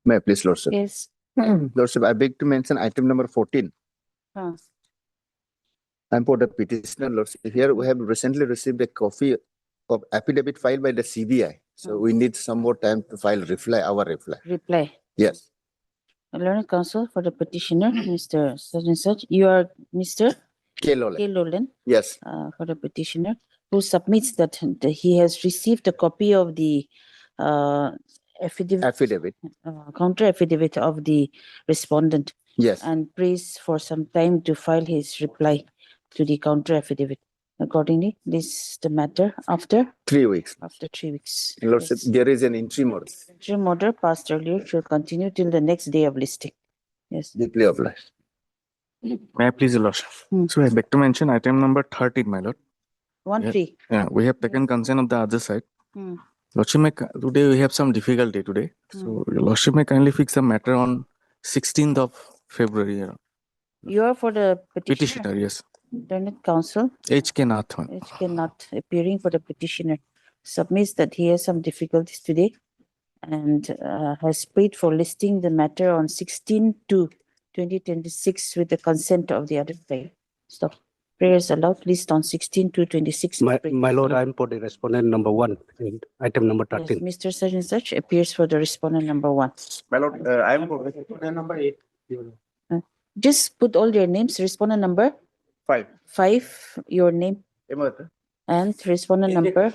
May I please, Lordship? Yes. Lordship, I beg to mention item number 14. I'm for the petitioner, Lordship. Here we have recently received a copy of affidavit filed by the CBI. So we need some more time to file our reply. Reply. Yes. Learned counsel for the petitioner, Mr. Such and such. You are Mr. K. Lolan. K. Lolan, Yes. for the petitioner, who submits that he has received a copy of the Affidavit. counter affidavit of the respondent, Yes. and prays for some time to file his reply to the counter affidavit. Accordingly, this is the matter after 3 weeks. 3 weeks. Lordship, Yes. there is an interim order. Interim order passed earlier shall continue till the next day of listing. Yes. Deeply obliged. May I please, Your Lordship? Hmm. So I beg to mention item number 13, my lord. 1-3. Yeah, we have taken consent of the other side. Hmm. Lordship, today we have some difficulty today. So Your Lordship may kindly fix the matter on 16th of February. You are for the petitioner. Petitioner, yes. Learned counsel, H.K. Nath. HK not appearing for the petitioner, submits that he has some difficulties today and has prayed for listing the matter on 16/2/2026 with the consent of the other side. Stop. Prayers allowed. List on 16/2/26. My lord, I am for the respondent number 1 in item number Yes, 13. Mr. Such and such appears for the respondent number 1. My lord, I am for respondent number 8. Just put all your names. Respondent number 5, your name, and respondent number.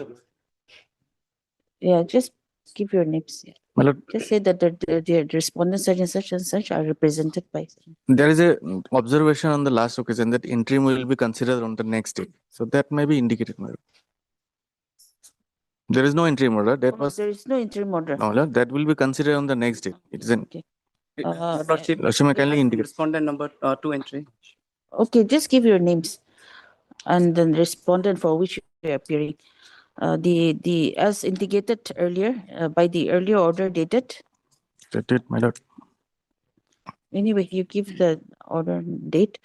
Yeah, just give your names. My lord, Just say that the respondent such and such are represented by. there is a observation on the last occasion that interim will be considered on the next day. So that may be indicated, my lord. There is no interim order. That was There is no interim order. no, Lord, that will be considered on the next day. It is an Okay. Lordship may kindly indicate. Respondent number 2 and 3. Okay, just give your names and then respondent for which you are appearing. The as indicated earlier by the earlier order dated. That it, my lord. Anyway, you give the order date.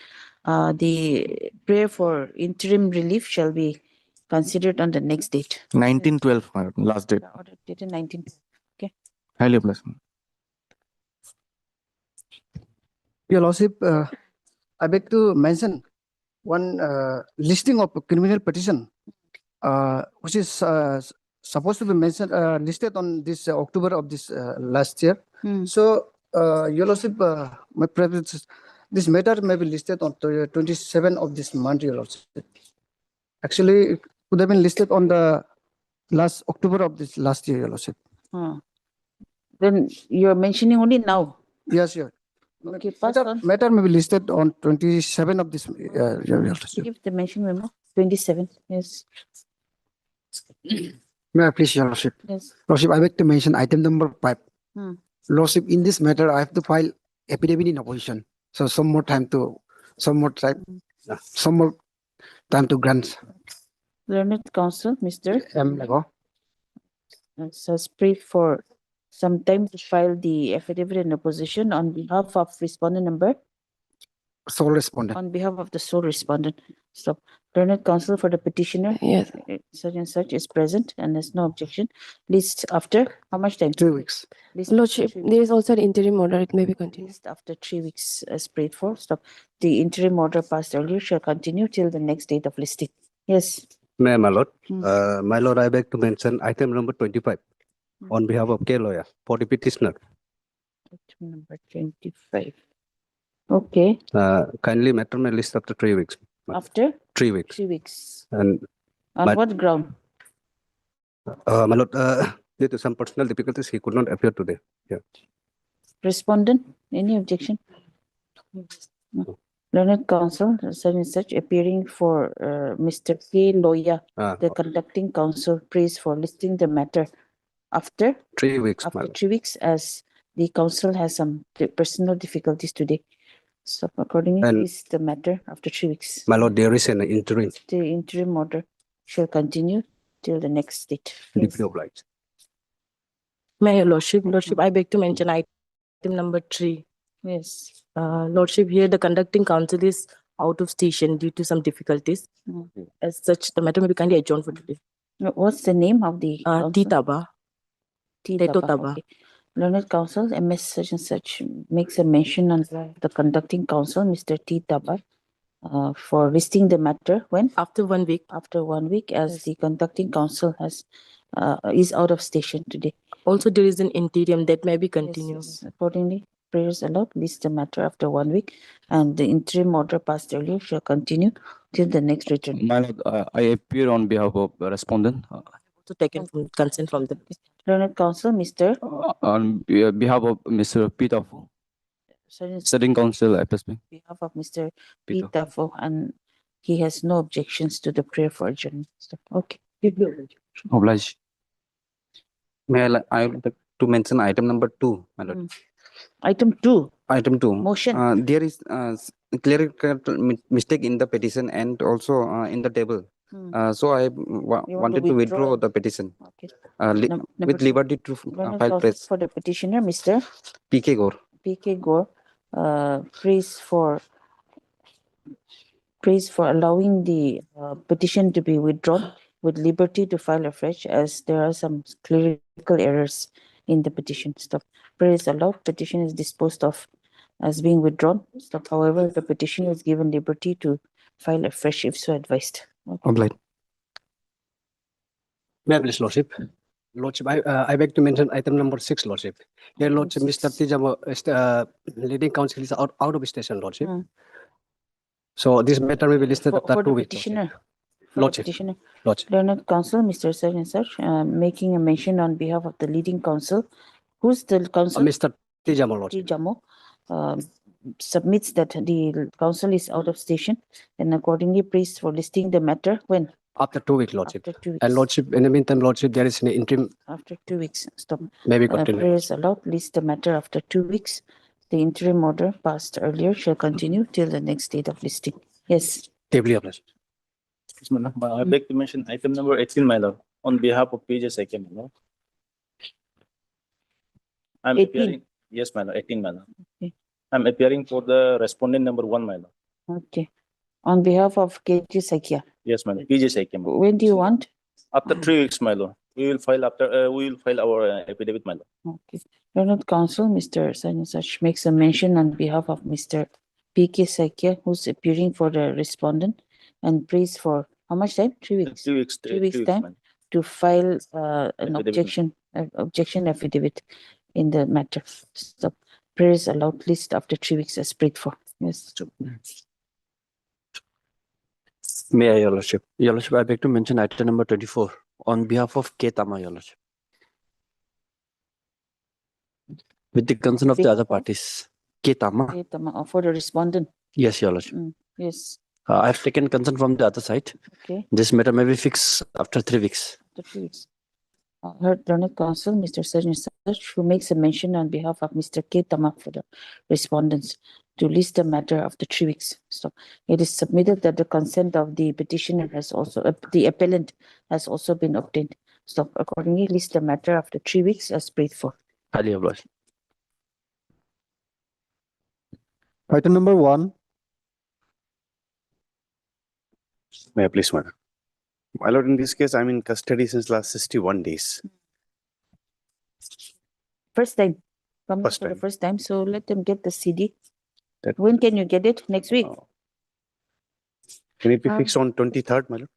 The prayer for interim relief shall be considered on the next date. 1912, my lord, last date. The order dated 19. Highly blessed. Your Lordship, I beg to mention one listing of criminal petition, which is supposed to be mentioned listed on this October of this last year. So, Your Lordship, my preference, this matter may be listed on 27 of this month, Your Lordship. Actually, it could have been listed on the last October of this last year, Your Lordship. Then you are mentioning only now. Yes, Your Okay, pass on. matter may be listed on 27 of this Your Lordship. Give the mention memo. 27. Yes. May I please, Your Lordship? Yes. Lordship, I beg to mention item number 5. Lordship, in this matter, I have to file affidavit in opposition. So some more time to grant. Learned counsel, Mr. M. Lago. Has prayed for some time to file the affidavit in opposition on behalf of respondent number, Sole respondent. on behalf of the sole respondent. Stop. Learned counsel for the petitioner. Yes. Such and such is present and there's no objection. List after how much time? 2 weeks. List Lordship, after there is also an interim order. It may be continued. List after 3 weeks as prayed for. Stop. The interim order passed earlier shall continue till the next date of listing. Yes. My lord, my lord, I beg to mention item number 25 on behalf of K lawyer for the petitioner. Item number 25. Okay. Kindly matter may list after 3 weeks. After 3 weeks. 3 weeks. And On my- what ground? my lord, due to some personal difficulties, he could not appear today. Respondent, any objection? No. Learned counsel, such and such appearing for Mr. K. Loya, the conducting counsel, prays for listing the matter after 3 weeks, my after lord. 3 weeks, as the counsel has some personal difficulties today. So accordingly, And- this is the matter after 3 weeks. My lord, there is an interim. The interim order shall continue till the next date. Deeply obliged. My Lordship, I beg to mention item number 3. Yes. Lordship, here the conducting counsel is out of station due to some difficulties. Mm. As such, the matter may be kindly adjourned for today. What's the name of the council? Titaba. T. Teto Taba, Taba. okay. Learned counsel, MS such and such makes a mention on the conducting counsel, Mr. T. Taba, for listing the matter when? After 1 week. After 1 week, as Yes. the conducting counsel is out of station today. Also, there is an interim that may be Yes, continued. yes. Accordingly, prayers allowed, list the matter after 1 week, and the interim order passed earlier shall continue till the next return. My lord, I appear on behalf of the respondent, Also taken from consent from the Learned counsel, Mr. on behalf of Mr. Peter, sitting council, FSB. Behalf of Mr. Peter. Peter Fo, and he has no objections to the prayer for adjournment. So, okay. Obliged. I would like to mention item number 2, my lord. Item 2, Item 2. motion. There is clerical mistake in the petition and also in the table. Hmm. So I want to wanted to withdraw withdraw it? the petition Okay. with Number liberty to Learned file counsel press. for the petitioner, Mr. PK Gore. PK Gore, praise for allowing the petition to be withdrawn with liberty to file afresh, as there are some clerical errors in the petition. Stop. Praise allowed. Petition is disposed of as being withdrawn. Stop. However, the petition is given liberty to file afresh if so advised. Okay. Obliged. May I please, Lordship? Lordship, I beg to mention item number 6, Lordship. Here, Lordship, Mr. Tijamo, leading counsel is out of station, Lordship. Hmm. So this matter may be listed For after 2 the weeks. petitioner. For the Lordship. petitioner. Lordship. Learned counsel, Mr. Such and such, making a mention on behalf of the leading counsel. Who's the counsel? Mr. Tijamo, Lordship. Jamo, submits that the council is out of station, and accordingly prays for listing the matter when? After 2 weeks, Lordship. After 2 weeks. And Lordship, in the meantime, Lordship, there is an interim, After 2 weeks. Stop. maybe continued. Prayers allowed, list the matter after 2 weeks. The interim order passed earlier shall continue till the next date of listing. Yes. Tably applies. I beg to mention item number 18, my lord, on behalf of PJ Second, my lord. I'm 18. appearing, yes, my lord, 18, my lord. Okay. I'm appearing for the respondent number 1, my lord. Okay. On behalf of KG Sakya, Yes, my lord, PJ Second. when do you want? After 3 weeks, my lord, we will file our affidavit, my lord. Okay. Learned counsel, Mr. Such and such makes a mention on behalf of Mr. PK Sakya, who's appearing for the respondent, and prays for how much time? 3 weeks. 3 weeks, 3 weeks time my lord. to file an Affidavit. objection affidavit in the matter. So prayer is allowed list after 3 weeks as prayed for. Yes. May I, Your Lordship? Your Lordship, I beg to mention item number 24 on behalf of K. Tama, Your Lordship. With the consent of the other parties. K. Tama. Okay, for the respondent. Yes, Your Lordship. Yes. I've taken consent from the other side. Okay. This matter may be fixed after 3 weeks. After 3 weeks. Heard learned counsel, Mr. Surgeon Search, who makes a mention on behalf of Mr. K. Tama for the respondents to list the matter after 3 weeks. So it is submitted that the consent of the petitioner has also, the appellant has also been obtained. So accordingly, list the matter after 3 weeks as prayed for. Highly obliged. Item number 1, May I please, madam? My lord, in this case, I'm in custody since last 61 days. First time. Come First for the time. first time, so let them get the CD. That- When can you get it? Next week? Can it be Um, fixed on 23rd, my lord?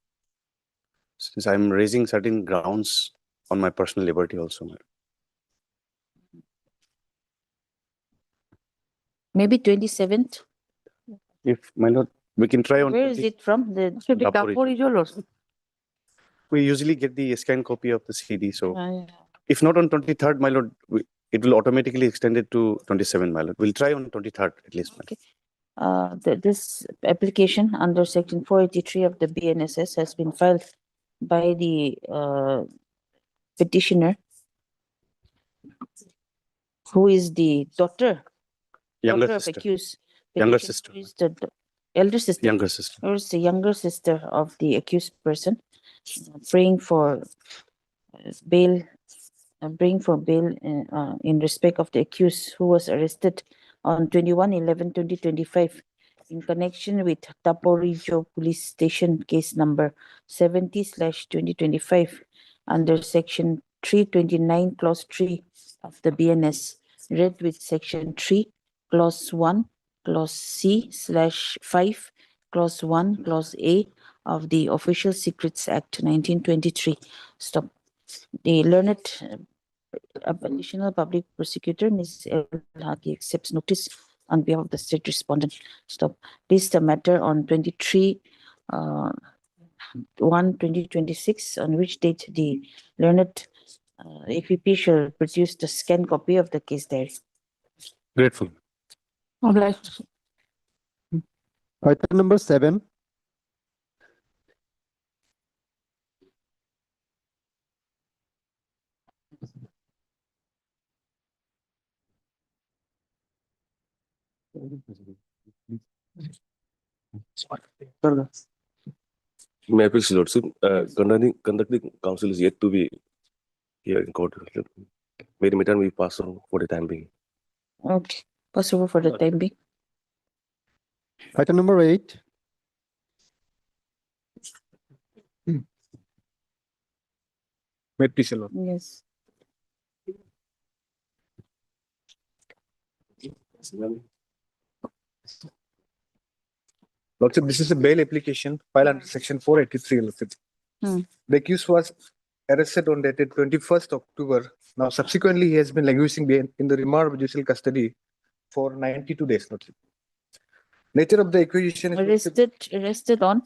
Since I'm raising certain grounds on my personal liberty also, my lord. Maybe 27th? If, my lord, we can try on. Where is it from? The Dapur. We usually get the scanned copy of the CD, so uh, if not on 23rd, my lord, it will automatically extend it to 27, my lord. We'll try on 23rd at least, my lord. this application under section 483 of the BNSS has been filed by the petitioner, who is the daughter Younger of sister, accused. Younger Petitioner sister. is the elder sister. younger sister. Or is the younger sister of the accused person, praying for bail, in respect of the accused who was arrested on 21/11/2025 in connection with Taporijo Police Station case number 70/2025 under section 329 clause 3 of the BNS, read with section 3 clause 1 clause C/5 clause 1 clause A of the Official Secrets Act 1923. Stop. The learned additional public prosecutor, Ms. El Haki, accepts notice on behalf of the state respondent. Stop. This the matter on 23/1/2026, on which date the learned APP shall produce the scanned copy of the case diary. Grateful. Obliged. Item number 7. May I please, Lordship, conducting counsel is yet to be here in court. May the matter be passed on for the time being. Okay, pass over for the time being. Item number 8. May it please, Lord. Yes. Lordship, this is a bail application filed under section 483. Lordship. The accused was arrested on dated 21st October. Now, subsequently, he has been languishing in the remand of judicial custody for 92 days. Lordship. Nature of the acquisition is Arrested on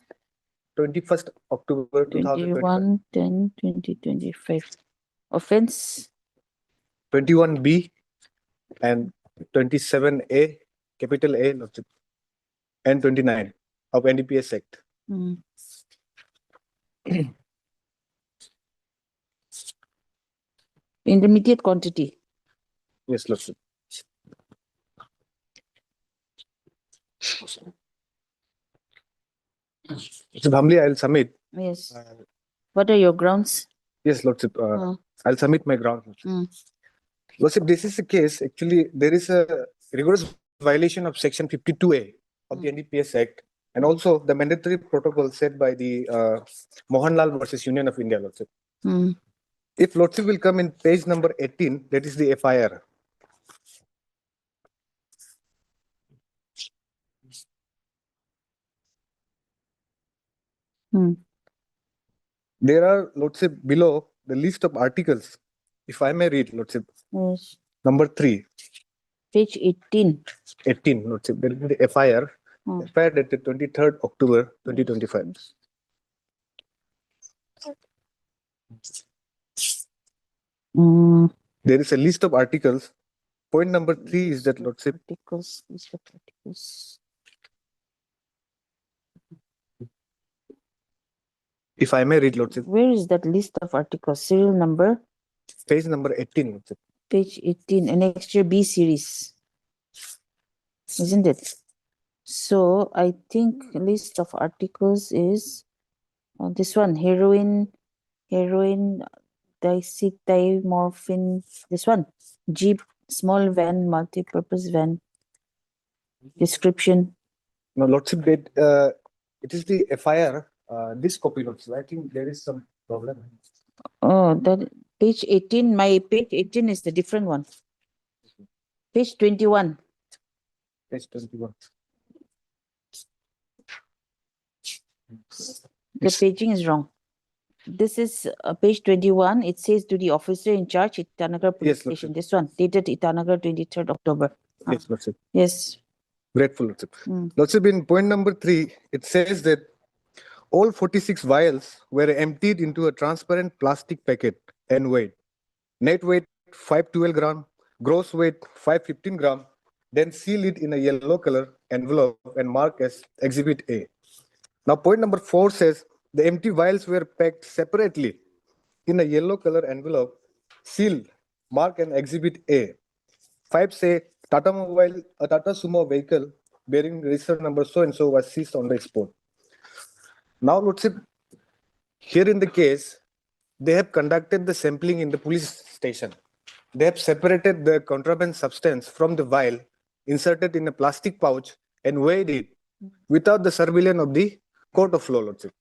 21st October 2021. 21/10/2025. Offense 21B and 27A, capital A, Lordship, and 29 of NDPS Act. Intermediate quantity. Yes, Lordship. So humbly, I'll submit. Yes. What are your grounds? Yes, Lordship. I'll submit my grounds. Lordship, this is a case. Actually, there is a rigorous violation of section 52A of the NDPS Act, and also the mandatory protocol set by the Mohanlal versus Union of India, Lordship. If Lordship will come in page number 18, that is the FIR. There are, Lordship, below the list of articles. If I may read, Lordship. Yes. Number 3. Page 18. 18, Lordship. There will be the FIR. FIR dated 23rd October 2025. There is a list of articles. Point number 3 is that, Lordship. List of articles. If I may read, Lordship. Where is that list of articles? Serial number? Page number 18, Lordship. Page 18, annexure B series. Isn't it? So I think list of articles is this one, heroin, dicetymorphine, this one, Jeep, small van, multi-purpose van, description. No, Lordship, it is the FIR, this copy, Lordship. I think there is some problem. Oh, that page 18, my page 18 is the different one. Page 21. Page 21. The paging is wrong. This is page 21. It says to the officer in charge, Itanagar Police Station. This one, dated Itanagar 23rd October. Yes, Lordship. Yes. Grateful, Lordship. Lordship, in point number 3, it says that all 46 vials were emptied into a transparent plastic packet and weighed. Net weight 512 gram, gross weight 515 gram, then seal it in a yellow color envelope and mark as Exhibit A. Now, point number 4 says the empty vials were packed separately in a yellow color envelope, sealed, marked and Exhibit A. 5 say Tata Sumo vehicle bearing register number so and so was seized on the spot. Now, Lordship, here in the case, they have conducted the sampling in the police station. They have separated the contraband substance from the vial, inserted in a plastic pouch, and weighed it without the surveillance of the court of law, Lordship,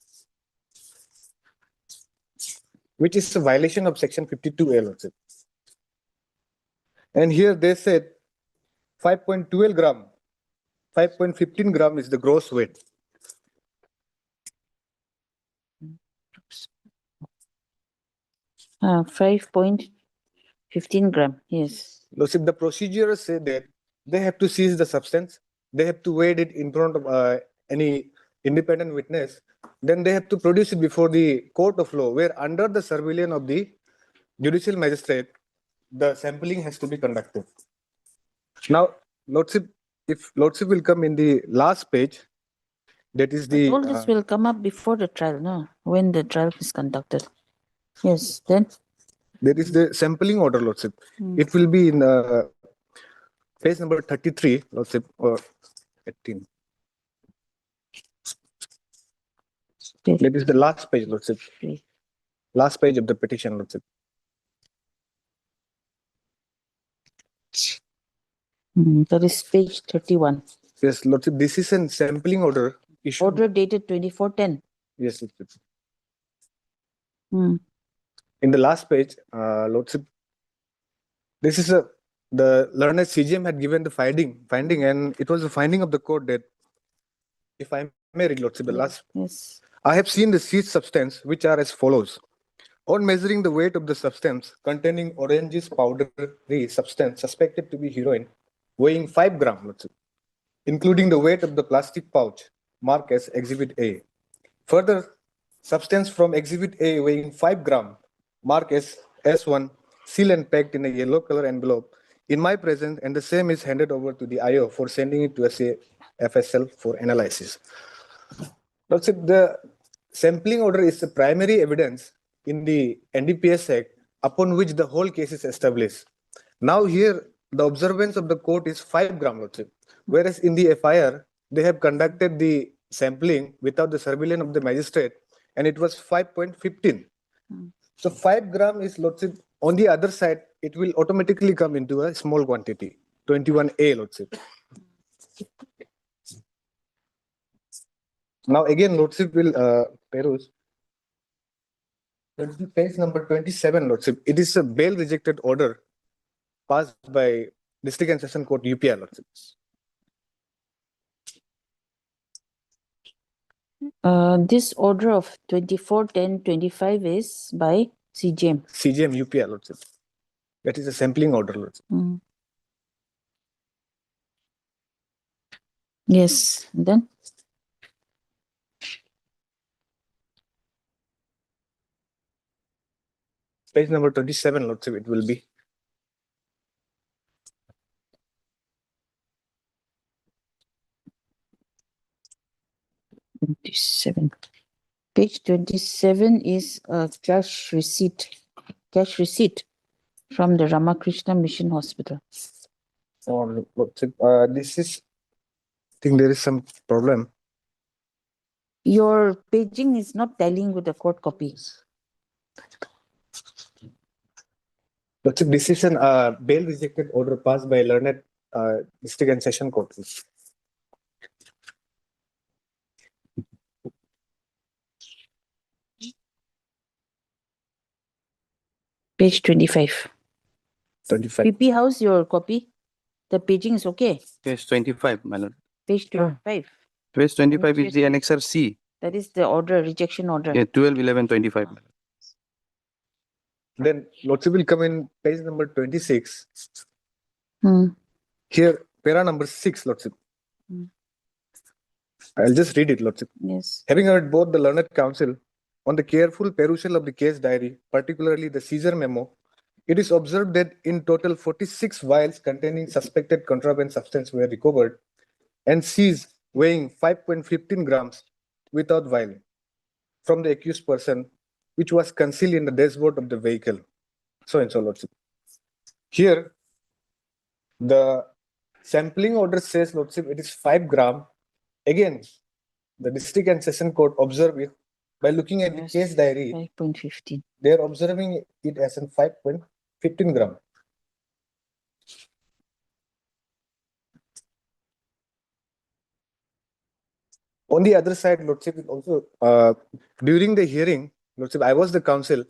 which is a violation of section 52A, Lordship. And here they said 5.12 gram, 5.15 gram is the gross weight. Uh, 5.15 gram, yes. Lordship, the procedures say that they have to seize the substance, they have to weigh it in front of any independent witness, then they have to produce it before the court of law, where under the surveillance of the judicial magistrate, the sampling has to be conducted. Now, Lordship, if Lordship will come in the last page, that is the All this will come up before the trial, no? When the trial is conducted. Yes, then? there is the sampling order, Lordship. It will be in page number 33, Lordship, or 18. That is the last page, Lordship. Last page of the petition, Lordship. That is page 31. Yes, Lordship, this is a sampling order issued. Order dated 24/10. Yes, Lordship. Hmm. In the last page, Lordship, this is the learned CGM had given the finding, and it was the finding of the court that, if I may read, Lordship, the last. Yes. I have seen the seized substance, which are as follows. On measuring the weight of the substance containing oranges powdery substance suspected to be heroin, weighing 5 grams, Lordship, including the weight of the plastic pouch marked as Exhibit A. Further, substance from Exhibit A weighing 5 grams, marked as S1, sealed and packed in a yellow color envelope in my presence, and the same is handed over to the IO for sending it to FSL for analysis. Lordship, the sampling order is the primary evidence in the NDPS Act upon which the whole case is established. Now here, the observance of the court is 5 grams, Lordship, whereas in the FIR, they have conducted the sampling without the surveillance of the magistrate, and it was 5.15. So 5 grams is, Lordship, on the other side, it will automatically come into a small quantity, 21A, Lordship. Now again, Lordship will peruse. That is the page number 27, Lordship. It is a bail rejected order passed by District and Session Court UPI, Lordship. This order of 24/10/25 is by CGM. CGM UPI, Lordship. That is a sampling order, Lordship. Yes, then? Page number 27, Lordship, it will be. Page 27 is a cash receipt from the Ramakrishna Mission Hospital. Oh, Lordship, this is, I think there is some problem. Your paging is not tallying with the court copies. Lordship, this is an bail rejected order passed by learned District and Session Court. Page 25. 25. PP, how's your copy? The paging is okay. Page 25, my lord. Page 25. Page 25 is the annexer C. That is the order, rejection order. Yeah, 12/11/25. Then Lordship will come in page number 26. Hmm. Here, para number 6, Lordship. I'll just read it, Lordship. Yes. Having heard both the learned counsel on the careful perusal of the case diary, particularly the seizure memo, it is observed that in total 46 vials containing suspected contraband substance were recovered and seized, weighing 5.15 grams without vial from the accused person, which was concealed in the dashboard of the vehicle. So and so, Lordship. Here, the sampling order says, Lordship, it is 5 grams. Again, the District and Session Court observe it by looking at the case diary. 5.15. They are observing it as in 5.15 grams. On the other side, Lordship, it also during the hearing, Lordship, I was the counsel,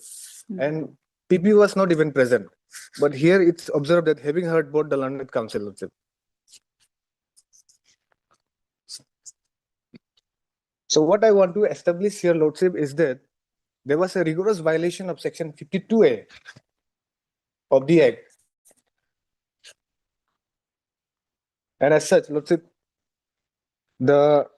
and PP was not even present. But here it's observed that having heard both the learned counsel, Lordship. So what I want to establish here, Lordship, is that there was a rigorous violation of section 52A of the Act. And as such, Lordship, the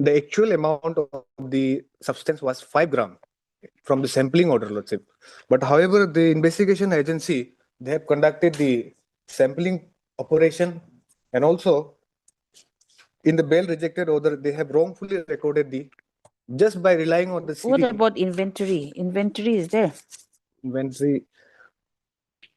actual amount of the substance was 5 grams from the sampling order, Lordship. But however, the investigation agency, they have conducted the sampling operation, and also in the bail rejected order, they have wrongfully recorded the, just by relying on the What CD. about inventory? Inventory is there.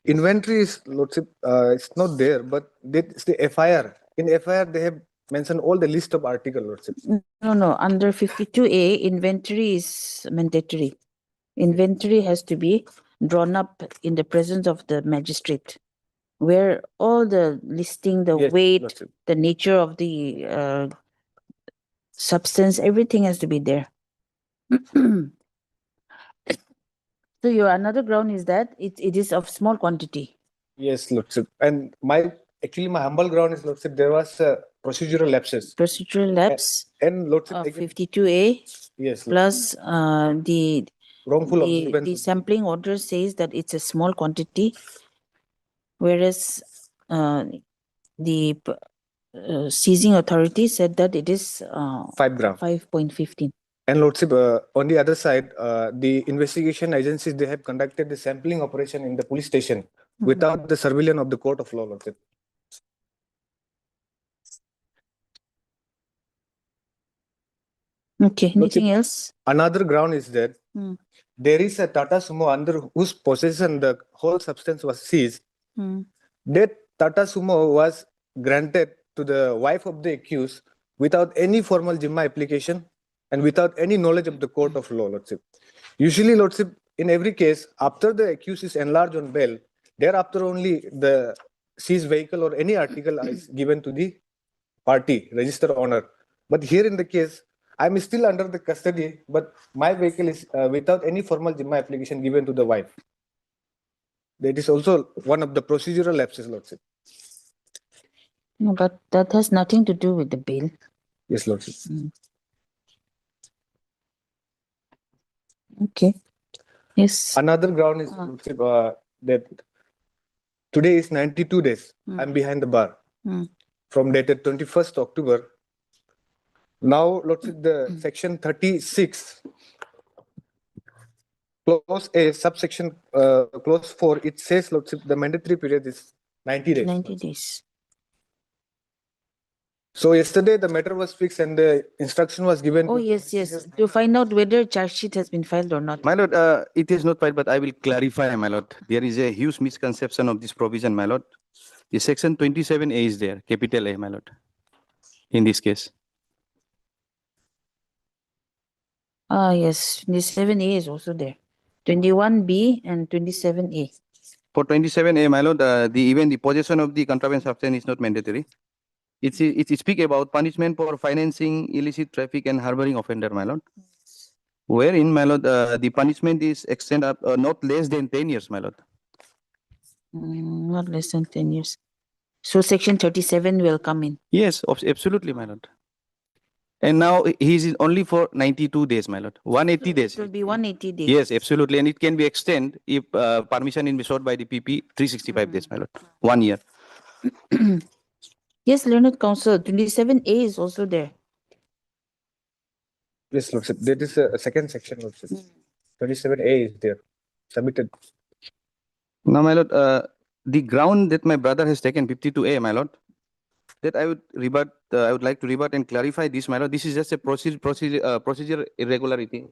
Inventory is, Lordship, it's not there, but it's the FIR. In FIR, they have mentioned all the list of article, Lordship. No. Under 52A, inventory is mandatory. Inventory has to be drawn up in the presence of the magistrate, where all the listing, the Yes, weight, Lordship. the nature of the substance, everything has to be there. So your another ground is that it is of small quantity. Yes, Lordship. And my humble ground is, Lordship, there was procedural lapses. Procedural lapse And Lordship, of again, 52A yes, Lordship. plus the Wrongful the observance. sampling order says that it's a small quantity, whereas the seizing authority said that it is 5 grams. 5.15. And Lordship, on the other side, the investigation agencies, they have conducted the sampling operation in the police station without the surveillance of the court of law, Lordship. Okay, anything else? Another ground is that there is a Tata Sumo under whose possession the whole substance was seized. That Tata Sumo was granted to the wife of the accused without any formal Jimma application and without any knowledge of the court of law, Lordship. Usually, Lordship, in every case, after the accused is enlarged on bail, thereafter only the seized vehicle or any article is given to the party, register owner. But here in the case, I'm still under the custody, but my vehicle is without any formal Jimma application given to the wife. That is also one of the procedural lapses, Lordship. No, but that has nothing to do with the bail. Yes, Lordship. Okay. Yes. Another ground is, Lordship, that today is 92 days. I'm behind the bar. From dated 21st October. Now, Lordship, the section 36, clause A, subsection clause 4, it says, Lordship, the mandatory period is 90 days. 90 days. So yesterday the matter was fixed and the instruction was given. Oh, yes. To find out whether charge sheet has been filed or not. My lord, it is not filed, but I will clarify, my lord. There is a huge misconception of this provision, my lord. The section 27A is there, capital A, my lord, in this case. Yes, 27A is also there. 21B and 27A. For 27A, my lord, even the possession of the contraband substance is not mandatory. It speaks about punishment for financing illicit traffic and harboring offender, my lord. Wherein, my lord, the punishment is extended up not less than 10 years, my lord. Not less than 10 years. So section 37 will come in. Yes, absolutely, my lord. And now he is only for 92 days, my lord. 180 days. It will be 180 days. Yes, absolutely. And it can be extended if permission is sought by the PP, 365 days, my lord. 1 year. Yes, learned counsel, 27A is also there. Yes, Lordship. That is a second section, Lordship. 27A is there. Submitted. Now, my lord, the ground that my brother has taken, 52A, my lord, that I would rebut, I would like to rebut and clarify this, my lord. This is just a procedure irregularity,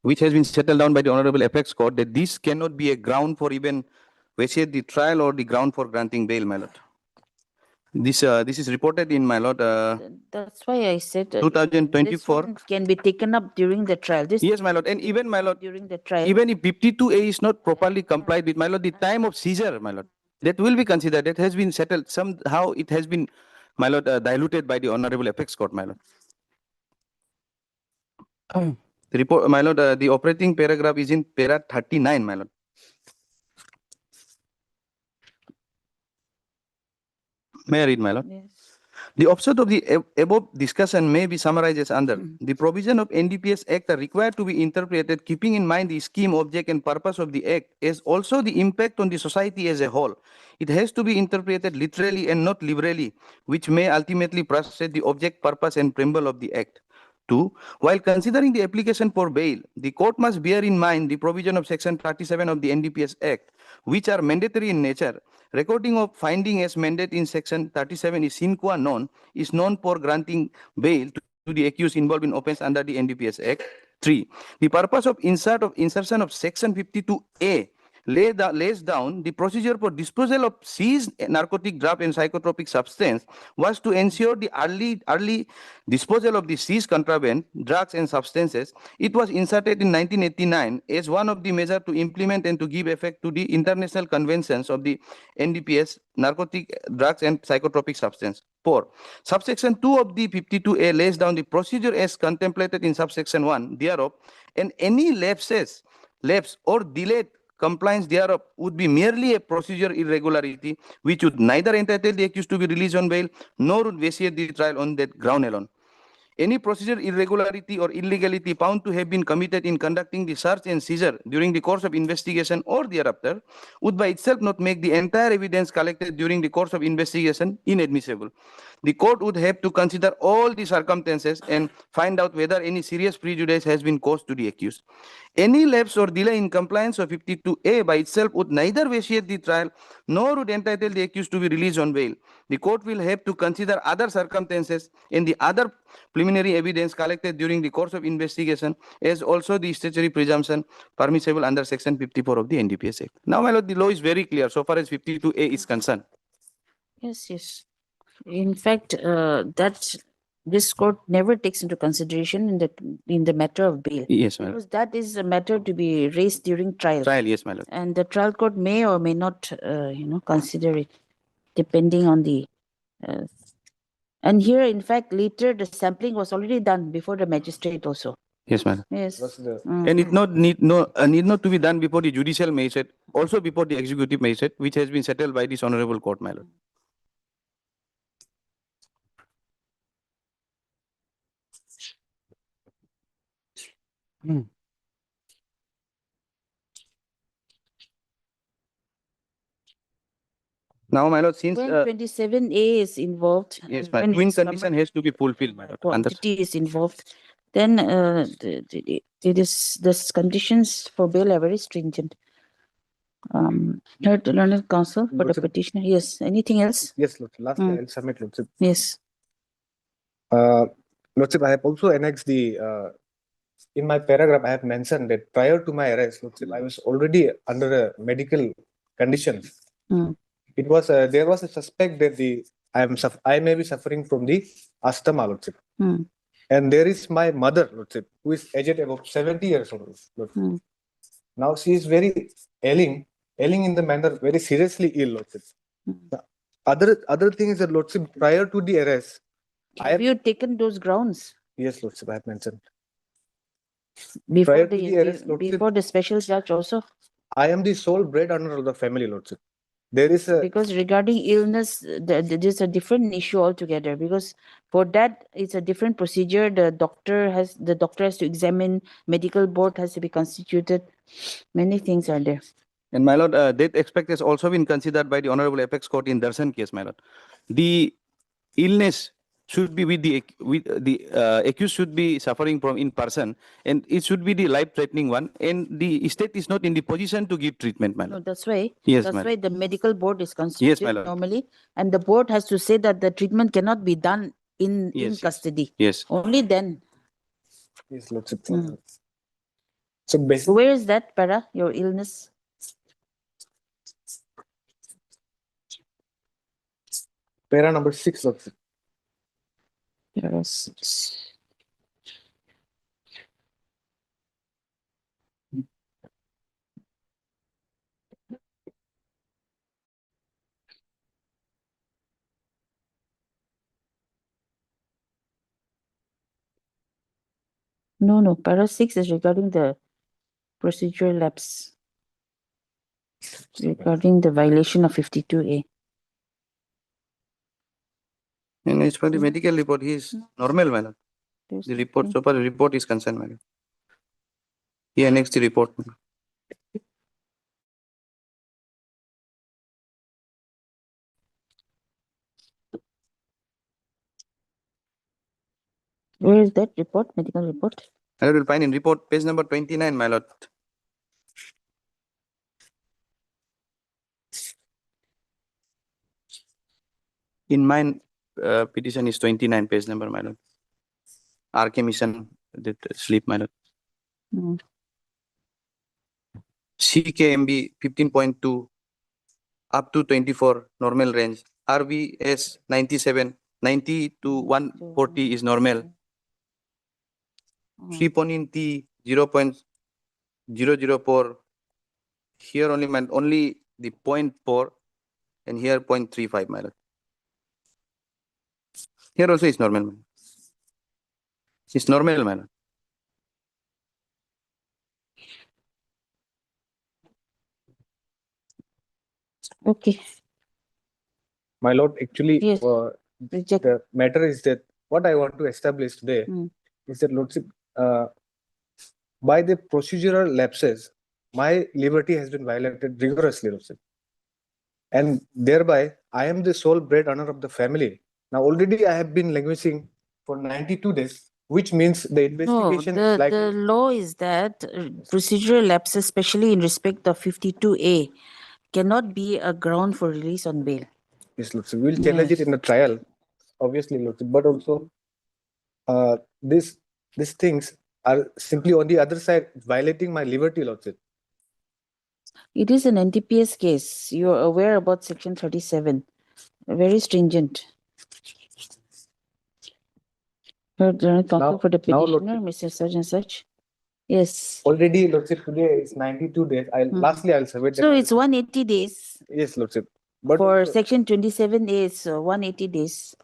which has been settled down by the Honorable Apex Court, that this cannot be a ground for even vacate the trial or the ground for granting bail, my lord. This is reported in, my lord. That's why I said 2024 this one can be taken up during the trial. This yes, my lord, and even, my lord, during the trial. even if 52A is not properly complied with, my lord, the time of seizure, my lord, that will be considered. That has been settled. Somehow it has been my lord, diluted by the Honorable Apex Court, my lord. The report, my lord, the operating paragraph is in para 39, my lord. May I read, my lord? Yes. The offset of the above discussion may be summarized as under the provision of NDPS Act are required to be interpreted keeping in mind the scheme, object, and purpose of the Act, as also the impact on the society as a whole. It has to be interpreted literally and not liberally, which may ultimately frustrate the object, purpose, and preamble of the Act. 2. While considering the application for bail, the court must bear in mind the provision of Section 37 of the NDPS Act, which are mandatory in nature. Recording of finding as mandated in Section 37 is sine qua non, is known for granting bail to the accused involved in offence under the NDPS Act. 3. The purpose of insertion of Section 52A lays down the procedure for disposal of seized narcotic drug and psychotropic substance was to ensure the early disposal of the seized contraband, drugs and substances. It was inserted in 1989 as one of the measures to implement and to give effect to the international conventions of the NDPS, narcotic drugs and psychotropic substance. 4. Subsection 2 of the 52A lays down the procedure as contemplated in subsection 1 thereof, and any lapse or delayed compliance thereof would be merely a procedural irregularity which would neither entitle the accused to be released on bail nor would vitiate the trial on that ground alone. Any procedural irregularity or illegality found to have been committed in conducting the search and seizure during the course of investigation or thereafter would by itself not make the entire evidence collected during the course of investigation inadmissible. The court would have to consider all the circumstances and find out whether any serious prejudice has been caused to the accused. Any lapse or delay in compliance of 52A by itself would neither vitiate the trial nor would entitle the accused to be released on bail. The court will have to consider other circumstances and the other preliminary evidence collected during the course of investigation, as also the statutory presumption permissible under Section 54 of the NDPS Act. Now, my lord, the law is very clear so far as 52A is concerned. Yes, yes. In fact, that this court never takes into consideration in the matter of bail. Yes, my lord. Because that is a matter to be raised during trial. Trial, yes, my lord. And the trial court may or may not, consider it, depending on the. And here, in fact, later the sampling was already done before the magistrate also. Yes, madam. Yes. And it need not to be done before the judicial magistrate, also before the executive magistrate, which has been settled by this honorable court, my lord. Now, my lord, since When 27A is involved, yes, and my when twin its condition has to be fulfilled, my lord. quantity is involved, then the conditions for bail are very stringent. Third learned counsel for the Lordship. petitioner. Yes. Anything else? Yes, Lordship. Lastly, Mm. I'll submit, Lordship. Yes. Lordship, I have also annexed in my paragraph, I have mentioned that prior to my arrest, Lordship, I was already under a medical condition. Mm. It was, there was a suspect that I may be suffering from the asthma, Lordship. Mm. And there is my mother, Lordship, who is aged about 70 years old, Lordship. Mm. Now she is very ailing in the manner very seriously ill, Lordship. The other thing is that, Lordship, prior to the arrest, Have you taken those grounds yes, Lordship, I have mentioned. before Prior to the arrest, Lordship, before the special judge also? I am the sole breadwinner of the family, Lordship. There is a Because regarding illness, there's a different issue altogether. Because for that, it's a different procedure. The doctor has to examine. Medical board has to be constituted. Many things are there. And my lord, that aspect has also been considered by the Honorable Apex Court in Darshan case, my lord. The illness should be with the accused should be suffering from in person, and it should be the life-threatening one, and the state is not in the position to give treatment, my No, lord. that's why. Yes, That's madam. why the medical board is Yes, constituted my lord. normally, and the board has to say that the treatment cannot be done in Yes, custody. Yes. Only then. yes, Lordship. Mm. So basically, Where is that, Para? Your illness? para number 6, Lordship. Yes. No, para 6 is regarding the procedural lapse. Regarding the violation of 52A. And as per the medical report, he is normal, my lord. There's The report, nothing. so far the report is concerned, my lord. He annexed the report. My lord. Where is that report, medical report? I will find in report page number 29, my lord. In mine, petition is 29 page number, my lord. RK mission did sleep, my lord. Hmm. CKMB 15.2 up to 24 normal range. RVS 97, 90 to 140 is normal. Hmm. 3 T 0.004. Here only only the 0.4 and here 0.35, my lord. Here also is normal, man. It's normal, man. Okay. My lord, actually, Yes. Reject. the matter is that what I want to establish today is that Lordship, by the procedural lapses, my liberty has been violated rigorously, Lordship. And thereby, I am the sole bread earner of the family. Now, already I have been languishing for 92 days, which means the No, investigation is like. the law is that procedural lapses, especially in respect of 52A, cannot be a ground for release on bail. Yes, Lordship. We will challenge it in the trial, obviously, Lordship. But also, these things are simply on the other side violating my liberty, Lordship. It is an NDPS case. You are aware about Section 37. Very stringent. Counsel for the petitioner, Mr. Such and such. Yes. Already, Lordship, today is 92 days. Lastly, I'll submit. So it's 180 days. Yes, Lordship. But for also, Section 27A, it's 180 days.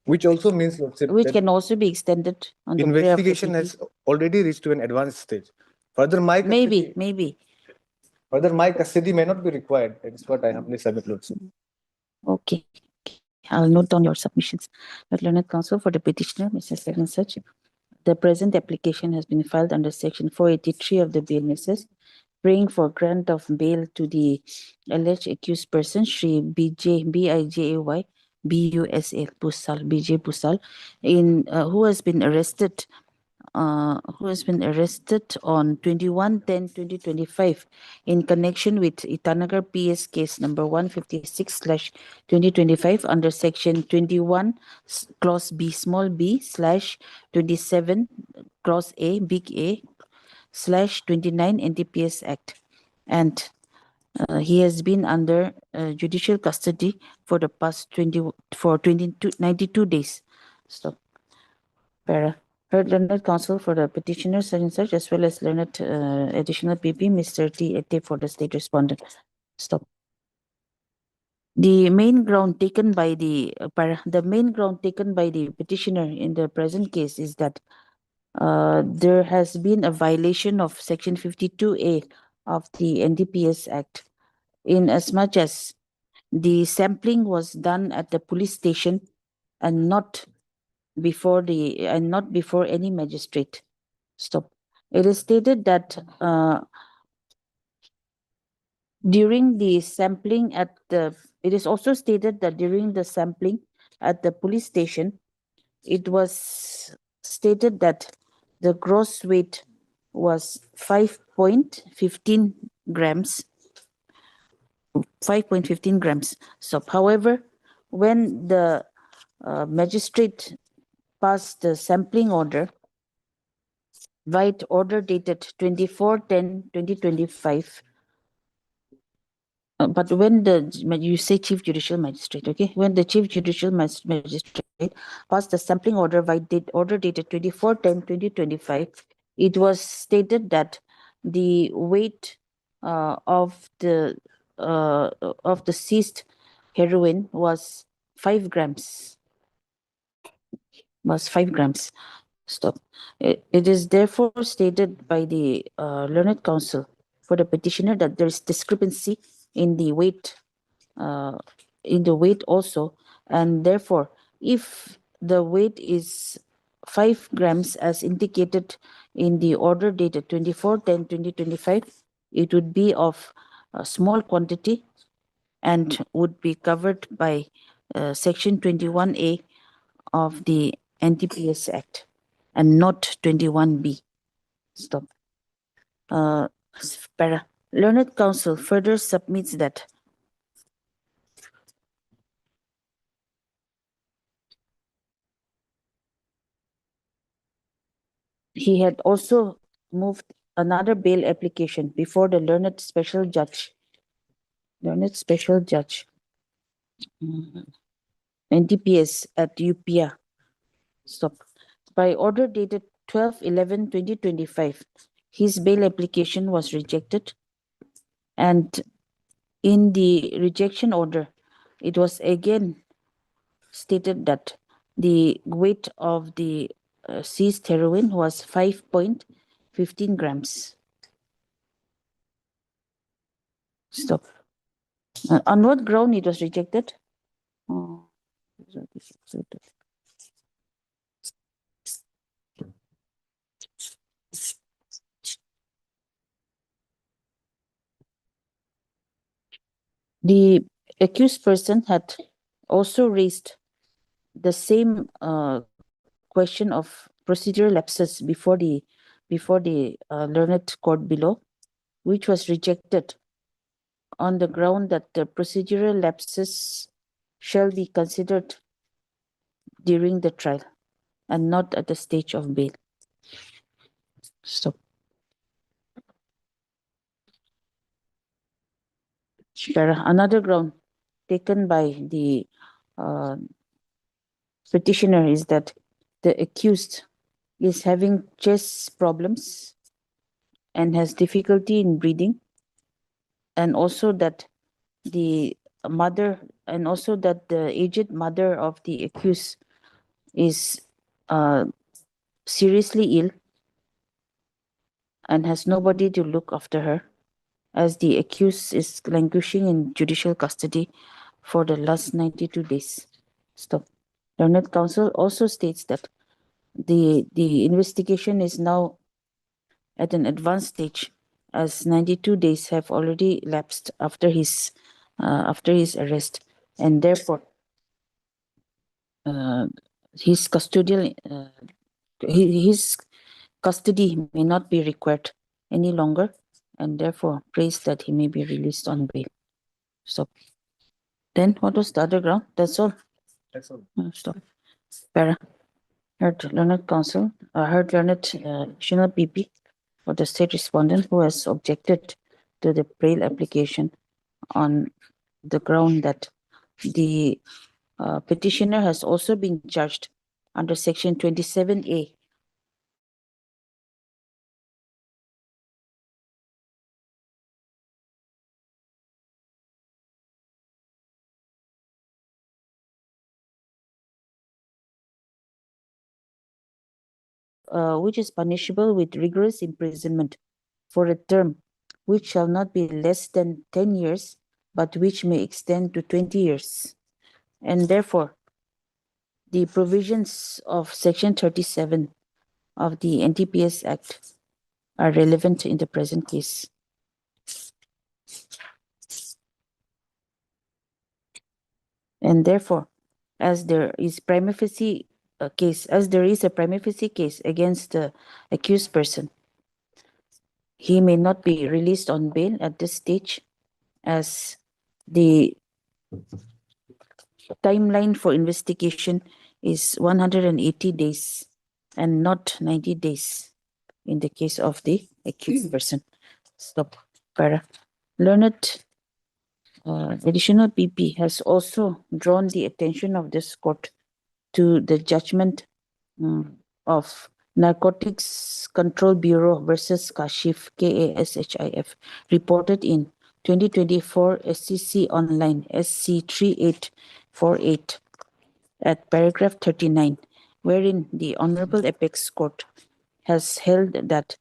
Which also means, Lordship, Which that can also be extended on the prayer of the investigation CP. has already reached to an advanced stage. Further, my custody, Maybe. further, my custody may not be required. That is what I humbly submit, Lordship. Okay. I'll note down your submissions. But Learned Counsel for the petitioner, Mr. Second Such. The present application has been filed under Section 483 of the Bail Misses, praying for grant of bail to the alleged accused person, Shri BJ BIJAY BUSL Busal BJ Busal, who has been arrested on 21/10/2025 in connection with Itanagar PS case number 156/2025 under section 21 clause B small b /27 clause A big A /29 NDPS Act, and he has been under judicial custody for the past 92 days. Stop. Para. Heard Learned Counsel for the petitioner, such and such, as well as Learned additional PP, Mr. T. Ete for the state respondent. Stop. The main ground taken by the petitioner in the present case is that there has been a violation of Section 52A of the NDPS Act, in as much as the sampling was done at the police station and not before any magistrate. Stop. It is stated that during the sampling it is also stated that during the sampling at the police station, it was stated that the gross weight was 5.15 grams. 5.15 grams. So, however, when the magistrate passed the sampling order, order dated 24/10/2025. But when you say Chief Judicial Magistrate, okay? When the Chief Judicial Magistrate passed the sampling order order dated 24/10/2025, it was stated that the weight of the seized heroin was 5 grams. Stop. It is therefore stated by the learned counsel for the petitioner that there is discrepancy in the weight, also, and therefore, if the weight is 5 grams as indicated in the order dated 24/10/2025, it would be of a small quantity and would be covered by Section 21A of the NDPS Act and not 21B. Stop. Learned counsel further submits that he had also moved another bail application before the learned special judge, NDPS at UPIA. Stop. By order dated 12/11/2025, his bail application was rejected, and in the rejection order, it was again stated that the weight of the seized heroin was 5.15 grams. Stop. On what ground it was rejected? Oh. The accused person had also raised the same question of procedural lapses before the learned court below, which was rejected on the ground that the procedural lapses shall be considered during the trial and not at the stage of bail. Stop. Another ground taken by the petitioner is that the accused is having chest problems and has difficulty in breathing, and also that the aged mother of the accused is seriously ill and has nobody to look after her, as the accused is languishing in judicial custody for the last 92 days. Stop. Learned counsel also states that the investigation is now at an advanced stage, as 92 days have already elapsed after his arrest, and therefore his custodial his custody may not be required any longer, and therefore prays that he may be released on bail. Stop. Then what was the other ground? That's all. That's all. Stop. Para. Heard learned counsel. Heard learned additional PP for the state respondent who has objected to the bail application on the ground that the petitioner has also been charged under Section 27A which is punishable with rigorous imprisonment for a term which shall not be less than 10 years, but which may extend to 20 years. And therefore, the provisions of Section 37 of the NDPS Act are relevant in the present case. And therefore, as there is a prima facie case against the accused person, he may not be released on bail at this stage, as the timeline for investigation is 180 days and not 90 days in the case of the accused person. Stop. Para. Learned additional PP has also drawn the attention of this court to the judgment of Narcotics Control Bureau versus Kashif, KASHIF, reported in 2024 SCC Online SC 3848 at paragraph 39, wherein the Honorable Apex Court has held that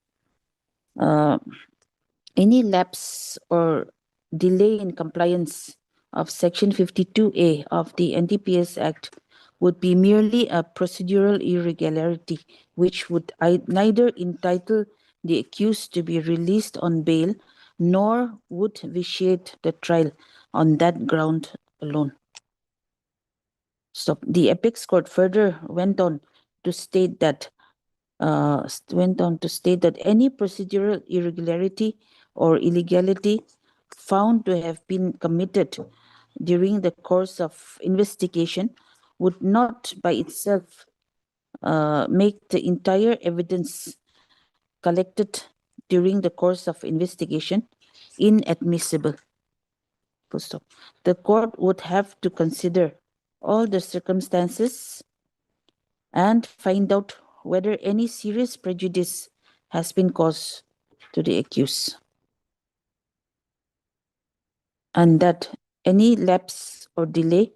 any lapse or delay in compliance of Section 52A of the NDPS Act would be merely a procedural irregularity, which would neither entitle the accused to be released on bail nor would vitiate the trial on that ground alone. So the Apex Court further went on to state that any procedural irregularity or illegality found to have been committed during the course of investigation would not by itself make the entire evidence collected during the course of investigation inadmissible. Full stop. The court would have to consider all the circumstances and find out whether any serious prejudice has been caused to the accused, and that any lapse or delay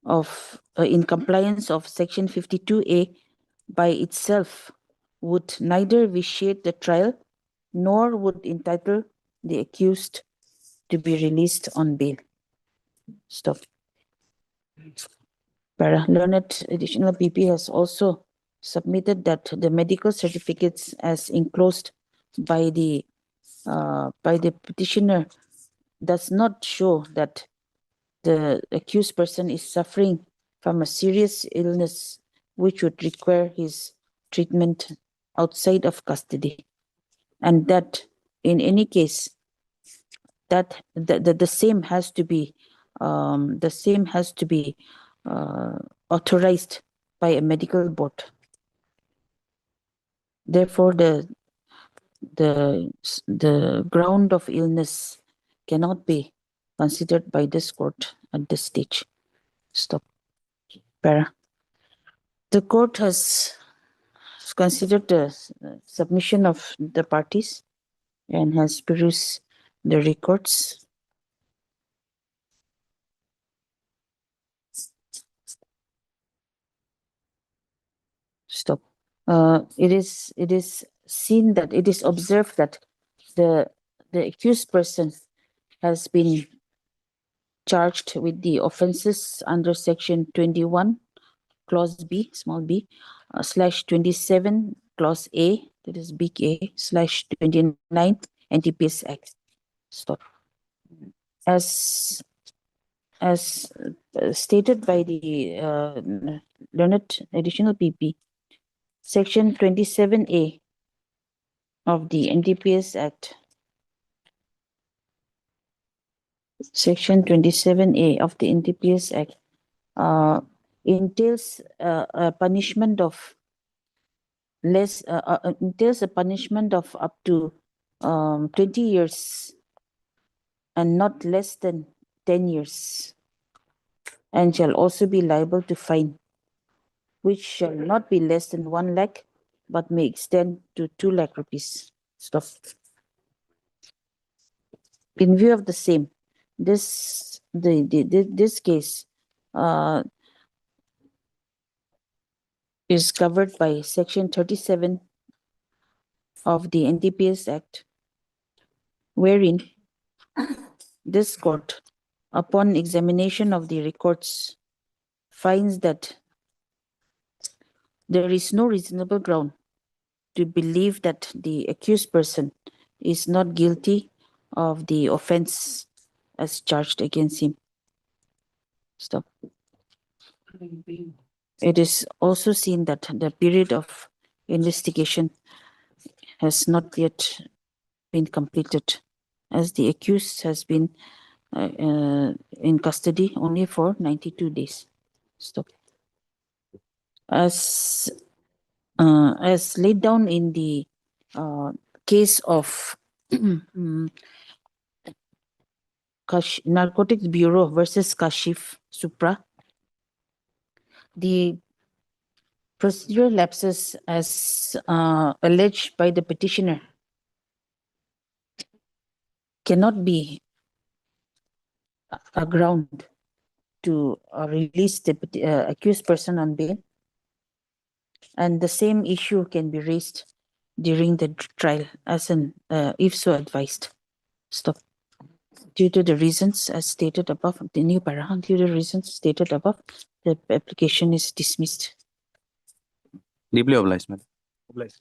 of in compliance of Section 52A by itself would neither vitiate the trial nor would entitle the accused to be released on bail. Stop. Learned additional PP has also submitted that the medical certificates as enclosed by the petitioner does not show that the accused person is suffering from a serious illness which would require his treatment outside of custody, and that in any case that the same has to be authorized by a medical board. Therefore, the ground of illness cannot be considered by this court at this stage. Stop. Para. The court has considered the submission of the parties and has perused the records. Stop. It is seen that it is observed that the accused person has been charged with the offences under Section 21, Clause B, small b, /27, Clause A, that is big A, /29, NDPS Act. Stop. As stated by the learned additional PP, Section 27A of the NDPS Act, Section 27A of the NDPS Act entails a punishment of up to 20 years and not less than 10 years, and shall also be liable to fine, which shall not be less than 1 lakh, but may extend to 2 lakh rupees. Stop. In view of the same, this case is covered by Section 37 of the NDPS Act, wherein this court, upon examination of the records, finds that there is no reasonable ground to believe that the accused person is not guilty of the offence as charged against him. Stop. It is also seen that the period of investigation has not yet been completed, as the accused has been in custody only for 92 days. Stop. As laid down in the case of Narcotics Bureau versus Kashif Supra, the procedural lapses as alleged by the petitioner cannot be a ground to release the accused person on bail, And the same issue can be raised during the trial as an, if so advised. Stop. Due to the reasons as stated above, the new paragraph, due to the reasons stated above, the application is dismissed. Deeply obliged, madam. Obliged.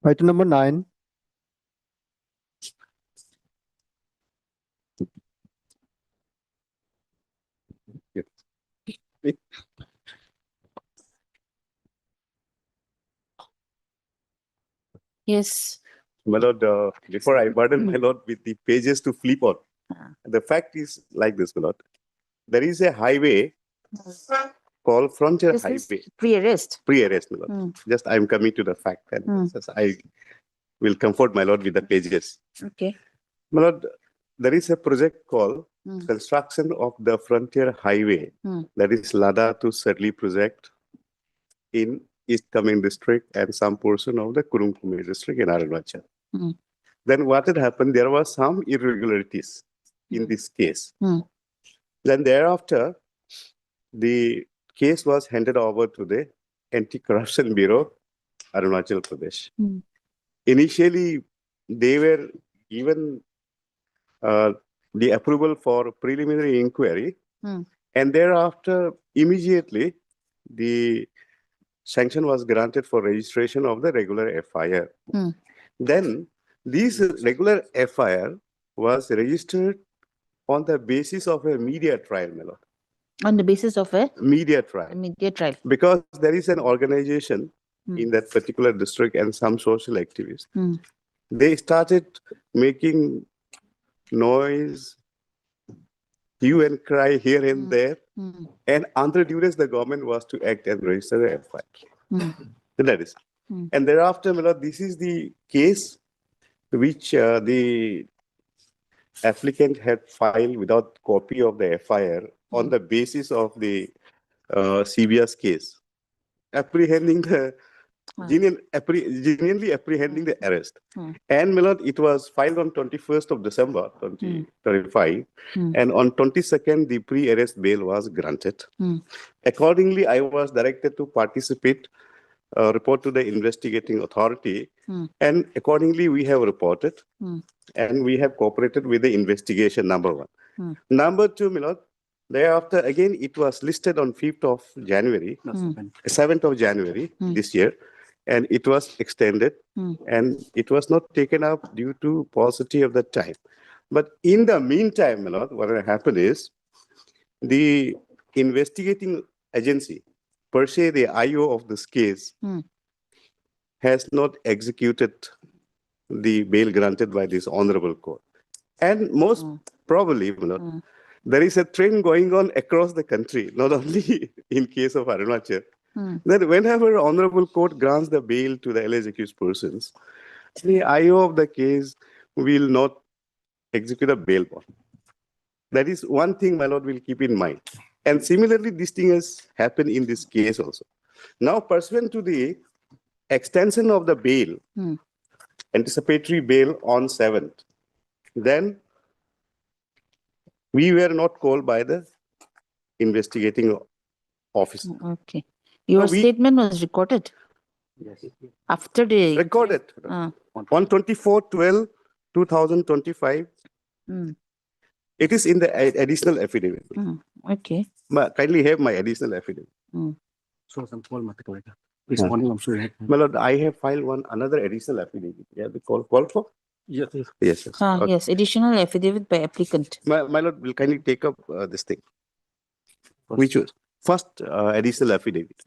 Item number 9. Yes. My lord, before I burden my lord with the pages to flip on, the fact is like this, my lord. There is a highway called Frontier This is Highway. pre-arrest. Pre-arrest, my lord. Just I'm coming to the fact, and just I will comfort my lord with the pages. Okay. My lord, there is a project called Construction of the Frontier Highway. That is Lada to Sadli project in East Kamen district and some portion of the Kurumkume district in Arunachal. Then what had happened, there was some irregularities in this case. Then thereafter, the case was handed over to the Anti-Corruption Bureau, Arunachal Pradesh. Initially, they were given the approval for preliminary inquiry, and thereafter, immediately, the sanction was granted for registration of the regular FIR. Then, this regular FIR was registered on the basis of a media trial, my lord. On the basis of a Media trial. media trial. Because there is an organization in that particular district and some social activists. They started making noise, hue and cry here and there. And under duress, the government was to act and register a FIR. That is. And thereafter, my lord, this is the case which the applicant had filed without copy of the FIR on the basis of the CBS case, apprehending the genuinely apprehending the arrest. And my lord, it was filed on 21st of December 2025, and on 22nd the pre-arrest bail was granted. Accordingly, I was directed to participate, report to the investigating authority, and accordingly we have reported, and we have cooperated with the investigation, number one. Number two, my lord, thereafter again it was listed on 5th of January, 7th of January this year, and it was extended, and it was not taken up due to paucity of the time. But in the meantime, my lord, what happened is the investigating agency, per se the IO of this case, has not executed the bail granted by this honorable court. And most probably, my lord, there is a trend going on across the country, not only in case of Arunachal, that whenever honorable court grants the bail to the alleged accused persons, the IO of the case will not execute a bail bond. That is one thing, my lord, will keep in mind. And similarly, this thing has happened in this case also. Now, pursuant to the extension of the bail, anticipatory bail on 7th, then we were not called by the investigating officer. Okay. Your statement was recorded? Yes. After the... Recorded. On 24/12/2025. It is in the additional affidavit. Okay. Kindly have my additional affidavit. So some call responding, I'm sure. My lord, I have filed another additional affidavit. Yeah, the call for? Yes. Yes. Okay. Yes, additional affidavit by applicant. My lord, will kindly take up this thing. Which was first additional affidavit.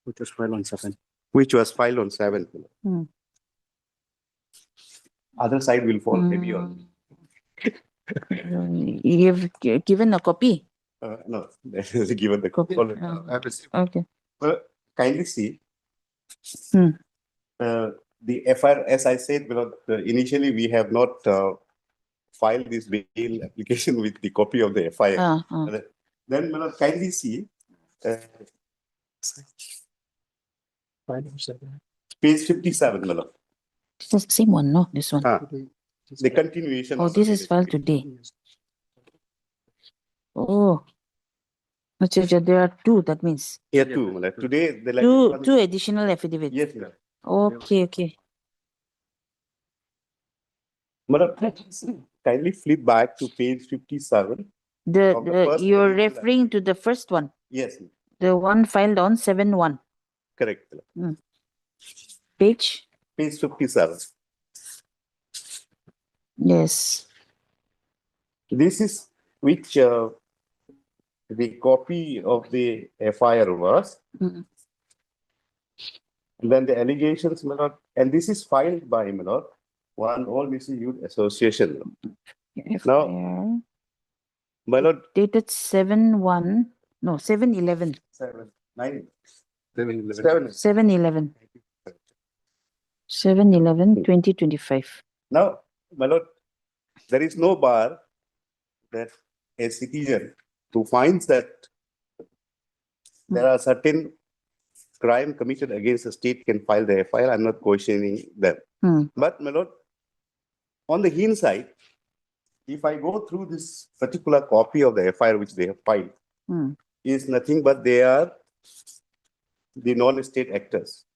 Which was filed on 7th. Which was filed on 7th. Other side will fall heavy on me. You have given a copy? No, that is given the copy. Okay. Well, kindly see. The FIR, as I said, initially we have not filed this bail application with the copy of the FIR. Then, kindly see page 57, It's the same one, no? This one. the continuation. Oh, of the this is filed today. Oh. Acha, there are two, that means. Yeah, two. Like, today, the latest one is- Two additional affidavits. Yes, ma'am. Okay, okay. Madam, kindly flip back to page 57. Of the first You're additional referring to the first one, Yes, ma'am. the one filed on 7/1. Correct. Madam. Page? Page 57. Yes. This is which the copy of the FIR was. Mm. Then the allegations, my lord, and this is filed by, my lord, one all missing youth association. Now, FIR my lord, dated 7/1, no, 7/11. 7/11. 7/11/2025. Now, my lord, there is no bar that a citizen who finds that there are certain crime committed against the state can file the FIR. I'm not questioning them. But, my lord, on the hindsight, if I go through this particular copy of the FIR which they have filed, is nothing but they are the non-state actors.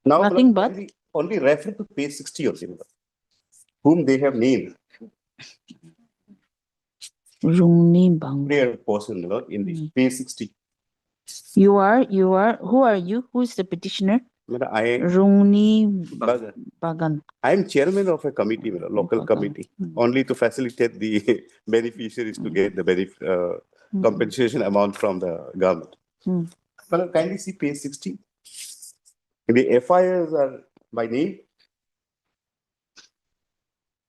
Now, Nothing my lord, but? only refer to page 60 of the whom they have named. Rungni Bang. Clear person, my lord, in the page 60. Who are you? Who is the petitioner? I Rungni Bagan. I am chairman of a committee, my lord, local committee, only to facilitate the beneficiaries to get the compensation amount from the government. Well, kindly see page 60. The FIRs are by name.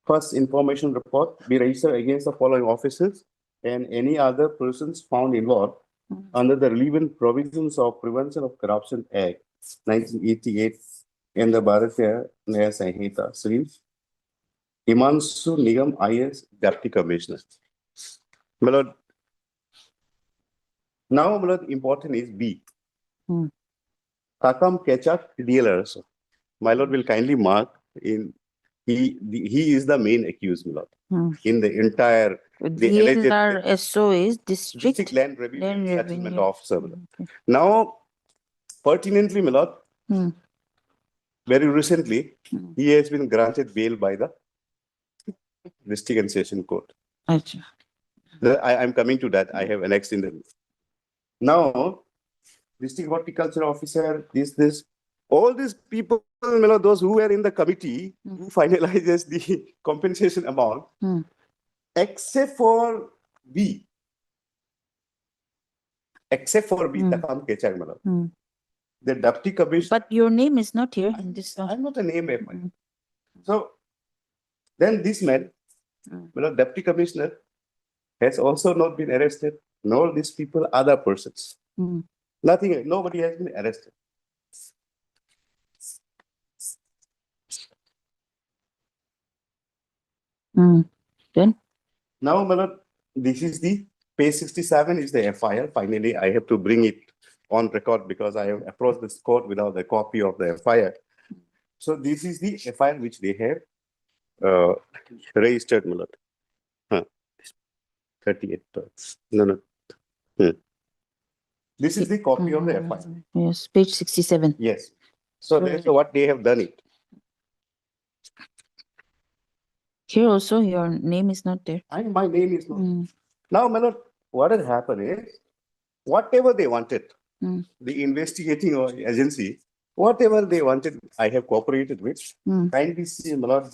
First information report be registered against the following officers and any other persons found involved under the relevant provisions of Prevention of Corruption Act 1988 and the Bharatiya Nyaya Sanhita. Sri Himanshu Nigam IS Deputy Commissioner. My lord, now, my lord, important is B. Takam Kechak dealers. My lord will kindly mark in he is the main accused, my lord, in the entire DLRSO is District Land Revenue Settlement Revenue. Officer. My lord. Now, pertinently, my lord, very recently, he has been granted bail by the District and Session Court. I'm coming to that. I have annexed in the. Now, District Horticulture Officer, this, all these people, you know, those who were in the committee who finalizes the compensation amount, except for B. Except for B, Takam Kechag, my lord. The Deputy Commissioner. But your name is not here in this one. I'm not a name. So, then this man, my lord, Deputy Commissioner, has also not been arrested, nor these people, other persons. Nothing, nobody has been arrested. Then? Now, my lord, this is the page 67 is the FIR. Finally, I have to bring it on record because I have approached this court without a copy of the FIR. So this is the FIR which they have registered, my lord. 38. No. This is the copy of the FIR. Yes, page 67. Yes. So that's what they have done it. Here also, your name is not there. My name is not. Now, my lord, what has happened is, whatever they wanted, the investigating agency, whatever they wanted, I have cooperated with. Kindly see, my lord,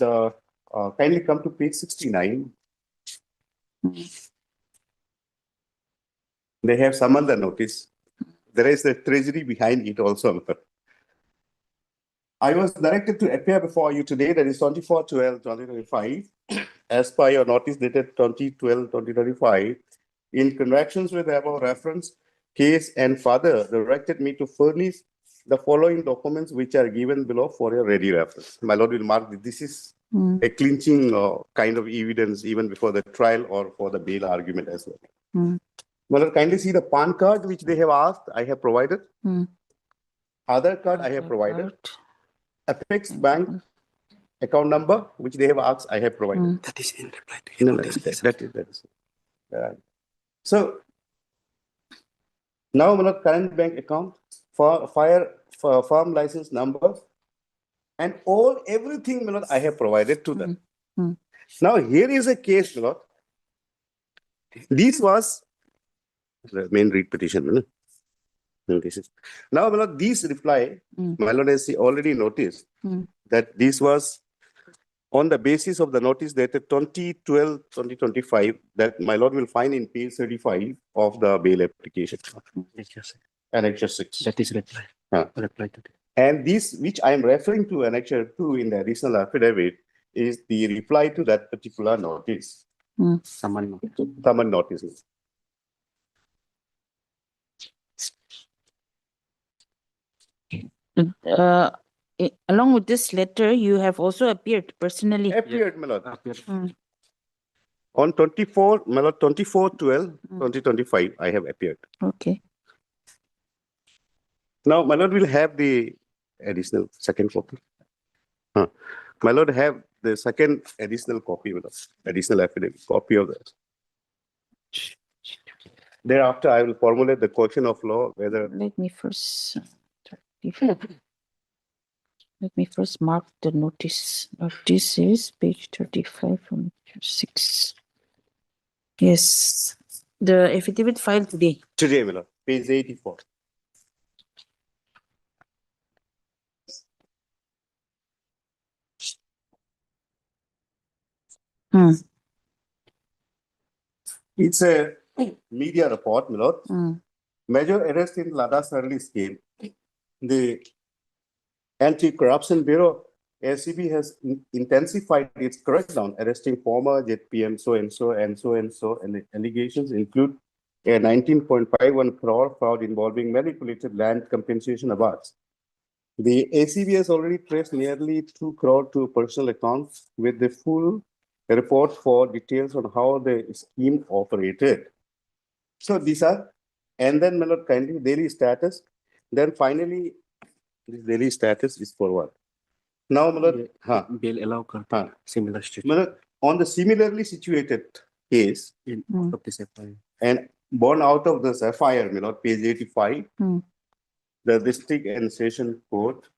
kindly come to page 69. They have summoned the notice. There is the treasury behind it also. I was directed to appear before you today, that is 24/12/2025, as per your notice dated 20/12/2025, in connection with the above reference case, and further directed me to furnish the following documents which are given below for your ready reference. My lord will mark that this is a clinching kind of evidence even before the trial or for the bail argument as well. My lord, kindly see the PAN card which they have asked, I have provided. Other card I have provided. Apex Bank account number, which they have asked, I have provided. That is in reply to No, that is. So now, current bank account, for firm license number, and everything, I have provided to them. Now, here is a case, This was the main read petition. Now, this reply, my lord has already noticed that this was on the basis of the notice dated 20/12/2025 that my lord will find in page 35 of the bail application. Annexure 6. That is reply. Reply to that. And this, which I am referring to Annexure 2 in the additional affidavit, is the reply to that particular notice. Summon Notice. Along with this letter, you have also appeared personally. Appeared, my lord. On 24/12/2025, I have appeared. Okay. Now, my lord will have the additional second copy. My lord have the second additional copy with us, additional affidavit, copy of that. Thereafter, I will formulate the question of law whether. Let me first mark the notice. This is page 35 from 6. Yes, the affidavit filed today. Today, my lord, page 84. It's a media report, my lord. Major arrest in Lada Sarli scheme. The Anti-Corruption Bureau, ACB, has intensified its crackdown, arresting former JPM so-and-so and so-and-so, and the allegations include a 19.51 crore fraud involving manipulated land compensation awards. The ACB has already traced nearly 2 crore to personal accounts with the full report for details on how the scheme operated. So these are, and then kindly daily status. Then finally, this daily status is for what? Now, bail allow similar situation. on the similarly situated case of this FIR. and born out of this FIR, page 85, the district and session court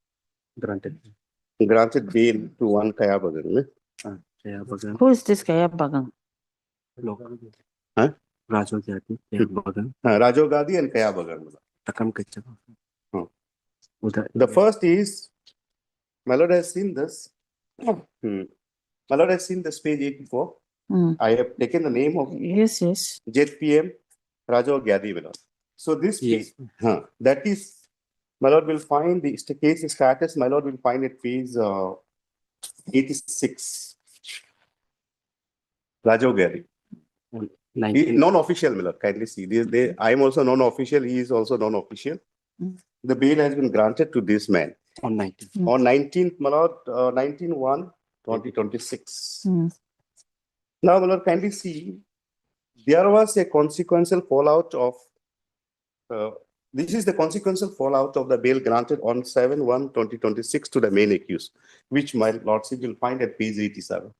Granted. granted bail to one Kaya Bagan. Who is this Kaya Bagang? Rajo Gadi, Bagan. Rajo Gadi and Kaya Bagan. Takam Kachak. The first is, my lord has seen this. My lord has seen this page 84. I have taken the name of JPM Rajo Gadi. So this case, that is, my lord will find the case status. My lord will find it page 86. Rajo Gadi. Non-official, my lord. Kindly see this. I am also non-official. He is also non-official. The bail has been granted to this man on 19th. On 19th, my lord, 19/1/2026. Now, my lord, kindly see, there was a consequential fallout of. This is the consequential fallout of the bail granted on 7/1/2026 to the main accused, which my lordship will find at page 87.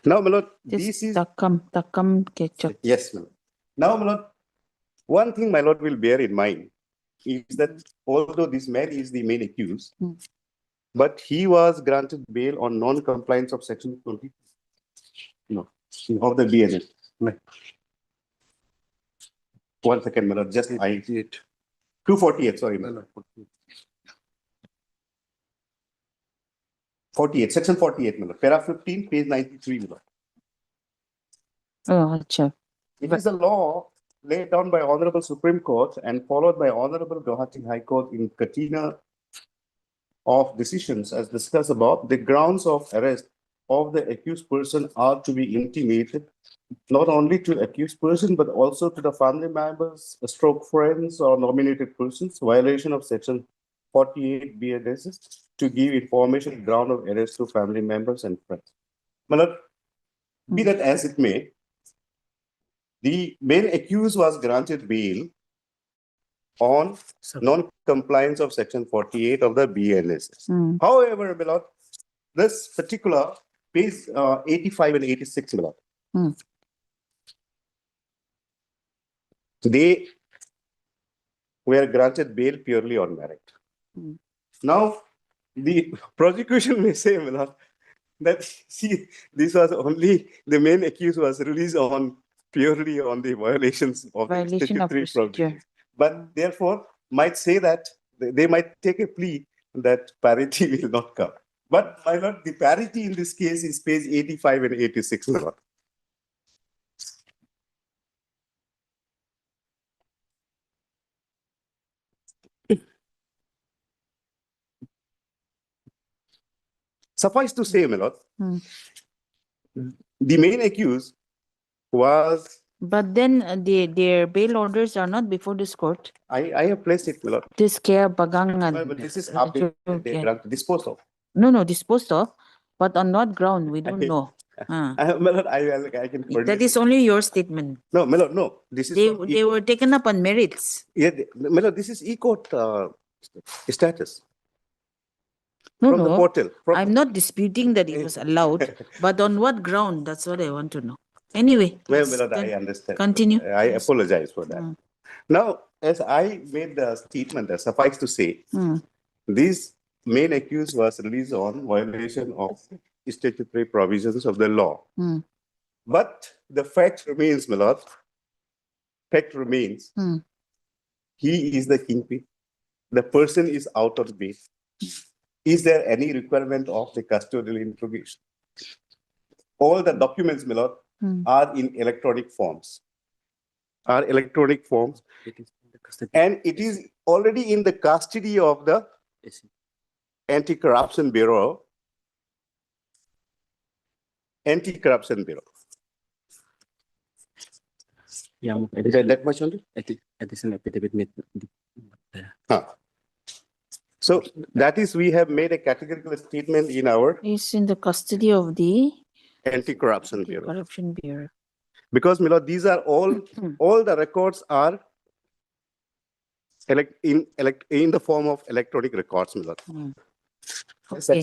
Now, my lord, this is Takam Ketchup. Yes, my lord. Now, my lord, one thing my lord will bear in mind is that although this man is the main accused, but he was granted bail on non-compliance of section 20 of the BNS. 1 second, my lord, just I 248, sorry, my lord. 48, section 48, my lord. Para 15, page 93, my lord. Oh, acha. It is a law laid down by Honorable Supreme Court and followed by Honorable Guwahati High Court in Katina of decisions as discussed above. The grounds of arrest of the accused person are to be intimated not only to accused person but also to the family members, stroke friends or nominated persons. Violation of section 48 BNS to give information ground of arrest to family members and friends. Malad, be that as it may, the main accused was granted bail on non-compliance of Section 48 of the BNSS. However, my lord, this particular page 85 and 86, my lord, they were granted bail purely on merit. Now, the prosecution may say, my lord, that see, this was only the main accused was released on purely on the violations of the statutory provisions. But therefore, might say that they might take a plea that parity will not come. But my lord, the parity in this case is page 85 and 86, my lord. Suffice to say, my lord, the main accused was. But then their bail orders are not before this court. I have placed it, my lord. This care bagangan. But this is update, they grant disposed of. No, disposed of. But on what ground, we don't know. My lord, I can. That is only your statement. No, my lord, no. This is they were taken up on merits. Yeah, my lord, this is e-court status. No, from the portal. I'm not disputing that it was allowed, but on what ground? That's what I want to know. Anyway, well, my lord, I understand. Continue. I apologize for that. Now, as I made the statement, suffice to say, this main accused was released on violation of statutory provisions of the law. But the fact remains, my lord, fact remains, he is the kingpin. The person is out of bail. Is there any requirement of the custodial interrogation? All the documents, my lord, are in electronic forms. And it is already in the custody of the Anti-Corruption Bureau. Yeah, that much only? additional affidavit. So that is, we have made a categorical statement in our. It's in the custody of the Anti-Corruption Bureau. Corruption Bureau. Because, my lord, these are all the records are in the form of electronic records, my lord. Okay.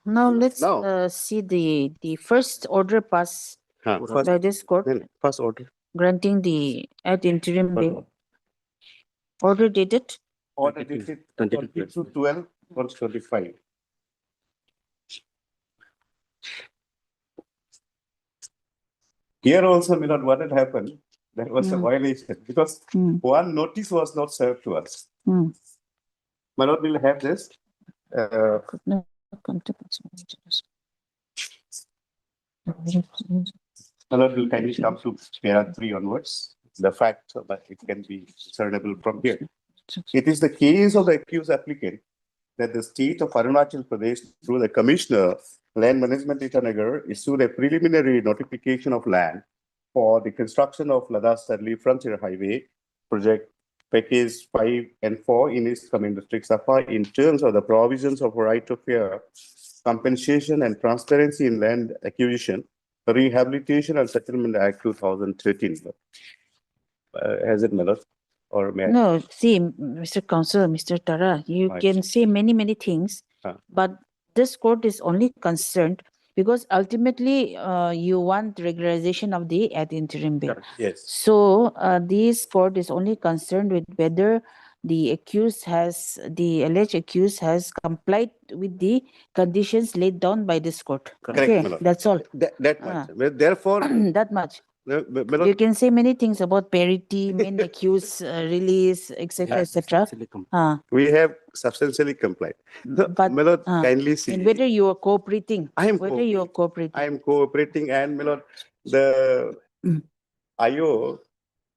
Now let's see the first order pass by this court. First order. Granting the ad interim bail. Order dated? Order dated 22/12/25. Here also, my lord, what had happened, there was a violation because one notice was not served to us. My lord, will have this. My lord, will kindly come to para 3 onwards. The fact that it can be discernible from here. It is the case of the accused applicant that the state of Arunachal Pradesh, through the Commissioner, Land Management Itanagar, issued a preliminary notification of land for the construction of Ladakh-Sarli Frontier Highway project package 5 and 4 in East Command District Safa in terms of the provisions of right of fair compensation and transparency in land acquisition, Rehabilitation and Settlement Act 2013. Has it, my lord? Or may No, see, Mr. Counsel, Mr. Tara, you can say many things, but this court is only concerned because ultimately you want regularization of the ad interim bail. Yes. So this court is only concerned with whether the alleged accused has complied with the conditions laid down by this court. Correct, Okay, my lord. that's all. That much. Well, therefore, that much. my lord, You can say many things about parity, main accused release, etc., etc. we have substantially complied. But my lord, kindly see. and whether you are cooperating, I am whether you are cooperating. I am cooperating, and my lord, the IO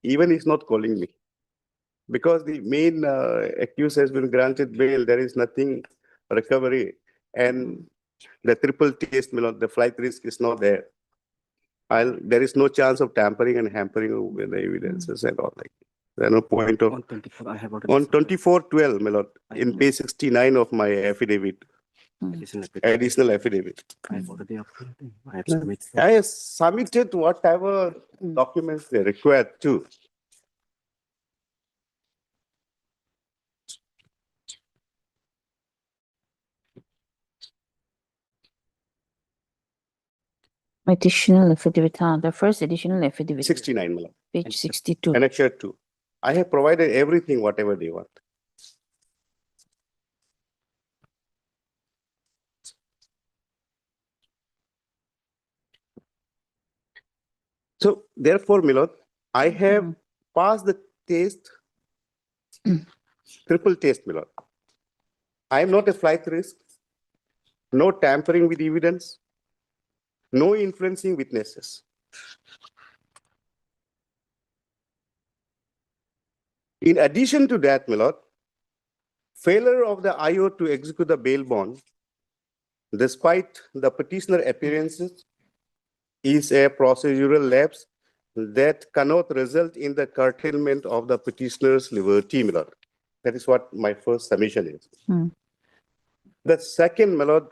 even is not calling me because the main accused has been granted bail. There is nothing recovery, and the triple test, my lord, the flight risk is not there. There is no chance of tampering and hampering with the evidences and all like. There is no point of. On 24, I have On 24/12, my lord, in page 69 of my affidavit, additional affidavit. I have already uploaded. I have submitted. I have submitted whatever documents they required to. Additional affidavit, the first additional affidavit, 69, my lord. page 62. Annexure 2. I have provided everything, whatever they want. So therefore, my lord, I have passed the test, triple test, my lord. I am not a flight risk, no tampering with evidence, no influencing witnesses. In addition to that, my lord, failure of the IO to execute the bail bond, despite the petitioner appearances, is a procedural lapse that cannot result in the curtailment of the petitioner's liberty, my lord. That is what my first submission is. The second, my lord,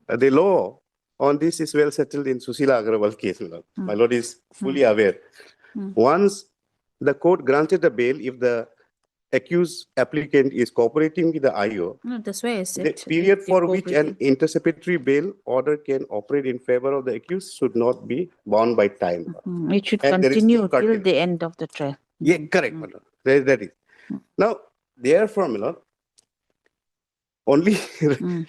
the law on this is well settled in Susila Agrawal case, my lord. My lord is fully aware. Once the court granted a bail, if the accused applicant is cooperating with the IO, No, that's why I the said. period for which an anticipatory bail order can operate in favor of the accused should not be bound by time. It should And there is continue no till curtailment. the end of the trial. Yeah, correct, my lord. That is. Now, therefore, my lord, only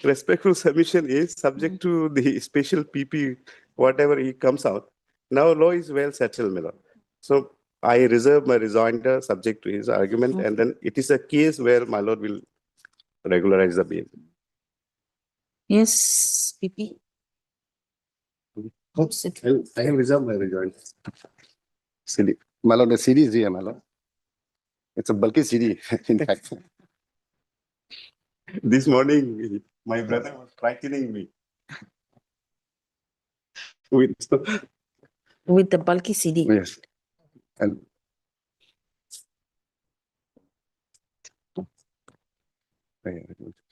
respectful submission is subject to the special PP, whatever he comes out. Now, law is well settled, my lord. So I reserve my rejoinder subject to his argument, and then it is a case where my lord will regularize the bail. Yes, PP. I have reserved my rejoinder. CD. My lord, the CD is here, my lord. It's a bulky CD, in fact. This morning, my brother was frightening me with With the bulky CD. Yes. And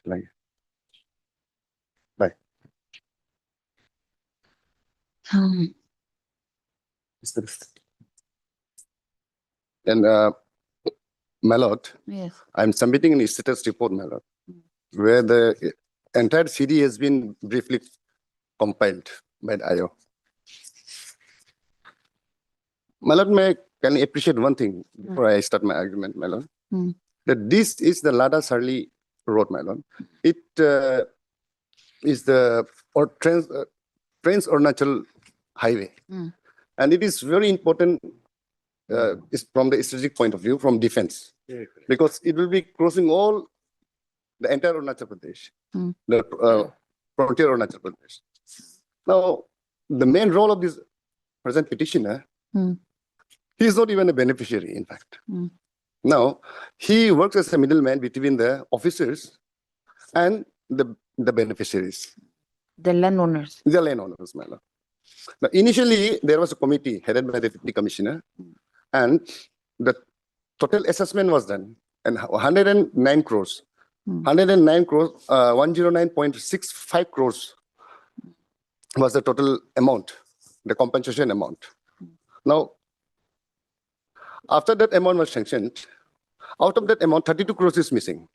like, bye. And my lord, Yes. I'm submitting a status report, my lord, where the entire CD has been briefly compiled by the IO. My lord, can I appreciate one thing before I start my argument, my lord? That this is the Lada-Sarli Road, my lord. It is the Trans-Arunachal Highway. And it is very important is from the strategic point of view, from defense, because it will be crossing all the entire Arunachal Pradesh, the frontier Arunachal Pradesh. Now, the main role of this present petitioner, he is not even a beneficiary, in fact. Now, he works as a middleman between the officers and the beneficiaries. The landowners. The landowners, my lord. Now, initially, there was a committee headed by the deputy commissioner, and the total assessment was done, and 109 crores, 109 crores, 109.65 crores was the total amount, the compensation amount. Now, after that amount was sanctioned, out of that amount, 32 crores is missing,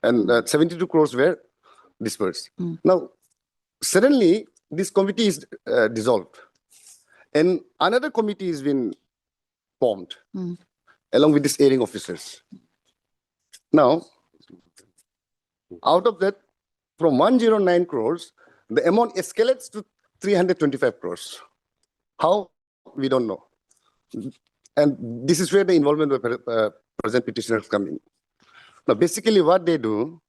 and 72 crores were dispersed. Now, suddenly, this committee is dissolved, and another committee has been formed along with these hearing officers. Now, out of that, from 109 crores, the amount escalates to 325 crores. How? We don't know. And this is where the involvement of present petitioners come in. Now, basically what they do,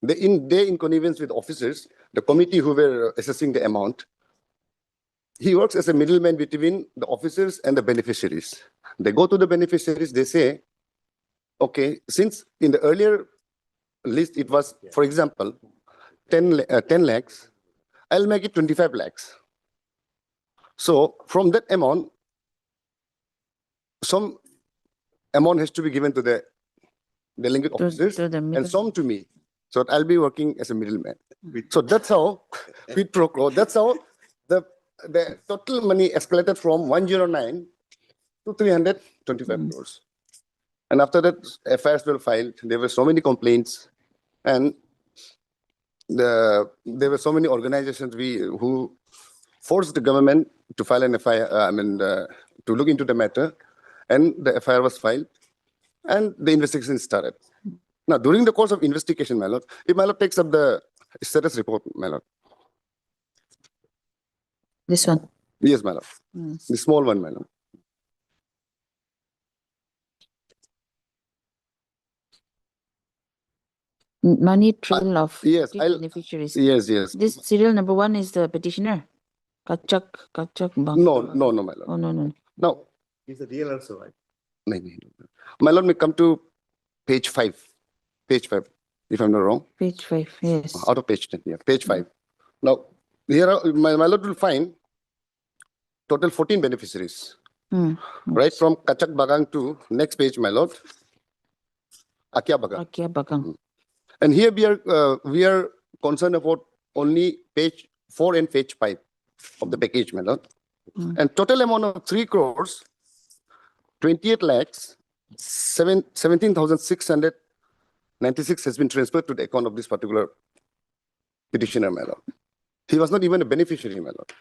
they in connivance with officers, the committee who were assessing the amount, he works as a middleman between the officers and the beneficiaries. They go to the beneficiaries, they say, okay, since in the earlier list it was, for example, 10 lakhs, I'll make it 25 lakhs. So from that amount, some amount has to be given to the delinquent officers and some to me. So I'll be working as a middleman. So that's how, quid pro quo, that's how the total money escalated from 109 to 325 crores. And after that, FIRs were filed. There were so many complaints, and there were so many organizations who forced the government to file an FIR, to look into the matter, and the FIR was filed, and the investigation started. Now, during the course of investigation, my lord, if my lord takes up the status report, my lord. This one. Yes, my lord. The small one, my lord. Money trail of Yes, beneficiaries. Yes, yes. This serial number 1 is the petitioner. Kachak Bang. No, my lord. Oh, no. No. Is the DL also right? No. My lord, may come to page 5. Page 5, if I'm not wrong. Page 5, yes. Out of page 10, yeah. Page 5. Now, here my lord will find total 14 beneficiaries. Right from Kachak Bagang to next page, my lord. Akia Bagang. And here we are concerned about only page 4 and page 5 of the package, my lord. And total amount of 3 crores, 28 lakhs, 17,696 has been transferred to the account of this particular petitioner, my lord. He was not even a beneficiary, my lord.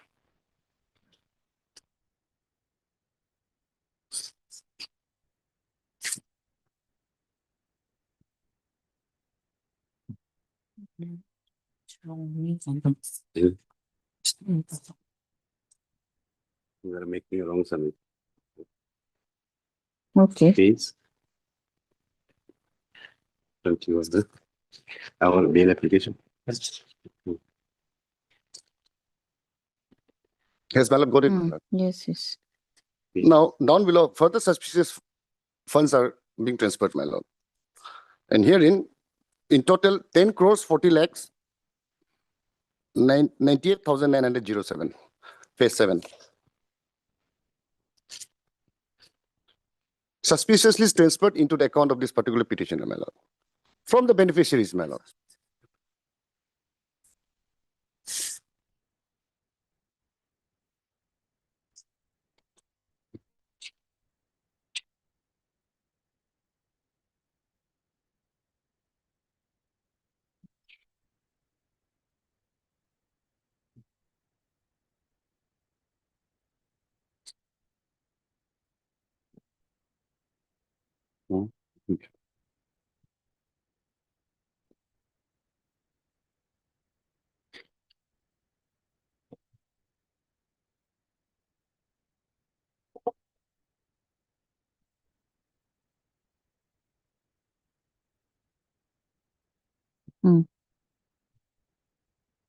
You are making a wrong summary. Okay. Page 20 was the our bail application. Has my lord got it? Yes. Now, down below, further suspicious funds are being transferred, my lord. And herein, in total, 10 crores, 40 lakhs, 98,907, phase 7. Suspiciously transferred into the account of this particular petitioner, my lord. From the beneficiaries, my lord.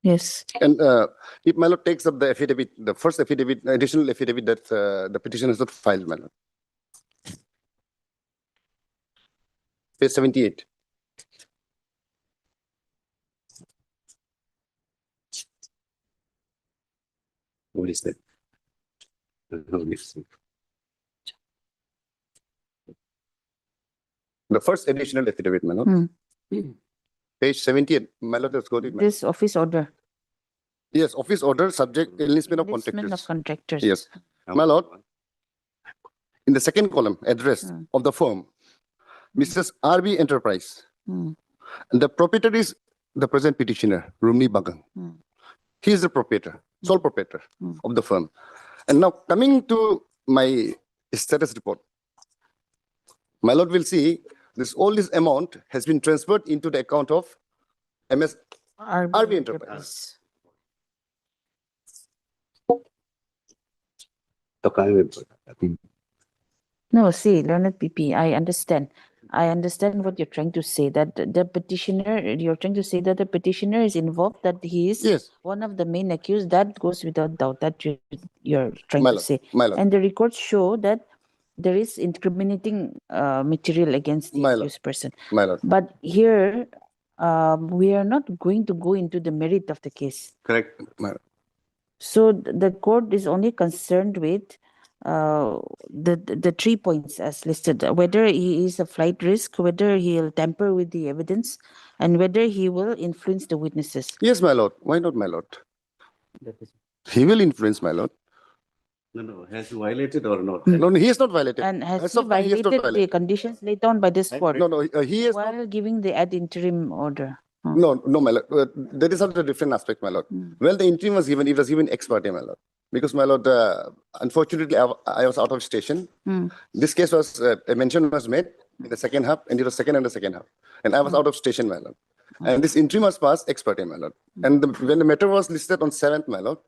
Yes. And if my lord takes up the affidavit, the first affidavit, additional affidavit that the petition has not filed, my lord. Page 78. What is that? The first additional affidavit, my lord. Page 78. My lord has got it. This office order. Yes, office order subject enlistment of Enlistment contractors. of contractors. Yes. My lord, in the second column, address of the firm, Mrs. RB Enterprise. And the proprietor is the present petitioner, Rumni Bagang. He is the proprietor, sole proprietor of the firm. And now coming to my status report, my lord will see all this amount has been transferred into the account of RB Enterprise. No, see, Learned PP, I understand. I understand what you're trying to say, that the petitioner, you're trying to say that the petitioner is involved, that he is one of the main accused. That goes without doubt, that you're trying to say. And the records show that there is incriminating material against the accused person. But here, we are not going to go into the merit of the case. Correct. So the court is only concerned with the 3 points as listed, whether he is a flight risk, whether he'll tamper with the evidence, and whether he will influence the witnesses. Yes, my lord. Why not, my lord? He will influence, my lord. No, has he violated or not? No, he has not violated. And has he violated the conditions laid down by this court? No, he has while giving the ad interim order? No, my lord. That is not a different aspect, my lord. Well, the interim was given, it was given ex parte, my lord. Because, my lord, unfortunately, I was out of station. This case was, a mention was made in the second half, and it was second and the second half. And I was out of station, my lord. And this interim was passed ex parte, my lord. And when the matter was listed on 7th, my lord,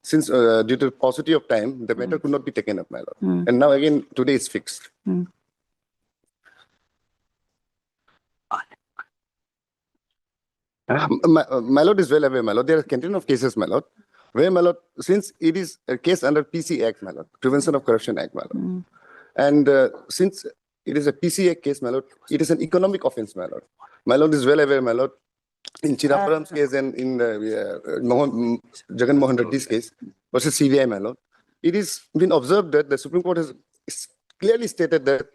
since due to paucity of time, the matter could not be taken up, my lord. And now again, today it's fixed. My lord is well aware, my lord. There are content of cases, my lord, where, my lord, since it is a case under PC Act, my lord, Prevention of Corruption Act, my lord, and since it is a PC Act case, my lord, it is an economic offense, my lord. My lord is well aware, my lord, in Chidambaram's case and in Jagan Mohan Reddy's case versus CBI, my lord, it is been observed that the Supreme Court has clearly stated that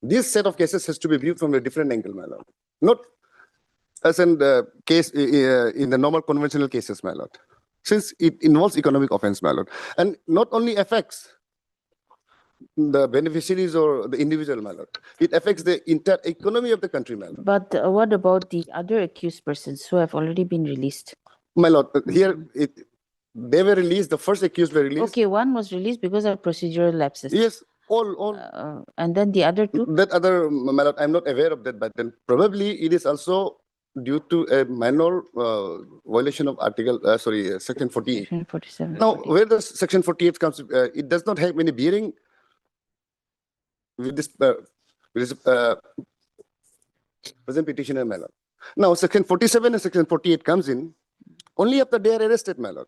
this set of cases has to be viewed from a different angle, my lord. Not as in the case in the normal conventional cases, my lord, since it involves economic offense, my lord, and not only affects the beneficiaries or the individual, my lord, it affects the entire economy of the country, my lord. But what about the other accused persons who have already been released? My lord, here they were released. The first accused were released. Okay, one was released because of procedural lapses. Yes, all. And then the other two? That other, my lord, I'm not aware of that, but then probably it is also due to a minor violation of Section 48. Section 47. Now, where the Section 48 comes, it does not have any bearing with this present petitioner, my lord. Now, Section 47 and Section 48 comes in only after they are arrested, my lord.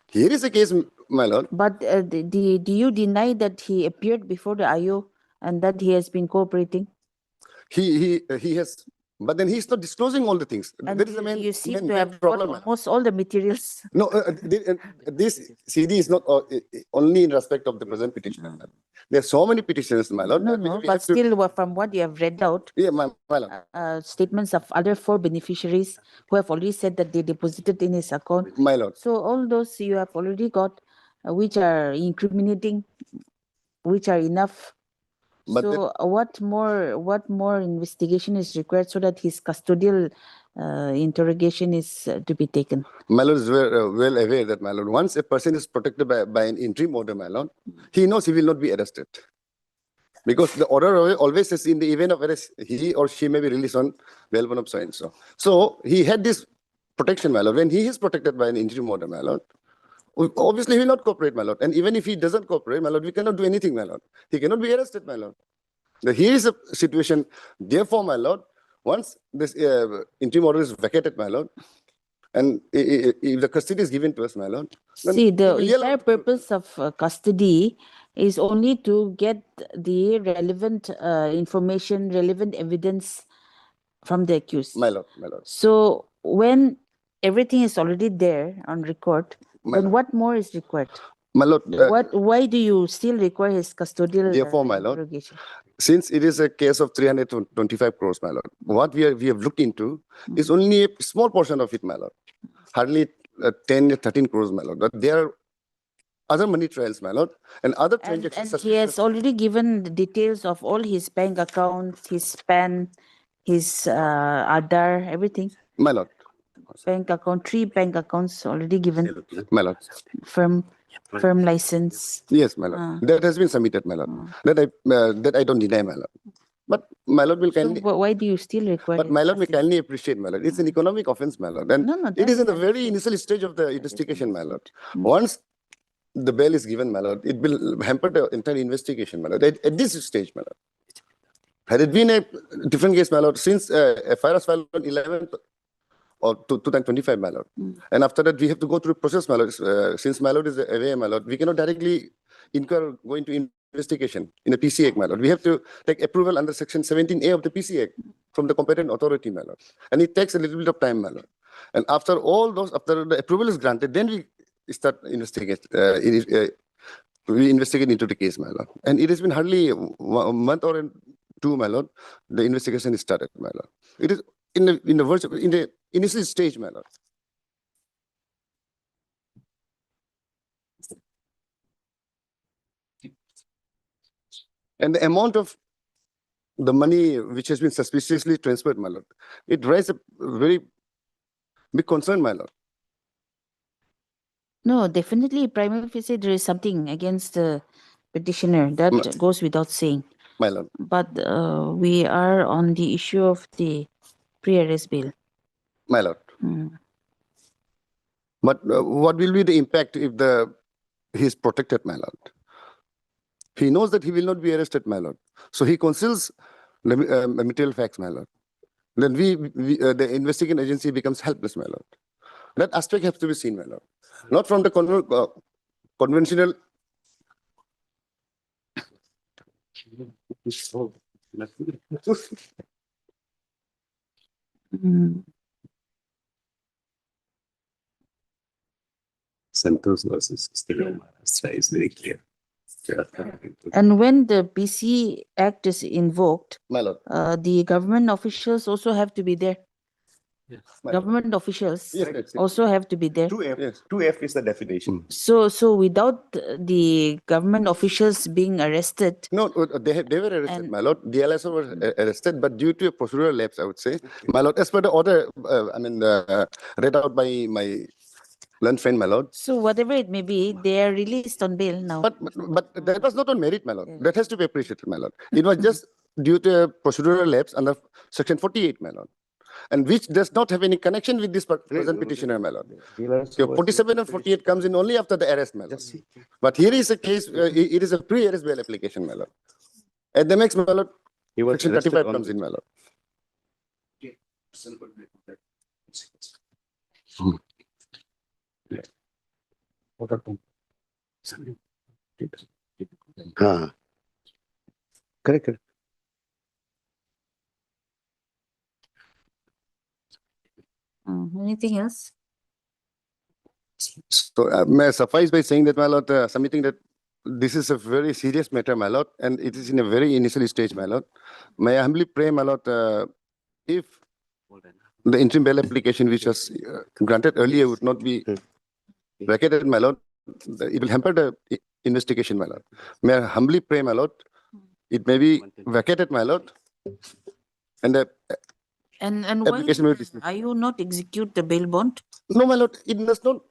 Here is a case, my lord. But do you deny that he appeared before the IO and that he has been cooperating? He has, but then he's not disclosing all the things. And That is the main, you seem main to have problem. got almost all the materials. No, this CD is not only in respect of the present petitioner. There are so many petitions, my lord. No, but still, from what you have read out, yeah, my lord. Statements of other 4 beneficiaries who have already said that they deposited in his account. My lord. So all those you have already got, which are incriminating, which are enough. But so what more investigation is required so that his custodial interrogation is to be taken? My lord is well aware that, my lord, once a person is protected by an interim order, my lord, he knows he will not be arrested. Because the order always says in the event of arrest, he or she may be released on bail of so and so. So he had this protection, my lord. When he is protected by an interim order, my lord, obviously he will not cooperate, my lord. And even if he doesn't cooperate, my lord, we cannot do anything, my lord. He cannot be arrested, my lord. Now, here is a situation. Therefore, my lord, once this interim order is vacated, my lord, and if the custody is given to us, my lord. See, the entire purpose of custody is only to get the relevant information, relevant evidence from the accused. My lord, my lord. So when everything is already there on record, then what more is required? My lord. Why do you still require his custodial therefore, my lord, interrogation? Since it is a case of 325 crores, my lord, what we have looked into is only a small portion of it, my lord. Hardly 10, 13 crores, my lord. But there are other money trials, my lord, and other transactions. And he has already given the details of all his bank accounts, his PAN, his Aadhaar, everything. My lord. Bank account, 3 bank accounts already given. My lord. Firm license. Yes, my lord. That has been submitted, my lord. That I don't deny, my lord. But my lord will kindly. So why do you still require? But my lord will kindly appreciate, my lord. It's an economic offense, my lord, and it is in the very initial stage of the investigation, my lord. Once the bail is given, my lord, it will hamper the entire investigation, my lord. At this stage, my lord. Had it been a different case, my lord, since FIR was filed on 11th or 2025, my lord, and after that we have to go through the process, my lord. Since my lord is away, my lord, we cannot directly go into investigation in the PC Act, my lord. We have to take approval under Section 17A of the PC Act from the competent authority, my lord. And it takes a little bit of time, my lord. And after all those, after the approval is granted, then we start investigate. We investigate into the case, my lord. And it has been hardly a month or 2, my lord. The investigation is started, my lord. It is in the initial stage, my lord. And the amount of the money which has been suspiciously transferred, my lord, it raises a very big concern, my lord. No, definitely, prima facie, there is something against the petitioner. That goes without saying. My lord. But we are on the issue of the pre-arrest bail. My lord. Mm. But what will be the impact if he is protected, my lord? He knows that he will not be arrested, my lord. So he conceals the material facts, my lord. Then the investigating agency becomes helpless, my lord. That aspect has to be seen, my lord. Not from the conventional. Mm. Santos versus State of Maharashtra is very clear. And when the PC Act is invoked, My lord. the government officials also have to be there. Yes. Government officials Yes. also have to be there. 2F, Yes. 2F is the definition. So without the government officials being arrested, No, they were arrested, And- my lord. DLSO was arrested, but due to a procedural lapse, I would say, my lord, as per the order, read out by my learned friend, my lord. so whatever it may be, they are released on bail now. But that was not on merit, my lord. That has to be appreciated, my lord. It was just due to a procedural lapse under Section 48, my lord, and which does not have any connection with this present petitioner, my lord. So 47 and 48 comes in only after the arrest, my lord. But here is a case, it is a pre-arrest bail application, my lord. At the next, my lord, He was Section arrested 35 on comes in, my lord. Correct. Anything else? So may I suffice by saying that, my lord, submitting that this is a very serious matter, my lord, and it is in a very initial stage, my lord. May I humbly pray, my lord, if the interim bail application which was granted earlier would not be vacated, my lord, it will hamper the investigation, my lord. May I humbly pray, my lord, it may be vacated, my lord, and the And why application will be dismissed. are you not execute the bail bond? No, my lord, it does not.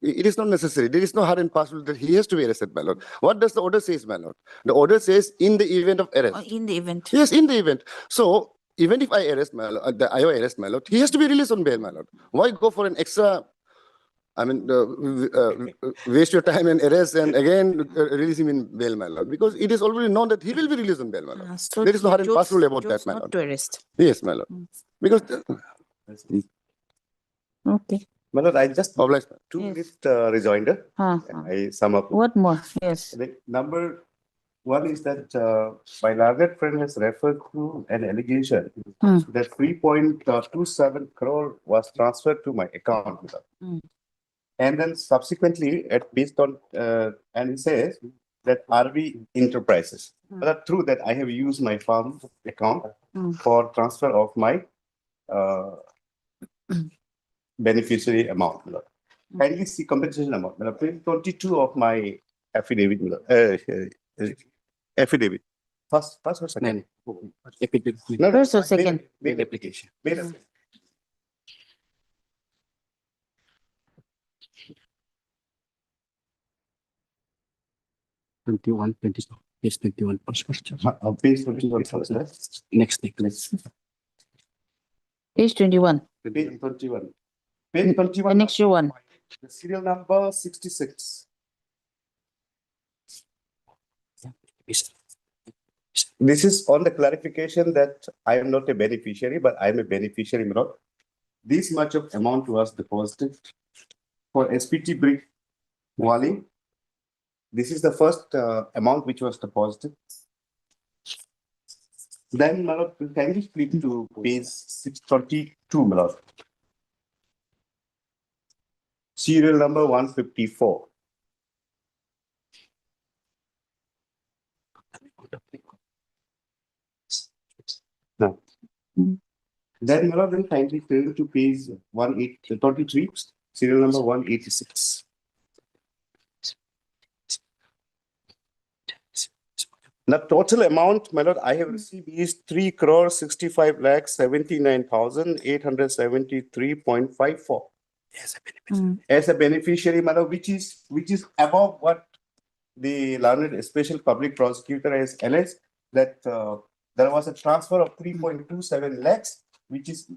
It is not necessary. There is no hard and fast rule that he has to be arrested, my lord. What does the order says, my lord? The order says in the event of arrest. In the event. Yes, in the event. So even if I arrest my lord, the IO arrest my lord, he has to be released on bail, my lord. Why go for an extra? Waste your time and arrest and again release him in bail, my lord. Because it is already known that he will be released on bail, my lord. So There is no hard and fast rule about chose that, my not lord. to arrest. Yes, my lord. Because Okay. My lord, I just obliged. two-minute rejoinder. I sum up. What more? Yes. The number one is that my learned friend has referred to an allegation that 3.27 crore was transferred to my account. And then subsequently, based on, and he says that RV Enterprises. But that's true that I have used my farm account for transfer of my beneficiary amount. Kindly see compensation amount. Page 22 of my affidavit. Affidavit. First or second? No, First or second? Main application. Main application. Page 21. Page 21. Next. Page 21. Page 21. Page 21. The next one. The serial number 66. This is on the clarification that I am not a beneficiary, but I am a beneficiary. This much of amount was deposited for SPT brick walling. This is the first amount which was deposited. Then, kindly flip to page 632, Malad. Serial number 154. Now, then Malad, kindly turn to page 133, serial number 186. The total amount, my lord, I have received is 3,65,79,873.54. as a beneficiary, madam, which is above what the learned special public prosecutor has alleged, that there was a transfer of 3.27 lakhs, which is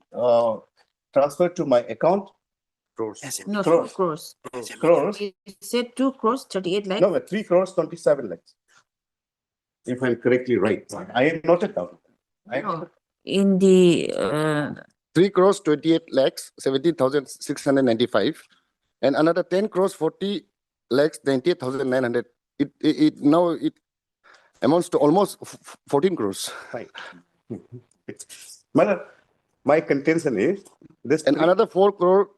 transferred to my account. No, Crores. 2 crores. Crores. You said 2 crores, 38 lakhs. No, but 3 crores 27 lakhs. If I'm correctly right, I have noted down. In the 3 crores 28 lakhs 17,695 and another 10 crores 40 lakhs 98,900. It now it amounts to almost 14 crores. Right. My contention is this. And another 4 crore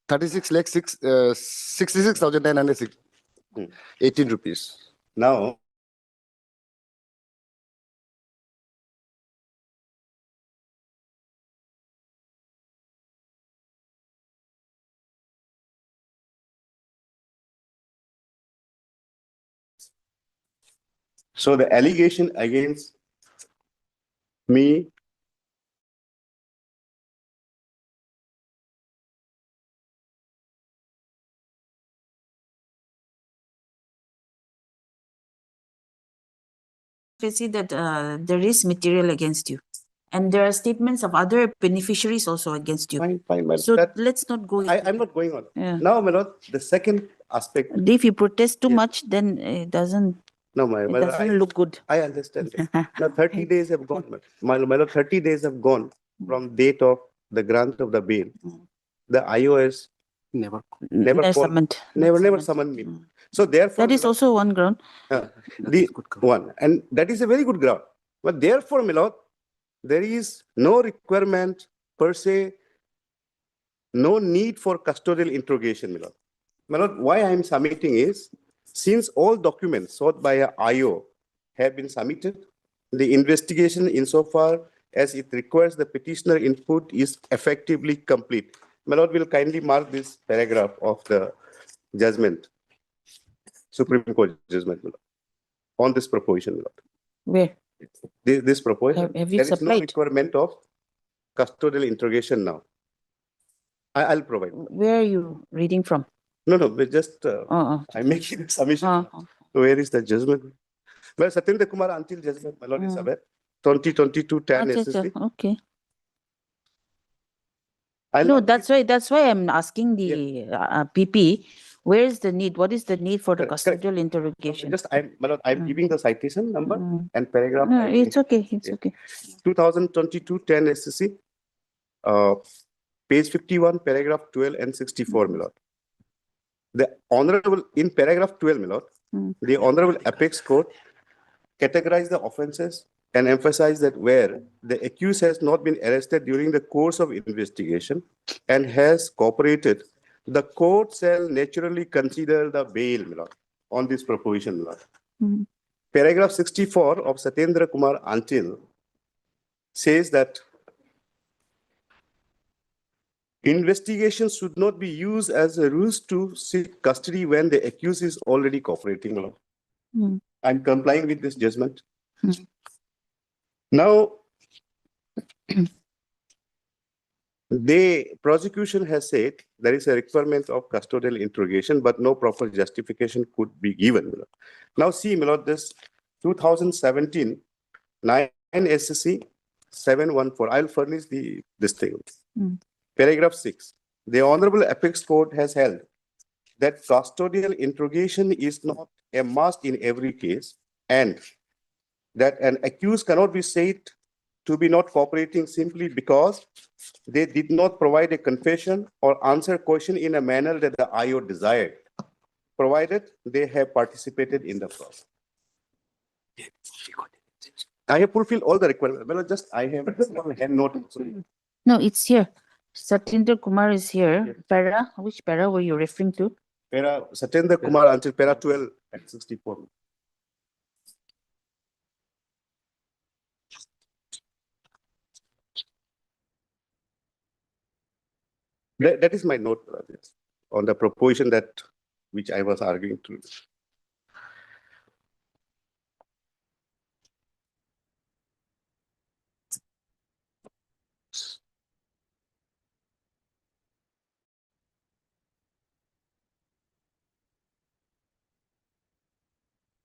36 lakhs 66,918 rupees. Now, so the allegation against me see that there is material against you, and there are statements of other beneficiaries also against you. Fine, madam. So That- let's not go. I'm not going on. Yeah. Now, my lord, the second aspect. If you protest too Yes. much, then it doesn't. No, my It lord, doesn't look good. I understand that. Now, 30 days have gone. My lord, 30 days have gone from date of the grant of the bail. The IOS never called, Summoned. never summoned me. So therefore, That is also one ground. the one, and that is a very good ground. But therefore, my lord, there is no requirement per se, no need for custodial interrogation, my lord. My lord, why I am submitting is, since all documents sought by a IO have been submitted, the investigation insofar as it requires the petitioner input is effectively complete. My lord will kindly mark this paragraph of the judgment, Supreme Court judgment, my lord, on this proposition, my lord. Where? This proposal, Have you there is no supplied? requirement of custodial interrogation now. I'll provide. Where are you reading from? No, but just Oh, I'm making a submission. oh. Where is the judgment? Well, Satyendra Kumar until judgment, my lord is aware. 2022 10 SSC. Okay. I'll No, not read- that's why I'm asking the PP. Where is the need? What is the need for the Correct, correct. custodial interrogation? Just my lord, I'm giving the citation number and paragraph. No, I it's think. okay. It's Yeah. okay. 2022 10 SSC, page 51, paragraph 12 and 64, my lord. The honorable, in paragraph 12, my lord, the honorable apex court categorize the offenses and emphasize that where the accused has not been arrested during the course of investigation and has cooperated, the court shall naturally consider the bail, my lord, on this proposition, my lord. Paragraph 64 of Satyendra Kumar until says that investigation should not be used as a ruse to seek custody when the accused is already cooperating, my lord. I'm complying with this judgment. Now, the prosecution has said there is a requirement of custodial interrogation, but no proper justification could be given, my lord. Now, see, my lord, this 2017 9 SSC 714. I'll furnish this thing. Paragraph 6. The Honorable Apex Court has held that custodial interrogation is not a must in every case, and that an accused cannot be said to be not cooperating simply because they did not provide a confession or answer question in a manner that the IO desired, provided they have participated in the process. I have fulfilled all the requirements. Well, just I have a hand note. No, it's here. Satyendra Kumar is here. Para, which para were you referring to? Para Satyendra Kumar until para 12 and 64. That is my note on the proposition that which I was arguing to.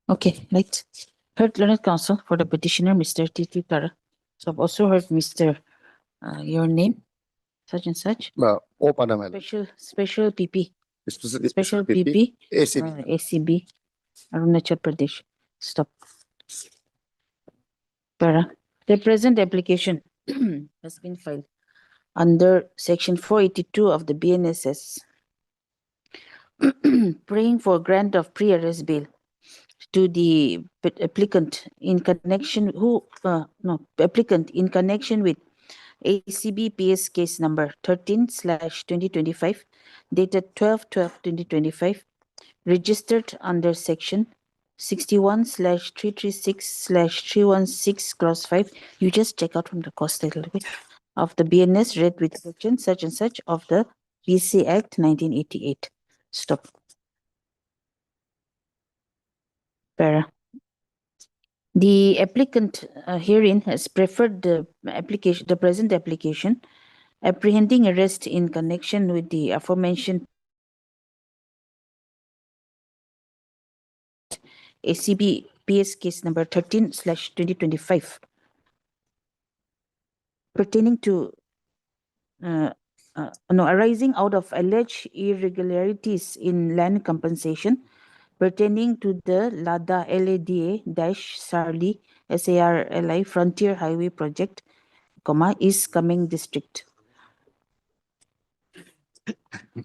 Okay, right. Heard learned counsel for the petitioner, Mr. T.T. Kara. So I've also heard Mr. Your name, such and such. O Pada, my lord. Special PP, special PP, PP, ACB. ACB, Arunachal Pradesh. Stop. Para. The present application has been filed under section 482 of the BNSS, praying for grant of pre-arrest bail to the applicant in connection applicant in connection with ACB PS case number 13/2025 dated 12/12/2025, registered under section 61/336/316 clause 5. You just check out from the cost title of the BNS read with section such and such of the BC Act 1988. Stop. Para. The applicant herein has preferred the present application, apprehending arrest in connection with the aforementioned ACB PS case number 13/2025, pertaining to arising out of alleged irregularities in land compensation pertaining to the LADA LADA-Sarli SARLI Frontier Highway Project, East Coming District.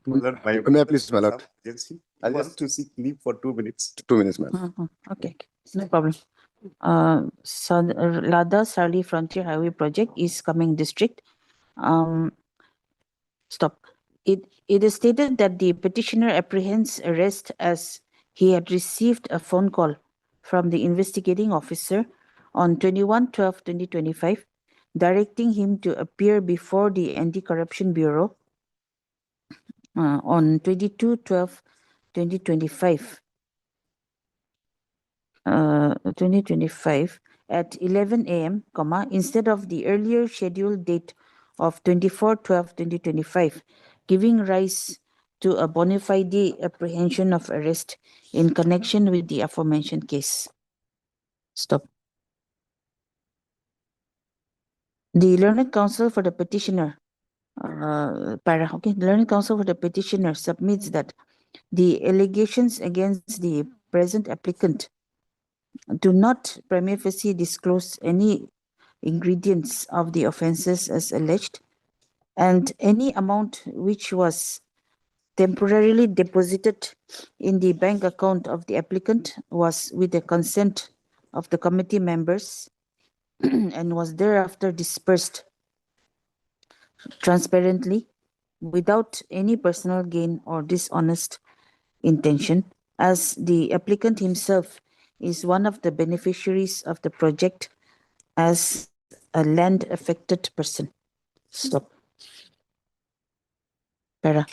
May I please, my lord? I want to seek leave for 2 minutes. 2 minutes, ma'am. Okay, no problem. LADA Sarli Frontier Highway Project, East Coming District. Stop. It is stated that the petitioner apprehends arrest as he had received a phone call from the investigating officer on 21/12/2025, directing him to appear before the Anti-Corruption Bureau on 22/12/2025. 2025 at 11 a.m., instead of the earlier scheduled date of 24/12/2025, giving rise to a bona fide apprehension of arrest in connection with the aforementioned case. Stop. The learned counsel for the petitioner, the learned counsel for the petitioner submits that the allegations against the present applicant do not prima facie disclose any ingredients of the offences as alleged, and any amount which was temporarily deposited in the bank account of the applicant was with the consent of the committee members and was thereafter dispersed transparently without any personal gain or dishonest intention, as the applicant himself is one of the beneficiaries of the project as a land affected person. Stop. Para.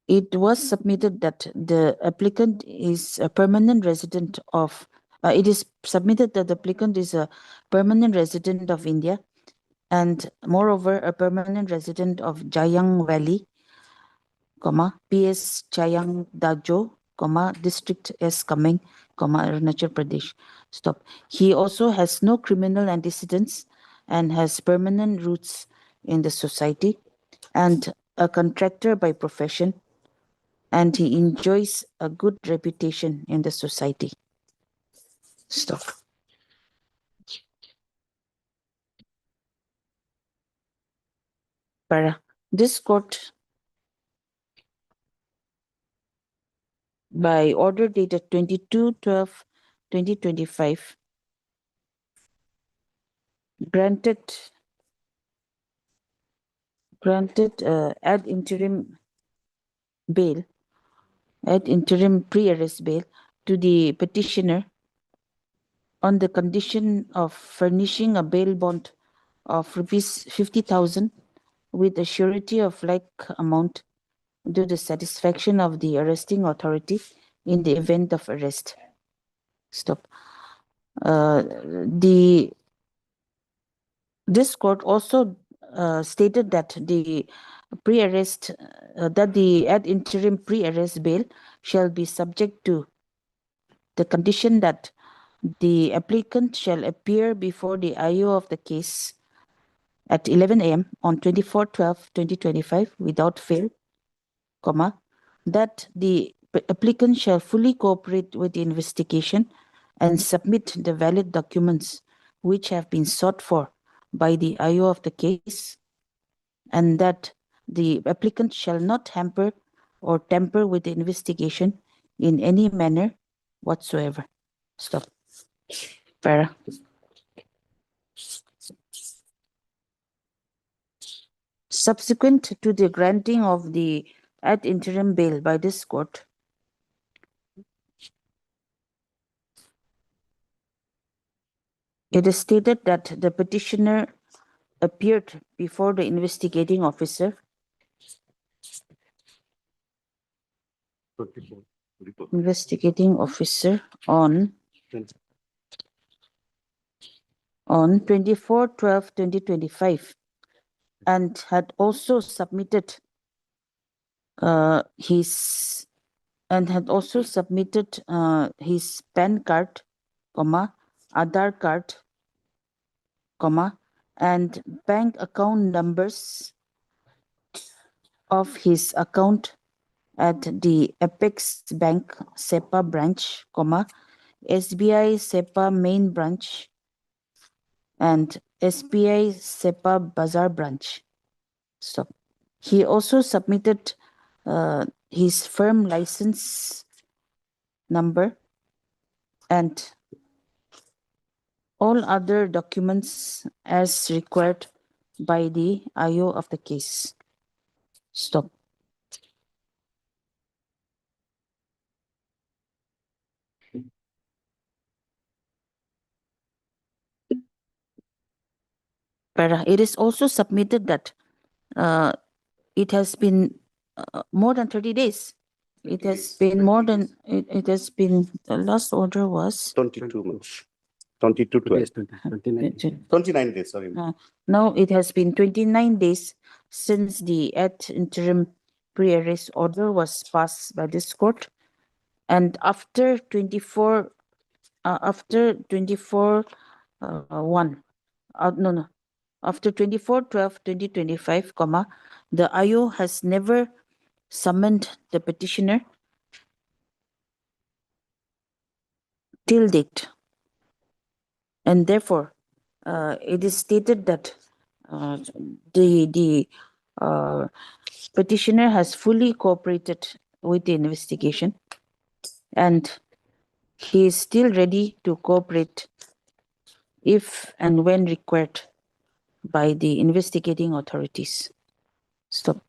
It was submitted that the applicant is a permanent resident of, it is submitted that the applicant is a permanent resident of India and moreover a permanent resident of Jayang Valley, PS Jayang Dajo, District S Kameng, Arunachal Pradesh. Stop. He also has no criminal antecedents and has permanent roots in the society and a contractor by profession, and he enjoys a good reputation in the society. Stop. Para. This court, by order dated 22/12/2025, granted ad interim pre-arrest bail to the petitioner on the condition of furnishing a bail bond of rupees 50,000 with a surety of like amount to the satisfaction of the arresting authority in the event of arrest. Stop. This court also stated that the pre-arrest, that the ad interim pre-arrest bail shall be subject to the condition that the applicant shall appear before the IO of the case at 11 a.m. on 24/12/2025 without fail, comma, that the applicant shall fully cooperate with the investigation and submit the valid documents which have been sought for by the IO of the case, and that the applicant shall not hamper or tamper with the investigation in any manner whatsoever. Stop. Para. Subsequent to the granting of the ad interim bail by this court, it is stated that the petitioner appeared before the investigating officer on 24/12/2025 and had also submitted his PAN card, comma, Aadhaar card, comma, and bank account numbers of his account at the Apex Bank SEPA branch, comma, SBI SEPA main branch, and SBI SEPA Bazaar branch. Stop. He also submitted his firm license number and all other documents as required by the IO of the case. Stop. Para. It is also submitted that it has been more than 30 days. It has been more than, it has been, the last order was 22 months. 22 to 29 days, sorry. now it has been 29 days since the ad interim pre-arrest order was passed by this court, and after 24 after 24/12/2025, comma, the IO has never summoned the petitioner till date, and therefore it is stated that the petitioner has fully cooperated with the investigation and he is still ready to cooperate if and when required by the investigating authorities. Stop.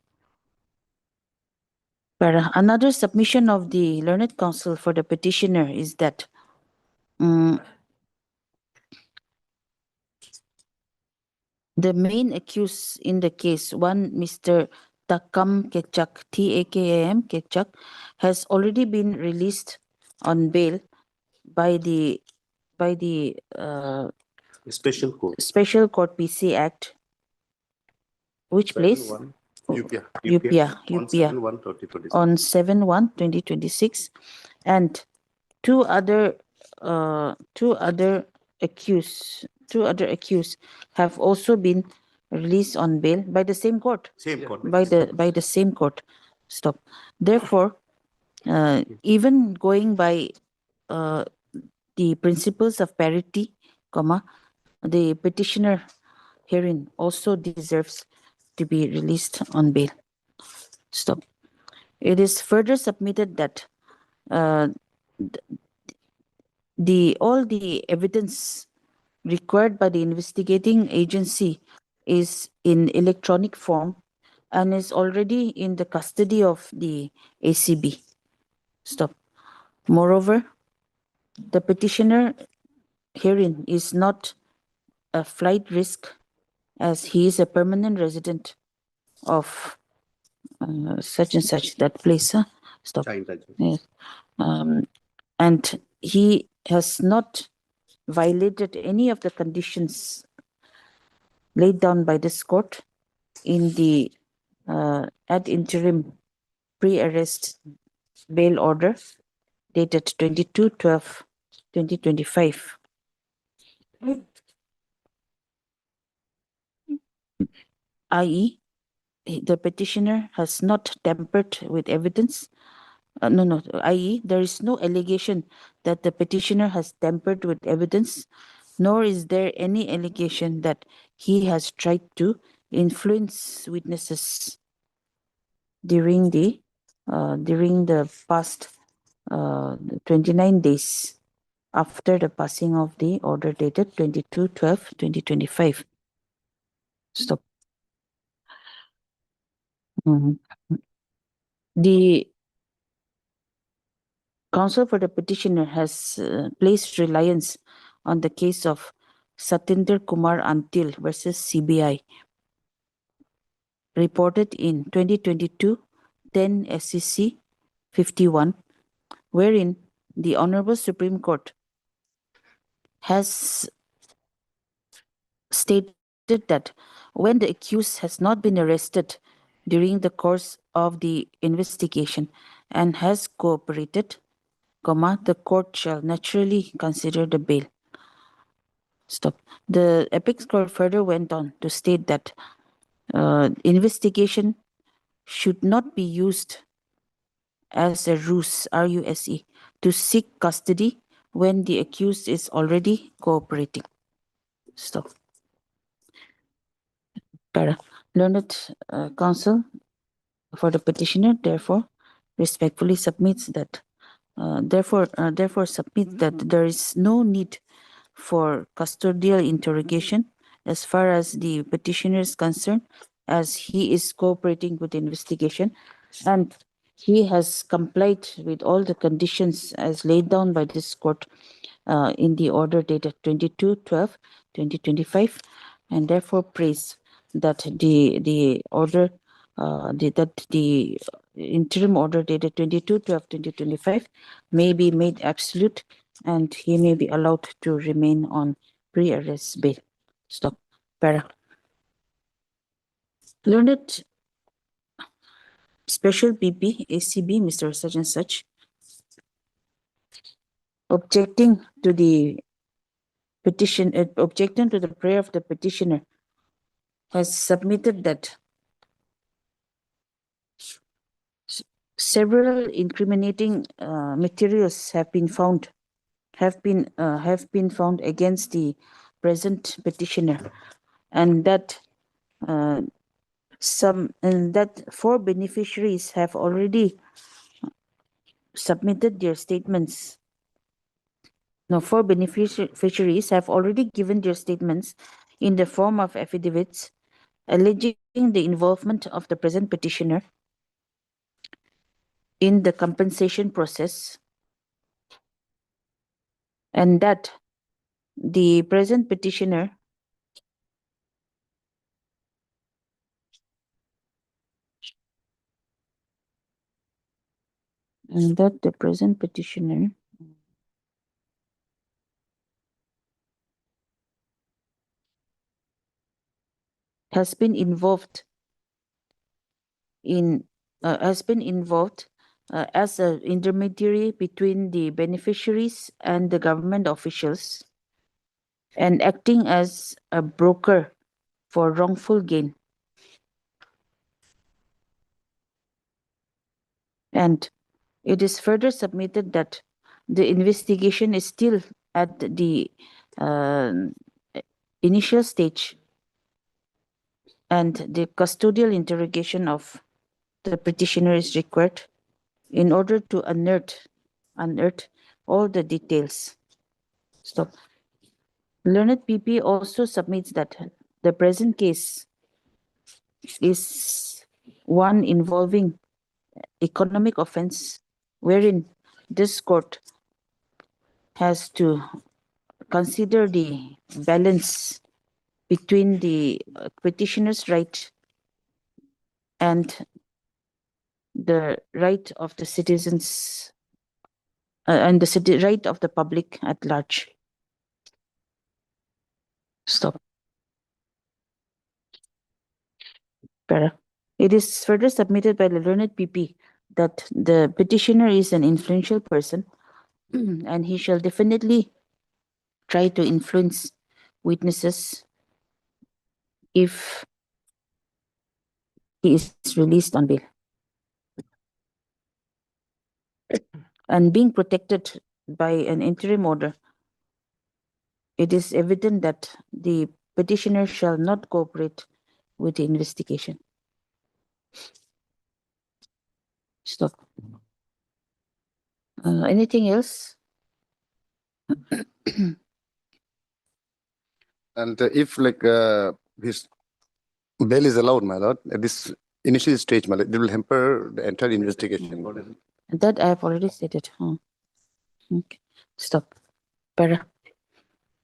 Para. Another submission of the learned counsel for the petitioner is that the main accused in the case, one Mr. Takam Kechak, Takam Kechak, has already been released on bail by the Special court. Special Court PC Act. Which place? UPIA. On 7/1/2026, and two other accused have also been released on bail by the same court. By the same court. Stop. Therefore, even going by the principles of parity, comma, the petitioner herein also deserves to be released on bail. Stop. It is further submitted that all the evidence required by the investigating agency is in electronic form and is already in the custody of the ACB. Stop. Moreover, the petitioner herein is not a flight risk as he is a permanent resident of such and such, that place. Stop. Yes. And he has not violated any of the conditions laid down by this court in the ad interim pre-arrest bail order dated 22/12/2025. 2025. I.e., the petitioner has not tampered with evidence. I.e., there is no allegation that the petitioner has tampered with evidence, nor is there any allegation that he has tried to influence witnesses during the past 29 days after the passing of the order dated 22/12/2025. Stop. The counsel for the petitioner has placed reliance on the case of Satinder Kumar Antil versus CBI, reported in 2022 10 SCC 51, wherein the Honorable Supreme Court has stated that when the accused has not been arrested during the course of the investigation and has cooperated, the court shall naturally consider the bail. Stop. The Apex Court further went on to state that investigation should not be used as a ruse, R-U-S-E, to seek custody when the accused is already cooperating. Stop. Learned counsel for the petitioner, therefore, respectfully submits that submits that there is no need for custodial interrogation as far as the petitioner is concerned, as he is cooperating with the investigation and he has complied with all the conditions as laid down by this court in the order dated 22/12/2025, and therefore prays that the order that the interim order dated 22/12/2025 may be made absolute and he may be allowed to remain on pre-arrest bail. Stop. Learned Special PP ACB Mr. Such and Such, objecting to the petition, objecting to the prayer of the petitioner, has submitted that several incriminating materials have been found against the present petitioner, and that four beneficiaries have already submitted their statements. No, four beneficiaries have already given their statements in the form of affidavits alleging the involvement of the present petitioner in the compensation process, and that the present petitioner has been involved as an intermediary between the beneficiaries and the government officials and acting as a broker for wrongful gain. And it is further submitted that the investigation is still at the initial stage and the custodial interrogation of the petitioner is required in order to unearth all the details. Stop. Learned PP also submits that the present case is one involving economic offense, wherein this court has to consider the balance between the petitioner's right and the right of the citizens and the right of the public at large. Stop. It is further submitted by the learned PP that the petitioner is an influential person and he shall definitely try to influence witnesses if he is released on bail. And being protected by an interim order, it is evident that the petitioner shall not cooperate with the investigation. Stop. Anything else? And if his bail is allowed, my lord, at this initial stage, my lord, it will hamper the entire investigation. That I have already stated. Okay. Stop. Para.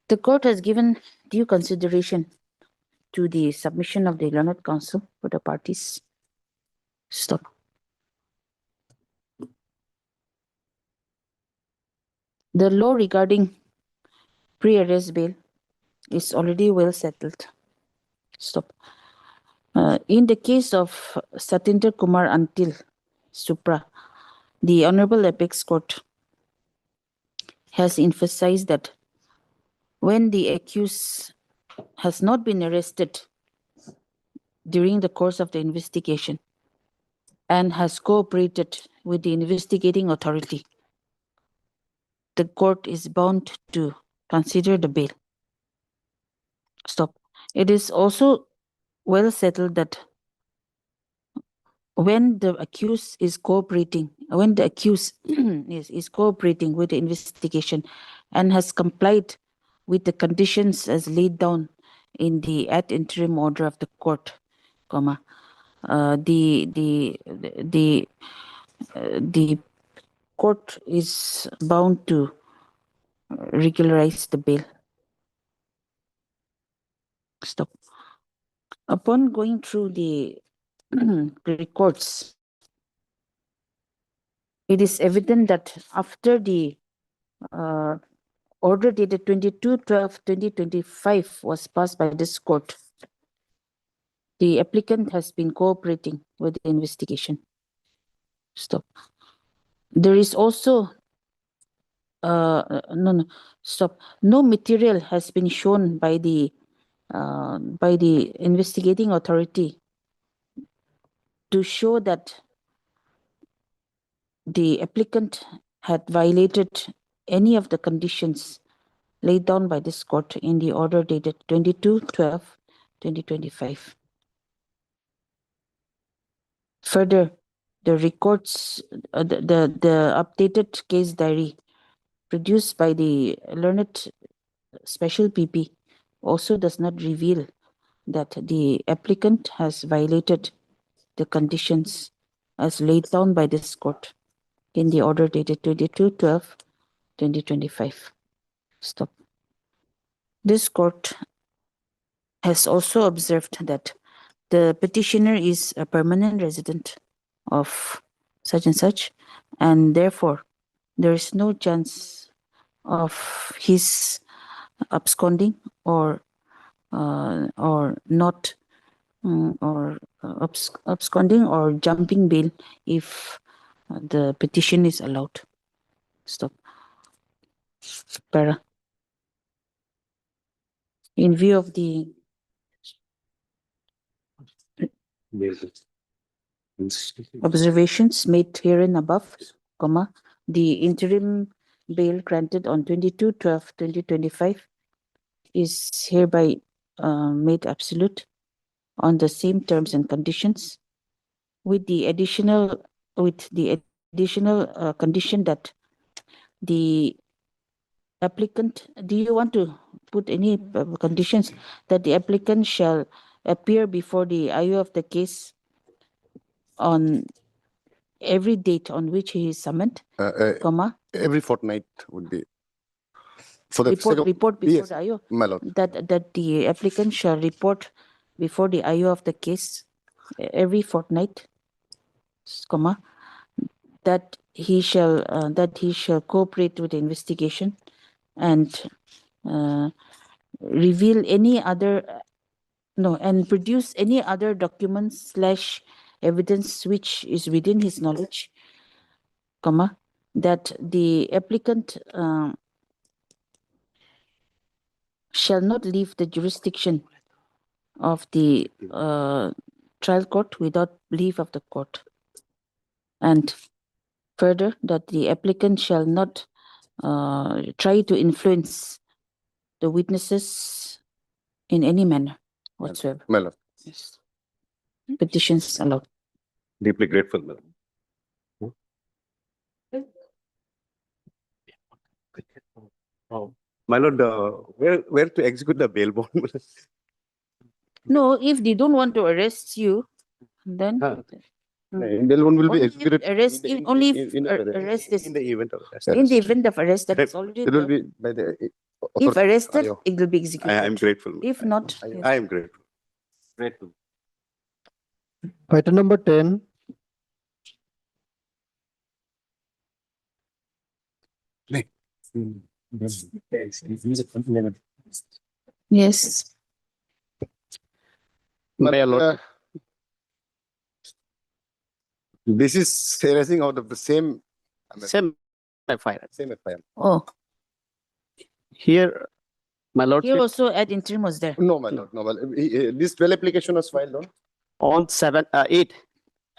The court has given due consideration to the submission of the learned counsel for the parties. Stop. The law regarding pre-arrest bail is already well settled. Stop. In the case of Satinder Kumar Antil Supra, the Honorable Apex Court has emphasized that when the accused has not been arrested during the course of the investigation and has cooperated with the investigating authority, the court is bound to consider the bail. Stop. It is also well settled that when the accused is cooperating, when the accused is cooperating with the investigation and has complied with the conditions as laid down in the ad interim order of the court, the court is bound to regularize the bail. Stop. Upon going through the records, it is evident that after the order dated 22/12/2025 was passed by this court, the applicant has been cooperating with the investigation. Stop. There is also no material has been shown by the investigating authority to show that the applicant had violated any of the conditions laid down by this court in the order dated 22/12/2025. Further, the records, the updated case diary produced by the learned special PP also does not reveal that the applicant has violated the conditions as laid down by this court in the order dated 22/12/2025. Stop. This court has also observed that the petitioner is a permanent resident of such and such, and therefore there is no chance of his absconding or not absconding or jumping bail if the petition is allowed. Stop. Para. In view of the observations made herein above, the interim bail granted on 22/12/2025 is hereby made absolute on the same terms and conditions, with the additional condition that the applicant, do you want to put any conditions that the applicant shall appear before the IO of the case on every date on which he is summoned, Every fortnight would be. For the report before yes, the IO, my lord. that the applicant shall report before the IO of the case every fortnight, that he shall cooperate with the investigation and reveal any other and produce any other documents / evidence which is within his knowledge, that the applicant shall not leave the jurisdiction of the trial court without leave of the court. And further, that the applicant shall not try to influence the witnesses in any manner whatsoever. My lord. Yes. Petitions allowed. Deeply grateful, my lord. My lord, where to execute the bail bond? No, if they don't want to arrest you, then Bail bond will be only if executed arrest, only if arrest is in the event of arrest. in the event of arrest that is already It will there. be by the If arrested, Ayo. it will be executed. I am grateful. If not, I am grateful. Grateful. Item number 10. yes. My lord. This is arising out of the same Same FIR. same FIR. Oh, Here, my lord, here also at interim was there. No, my lord. No, my lord. This bail application was filed on on 8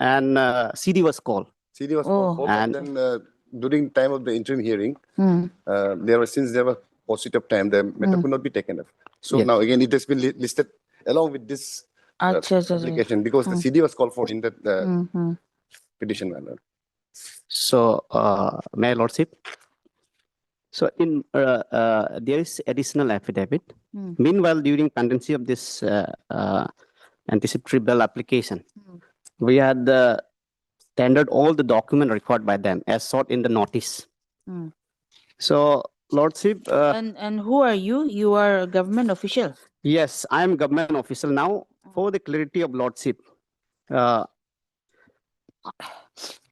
and CD was called. CD was Oh. called, and then during time of the interim hearing, Hmm. since there was paucity of time, the matter could not be taken up. So Yes. now again, it has been listed along with this application because the CD was called for in that petition, my lord. So, my lordship. So, in there is additional affidavit. Meanwhile, during pendency of this anticipatory bail application, we had tendered all the document required by them as sought in the notice. So, lordship. And who are you? You are a government official. Yes, I am government official now. For the clarity of lordship, I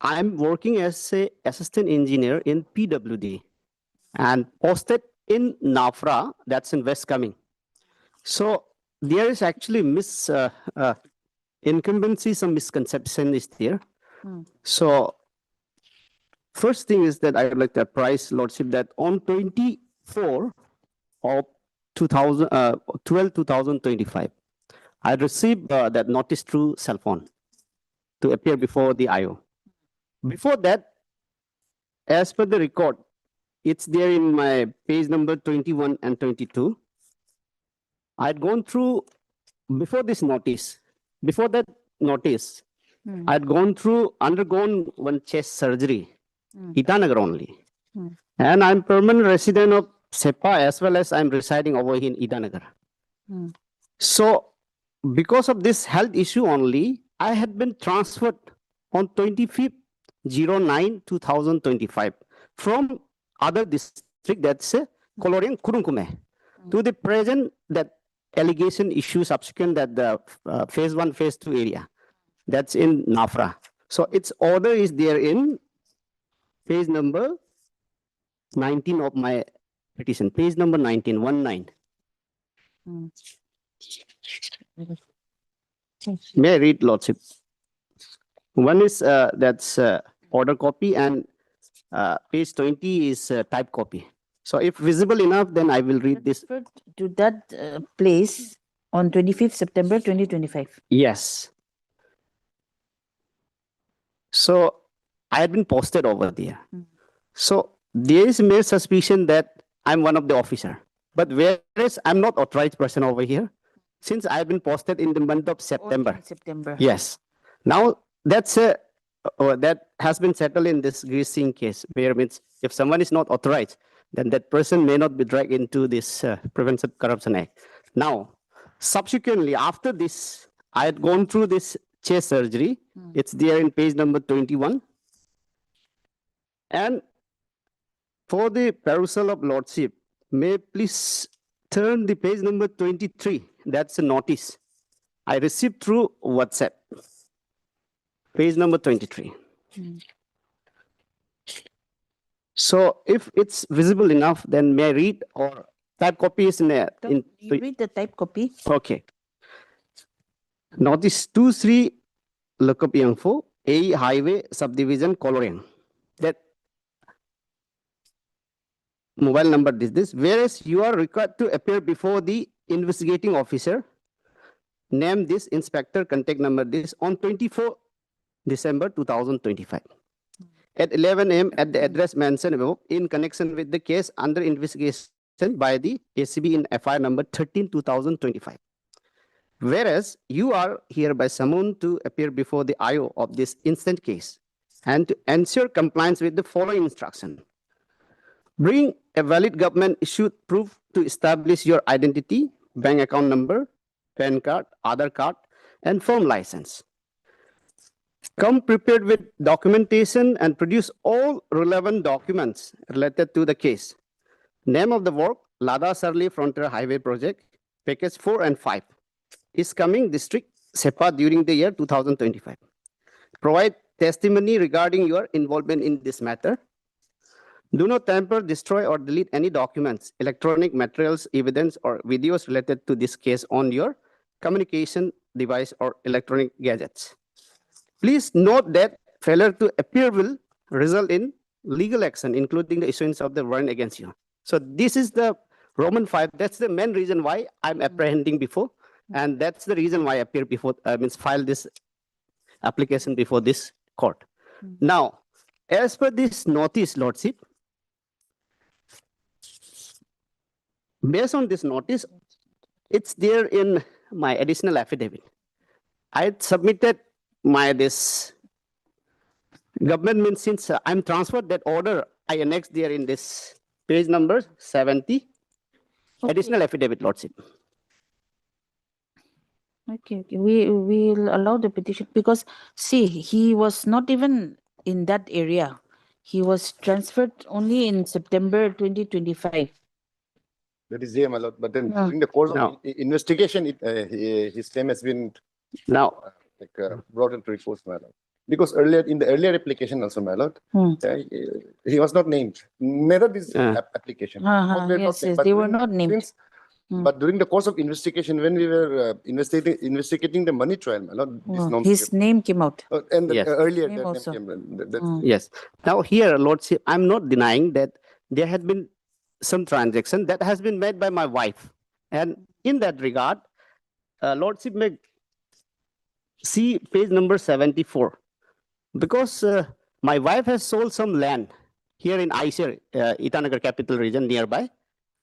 am working as a assistant engineer in PWD and posted in Nafra, that's in West Coming. So there is actually incumbency, some misconception is there. So first thing is that I would like to apprise lordship that on 24 of 2025, I received that notice through cell phone to appear before the IO. Before that, as per the record, it's there in my page number 21 and 22. I had gone through, before this notice, before that notice, I had undergone one chest surgery, Itanagar only. And I'm permanent resident of Sepa as well as I'm residing over here in Itanagar. So, because of this health issue only, I had been transferred on 25th 09/2025 from other district, that's Kolorian Kurungkume, to the present that allegation issue subsequent that the phase 1, phase 2 area, that's in Nafra. So its order is there in page number 19 of my petition, page number 19, 19. May I read, lordship? One is that's order copy, and page 20 is type copy. So if visible enough, then I will read this. To that place on 25th September 2025. Yes. So I had been posted over there. So there is mere suspicion that I'm one of the officer, but whereas I'm not authorized person over here, since I've been posted in the month of September. September. Yes. Now that's that has been settled in this greasing case, where means if someone is not authorized, then that person may not be dragged into this Prevention of Corruption Act. Now, subsequently, after this, I had gone through this chest surgery. It's there in page number 21. And for the perusal of lordship, may please turn the page number 23. That's a notice I received through WhatsApp. Page number 23. So if it's visible enough, then may I read, or type copy is in there? You read the type copy. Okay. Notice 23 Lokap Yangfo, A Highway Subdivision, Kolorian. That mobile number this, whereas you are required to appear before the investigating officer, name this, inspector, contact number this, on 24 December 2025 at 11 a.m. at the address mentioned above in connection with the case under investigation by the ACB in FIR number 13 2025. Whereas you are hereby summoned to appear before the IO of this instant case and to ensure compliance with the following instruction. Bring a valid government issued proof to establish your identity, bank account number, PAN card, Aadhaar card, and firm license. Come prepared with documentation and produce all relevant documents related to the case. Name of the work, Lada-Sarli Frontier Highway Project, package 4 and 5, is coming district SEPA during the year 2025. Provide testimony regarding your involvement in this matter. Do not tamper, destroy, or delete any documents, electronic materials, evidence, or videos related to this case on your communication device or electronic gadgets. Please note that failure to appear will result in legal action, including the issuance of the warrant against you. So this is the Roman 5. That's the main reason why I'm apprehending before, and that's the reason why I appear before, file this application before this court. Now, as per this notice, Lordship, based on this notice, it's there in my additional affidavit. I submitted this government means since I'm transferred that order, I annexed there in this page number 70, additional affidavit, Lordship. Okay, we will allow the petition because see, he was not even in that area. He was transferred only in September 2025. That is there, my lord. But then during the course of investigation, his name has been brought into reports, my lord. Because in the earlier application also, my lord, he was not named. Neither this application. Yes, they were not named. But during the course of investigation, when we were investigating the money trial, my lord, his name came out. And Yes. earlier, Name that also. name came. Yes. Now here, Lordship, I'm not denying that there had been some transaction that has been made by my wife. And in that regard, Lordship may see page number 74. Because my wife has sold some land here in Aysir, Itanagar capital region nearby.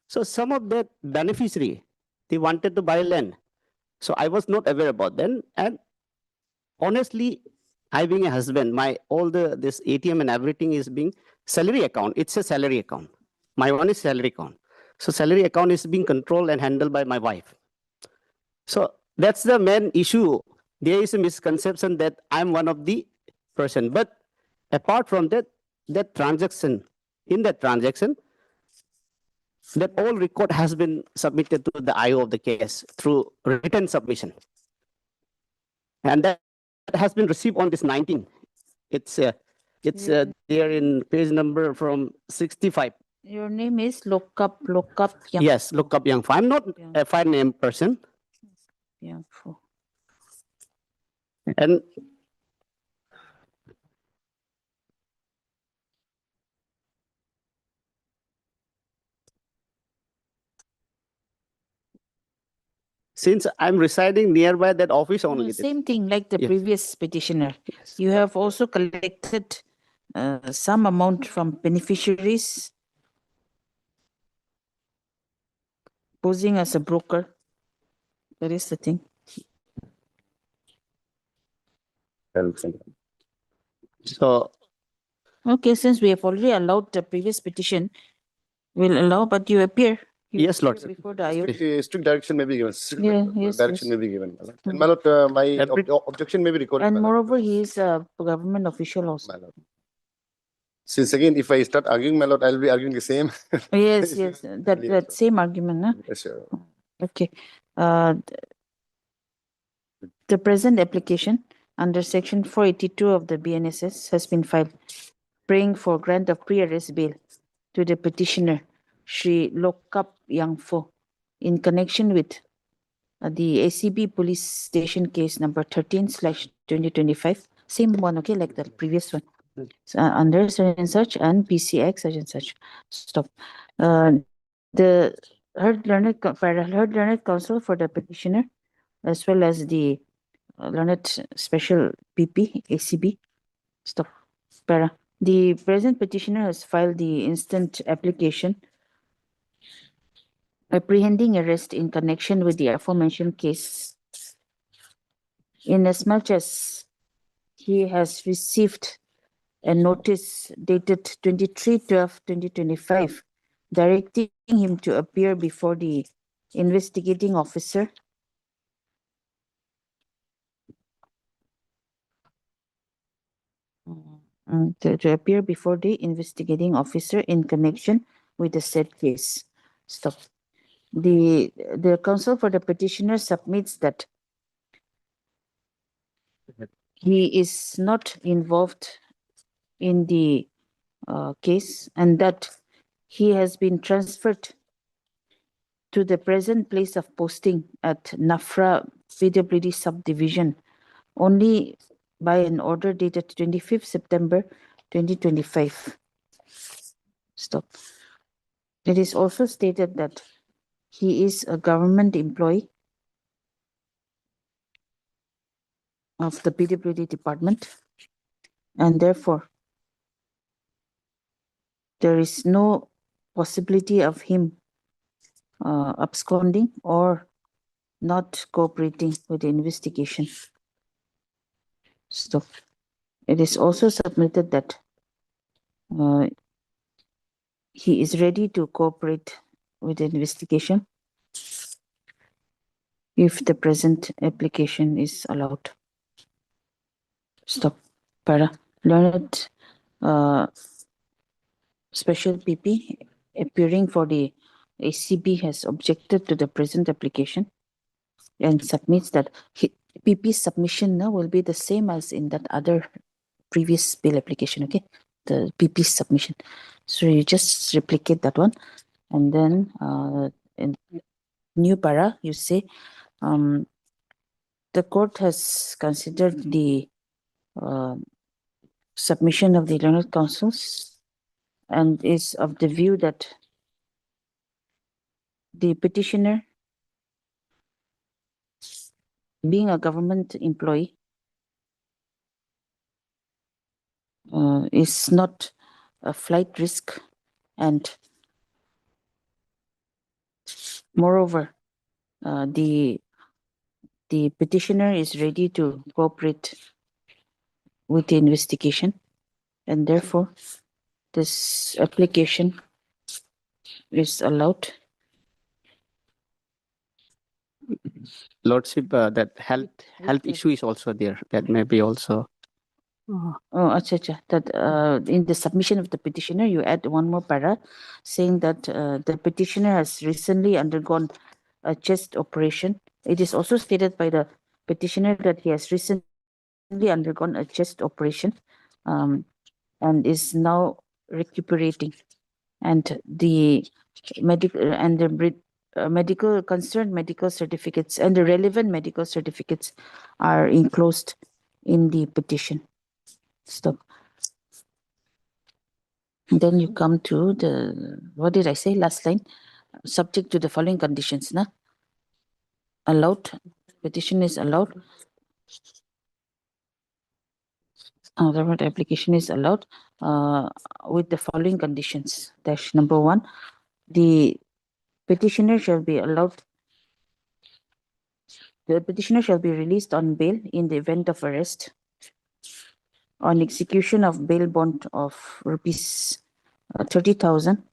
So some of that beneficiary, they wanted to buy land. So I was not aware about them. And honestly, I being a husband, this ATM and everything is being salary account. It's a salary account. My one is salary account. So salary account is being controlled and handled by my wife. So that's the main issue. There is a misconception that I'm one of the person. But apart from that, that transaction, that all record has been submitted to the IO of the case through written submission. And that has been received on this 19. It's there in page number from 65. Your name is Lokap Yang. Yes, Lokap Yang. I'm not a fire name person. Yang. And since I'm residing nearby that office only. Same thing like the previous petitioner. Yes. You have also collected some amount from beneficiaries, posing as a broker. That is the thing. So, okay, since we have already allowed the previous petition, we'll allow, but you appear. Yes, Lord. Before the IO. Strict direction may be given. Direction may be given. And my lord, my objection may be recorded. And moreover, he is a government official also. My lord. Since again, if I start arguing, my lord, I'll be arguing the same. Yes, that same argument. Huh? Yes, sir. Okay. The present application under section 482 of the BNSS has been filed, praying for grant of pre-arrest bail to the petitioner, Shri Lokap Yang, in connection with the ACB police station case number 13/2025. Same one, okay, like the previous one. under such and such and PCX such and such. Stop. The heard learned counsel for the petitioner as well as the learned special PP ACB. Stop. Para. The present petitioner has filed the instant application apprehending arrest in connection with the aforementioned case, inasmuch as he has received a notice dated 23/12/2025 directing him to appear before the investigating officer to appear before the investigating officer in connection with the said case. Stop. The counsel for the petitioner submits that he is not involved in the case and that he has been transferred to the present place of posting at Nafra PWD subdivision only by an order dated 25th September 2025. Stop. It is also stated that he is a government employee of the PWD department and therefore there is no possibility of him absconding or not cooperating with the investigation. Stop. It is also submitted that he is ready to cooperate with the investigation if the present application is allowed. Stop. Para. Learned special PP appearing for the ACB has objected to the present application and submits that PP submission now will be the same as in that other previous bill application, okay? The PP submission. So you just replicate that one and then in new para you say the court has considered the submission of the learned counsels and is of the view that the petitioner, being a government employee, is not a flight risk and moreover the petitioner is ready to cooperate with the investigation and therefore this application is allowed. Lordship, that health issue is also there. That may be also. That in the submission of the petitioner, you add one more para saying that the petitioner has recently undergone a chest operation. It is also stated by the petitioner that he has recently undergone a chest operation and is now recuperating, and the concerned medical certificates and the relevant medical certificates are enclosed in the petition. Stop. And then you come to the, what did I say last line? Subject to the following conditions, na? Allowed, petition is allowed. The word application is allowed with the following conditions. Dash number 1, the petitioner shall be allowed. The petitioner shall be released on bail in the event of arrest on execution of bail bond of rupees 30,000.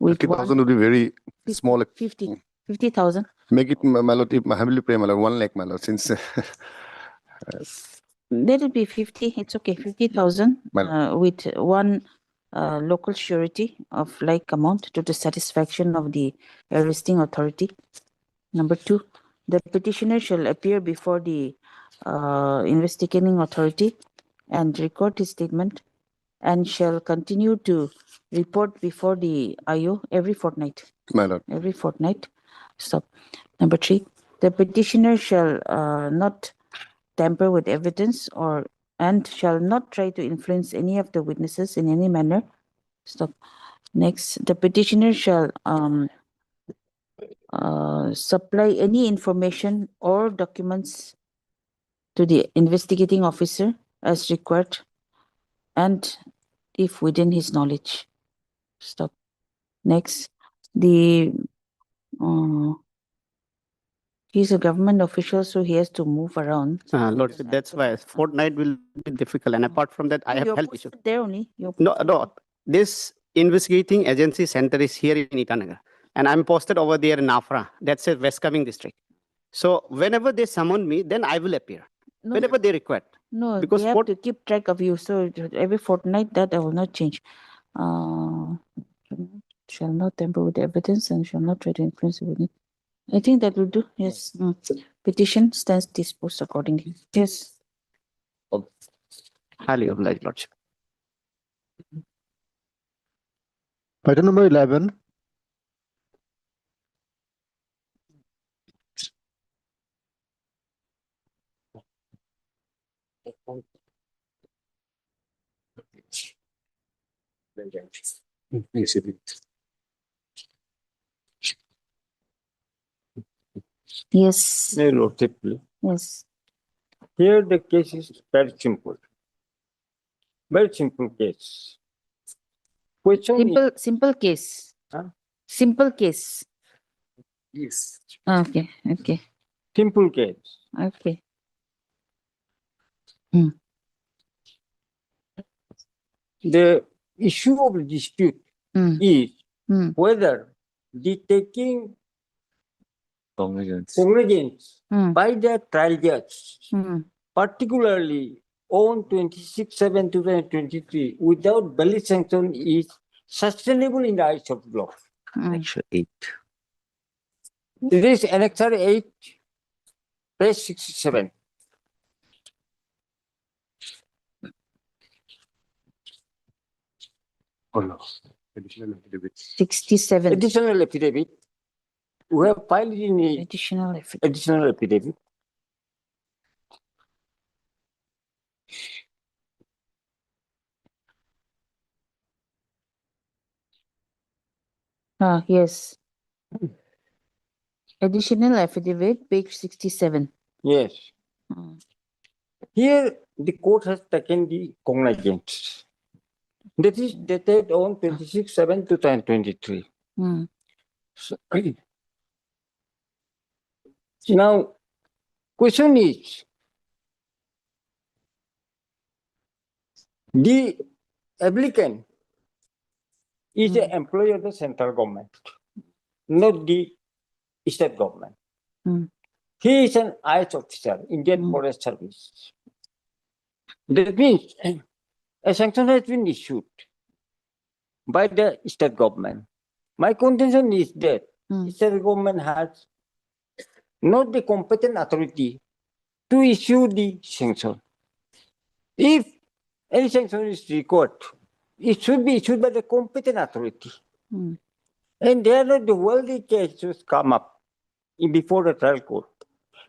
30,000 would be very small. 50,000. Make it, my lord, heavily pray, my lord, 1 lakh, my lord, since. Let it be 50, it's okay, 50,000 with one local surety of like amount to the satisfaction of the arresting authority. Number 2, the petitioner shall appear before the investigating authority and record his statement and shall continue to report before the IO every fortnight. My lord. Every fortnight. Stop. Number 3, the petitioner shall not tamper with evidence or and shall not try to influence any of the witnesses in any manner. Stop. Next, the petitioner shall supply any information or documents to the investigating officer as required and if within his knowledge. Stop. Next, the he's a government official, so he has to move around. Lordship, that's why fortnight will be difficult. And apart from that, I have You're health issues. posted there only. No. This investigating agency center is here in Itanagar. And I'm posted over there in Afra. That's a West Coming district. So whenever they summon me, then I will appear. No, Whenever they require. no, Because they have to keep track of you. So every fortnight that I will not change. Shall not tamper with the evidence and shall not try to influence the witness. I think that will do. Yes. Petition stands disposed accordingly. Yes. Highly obliged, Lordship. Item number 11. Yes. Lordship, Yes. here the case is very simple. Very simple case. Question is, Simple case. Simple case. yes. Okay. Okay. Simple case. Okay. The issue of dispute is whether the taking cognizance by the trial judge, particularly on 26/7/2023, without valid sanction is sustainable in the eyes of law. Annexure 8. It is Annexure 8, page 67. Oh no. Additional affidavit. 67. Additional affidavit. We have filed in a Additional affidavit. additional affidavit. Yes. Additional affidavit, page 67. Yes. Here, the court has taken the cognizance. That is dated on 26/7/2023. So, now, question is, the applicant is an employee of the central government, not the state government. He is an IS officer, Indian Forest Service. That means a sanction has been issued by the state government. My contention is that the state government has not the competent authority to issue the sanction. If any sanction is required, it should be issued by the competent authority. And there are the worldly cases come up before the trial court.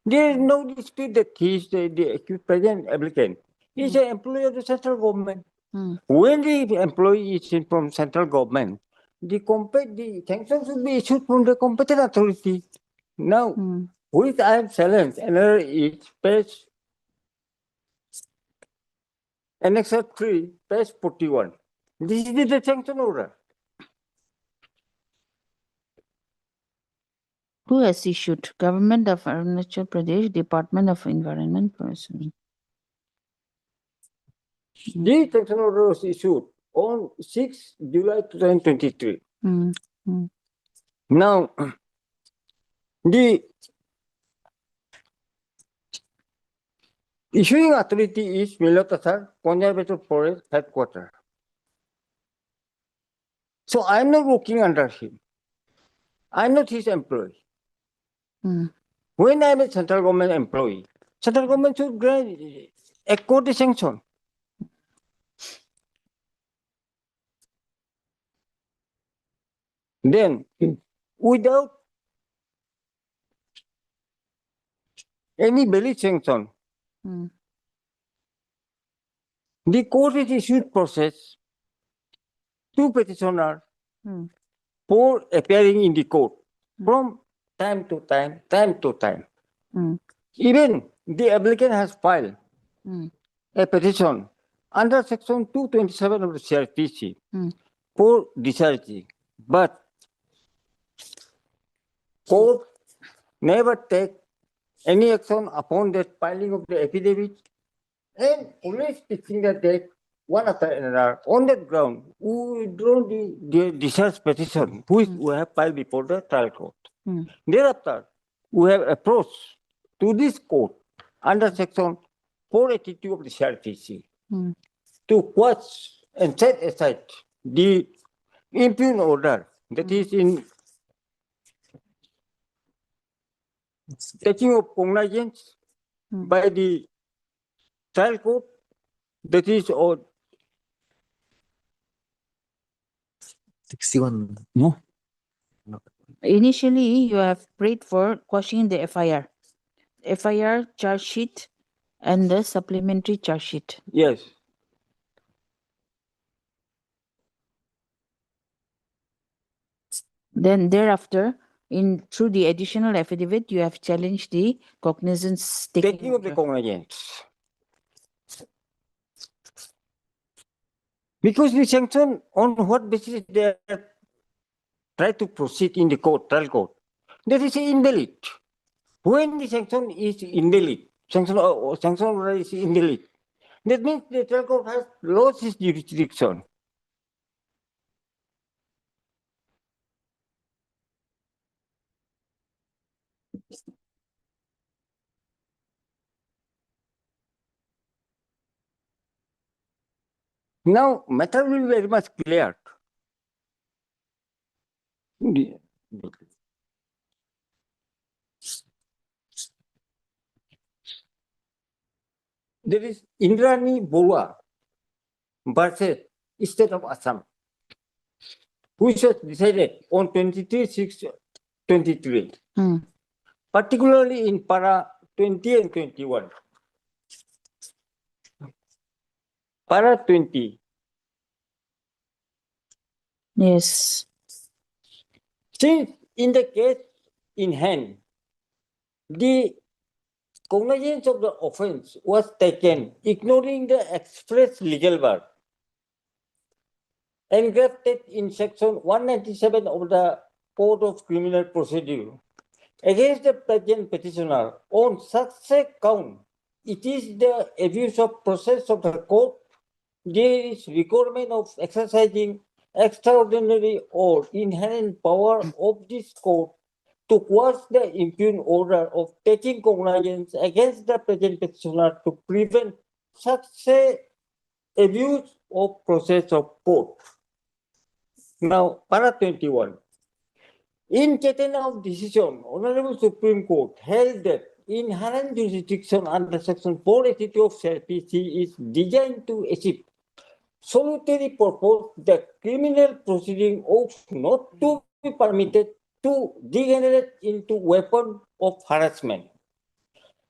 There is no dispute that he is the accused present applicant. He is an employee of the central government. When the employee is from central government, the sanction should be issued from the competent authority. Now, which I am challenged, another is page Annexure 3, page 41. This is the sanction order. Who has issued? Government of Arunachal Pradesh, Department of Environment. Person. The sanction order was issued on 6 July 2023. Now, the issuing authority is Milotasar, Conservator Forest Headquarters. So I'm not working under him. I'm not his employee. When I'm a central government employee, central government should grant accord the sanction. Then, without any valid sanction, The court is issued process to petitioner for appearing in the court from time to time, Even the applicant has filed a petition under section 227 of the CRPC for discharging, but court never take any action upon that filing of the affidavit and always fixing the date one after another. On that ground, we withdraw the discharge petition which we have filed before the trial court. Thereafter, we have approached to this court under section 482 of the CRPC to quash and set aside the impugned order that is in taking of cognizance by the trial court, that is on 61. No. Initially, you have prayed for quashing the FIR charge sheet and the supplementary charge sheet. Yes. Then thereafter, through the additional affidavit, you have challenged the cognizance Taking of the cognizance. Because the sanction, on what basis they try to proceed in the court, trial court, that is invalid. When the sanction is invalid, sanction order is invalid, that means the trial court has lost its jurisdiction. Now, matter will be very much clear. There is Indrani Boa versus State of Assam, which was decided on 23/6/23, particularly in para 20 and 21. Para 20. Yes. Since in the case in hand, the cognizance of the offense was taken ignoring the express legal verb engrafted in section 197 of the Code of Criminal Procedure against the present petitioner on such a count, it is the abuse of process of the court. There is requirement of exercising extraordinary or inherent power of this court to quash the impugned order of taking cognizance against the present petitioner to prevent such a abuse of process of court. Now, para 21. In Catena of decision, Honorable Supreme Court held that inherent jurisdiction under section 482 of CRPC is designed to achieve solitary purpose that criminal proceeding ought not to be permitted to degenerate into weapon of harassment.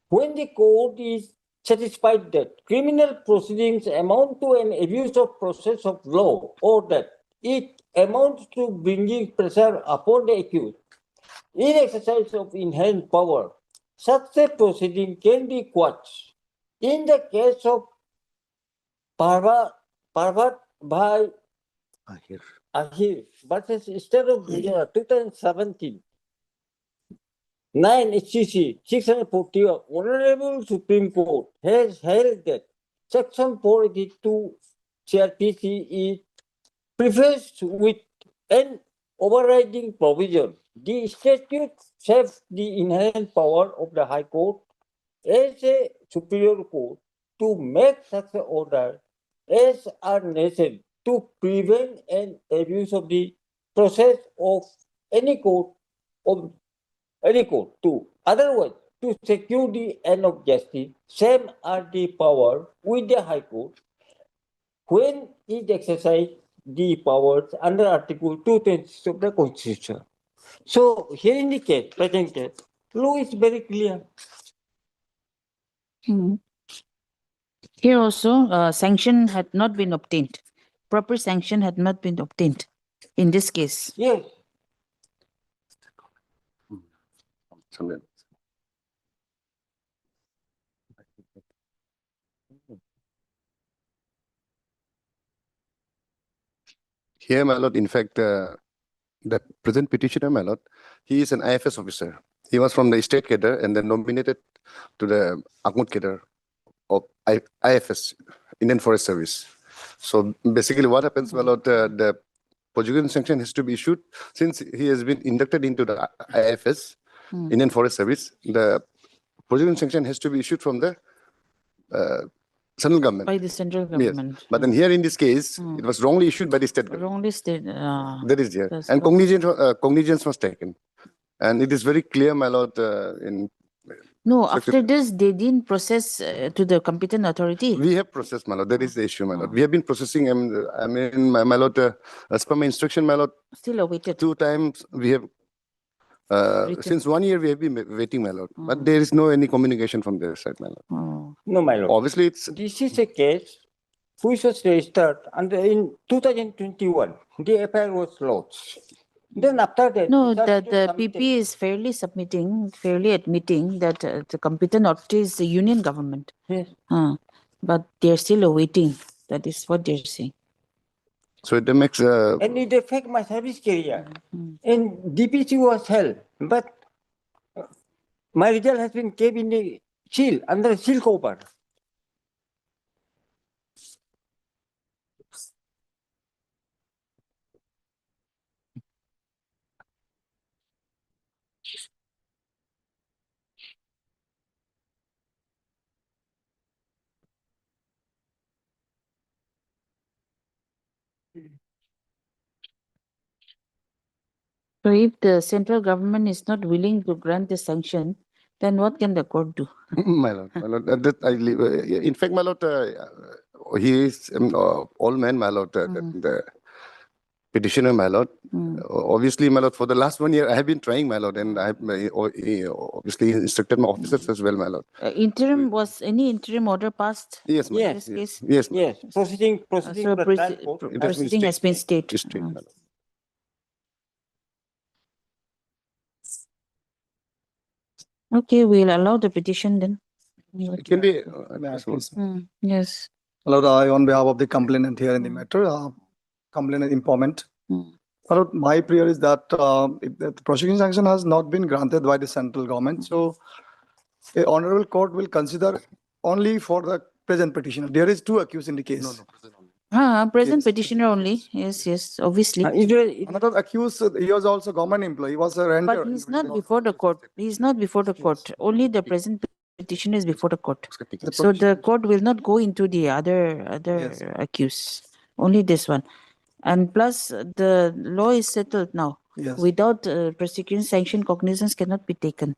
When the court is satisfied that criminal proceedings amount to an abuse of process of law or that it amounts to bringing pressure upon the accused in exercise of inherent power, such a proceeding can be quashed. In the case of Parvat Bhai Ahir versus State of Gujarat 2017, 9 HCC 641, Honorable Supreme Court has held that Section 482 CRPC is prefaced with an overriding provision. The statute saves the inherent power of the High Court as a superior court to make such an order as are necessary to prevent an abuse of the process of any court too. Otherwise, to secure the end of justice, same are the power with the High Court when it exercises the powers under Article 226 of the Constitution. So here in the case, present case, law is very clear. Here also, sanction had not been obtained. Proper sanction had not been obtained in this case. Yes. Here, my lord, in fact, the present petitioner, my lord, he is an IFS officer. He was from the state cadre and then nominated to the Akmut cadre of IFS, Indian Forest Service. So basically what happens, my lord, the prosecution sanction has to be issued since he has been inducted into the IFS, Indian Forest Service. The prosecution sanction has to be issued from the central government. By the central Yes. government. But then here in this case, it was wrongly issued by the state government. Wrongly state. That is there. That's And what- cognizance was taken. And it is very clear, my lord, No, after this, they didn't process to the competent authority. we have processed, my lord. That is the issue, my lord. We have been processing, I mean, my lord, as per my instruction, my lord, Still awaited. 2 times we have, Written. since 1 year we have been waiting, my lord. But there is no any communication from their side, my lord. Oh. No, my lord. Obviously, it's This is a case which was registered in 2021. The FIR was lodged. Then after that, No, it has the been submitted. PP is fairly admitting that the competent authority is the union government. Yes. But they're still awaiting. That is what they're saying. so it makes And it affect my service career. And DPC was held, but my result has been kept in the seal, under seal cover. So if the central government is not willing to grant the sanction, then what can the court do? my lord, my lord. That I leave, in fact, my lord, he is old man, my lord. The petitioner, my lord. Obviously, my lord, for the last 1 year, I have been trying, my lord, and I have obviously instructed my officers as well, my lord. Was any interim order passed? Yes, my in lord. this case? Yes, Yes, proceeding So for trial court. It has been proceeding has been stayed. stayed, my lord. Okay, we'll allow the petition then. It can be. Yes. Hello, on behalf of the complainant here in the matter, complainant informant. Hello, my prayer is that if the prosecution sanction has not been granted by the central government, so the honorable court will consider only for the present petitioner. There is 2 accused in the case. Present petitioner only. Yes, obviously. Another accused, he was also government employee. He was a renter. But he's not before the court. He's not before the court. Only the present petitioner is before the court. So the court will not go into the other accused. Only this one. And plus, the law is settled now. Yes. Without prosecution sanction, cognizance cannot be taken.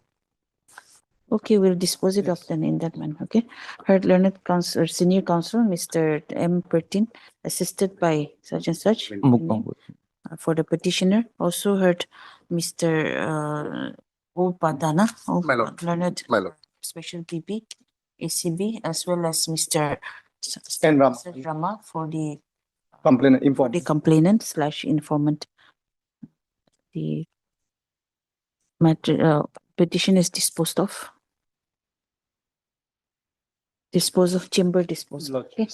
Okay, we'll dispose it of then in that manner. Okay. Heard learned counsel, senior counsel, Mr. M. Pertin, assisted by such and such. For the petitioner, also heard Mr. O. Padana, My lord. learned My lord. special PP, ACB, as well as Mr. N. Rama. Rama for the Complainant informant. complainant / informant. The matter petition is disposed of. Chamber disposal. Okay.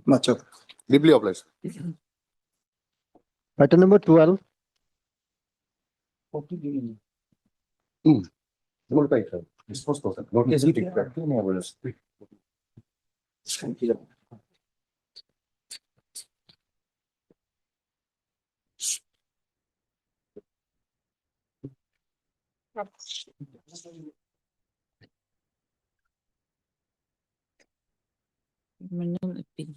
Much of. Deeply obliged. Item number 12. Criminal appeal.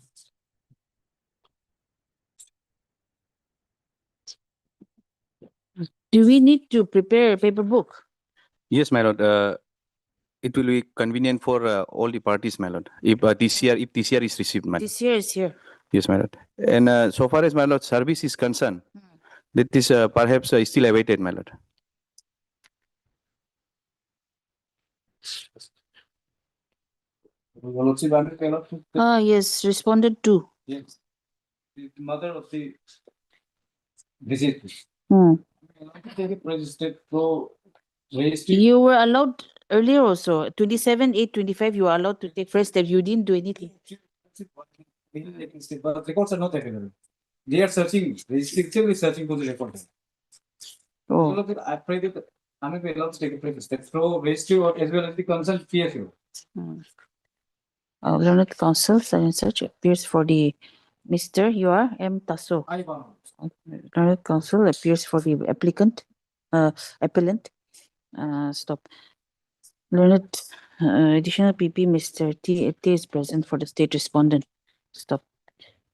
Do we need to prepare a paper book? Yes, my lord. It will be convenient for all the parties, my lord. If TCR is received, my lord. This year is here. Yes, my lord. And so far as my lord service is concerned, that is perhaps still awaited, my lord. Yes, responded to. Yes. The mother of the deceased. Take it registered for registry. You were allowed earlier also, 27/8/25, you were allowed to take first step. You didn't do anything. But records are not available. They are searching, restrictively searching for the record. Oh. I pray that I may be allowed to take a first step through registry or as well as the consult PFU. Learned counsel, and such appears for the Mr. You are M. Tasso. Learned counsel appears for the applicant, appellant. Stop. Learned additional PP, Mr. T is present for the state respondent. Stop.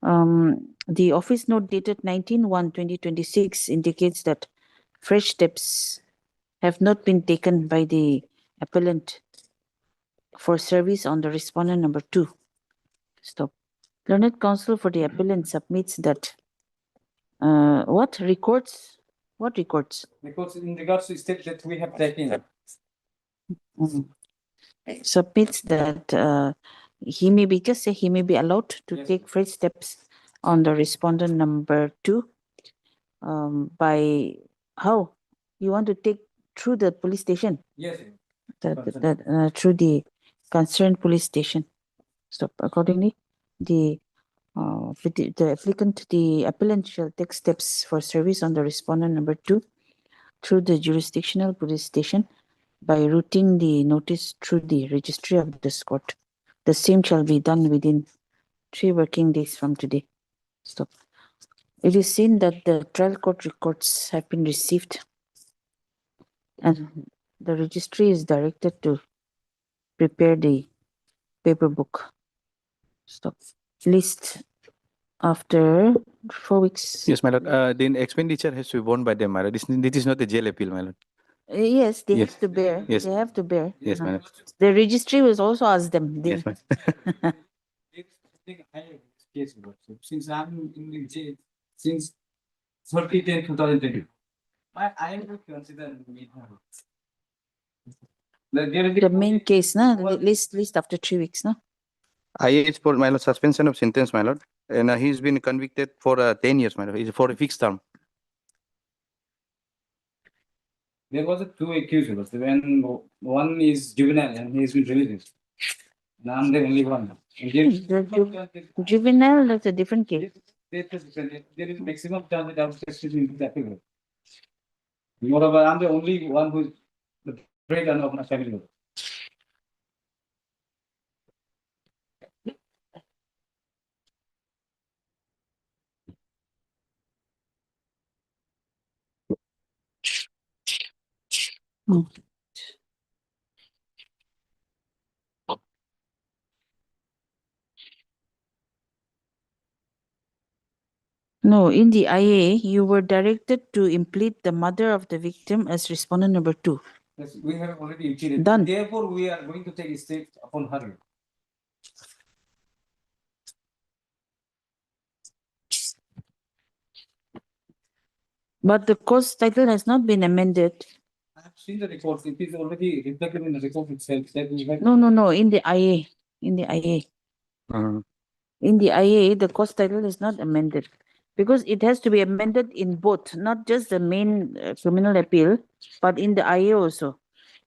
The office note dated 19/1/2026 indicates that fresh steps have not been taken by the appellant for service on the respondent number 2. Stop. Learned counsel for the appellant submits that what records? What records? Because in regards to step that we have taken. Submits that he may be, just say he may be allowed to take fresh steps on the respondent number 2 by how? You want to take through the police station? Yes. Through the concerned police station. Stop. Accordingly, the applicant, the appellant shall take steps for service on the respondent number 2 through the jurisdictional police station by routing the notice through the registry of this court. The same shall be done within 3 working days from today. Stop. It is seen that the trial court records have been received and the registry is directed to prepare the paper book. Stop. List after 4 weeks. Yes, my lord. Then expenditure has to be borne by them, my lord. This is not a jail appeal, my lord. Yes, they Yes. have to bear. Yes. They have to bear. Yes, my lord. The registry will also ask them. Yes, ma'am. Since I'm in the jail since 30/10/2020. I would consider The main case, na? List after 3 weeks, na? IAH for my lord suspension of sentence, my lord, and he's been convicted for 10 years, my lord. It's for a fixed term. There was 2 accused. When one is juvenile and he's been released. Now I'm the only one. Juvenile, that's a different case. There is maximum chance that I was tested into the appeal. Moreover, I'm the only one who's the breadwinner of my family. No, in the IA, you were directed to implead the mother of the victim as respondent number 2. Yes, we have already impeded. Done. Therefore, we are going to take steps upon her. But the course title has not been amended. I have seen the reports. It is already reflected in the report itself. That we have No, in the IA. In the IA. In the IA, the course title is not amended because it has to be amended in both, not just the main criminal appeal, but in the IA also.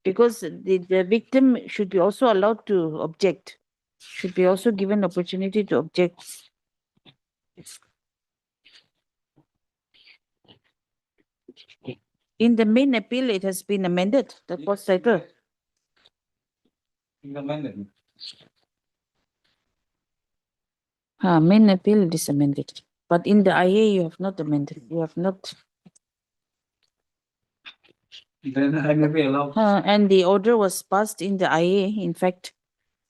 Because the victim should be also allowed to object, should be also given opportunity to object. In the main appeal, it has been amended, the course title. amended. Main appeal is amended. But in the IA, you have not amended. You have not. Then I may be allowed. And the order was passed in the IA, in fact,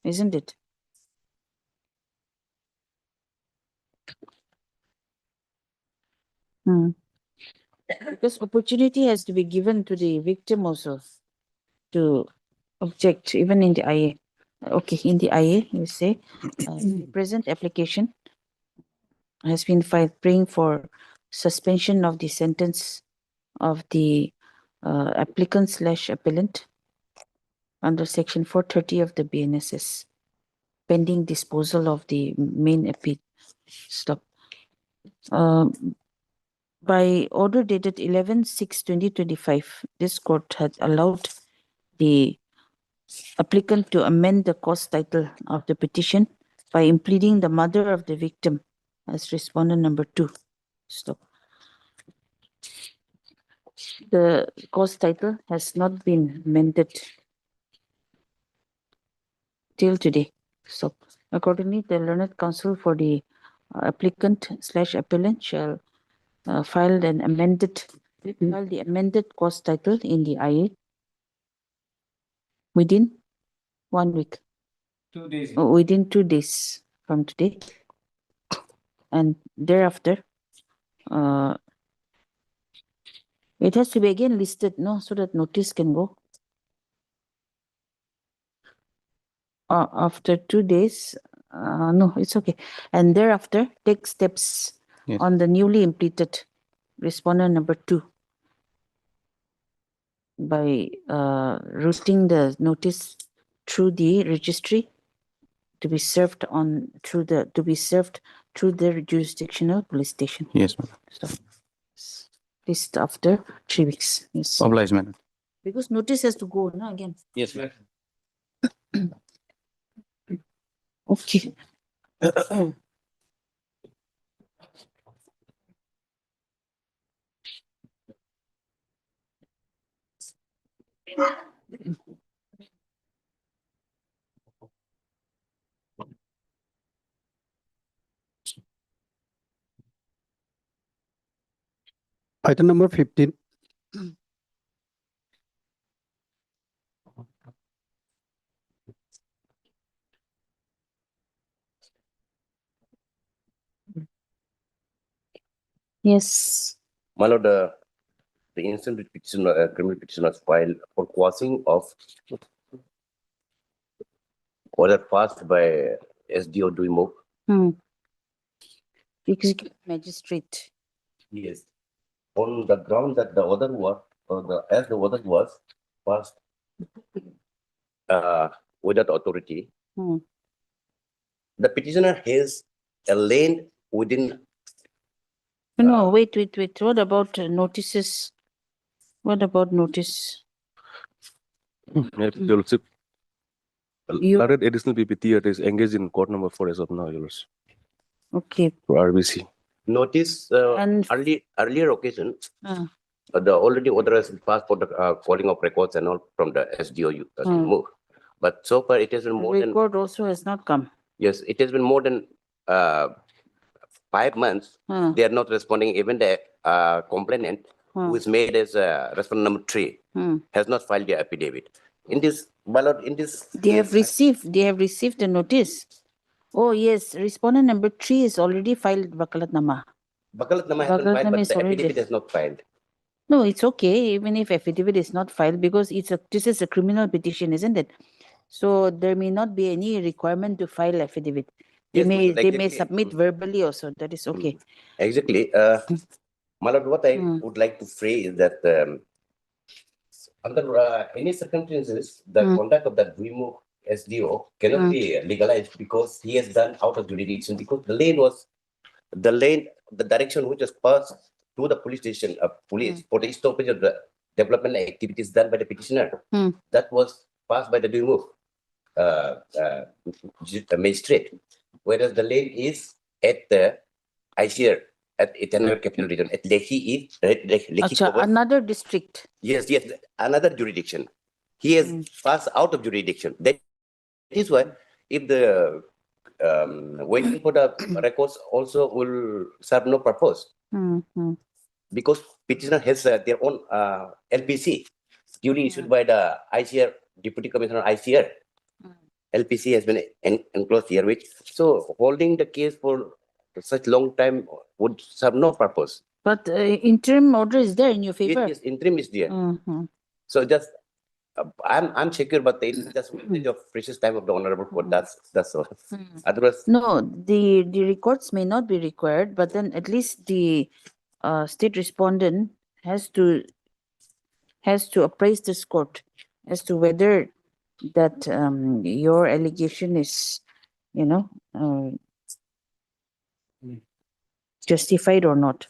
isn't it? Because opportunity has to be given to the victim also to object, even in the IA. Okay, in the IA, you say, the present application has been filed praying for suspension of the sentence of the applicant/appellant under section 430 of the BNSS. pending disposal of the main appeal. Stop. By order dated 11/6/2025, this court had allowed the applicant to amend the cause title of the petition by impleading the mother of the victim as respondent number 2. Stop. The cause title has not been amended till today. So accordingly, the learned counsel for the applicant/appellant shall file the amended cause title in the IA within 1 week. 2 days. Within 2 days from today. And thereafter, it has to be again listed, no, so that notice can go. After 2 days, no, it's okay. And thereafter, take steps Yes. on the newly impleted respondent number 2 by routing the notice through the registry to be served through the jurisdictional police station. Yes, madam. So, list after 3 weeks. Yes. Obliged, madam. Because notice has to go no, again. Yes, madam. Okay. Item number 15. Yes. My lord, the instant petition, criminal petition was filed for quashing of order passed by SDO Duimo. Executive magistrate. Yes. On the ground that the order was, as the order was passed without authority, the petitioner has a lane within. No, wait. What about notices? What about notice? Your Lordship, Lord, additional PPT is engaged in court number 4 as of now, Your Lordship, Okay. for RBC. Notice And earlier occasion, the already order has passed for the calling of records and all from the SDO move. But so far it has been more than. record also has not come. Yes, it has been more than 5 months. They are not responding. Even the complainant who is made as respondent number 3 has not filed the affidavit. In this, my lord, in this. They have received the notice. Oh yes, respondent number 3 is already filed Bakalatnama. Bakalatnama has been filed, but the affidavit is not filed. No, it's okay, even if affidavit is not filed, because this is a criminal petition, isn't it? So there may not be any requirement to file affidavit. They Yes, may exactly. submit verbally also. That is okay. Exactly. My lord, what I would like to phrase is that under any circumstances, the conduct of that remove SDO cannot be legalized because he has done out of jurisdiction, because the direction which was passed to the police station, police for the stoppage of the development activities done by the petitioner, that was passed by the remove magistrate, whereas the lane is at the ICR at Eternal Capital Region at Lekhi Another district. Yes, another jurisdiction. He has passed out of jurisdiction. That is why if the waiting for the records also will serve no purpose, because petitioner has their own LPC duly issued by the ICR Deputy Commissioner ICR. LPC has been enclosed here, which so holding the case for such long time would serve no purpose. But interim order is there in your favor. Yes, interim is there. So just I'm secure, but it's just wastage of precious time of the honorable court. That's all. Otherwise, no, the records may not be required, but then at least the state respondent has to appraise this court as to whether that your allegation is you know, justified or not.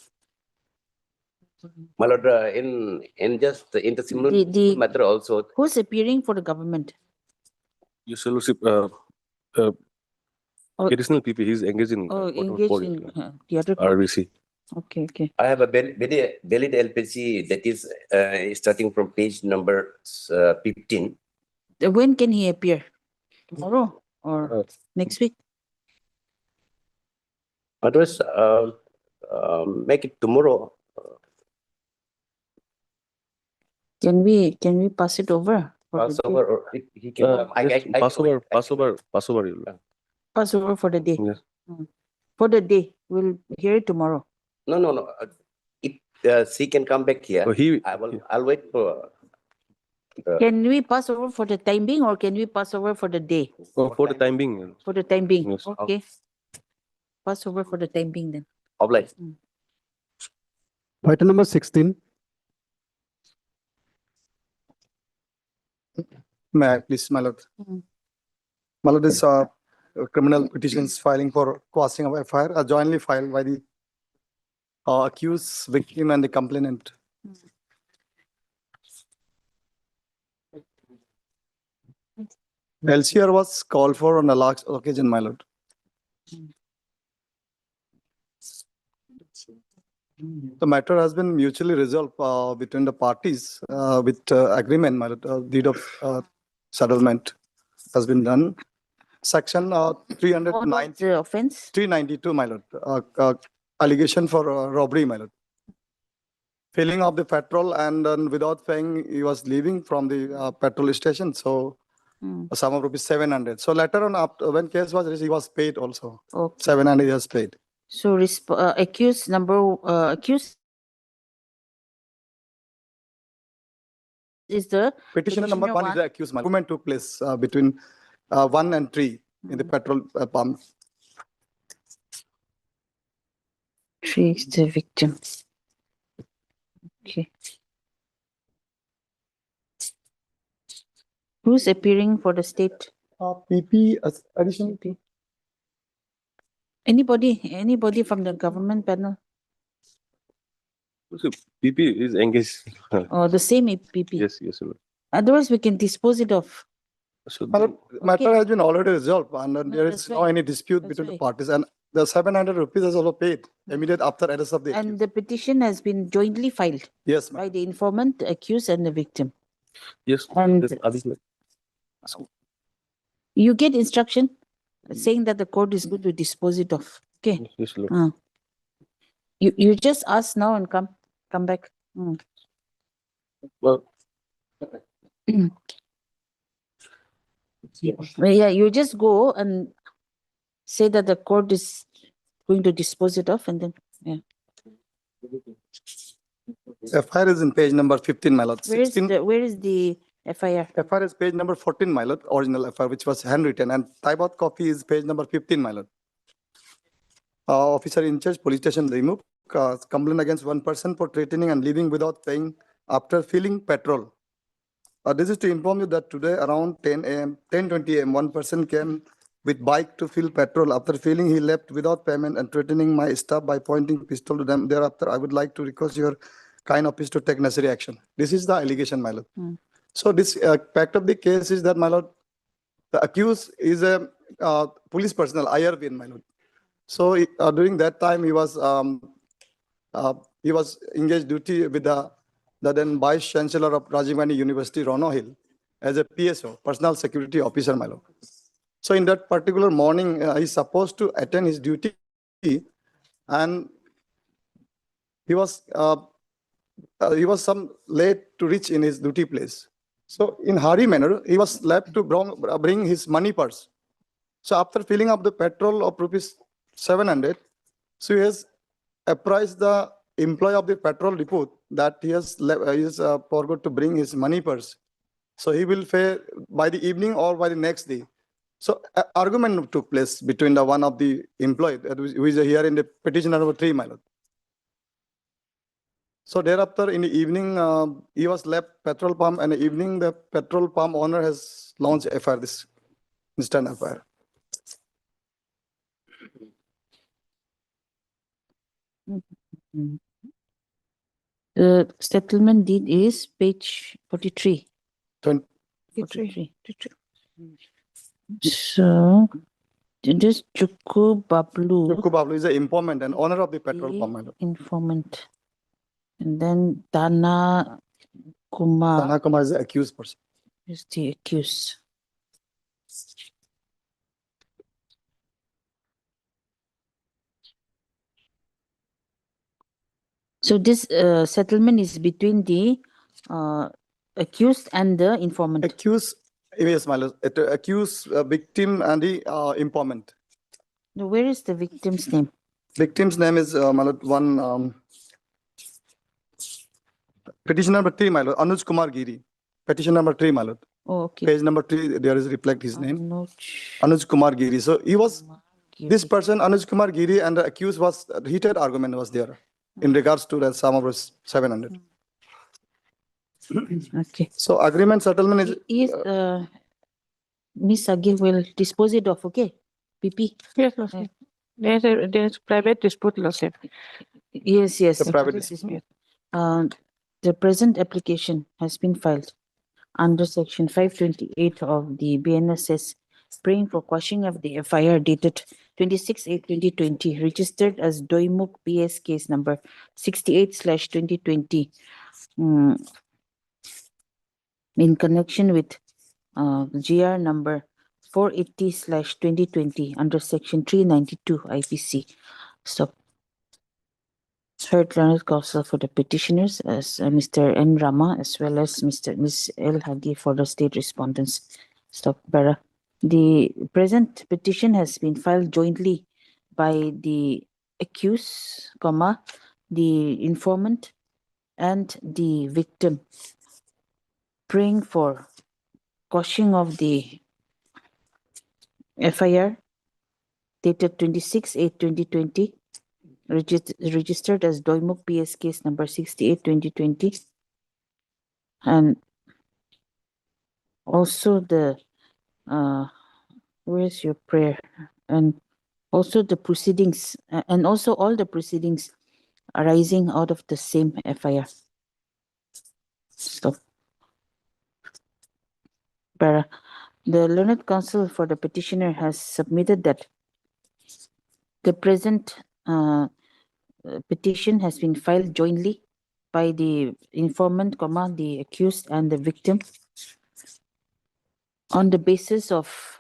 My lord, in just in the similar The- matter also, Who's appearing for the government? Your Lordship, Oh, additional PP, he's engaged in engaged in the other court. RBC. Okay, okay. I have a valid LPC that is starting from page number 15. When can he appear? Tomorrow or next week? Otherwise, make it tomorrow. Can we pass it over? for the day? Passover, or if he can. Passover. Pass over for the day. Yes. For the day. We'll hear it tomorrow. No. If she can come back here, I'll wait for. Can we pass over for the time being or can we pass over for the day? For the time being. For the time being. Yes. Okay. Pass over for the time being then. Oblige. Item number 16. May I please, my lord? Mhm. My lord, this criminal petitions filing for quashing of FIR are jointly filed by the accused, victim, and the complainant. LCR was called for on a last occasion, my lord. The matter has been mutually resolved between the parties with agreement, my lord. Deed of settlement has been done. Section What was 390, the offense? 392, my lord. Allegation for robbery, my lord. Filling of the petrol and then without paying, he was leaving from the petrol station. So a sum of rupees 700. So later on, after when case was raised, he was paid also. Okay. 700 he was paid. So accused accused is the Petitioner number petitioner one is the accused. Movement took place between 1 and 3 in the petrol pump. 3 is the victim. Okay. Who's appearing for the state? PP additional. Anybody from the government panel? PP is engaged. Or the same PP? Yes, Lord. Otherwise, we can dispose it of. My lord, matter has been already resolved and there is that's no right. any dispute That's between the right. parties, and the 700 rupees is also paid immediate after arrest of the accused. And the petition has been jointly filed Yes, ma'am. by the informant, the accused, and the victim. Yes. And Yes, additional. you get instruction saying that the court is going to dispose it of. Okay. Yes, Lord. You just ask now and come back. Well, Yeah, you just go and say that the court is going to dispose it of, and then FIR is in page number 15, my lord. where is the FIR? FIR is page number 14, my lord, original FIR, which was handwritten, and type out copy is page number 15, my lord. Officer in charge, police station removed. Complaint against one person for threatening and leaving without paying after filling petrol. This is to inform you that today around 10:20 a.m., one person came with bike to fill petrol. After filling, he left without payment and threatening my staff by pointing pistol to them. Thereafter, I would like to request your kind office to take necessary action. This is the allegation, my lord. So this fact of the case is that, my lord, the accused is a police personnel, IRB, my lord. So during that time, he was engaged duty with the then Vice Chancellor of Rajiv Gandhi University, Rono Hill, as a PSO, Personal Security Officer, my lord. So in that particular morning, he's supposed to attend his duty, and he was some late to reach in his duty place. So in hurry manner, he was left to bring his money purse. So after filling up the petrol of rupees 700, so he has apprised the employee of the petrol depot that he has forgot to bring his money purse. So he will pay by the evening or by the next day. So argument took place between the one of the employee who is here in the petition number 3, my lord. So thereafter, in the evening, he was left petrol pump, and in the evening, the petrol pump owner has launched FIR, this instant FIR. Mm. The settlement deed is page 43. 43. So, this Cuku Bablu. Bablu is the informant and owner of the petrol pump, my lord. Informant. And then Dana Kumar Tana Kumar is the accused person. is the accused. So this settlement is between the accused and the informant. Accused, yes, my lord. Accused victim and the informant. Now, where is the victim's name? Victim's name is my lord, petition number 3, my lord, Anuj Kumar Giri. Petition number 3, my lord. Oh, okay. Page number 3, there is reflect his name. Anuj Anuj Kumar Giri. So he was, Giri. this person, Anuj Kumar Giri, and the accused was, heated argument was there in regards to the sum of 700. Okay. So agreement settlement is, Miss Agil will dispose it of, okay? PP. Yes, Lordship. There's private dispute, Lordship. Yes, yes. the private dispute. The present application has been filed under section 528 of the BNSS, praying for quashing of the FIR dated 26/8/2020, registered as Doimuk PS case number 68/2020, in connection with GR number 480/2020 under section 392 IPC. Stop. Third learned counsel for the petitioners as Mr. N. Rama as well as Ms. L. Hagi for the state respondents. Stop. Bara. The present petition has been filed jointly by the accused, the informant, and the victim, praying for quashing of the FIR dated 26/8/2020, registered as Doimuk PS case number 68/2020, and also the where's your prayer, and also the proceedings, and also all the proceedings arising out of the same FIR. Stop. Para. The learned counsel for the petitioner has submitted that the present petition has been filed jointly by the informant, the accused, and the victim on the basis of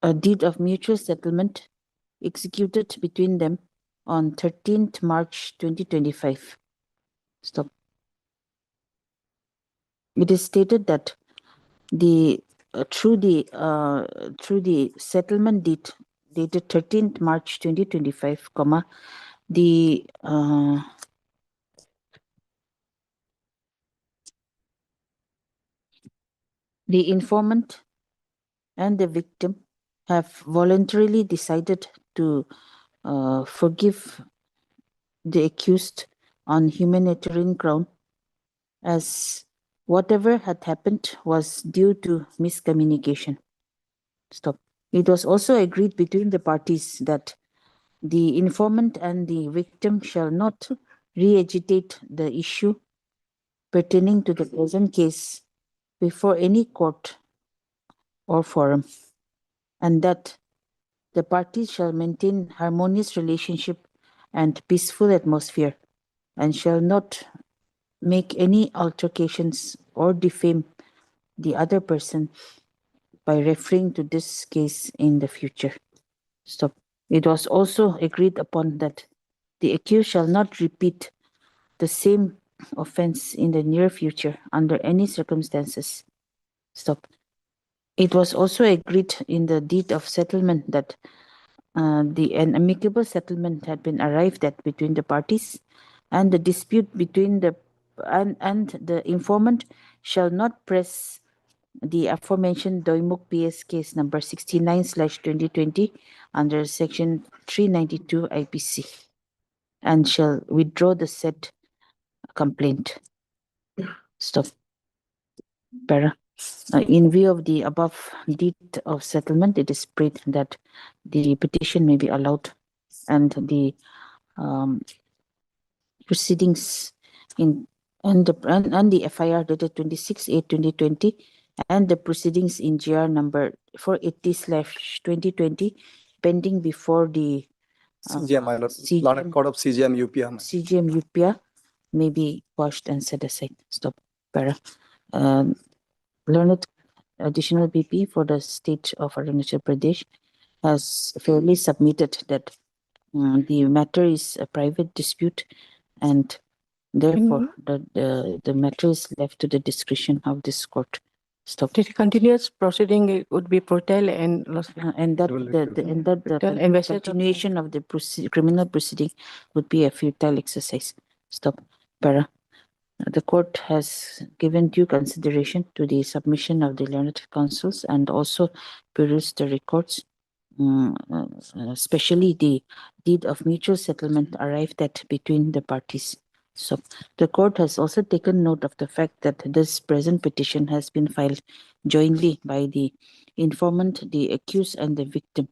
a deed of mutual settlement executed between them on 13th March 2025. Stop. It is stated that the through the settlement deed dated 13th March 2025, the informant and the victim have voluntarily decided to forgive the accused on humanitarian ground, as whatever had happened was due to miscommunication. Stop. It was also agreed between the parties that the informant and the victim shall not re-agitate the issue pertaining to the present case before any court or forum, and that the parties shall maintain harmonious relationship and peaceful atmosphere, and shall not make any altercations or defame the other person by referring to this case in the future. Stop. It was also agreed upon that the accused shall not repeat the same offense in the near future under any circumstances. Stop. It was also agreed in the deed of settlement that an amicable settlement had been arrived at between the parties, and the dispute between the informant shall not press the aforementioned Doimuk PS case number 69/2020 under section 392 IPC, and shall withdraw the said complaint. Stop. Para. In view of the above deed of settlement, it is prayed that the petition may be allowed, and the proceedings in and the FIR dated 26/8/2020 and the proceedings in GR number 480/2020 pending before the CGM, my lord. CGM. Learned Court of CGM UPR. CGM UPR may be quashed and set aside. Stop. Para. Learned additional BP for the state of Arunachal Pradesh has fairly submitted that the matter is a private dispute and therefore the matter is left to the discretion of this court. Stop. The continuous proceeding would be portal and continuation of the criminal proceeding would be a futile exercise. Stop. Para. The court has given due consideration to the submission of the learned counsels and also perused the records, especially the deed of mutual settlement arrived at between the parties. So the court has also taken note of the fact that this present petition has been filed jointly by the informant, the accused, and the victim,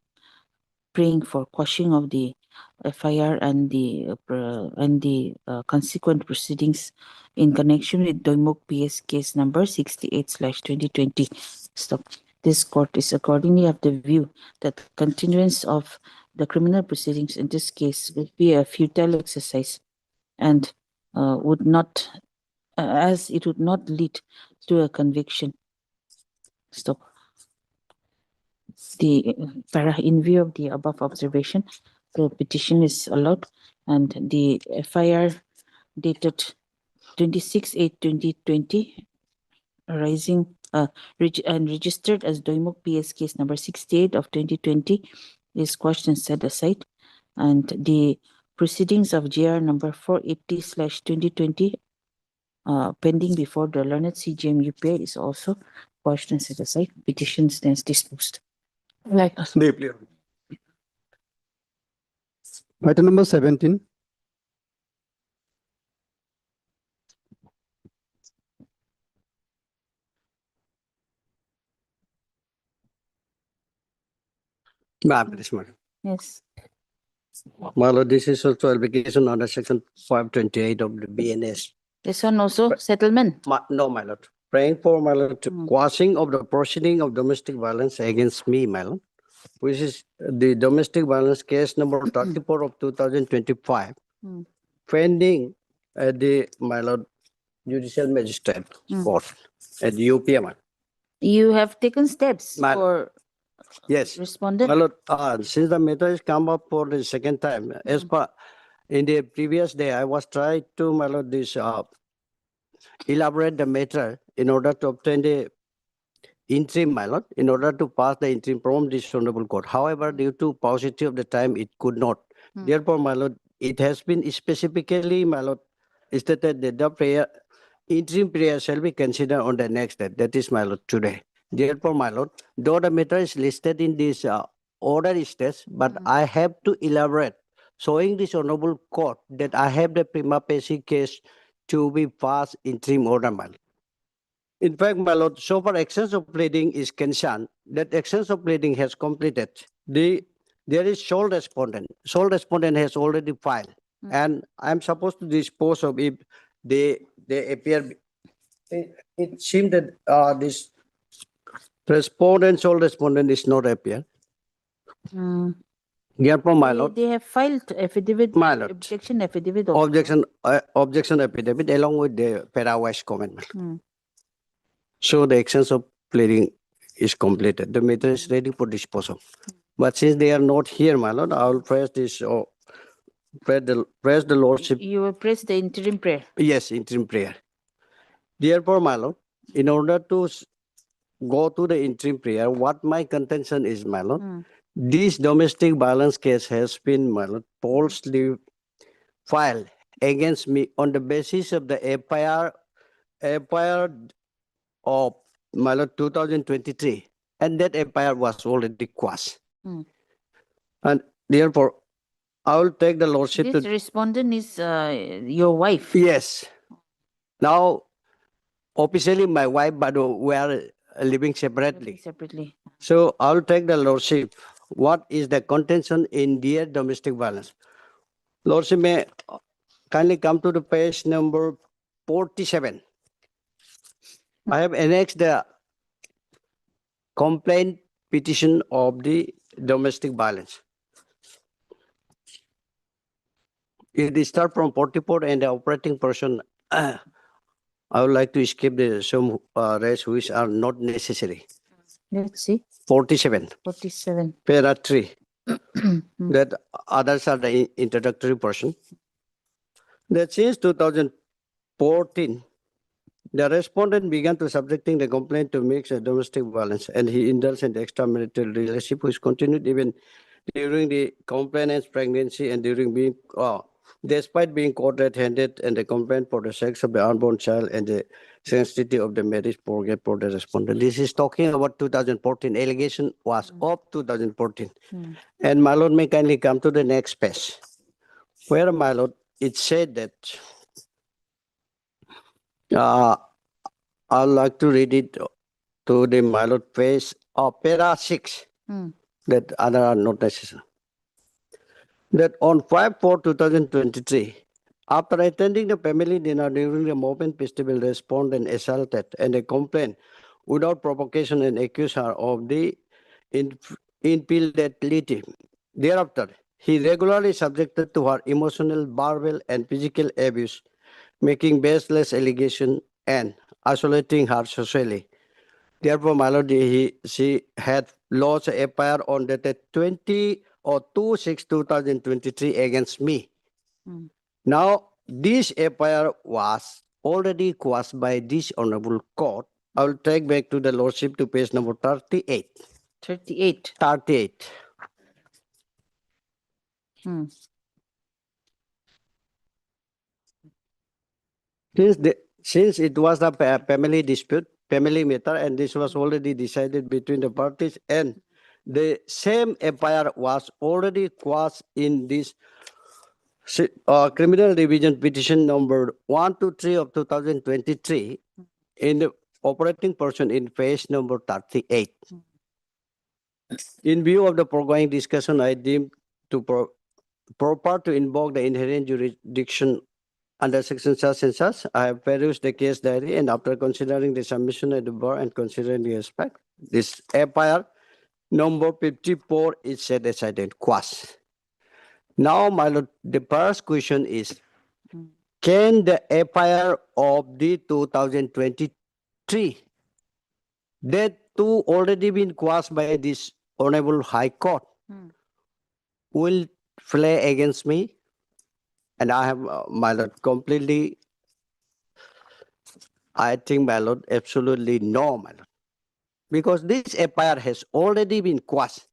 praying for quashing of the FIR and the consequent proceedings in connection with Doimok PS case number 68/2020. Stop. This court is accordingly of the view that continuance of the criminal proceedings in this case would be a futile exercise and would not, as it would not lead to a conviction. Stop. In view of the above observation, the petition is allowed and the FIR dated 26/8/2020 arising and registered as Doimok PS case number 68/2020 is quashed and set aside, and the proceedings of GR number 480/2020 pending before the learned CGM UPA is also quashed and set aside. Petition stands disposed. Like us. Item number 17. Yes. My lord, this is also application under section 528 of the BNS. This one also settlement. No, my lord. Praying for my lord quashing of the proceeding of domestic violence against me, my lord, which is the domestic violence case number 34 of 2025, pending at the my lord judicial magistrate court at the UPM. You have taken steps for Yes, respondent. my lord. Since the matter has come up for the second time, as per in the previous day, I was trying to my lord this elaborate the matter in order to obtain the interim, my lord, in order to pass the interim from this honorable court. However, due to paucity of the time, it could not. Therefore, my lord, it has been specifically, my lord, stated that the prayer, interim prayer shall be considered on the next day. That is, my lord, today. Therefore, my lord, though the matter is listed in this order states, but I have to elaborate, showing this honorable court that I have the prima facie case to be passed interim order, my lord. In fact, my lord, so far exchange of pleading is concerned, that exchange of pleading has completed. There is sole respondent. Sole respondent has already filed, and I'm supposed to dispose of if they appear. It seems that this respondent, sole respondent is not appear. Therefore, my lord, they have filed affidavit, my lord, objection affidavit. Also. Objection affidavit along with the para-wise comment. So the exchange of pleading is completed. The matter is ready for disposal. But since they are not here, my lord, I will press this. Press the lordship. You will press the interim prayer. Yes, interim prayer. Therefore, my lord, in order to go to the interim prayer, what my contention is, my lord, this domestic violence case has been, my lord, falsely filed against me on the basis of the FIR of, my lord, 2023, and that FIR was already quashed. And therefore, I will take the lordship. This respondent is your wife. Yes. Now, officially my wife, but we are living separately. So I will take the lordship. What is the contention in their domestic violence? Lordship may kindly come to the page number 47. I have annexed the complaint petition of the domestic violence. It starts from 44 and the operating person. I would like to skip some rest which are not necessary. Let's see. 47. 47. Para 3. That others are the introductory portion. That since 2014, the respondent began to subjecting the complaint to mixed domestic violence, and he indulged in the extramarital relationship, which continued even during the complainant's pregnancy and during being, despite being caught red-handed, and the complaint for the sex of the unborn child and the sanctity of the marriage forget for the respondent. This is talking about 2014. Allegation was of 2014. And my lord may kindly come to the next page, where my lord, it said that, I'd like to read it to the my lord page of para 6, that other are not necessary. That on 5/4/2023, after attending the family dinner during the Mopen festival, the respondent assaulted and a complaint without provocation and accused her of the infidelity. Thereafter, he regularly subjected to her emotional, verbal, and physical abuse, making baseless allegations and isolating her socially. Therefore, my lord, she had lodged a FIR on dated 2/6/2023 against me. Now, this FIR was already quashed by this honorable court. I will take back to the lordship to page number 38. 38. 38. Since it was a family dispute, family matter, and this was already decided between the parties, and the same FIR was already quashed in this criminal revision petition number 123 of 2023 in the operating person in page number 38. In view of the foregoing discussion, I deem to proper to invoke the inherent jurisdiction under section such and such. I have perused the case diary, and after considering the submission at the bar and considering the aspect, this FIR number 54 is set aside and quashed. Now, my lord, the first question is, can the FIR of the 2023, that too already been quashed by this Honorable High Court, will fly against me? And I have, my lord, completely, I think, my lord, absolutely no, my lord. Because this FIR has already been quashed.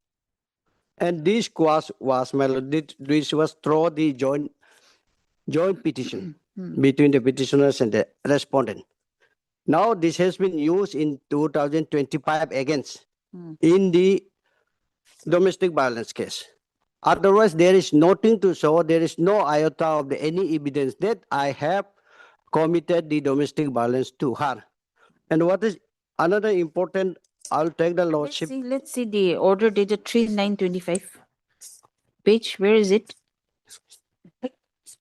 And this quash was, my lord, this was through the joint petition between the petitioners and the respondent. Now, this has been used in 2025 against in the domestic violence case. Otherwise, there is nothing to show, there is no iota of any evidence that I have committed the domestic violence to her. And what is another important, I'll take the lordship. Let's see the order dated 3/9/25. Page, where is it?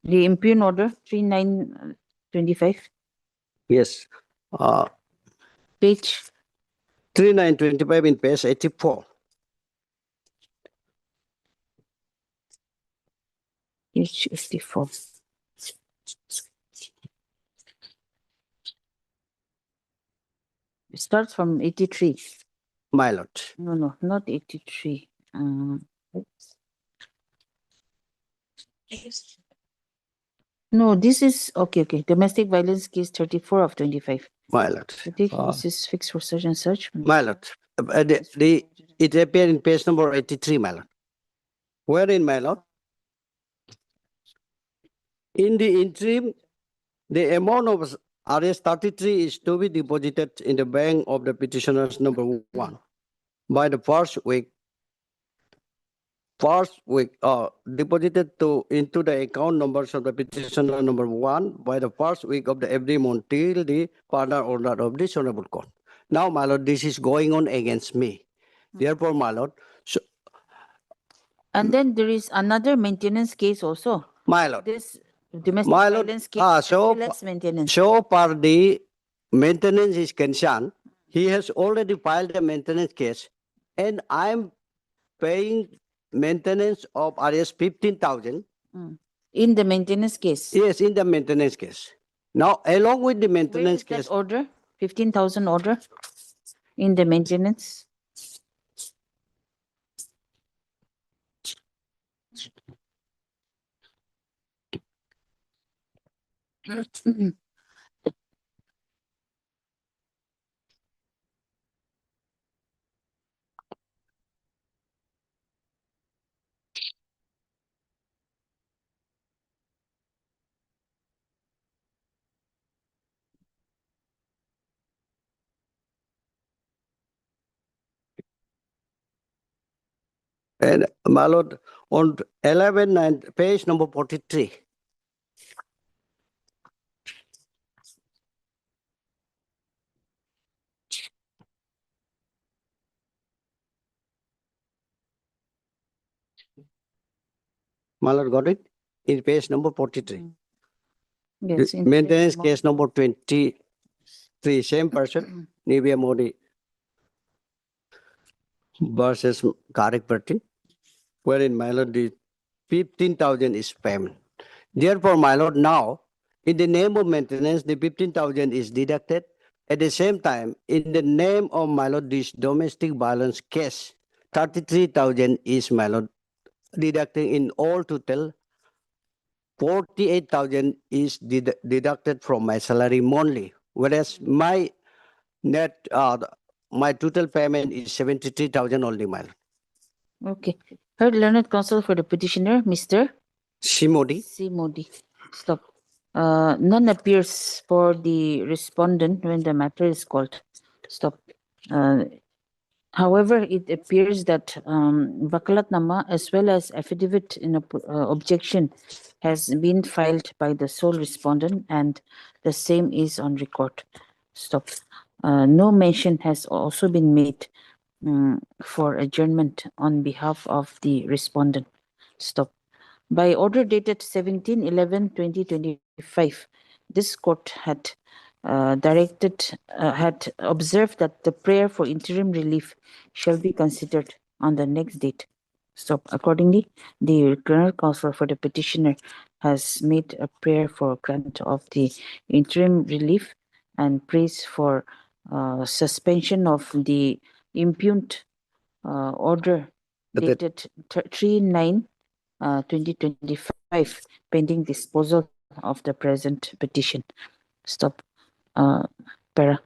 The impugn order 3/9/25. Yes. Page 3/9/25 in page 84. Page 54. It starts from 83. My lord. No, not 83. No, this is okay. Domestic violence case 34 of 25. My lord. This is fixed for search and search. My lord. It appears in page number 83, my lord. Wherein, my lord? In the interim, the amount of RS 33 is to be deposited in the bank of the petitioners number 1 by the first week deposited into the account numbers of the petitioner number 1 by the first week of the every month till the further order of this honorable court. Now, my lord, this is going on against me. Therefore, my lord. And then there is another maintenance case also. My lord. This domestic My lord, violence case as so well as maintenance. so far the maintenance is concerned, he has already filed a maintenance case, and I'm paying maintenance of RS 15,000. In the maintenance case. Yes, in the maintenance case. Now, along with the Where maintenance is case, that order? 15,000 order in the maintenance. and my lord, on 11 and page number 43. My lord, got it? In page number 43. Yes, in Maintenance page case number 23, same person, Nivea Modi versus Karik Bertin, wherein my lord, the 15,000 is payment. Therefore, my lord, now, in the name of maintenance, the 15,000 is deducted. At the same time, in the name of my lord, this domestic violence case, 33,000 is my lord, deducting in all total. 48,000 is deducted from my salary monthly, whereas my net, my total payment is 73,000 only, my lord. Okay. Heard learned counsel for the petitioner, Mr. Simodi. Simodi. Stop. None appears for the respondent when the matter is called. Stop. However, it appears that Vakalatnama as well as affidavit in objection has been filed by the sole respondent and the same is on record. Stop. No mention has also been made for adjournment on behalf of the respondent. Stop. By order dated 17/11/2025, this court had had observed that the prayer for interim relief shall be considered on the next date. So accordingly, the general counsel for the petitioner has made a prayer for grant of the interim relief and prays for suspension of the impugned order dated 3/9/2025 pending disposal of the present petition. Stop. Para.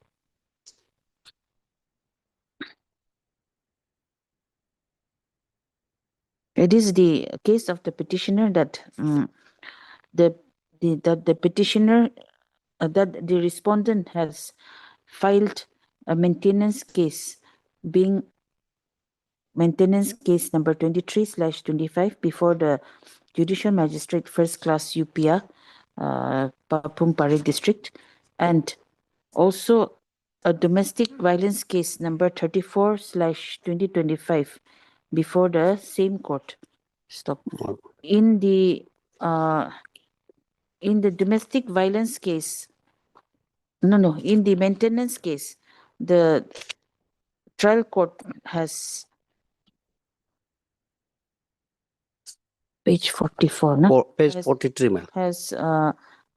It is the case of the petitioner that the petitioner that the respondent has filed a maintenance case being maintenance case number 23/25 before the Judicial Magistrate First Class UPIA, Papum Pare District, and also a domestic violence case number 34/2025 before the same court. Stop. In the domestic violence case, in the maintenance case, the trial court has page 44, no? Page Has- 43, ma'am. has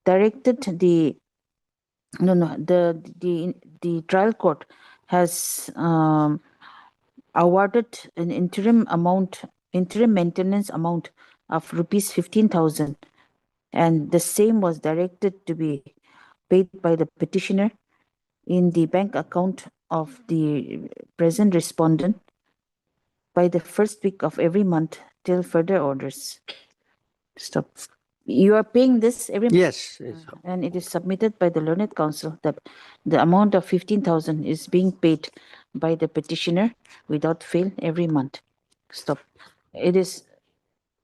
directed the the trial court has awarded an interim maintenance amount of rupees 15,000, and the same was directed to be paid by the petitioner in the bank account of the present respondent by the first week of every month till further orders. Stop. You are paying this every month? Yes. And it is submitted by the learned counsel that the amount of 15,000 is being paid by the petitioner without fail every month. Stop. It is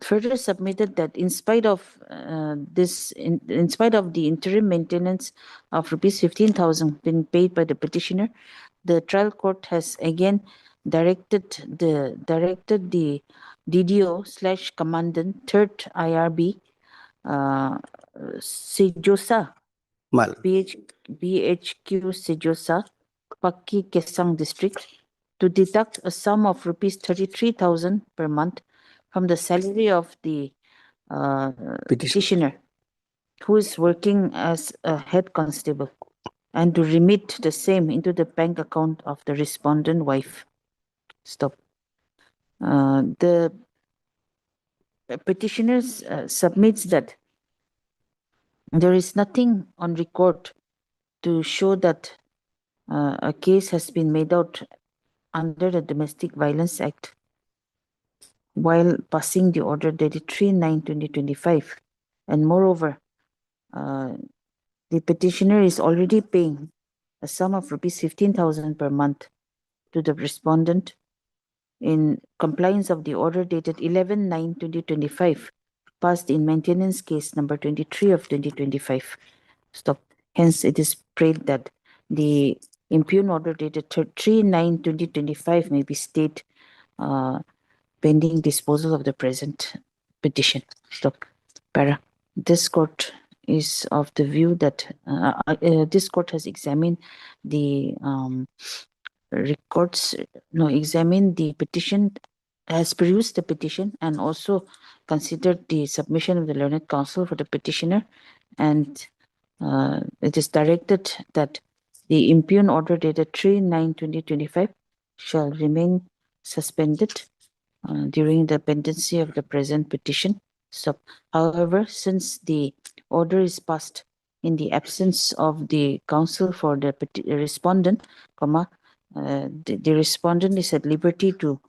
further submitted that in spite of in spite of the interim maintenance of rupees 15,000 being paid by the petitioner, the trial court has again directed the DDO/commandant 3rd IRB Sejosa, Mal. BHQ Sejosa, Paki Kesang district, to deduct a sum of rupees 33,000 per month from the salary of the petitioner, who is working as a head constable, and to remit the same into the bank account of the respondent wife. Stop. The petitioners submits that there is nothing on record to show that a case has been made out under the Domestic Violence Act while passing the order dated 3/9/2025, and moreover, the petitioner is already paying a sum of rupees 15,000 per month to the respondent in compliance of the order dated 11/9/2025, passed in maintenance case number 23 of 2025. Stop. Hence, it is prayed that the impugn order dated 3/9/2025 may be stayed pending disposal of the present petition. Stop. Para. This court is of the view that this court has examined the examined the petition, has perused the petition, and also considered the submission of the learned counsel for the petitioner, and it is directed that the impugn order dated 3/9/2025 shall remain suspended during the pendency of the present petition. So, however, since the order is passed in the absence of the counsel for the respondent, the respondent is at liberty to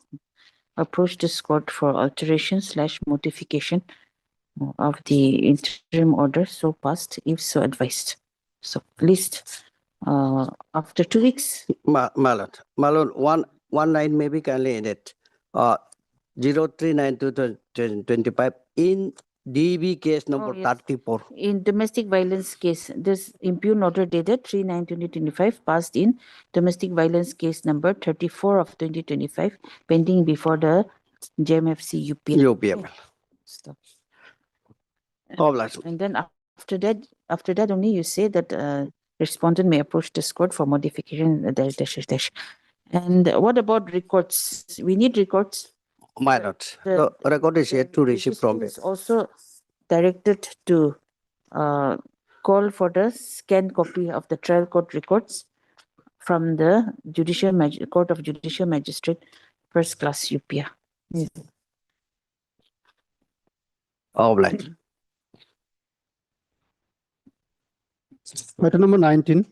approach this court for alteration/modification of the interim order so passed, if so advised. So, list after 2 weeks. Malon, one line maybe kindly in it. 039/2025 in DB case number 34. In domestic violence case, this impugn order dated 3/9/2025 passed in domestic violence case number 34 of 2025, pending before the JMFC UPM. UPM. Stop. Oh, bless. And then after that only you say that respondent may approach this court for modification. And what about records? We need records. My lord, the record is yet to receive from it. Is also directed to call for the scanned copy of the trial court records from the Court of Judicial Magistrate, first class UPA. Yes. Oh, bless. Matter number 19.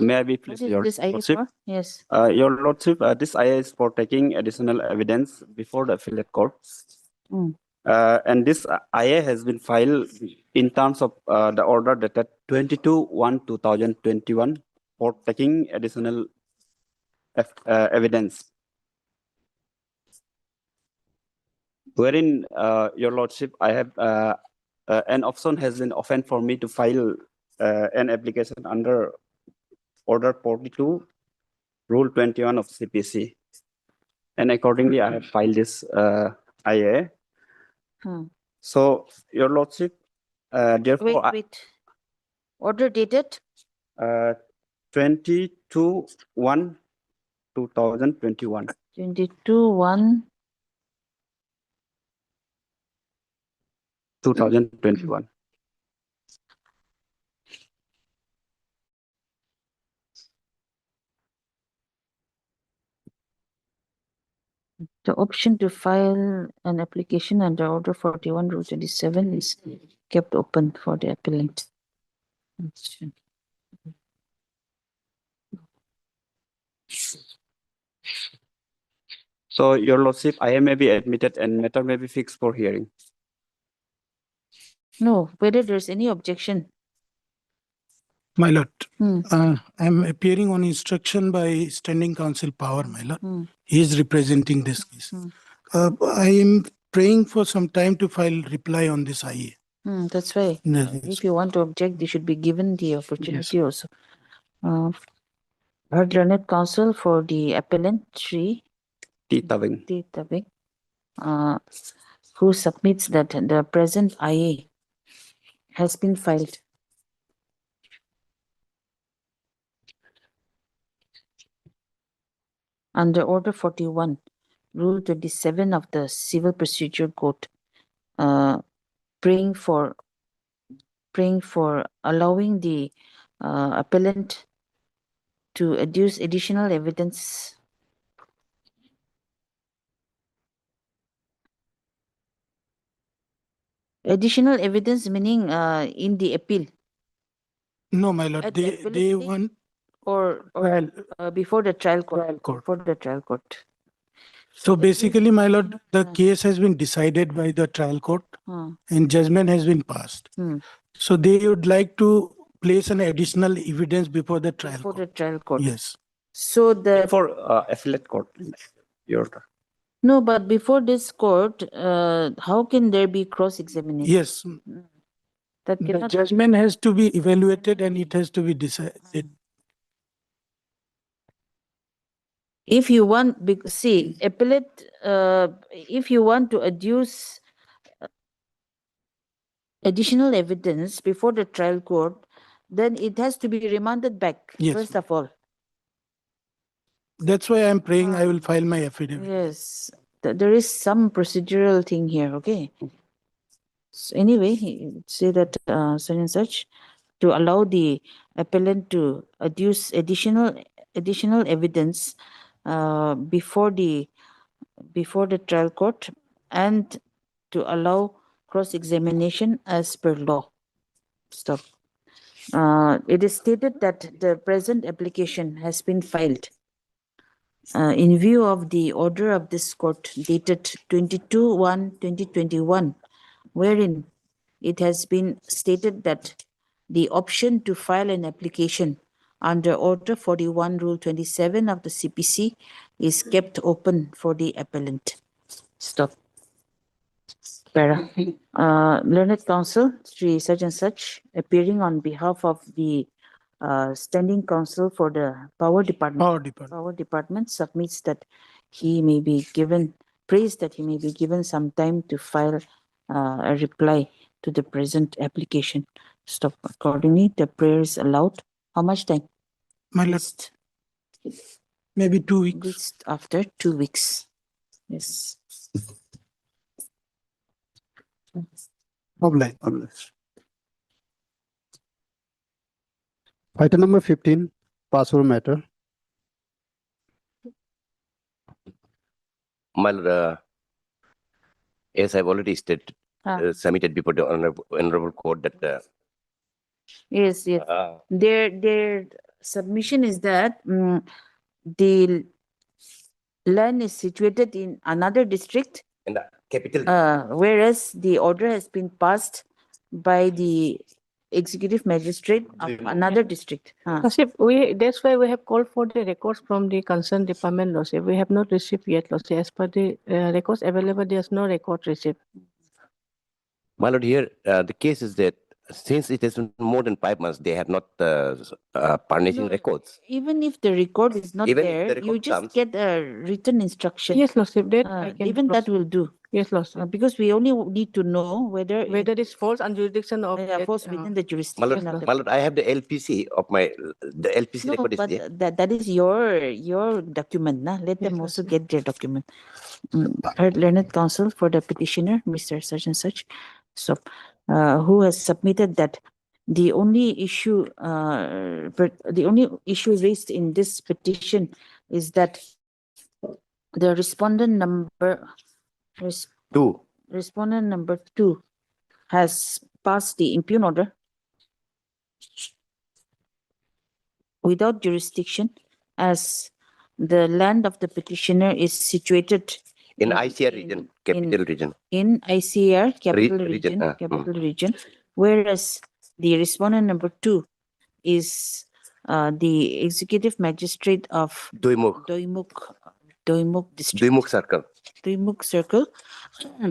May I be pleased, What is Your this IA Lordship? for? Yes. Your Lordship, this IA is for taking additional evidence before the appellate court. And this IA has been filed in terms of the order dated 22/1/2021 for taking additional evidence. Wherein, Your Lordship, I have an option has been offered for me to file an application under Order 42, Rule 21 of CPC. And accordingly, I have filed this IA. So, Your Lordship, therefore... Wait. Order dated? 22/1/2021. 22/1. 2021. The option to file an application under Order 41, Rule 27 is kept open for the appellant. So, Your Lordship, IA may be admitted and matter may be fixed for hearing. No, whether there's any objection. My lord, I'm appearing on instruction by standing counsel power, my lord. He is representing this case. I am praying for some time to file reply on this IA. That's why. If you want to object, they should be given the opportunity also. Heard learned counsel for the appellant Shri T. Taving. T. Tabing, who submits that the present IA has been filed. Under Order 41, Rule 27 of the Civil Procedure Code, praying for allowing the appellant to adduce additional evidence. Additional evidence meaning in the appeal. No, my lord, At the they appellate stage want or trial. Before the trial court. Trial court. Before the trial court. So basically, my lord, the case has been decided by the trial court and judgment has been passed. So they would like to place an additional evidence before the trial Before court. the trial court. Yes. So the For affiliate court. Your no, but before this court, how can there be cross-examination? Yes. That The cannot. judgment has to be evaluated and it has to be decided. If you want, see, appellate, if you want to adduce additional evidence before the trial court, then it has to be remanded back, Yes. first of all. That's why I'm praying I will file my affidavit. Yes, there is some procedural thing here, okay? So anyway, say that such and such to allow the appellant to adduce additional evidence before the trial court and to allow cross-examination as per law. Stop. It is stated that the present application has been filed in view of the order of this court dated 22/1/2021, wherein it has been stated that the option to file an application under Order 41, Rule 27 of the CPC is kept open for the appellant. Stop. Para. Learned counsel, Sri such and such, appearing on behalf of the standing counsel for the Power Department. Power Department submits that he may be given, prays that he may be given some time to file a reply to the present application. Stop. Accordingly, the prayer is allowed. How much time? My lord, maybe 2 weeks. Least after 2 weeks. Yes. Obliged. Item number 15, password matter. My lord, as I've already stated, submitted before the honorable court that Yes. Their submission is that the land is situated in another district, in the capital. whereas the order has been passed by the executive magistrate of another district. Lordship, that's why we have called for the records from the concerned department, Lordship. We have not received yet, Lordship. As per the records available, there's no record received. My lord, here the case is that since it has been more than 5 months, they have not furnishing records. Even if the record is not Even if there, the record you just comes- get a written instruction. Yes, Lordship, that I can Even that will do. Yes, Lordship. Because we only need to know whether It falls under jurisdiction of falls within the My jurisdiction lord, of the. my lord, I have the LPC of the LPC No, record is but there. that is your document. Nah? Let them also get their document. Heard learned counsel for the petitioner, Mr. Such and Such, so who has submitted that the only issue raised in this petition is that the respondent number respondent number 2 has passed the impugn order without jurisdiction, as the land of the petitioner is situated In ICR region, capital region. in ICR capital Region, region, whereas the respondent number 2 is the executive magistrate of Doimuk district. Circle. Doimuk Circle,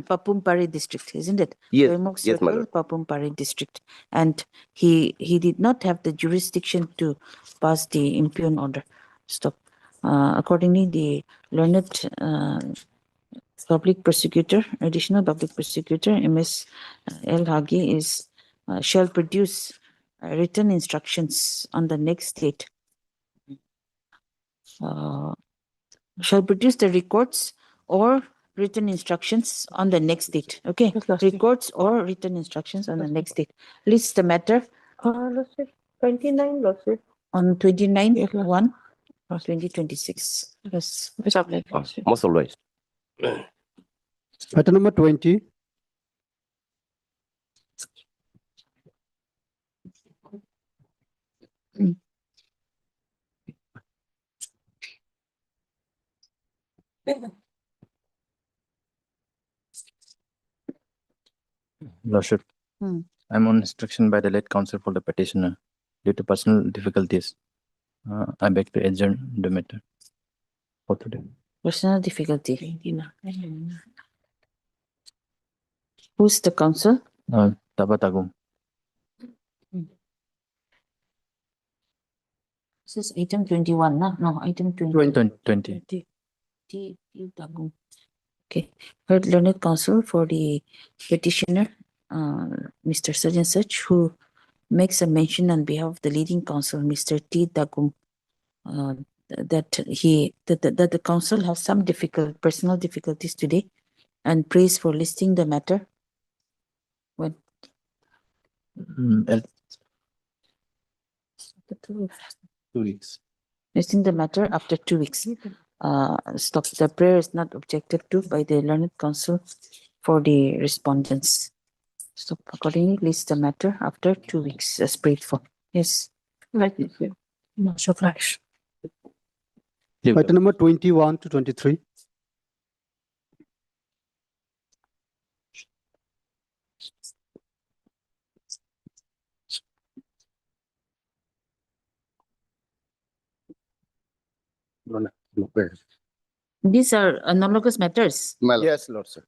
Papumpari district, isn't it? Yes, Doimuk yes, Circle, madam. Papumpari district, and he did not have the jurisdiction to pass the impugn order. Stop. Accordingly, the learned public prosecutor, additional public prosecutor, MS L. Hagi is shall produce written instructions on the next date. Shall produce the records or written instructions on the next date. Okay, Yes, Lordship. records or written instructions on the next date. List the matter Lordship, 29, Lordship. on 29 Yes, Lordship. 1 2026. Yes. Lordship. Most always. Item number 20. Lordship, I'm on instruction by the late counsel for the petitioner. Due to personal difficulties, I beg to adjourn the matter for today. Personal difficulty. Who's the counsel? Tabatagum. This is item 21, no? No, item 20. 20. Okay. Heard learned counsel for the petitioner, Mr. Such and Such, who makes a mention on behalf of the leading counsel, Mr. T. Dagum, that the counsel has some personal difficulties today, and prays for listing the matter. When? 2 weeks. Listing the matter after 2 weeks. Stop. The prayer is not objected to by the learned counsel for the respondents. Stop. Accordingly, list the matter after 2 weeks as prayed for. Yes. Right. Marshal Flash. Item number 21 to 23. These are analogous matters. My lord. Yes, Lord, sir.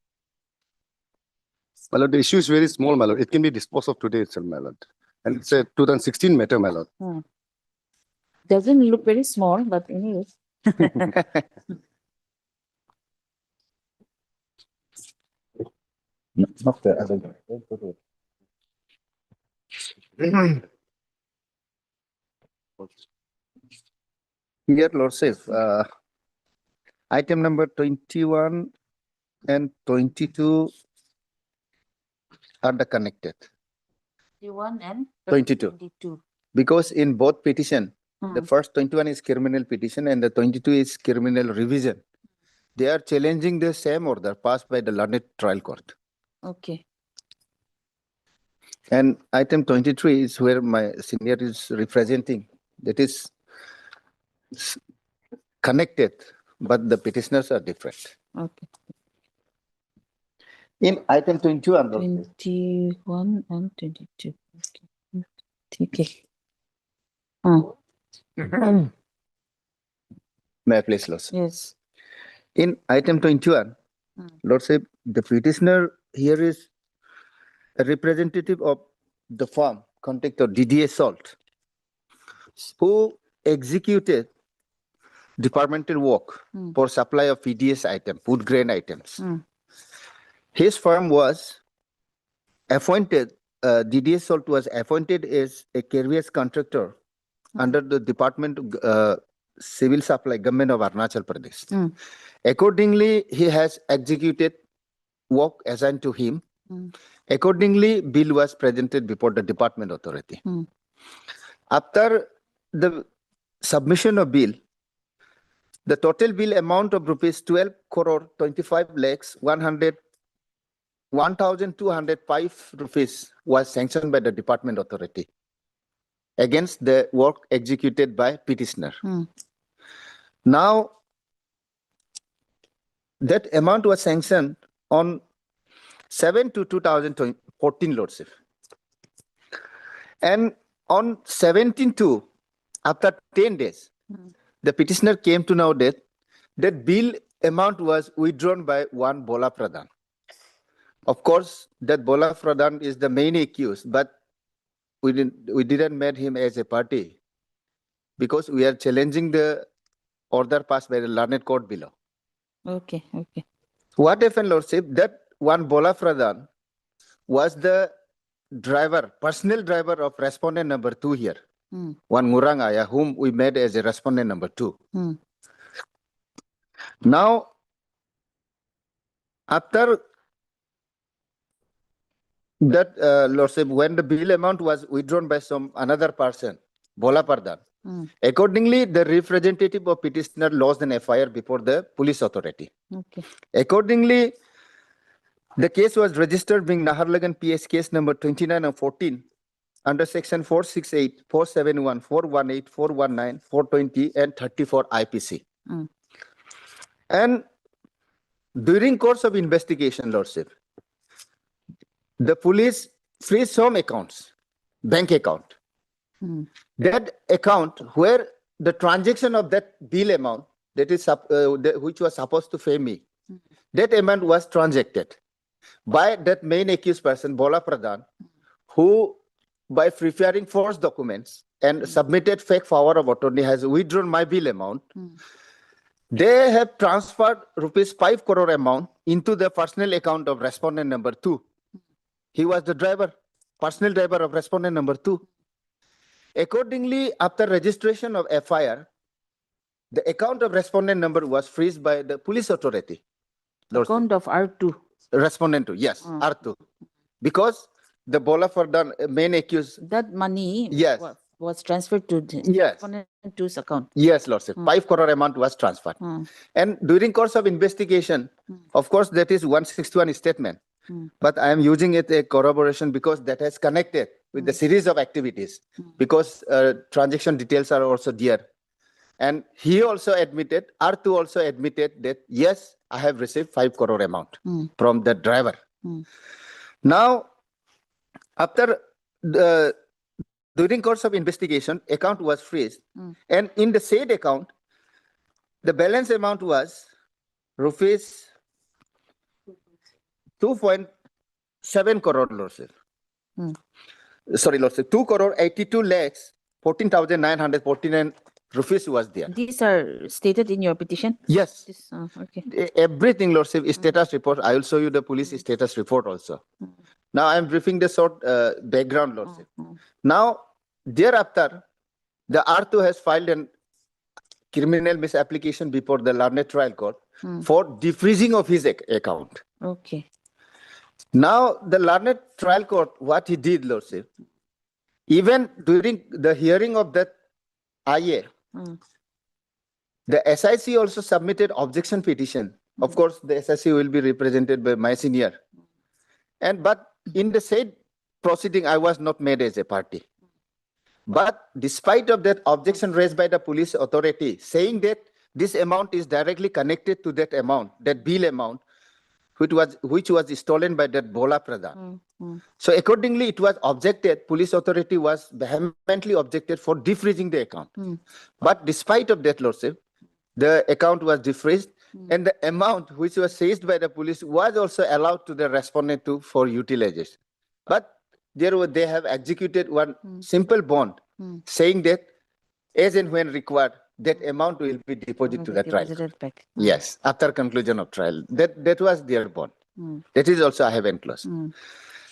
My lord, the issue is very small, my lord. It can be disposed of today itself, my lord. And it's a 2016 matter, my lord. Doesn't look very small, but anyway. Not the other guy. Here, Lordship, item number 21 and 22 are the connected. 21 and 22. Because in both petition, the first 21 is criminal petition and the 22 is criminal revision. They are challenging the same order passed by the learned trial court. Okay. And item 23 is where my senior is representing. That is connected, but the petitioners are different. Okay. In item 21, 21 and 22. Okay. May I please, Lord? Yes. In item 21, Lordship, the petitioner here is a representative of the firm, contractor DDS Salt, who executed departmental work for supply of PDS items, food grain items. His firm was appointed, DDS Salt was appointed as a carriers contractor under the Department of Civil Supply, Government of Arunachal Pradesh. Accordingly, he has executed work assigned to him. Accordingly, bill was presented before the department authority. After the submission of bill, the total bill amount of rupees 12 crore 25 lakhs 1,205 rupees was sanctioned by the department authority against the work executed by petitioner. Now, that amount was sanctioned on 7/2/2014, Lordship. And on 17/2, after 10 days, the petitioner came to know that that bill amount was withdrawn by one Bola Pradhan. Of course, that Bola Pradhan is the main accused, but we didn't make him as a party because we are challenging the order passed by the learned court below. Okay, okay. What happened, Lordship, that one Bola Pradhan was the driver, personal driver of respondent number 2 here. One Murang Aya, whom we made as a respondent number 2. Now, after that, Lordship, when the bill amount was withdrawn by some another person, Bola Pradhan, accordingly, the representative of petitioner lodged an FIR before the police authority. Okay. Accordingly, the case was registered being Naharlagan PS case number 29 of 14 under section 468, 471, 418, 419, 420, and 34 IPC. And during course of investigation, Lordship, the police freeze some accounts, bank account. That account where the transaction of that bill amount that is which was supposed to pay me, that amount was transacted by that main accused person, Bola Pradhan, who by preparing false documents and submitted fake power of attorney has withdrawn my bill amount. They have transferred rupees 5 crore amount into the personal account of respondent number 2. He was the driver, personal driver of respondent number 2. Accordingly, after registration of FIR, the account of respondent number was freezed by the police authority. Account of R2. Respondent 2, yes, R2. Because the Bola Pradhan main accused. That money Yes. was transferred to the Yes. respondent 2's account. Yes, Lordship. 5 crore amount was transferred. And during course of investigation, of course, that is 161 statement. But I am using it a corroboration because that has connected with the series of activities because transaction details are also there. And he also admitted, R2 also admitted that, yes, I have received 5 crore amount from the driver. Now, after during course of investigation, account was freezed. And in the said account, the balance amount was rupees 2.7 crore, Lordship. Sorry, Lordship, 2 crore 82 lakhs 14,949 rupees was there. These are stated in your petition? Yes. This, okay. Everything, Lordship, status report. I will show you the police status report also. Now I am briefing the short background, Lordship. Now, thereafter, the R2 has filed a criminal misapplication before the learned trial court for defreezing of his account. Okay. Now, the learned trial court, what he did, Lordship, even during the hearing of that IA, the SIC also submitted objection petition. Of course, the SIC will be represented by my senior. But in the said proceeding, I was not made as a party. But despite of that objection raised by the police authority, saying that this amount is directly connected to that amount, that bill amount, which was stolen by that Bola Pradhan. So accordingly, it was objected, police authority was vehemently objected for defreezing the account. But despite of that, Lordship, the account was defreezed and the amount which was seized by the police was also allowed to the respondent to for utilization. But they have executed one simple bond saying that as and when required, that amount will be deposited to the trial. Back. Yes, after conclusion of trial. That was their bond. That is also I have enclosed.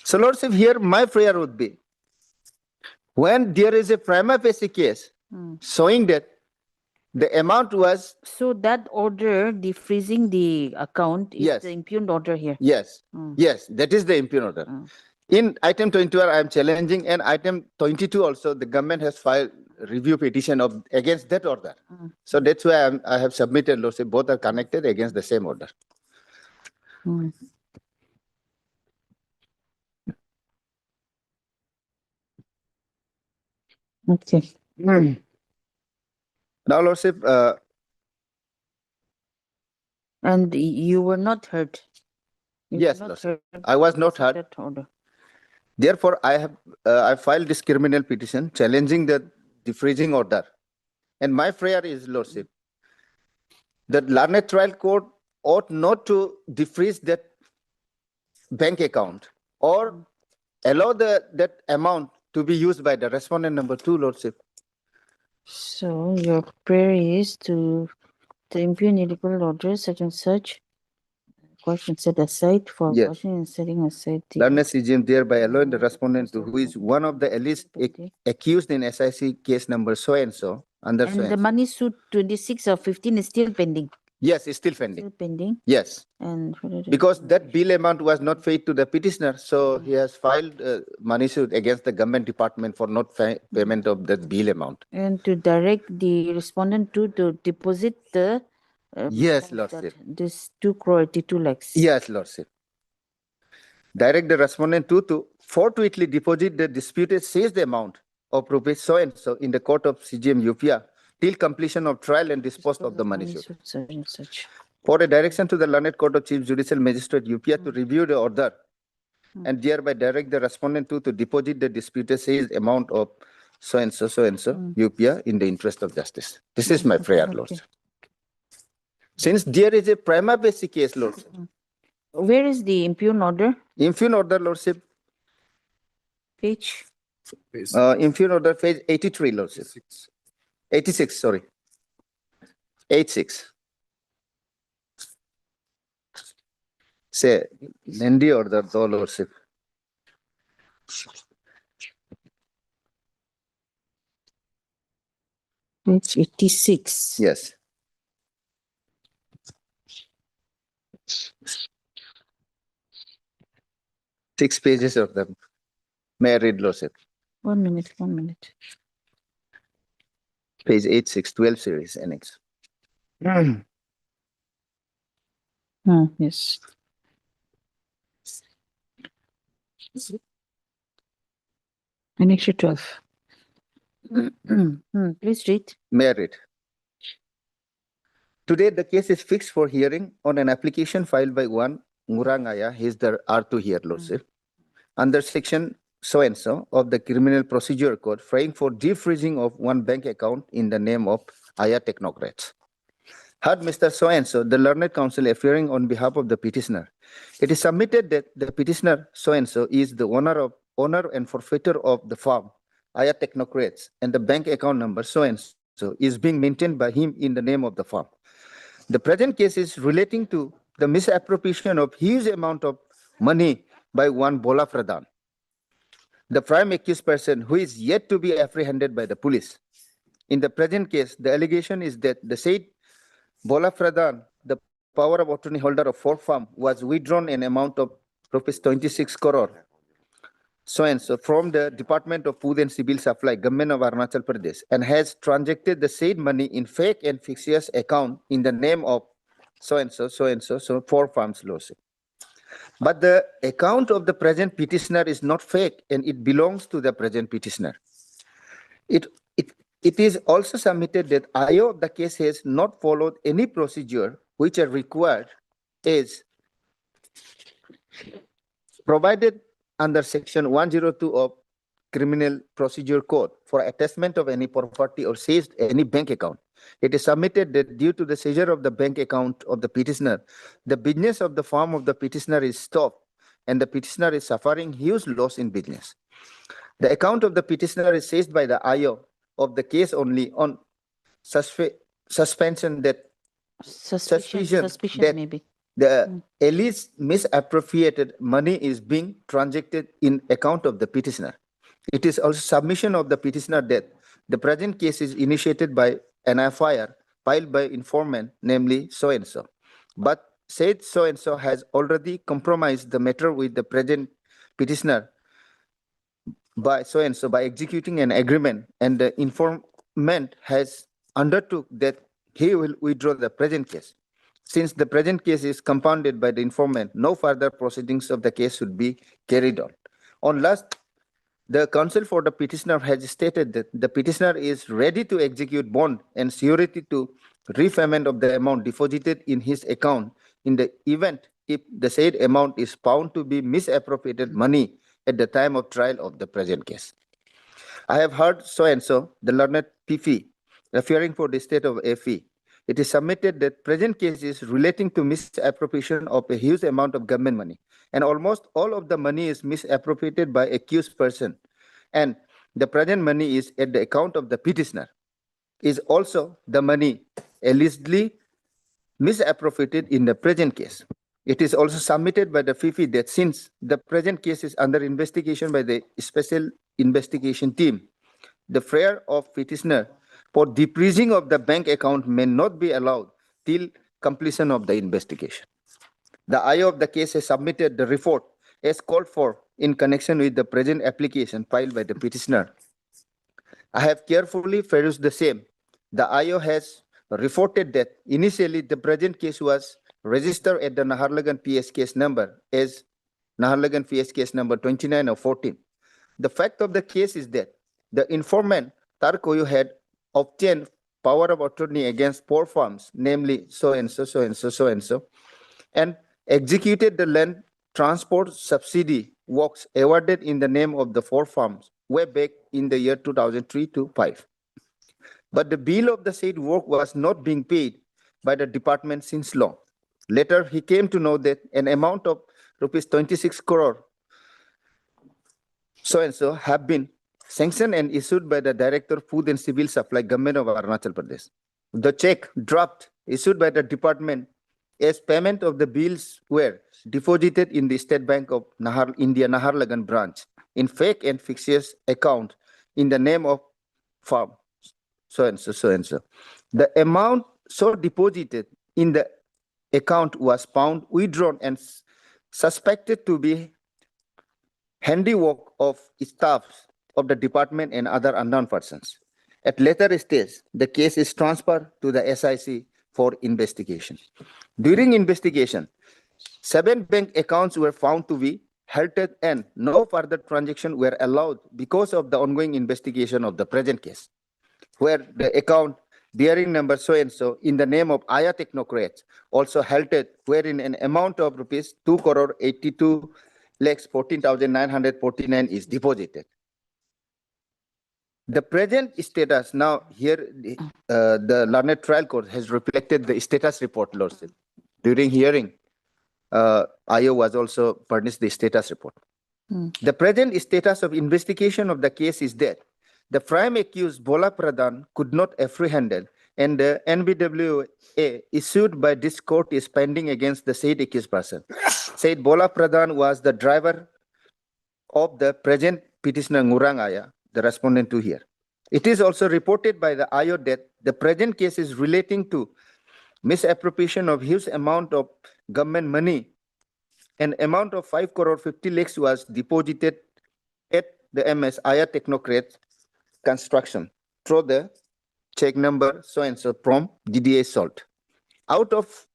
So, Lordship, here my prayer would be, when there is a prima facie case showing that the amount was... So that order, defreezing the account, is Yes. the impugned order here? Yes, yes, that is the impugned order. In item 21, I am challenging, and item 22 also, the government has filed review petition against that order. So that's why I have submitted, Lordship, both are connected against the same order. Okay. Now, Lordship, and you were not heard? You were yes, not Lordship, heard I was not heard. that order. Therefore, I filed this criminal petition challenging the defreezing order. And my prayer is, Lordship, that learned trial court ought not to defreeze that bank account or allow that amount to be used by the respondent number 2, Lordship. So your prayer is to the impugn illegal orders such and such. Question set aside for Yes. quashing and setting aside the Learned CGM thereby allowing the respondent to who is one of the alleged accused in SIC case number so and so under so and the and so. money suit 26 or 15 is still pending. Yes, it's still pending. Still pending. Yes. And Because that bill amount was not paid to the petitioner, so he has filed money suit against the government department for not payment of that bill amount. and to direct the respondent to deposit the Yes, that- Lordship. this 2 crore 82 lakhs. Yes, Lordship. Direct the respondent to fortuitously deposit the disputed seized amount of rupees so and so in the court of CGM UPA till completion of trial and dispose of the money suit. Such and such. For a direction to the learned court of Chief Judicial Magistrate UPA to review the order and thereby direct the respondent to deposit the disputed seized amount of so and so UPA in the interest of justice. This is my prayer, Lord. Since there is a prima facie case, Lord. Where is the impugn order? Impugn order, Lordship. Page. Impugn order page 83, Lordship. 86, sorry. 86. Say, Lendi order, though, Lordship. Page 86. Yes. Six pages of them. May I read, Lordship? 1 minute, 1 minute. Page 86, 12 series, annex. Yes. Annex 12. Please read. May I read? Today, the case is fixed for hearing on an application filed by one Ngurangaya, he is the R2 here, Lordship, under section so-and-so of the Criminal Procedure Code, praying for defreezing of one bank account in the name of Aya Technocrats. Had Mr. So-and-so, the learned counsel appearing on behalf of the petitioner, it is submitted that the petitioner so-and-so is the owner and forfeiture of the firm, Aya Technocrats, and the bank account number so-and-so is being maintained by him in the name of the firm. The present case is relating to the misappropriation of huge amount of money by one Bola Pradhan, the prime accused person who is yet to be apprehended by the police. In the present case, the allegation is that the said Bola Pradhan, the power of attorney holder of 4 firm, was withdrawn an amount of rupees 26 crore so-and-so from the Department of Food and Civil Supply, Government of Arunachal Pradesh, and has transacted the said money in fake and fictitious account in the name of so-and-so, 4 firms, Lordship. But the account of the present petitioner is not fake and it belongs to the present petitioner. It is also submitted that IO of the case has not followed any procedure which are required is provided under section 102 of Criminal Procedure Code for attachment of any property or seized any bank account. It is submitted that due to the seizure of the bank account of the petitioner, the business of the firm of the petitioner is stopped and the petitioner is suffering huge loss in business. The account of the petitioner is seized by the IO of the case only on suspicion that Suspicion maybe. the alleged misappropriated money is being transacted in account of the petitioner. It is also submission of the petitioner that the present case is initiated by an FIR filed by informant, namely so-and-so. But said so-and-so has already compromised the matter with the present petitioner by so-and-so by executing an agreement, and the informant has undertook that he will withdraw the present case. Since the present case is compounded by the informant, no further proceedings of the case should be carried on. On last, the counsel for the petitioner has stated that the petitioner is ready to execute bond and surety to repayment of the amount deposited in his account in the event if the said amount is found to be misappropriated money at the time of trial of the present case. I have heard so-and-so, the learned PP, referring for the state of FE. It is submitted that present case is relating to misappropriation of a huge amount of government money, and almost all of the money is misappropriated by accused person, and the present money is at the account of the petitioner. Is also the money allegedly misappropriated in the present case. It is also submitted by the FIFI that since the present case is under investigation by the Special Investigation Team, the prayer of petitioner for defreezing of the bank account may not be allowed till completion of the investigation. The IO of the case has submitted the report as called for in connection with the present application filed by the petitioner. I have carefully perused the same. The IO has reported that initially the present case was registered at the Naharlagan PS case number as Naharlagan PS case number 29 or 14. The fact of the case is that the informant Tarkoyu had obtained power of attorney against 4 firms, namely so and so, so and so, so and so, and executed the land transport subsidy works awarded in the name of the 4 firms way back in the year 2003 to 5. But the bill of the said work was not being paid by the department since long. Later, he came to know that an amount of rupees 26 crore so and so have been sanctioned and issued by the Director of Food and Civil Supply, Government of Arunachal Pradesh. The check draft issued by the department as payment of the bills were deposited in the State Bank of India Naharlagan branch in fake and fictitious account in the name of firm so and so, so and so. The amount so deposited in the account was found withdrawn and suspected to be handiwork of staff of the department and other unknown persons. At later stage, the case is transferred to the SIC for investigation. During investigation, 7 bank accounts were found to be halted and no further transactions were allowed because of the ongoing investigation of the present case, where the account bearing number so and so in the name of Aya Technocrats also halted, wherein an amount of rupees 2 crore 82 lakhs 14,949 is deposited. The present status now here, the learned trial court has reflected the status report, Lordship. During hearing, IO was also furnished the status report. The present status of investigation of the case is that the prime accused Bola Pradhan could not apprehended and the NBWA issued by this court is pending against the said accused person. Said Bola Pradhan was the driver of the present petitioner Ngurang Aya, the respondent to here. It is also reported by the IO that the present case is relating to misappropriation of huge amount of government money. An amount of 5 crore 50 lakhs was deposited at the MS Aya Technocrats Construction through the check number so and so from DDA Salt. Out of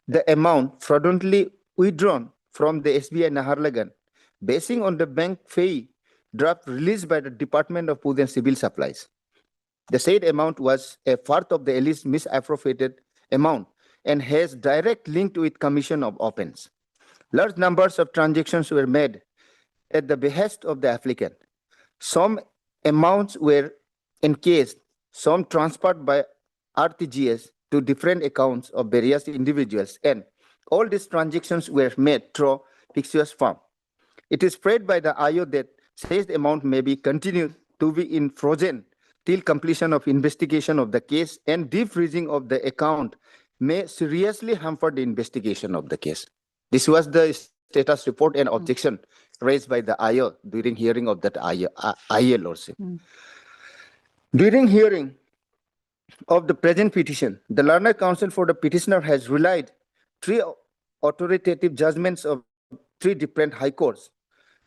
the amount fraudulently withdrawn from the SBI Naharlagan, basing on the bank fee draft released by the Department of Food and Civil Supplies. The said amount was a part of the alleged misappropriated amount and has direct link with commission of offense. Large numbers of transactions were made at the behest of the applicant. Some amounts were encased, some transferred by RTGS to different accounts of various individuals, and all these transactions were made through fictitious firm. It is spread by the IO that said amount may be continued to be in frozen till completion of investigation of the case, and defreezing of the account may seriously hamper the investigation of the case. This was the status report and objection raised by the IO during hearing of that IO Lordship. During hearing of the present petition, the learned counsel for the petitioner has relied 3 authoritative judgments of 3 different high courts.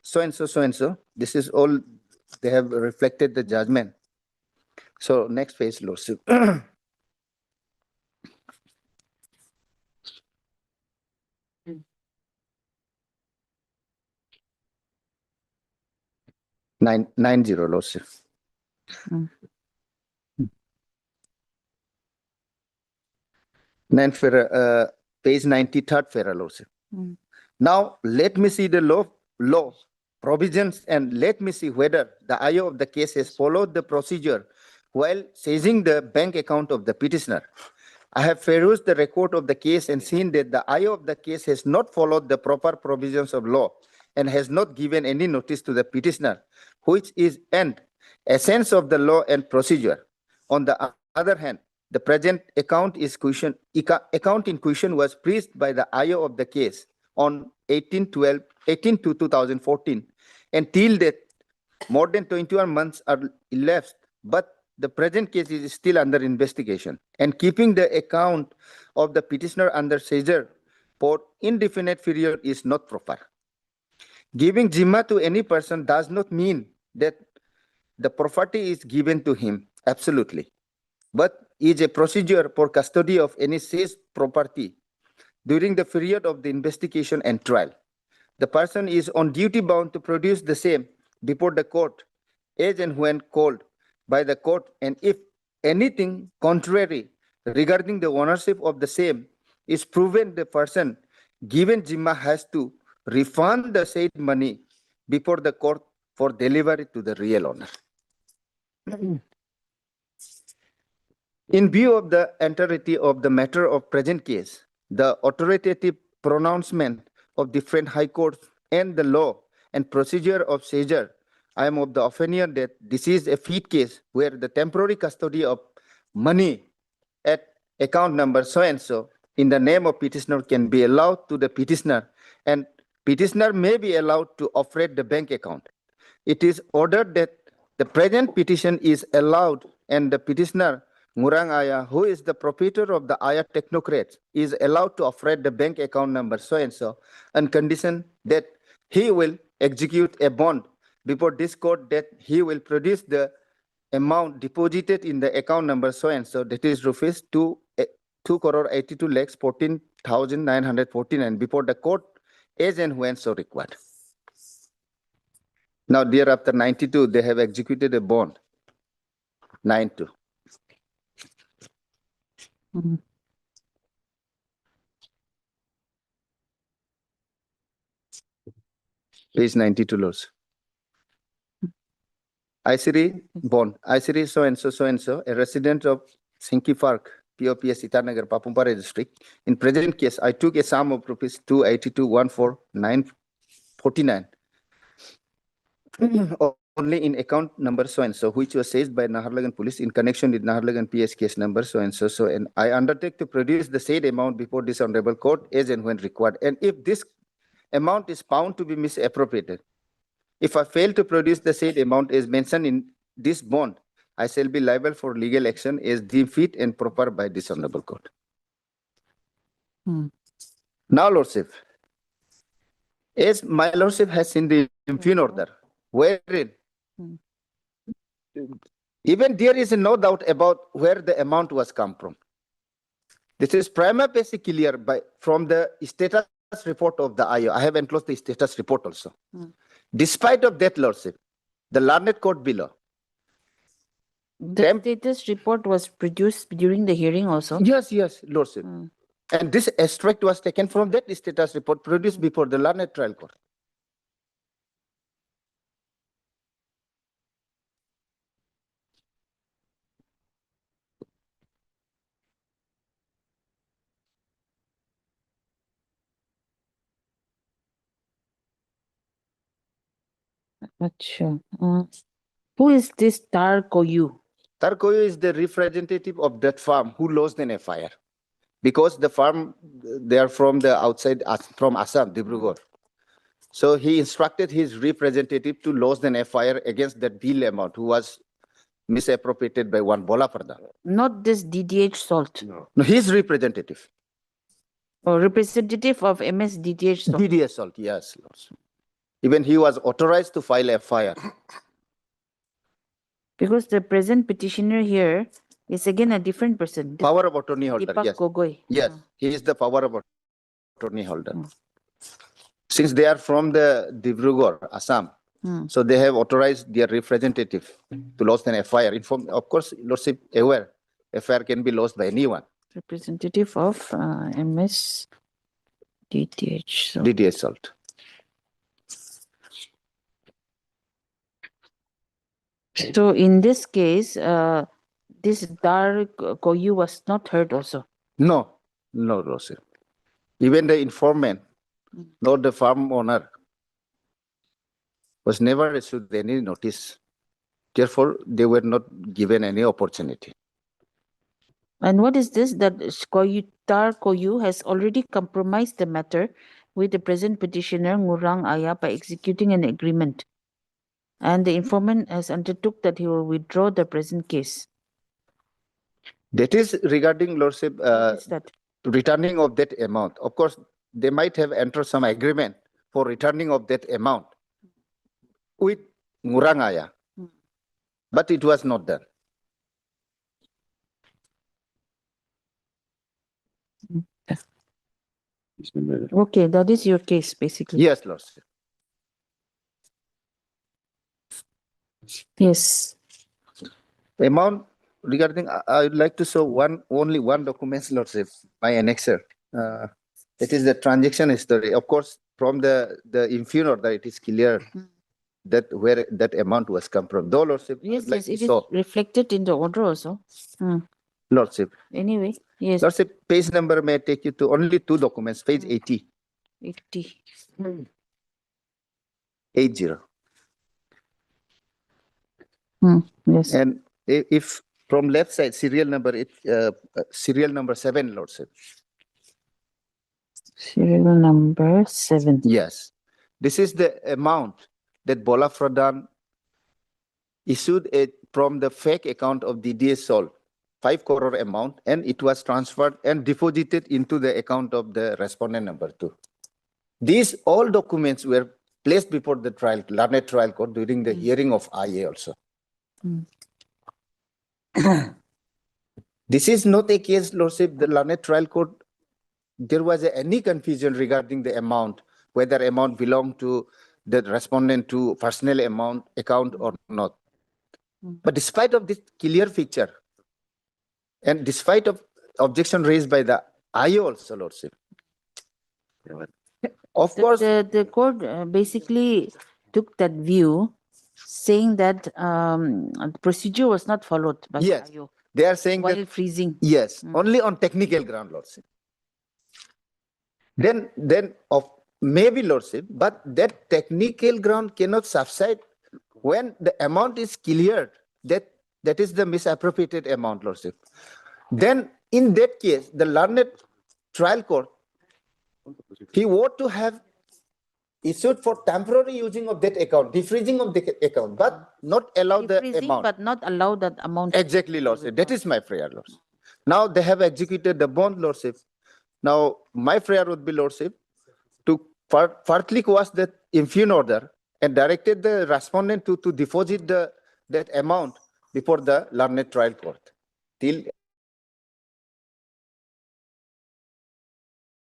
So and so, so and so. This is all they have reflected the judgment. So next page, Lordship. Nine zero, Lordship. Page 93rd, Fera, Lordship. Now let me see the law provisions and let me see whether the IO of the case has followed the procedure while seizing the bank account of the petitioner. I have perused the record of the case and seen that the IO of the case has not followed the proper provisions of law and has not given any notice to the petitioner, which is an essence of the law and procedure. On the other hand, the present account in question was freezed by the IO of the case on 18/2/2014, and till that more than 21 months are elapsed, but the present case is still under investigation, and keeping the account of the petitioner under seizure for indefinite period is not proper. Giving Jimma to any person does not mean that the property is given to him, absolutely, but is a procedure for custody of any seized property during the period of the investigation and trial. The person is on duty bound to produce the same before the court as and when called by the court, and if anything contrary regarding the ownership of the same is proven, the person given Jimma has to refund the said money before the court for delivery to the real owner. In view of the entirety of the matter of present case, the authoritative pronouncement of different high courts and the law and procedure of seizure, I am of the opinion that this is a fit case where the temporary custody of money at account number so and so in the name of petitioner can be allowed to the petitioner, and petitioner may be allowed to operate the bank account. It is ordered that the present petition is allowed, and the petitioner Ngurang Aya, who is the proprietor of the Aya Technocrats, is allowed to operate the bank account number so and so on condition that he will execute a bond before this court that he will produce the amount deposited in the account number so and so, that is rupees 2,82,14,949 before the court as and when so required. Now, thereafter 92, they have executed a bond. 92. Page 92, Lords. Isiri bond. Isiri so and so, a resident of Sinki Park, POPS Itanagar, Papumpara district. In present case, I took a sum of rupees 282,14,949 only in account number so and so, which was seized by Naharlagan police in connection with Naharlagan PS case number so and so, and I undertake to produce the said amount before this honorable court as and when required. And if this amount is found to be misappropriated, if I fail to produce the said amount as mentioned in this bond, I shall be liable for legal action as deemed fit and proper by this honorable court. Now, Lordship, as my Lordship has seen the impugn order, wherein even there is no doubt about where the amount was come from. This is prima facie clear from the status report of the IO. I have enclosed the status report also. Despite of that, Lordship, the learned court below. The status report was produced during the hearing also? Yes, Lordship. And this extract was taken from that status report produced before the learned trial court. Achha. Who is this Tar Koyu? Tar Koyu is the representative of that farm who lost an FIR. Because the farm, they are from the outside, from Assam, Dibrugarh. So he instructed his representative to lodge an FIR against that bill amount who was misappropriated by one Bola Parda. Not this DDH Salt. No, his representative. Or representative of MS DDH Salt. DDH Salt, yes. Even he was authorized to file a FIR. Because the present petitioner here is again a different person. Power of attorney holder, Deepak yes. Gogoi. Yes, he is the power of attorney holder. Since they are from the Dibrugarh, Assam, so they have authorized their representative to lodge an FIR. Of course, Lordship aware, FIR can be lodged by anyone. Representative of MS DDH Salt. DDH Salt. So in this case, this Dar Koyu was not heard also? No, Lordship. Even the informant, not the farm owner, was never issued any notice. Therefore, they were not given any opportunity. And what is this? That Koyu has already compromised the matter with the present petitioner Ngurang Aya by executing an agreement. And the informant has undertook that he will withdraw the present case. That is regarding, Lordship, What is that? returning of that amount. Of course, they might have entered some agreement for returning of that amount with Ngurangaya, but it was not done. Okay, that is your case, basically. Yes, Lordship. Yes. Amount regarding, I would like to show only one document, Lordship, my annexer. It is the transaction history. Of course, from the infune order, it is clear that where that amount was come from. Though, Lordship, Yes, like yes, it is so, reflected in the order also. Lordship. Anyway, yes. Lordship, page number may take you to only two documents, page 80. 80. 80. Yes. And if from left side, serial number, serial number 7, Lordship. Serial number 7. Yes. This is the amount that Bola Fradan issued from the fake account of DDS Sol, 5 crore amount, and it was transferred and deposited into the account of the respondent number 2. These all documents were placed before the trial, learned trial court during the hearing of IA also. This is not a case, Lordship, the learned trial court, there was any confusion regarding the amount, whether amount belonged to the respondent to personal account or not. But despite of this clear picture, and despite of objection raised by the IO also, Lordship, of course, the court basically took that view, saying that the procedure was not followed by yes, the IO they are saying while that, freezing. yes, only on technical ground, Lordship. Then of maybe, Lordship, but that technical ground cannot subside when the amount is cleared, that is the misappropriated amount, Lordship. Then in that case, the learned trial court, he ought to have issued for temporary using of that account, defreezing of the account, but not allow the amount. But not allow that amount. Exactly, Lordship. That is my prayer, Lordship. Now they have executed the bond, Lordship. Now my prayer would be, Lordship, to partly quash that infune order and directed the respondent to deposit that amount before the learned trial court till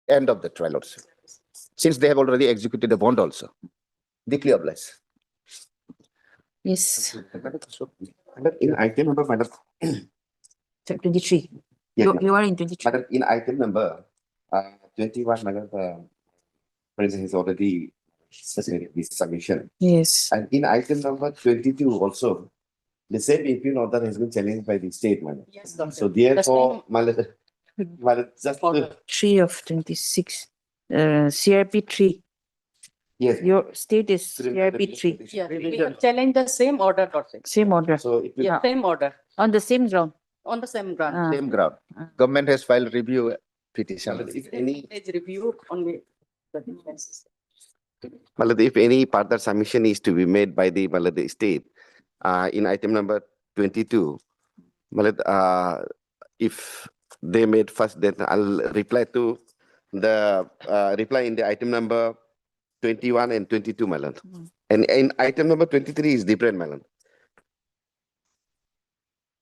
end of the trial also, since they have already executed the bond also. Deeply obliged. Yes. In item number, Madam. 23. Yes, You are in 23. Madam, in item number 21, Madam, President has already submitted this submission. Yes. And in item number 22 also, the same impugn order has been challenged by the state, Madam. Yes, Doctor. So therefore, Madam, just 3 of 26. CRP 3. yes. Your state is CRP 3. Yes, we have challenged the same order, Doctor. Same order. So it will Yeah. Same order, On the same ground. on the same ground. Same ground. Government has filed review petition. if any It's reviewed only the defenses. Malad, if any further submission is to be made by the Malad state in item number 22, Malad, if they made first, then I'll reply to the reply in the item number 21 and 22, Malad. And in item number 23 is different, Malad.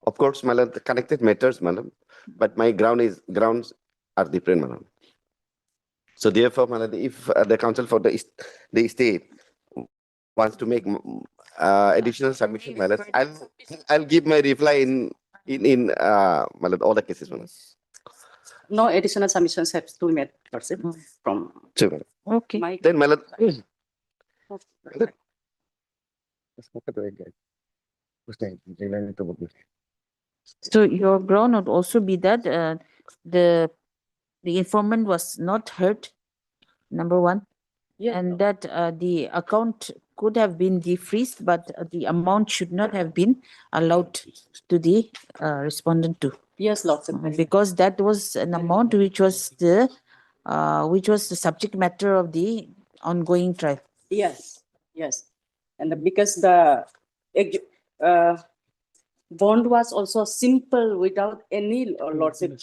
Of course, Malad, the connected matters, Malad, but my grounds are different, Malad. So therefore, Malad, if the council for the state wants to make additional submission, Malad, I'll give my reply in Malad, all the cases, Malad. No additional submissions have to be made, Lordship, from Sure, Malad. Okay. Then, Malad. So your ground would also be that the informant was not hurt, number one, and that the account could have been defreezed, but the amount should not have been allowed to the respondent too. Yes, Lordship. Because that was an amount which was the subject matter of the ongoing trial. Yes, yes. And because the bond was also simple without any Lordship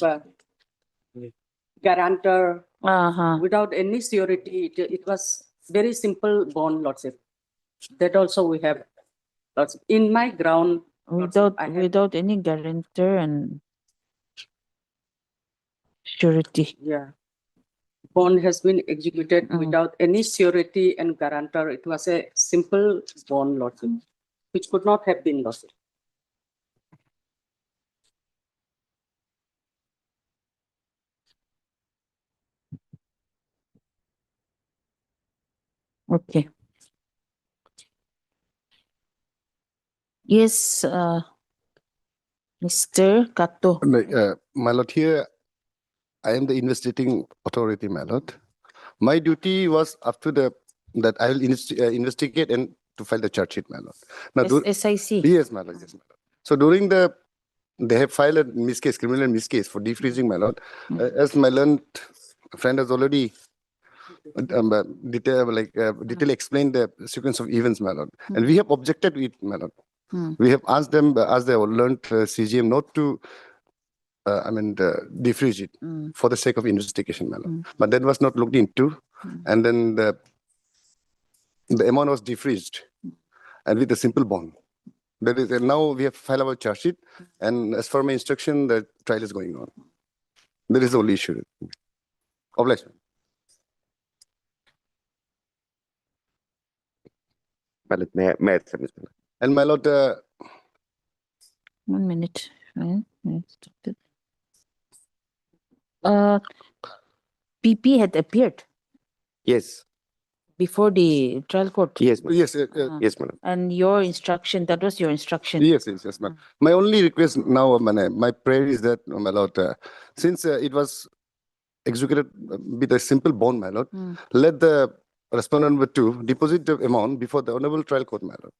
guarantor, without any surety. It was very simple bond, Lordship. That also we have, Lordship. In my ground, Lordship, Without any guarantor and surety. yeah. Bond has been executed without any surety and guarantor. It was a simple bond, Lordship, which could not have been, Lordship. Okay. Yes, Mr. Kato. My lord, here I am the investigating authority, my lord. My duty was up to that I will investigate and to file the charge sheet, my lord. Now, SIC. Yes, my lord. Yes, my lord. So during they have filed a miscase, criminal miscase for defreezing, my lord. As my learned friend has already detail explained the sequence of events, my lord. And we have objected to it, my lord. We have asked them, as they learned CGM, not to defreeze it for the sake of investigation, my lord. But that was not looked into. And then the amount was defreezed and with a simple bond. That is, now we have filed our charge sheet, and as for my instruction, the trial is going on. That is the only issue. Obliged. My lord, may I submit? And my lord, 1 minute. PP had appeared Yes. before the trial court. Yes. Yes, yes, madam. And your instruction, that was your instruction. Yes, ma'am. My only request now, my prayer is that, my lord, since it was executed with a simple bond, my lord, let the respondent number 2 deposit the amount before the honorable trial court, my lord.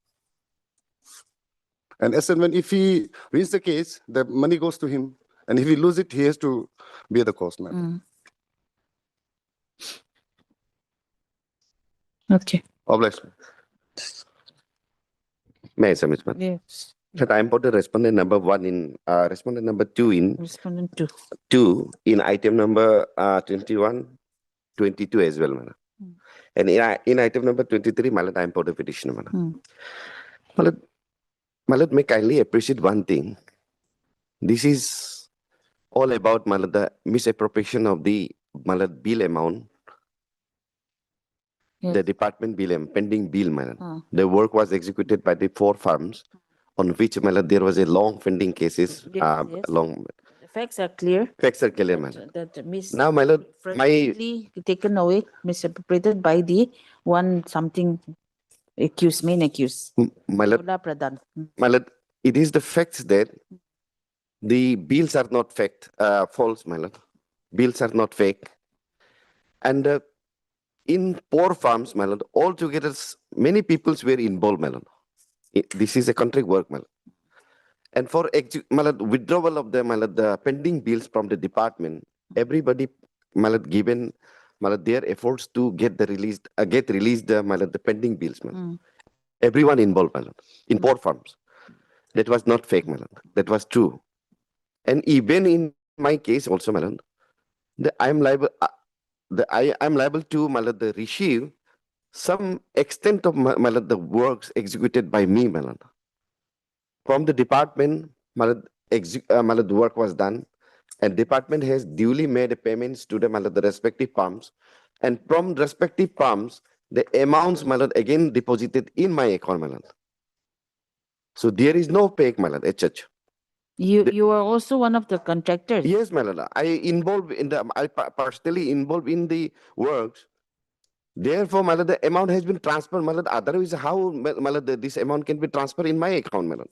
And as and when, if he wins the case, the money goes to him, and if he loses it, he has to bear the cost, my lord. Okay. Obliged. May I submit, madam? Yes. That I am for the respondent number 1 in respondent number 2 in Respondent 2. 2 in item number 21, 22 as well, madam. And in item number 23, my lord, I am for the petitioner, madam. My lord, may kindly appreciate one thing. This is all about, my lord, the misappropriation of the, my lord, bill amount. Yes. The department bill, pending bill, my lord. The work was executed by the 4 firms, on which, my lord, there was a long pending cases. Yes. Long. The facts are clear. Facts are clear, my lord. That Now, my lord, taken away, misappropriated by the one something accused, main accused. My lord, Bola Pradhan. my lord, it is the facts that the bills are not false, my lord. Bills are not fake. And in 4 farms, my lord, altogether, many peoples were involved, my lord. This is a contract work, my lord. And for my lord, withdrawal of the pending bills from the department, everybody, my lord, given, my lord, their efforts to get released, my lord, the pending bills, my lord. Everyone involved, my lord, in 4 farms. That was not fake, my lord. That was true. And even in my case also, my lord, I am liable to, my lord, receive some extent of, my lord, the works executed by me, my lord. From the department, my lord, the work was done, and department has duly made payments to the, my lord, the respective firms, and from respective firms, the amounts, my lord, again deposited in my account, my lord. So there is no fake, my lord, such. You are also one of the contractors. Yes, my lord. I personally involved in the works. Therefore, my lord, the amount has been transferred, my lord. Otherwise, how, my lord, this amount can be transferred in my account, my lord?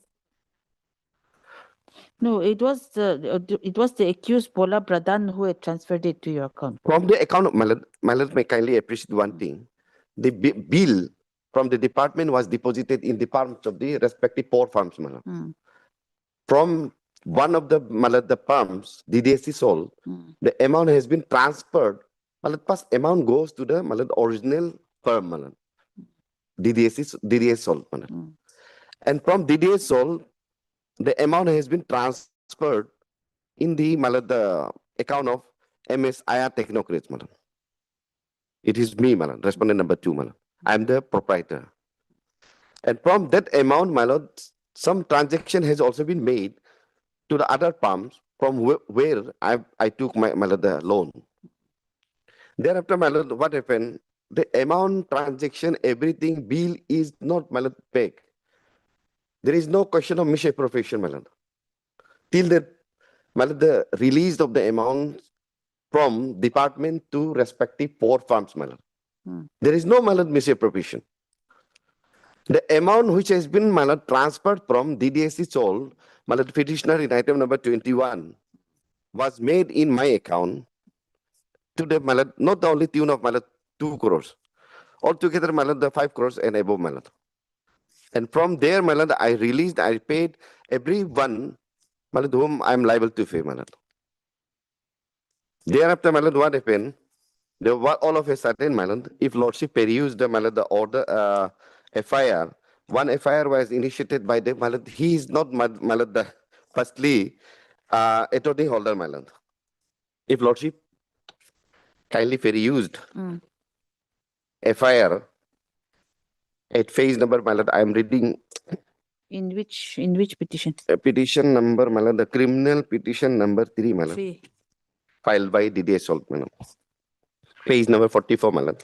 No, it was the accused Bola Pradhan who had transferred it to your account. From the account, my lord, may kindly appreciate one thing. The bill from the department was deposited in the farms of the respective 4 farms, my lord. From one of the pumps, DDSC sold, the amount has been transferred. Plus amount goes to the original firm, DDS sold. And from DDS sold, the amount has been transferred in the account of MSIR Technocrats. It is me, respondent number 2. I am the proprietor. And from that amount, some transaction has also been made to the other pumps from where I took the loan. Thereafter, what happened? The amount, transaction, everything, bill is not paid. There is no question of misappropriation, till the release of the amount from department to respective 4 firms. There is no misappropriation. The amount which has been transferred from DDSC sold, petitioner in item number 21, was made in my account to the not the only tune of 2 crores. Altogether, the 5 crores and above. And from there, I paid everyone whom I am liable to pay. Thereafter, what happened? All of a sudden, if Lordship perused the order FIR, one FIR was initiated by the he is not firstly attorney holder. If Lordship kindly perused FIR at phase number, I am reading. In which petition? Petition number, the criminal petition number 3, Three. filed by DDS Salt, page number 44,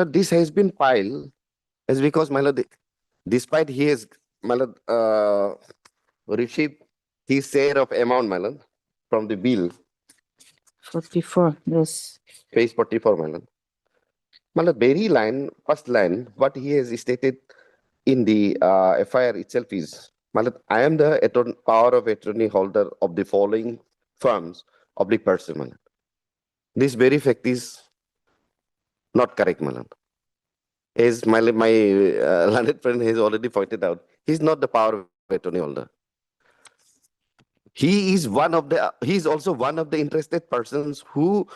this has been filed is because despite he has received his share of amount from the bill. 44, yes. Page 44, very line, first line, what he has stated in the FIR itself is, I am the power of attorney holder of the following firms of the person. This very fact is not correct, As my learned friend has already pointed out, he is not the power of attorney holder. He is also one of the interested persons who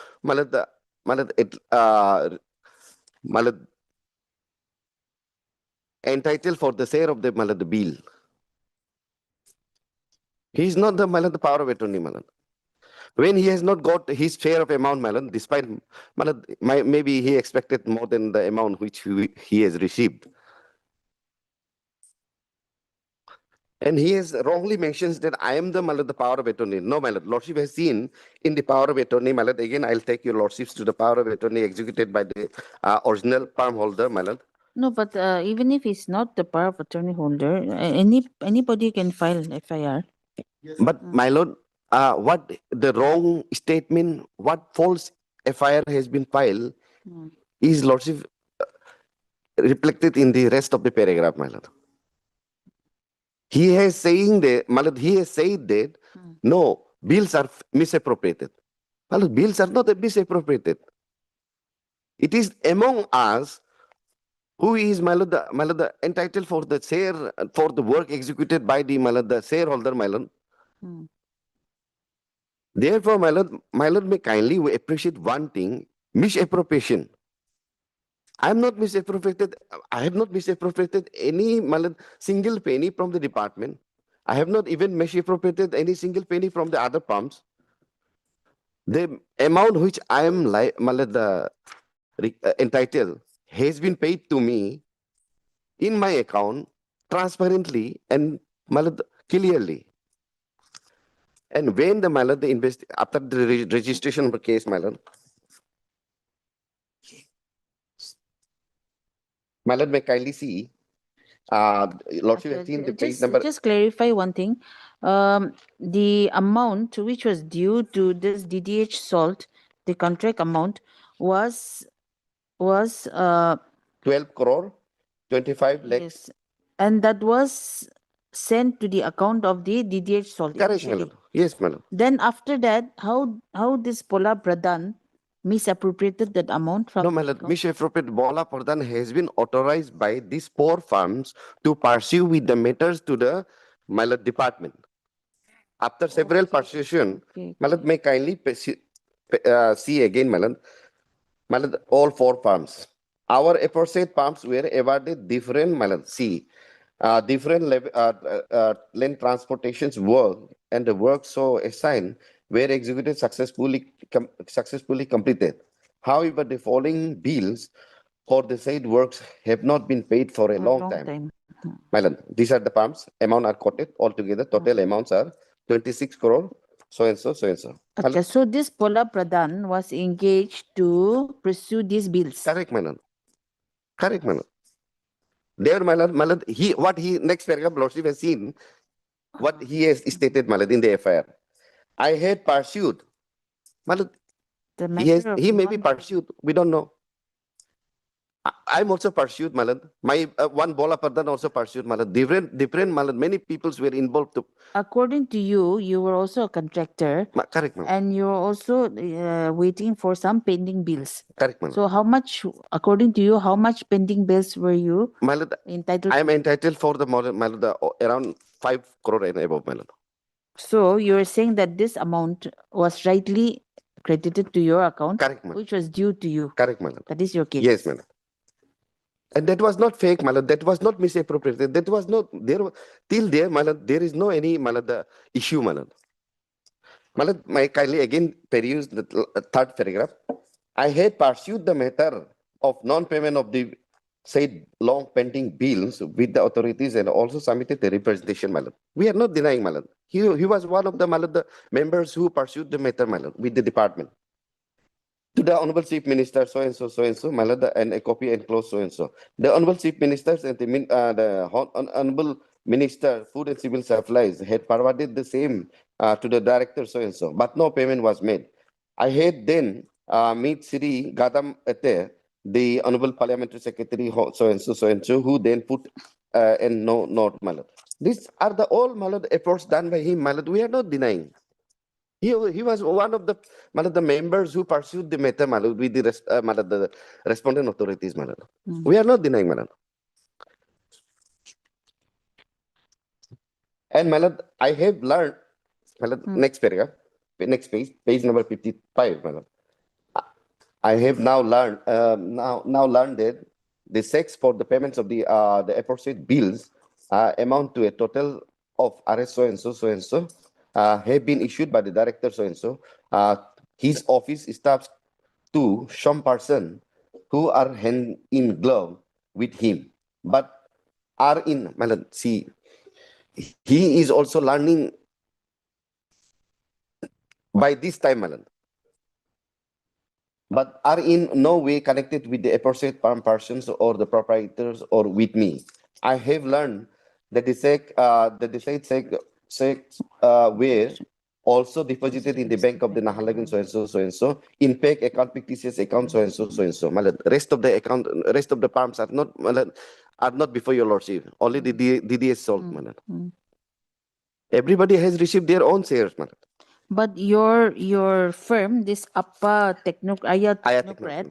entitled for the share of the bill. He is not the power of attorney. When he has not got his share of amount, despite maybe he expected more than the amount which he has received. And he has wrongly mentions that I am the power of attorney. No, Lordship has seen in the power of attorney, again, I'll take your Lordships to the power of attorney executed by the original palm holder, No, but even if he's not the power of attorney holder, anybody can file FIR. But my lord, what the wrong statement, what false FIR has been filed is Lordship reflected in the rest of the paragraph, my lord. He has saying that, he has said that no, bills are misappropriated. Bills are not misappropriated. It is among us who is entitled for the share for the work executed by the shareholder, Therefore, my lord may kindly appreciate one thing: misappropriation. I am not misappropriated. I have not misappropriated any single penny from the department. I have not even misappropriated any single penny from the other pumps. The amount which I am entitled has been paid to me in my account transparently and clearly. And when the after the registration of the case, may kindly see, Lordship has seen the page number. Just clarify one thing. The amount which was due to this DDH Salt, the contract amount was 12 crore, 25 lakhs. Yes, and that was sent to the account of the DDH Salt. Correct, initially. Yes, madam. Then after that, how this Pola Pradhan misappropriated that amount from No, my lord, misappropriate Bola Pradhan has been authorized by these four firms to pursue with the matters to the my lord department. After several persuasion, my lord may kindly see again, my lord, all four firms. Our aforesaid firms were awarded different, my lord, different land transportations work, and the work so assigned were executed successfully completed. However, the following bills for the said works have not been paid for a long time. My lord, these are the firms. Amount are quoted altogether. Total amounts are 26 crore. So and so, so and so. Okay, so this Bola Pradhan was engaged to pursue these bills. Correct, my lord. Correct, my lord. There, my lord, what he next paragraph, lordship has seen, what he has stated, my lord, in the FIR. I had pursued, my lord, he may be pursued. We don't know. I'm also pursued, my lord. My one Bola Pradhan also pursued, my lord. Different, my lord. Many peoples were involved. According to you, you were also a contractor. Correct, ma'am. And you're also waiting for some pending bills. Correct, ma'am. So how much, according to you, how much pending bills were you my lord, entitled? I am entitled for the model, my lord, around 5 crore and above, my lord. So you're saying that this amount was rightly credited to your account, Correct, ma'am. which was due to you. Correct, my lord. That is your case. Yes, my lord. And that was not fake, my lord. That was not misappropriated. That was not there. Till there, my lord, there is no any, my lord, the issue, my lord. My lord, may kindly again peruse the third paragraph. I had pursued the matter of non-payment of the said long pending bills with the authorities and also submitted the representation, my lord. We are not denying, my lord. He was one of the, my lord, the members who pursued the matter, my lord, with the department. To the Honorable Chief Minister, so and so, my lord, and a copy enclosed, so and so. The Honorable Chief Ministers and the Honorable Minister, Food and Civil Supplies, had forwarded the same to the Director, so and so, but no payment was made. I had then meet Sri Gadam Ate, the Honorable Parliamentary Secretary, so and so, who then put and no note, my lord. These are the all, my lord, efforts done by him, my lord. We are not denying. He was one of the members who pursued the matter, my lord, with the respondent authorities, my lord. We are not denying, my lord. And my lord, I have learned, my lord, next paragraph, next page number 55, my lord. I have now learned that the checks for the payments of the aforesaid bills amount to a total of RS so and so have been issued by the director so and so. His office staffs to some person who are hand in glove with him, but are in, my lord, see, he is also learning by this time, my lord, but are in no way connected with the aforesaid farm persons or the proprietors or with me. I have learned that the checks were also deposited in the bank of the Nahalagan so and so, in PEC account, fictitious account so and so. My lord, rest of the farms are not, my lord, are not before your lordship. Only the DDS sold, my lord. Everybody has received their own shares, my lord. But your firm, this Appa Technocrat,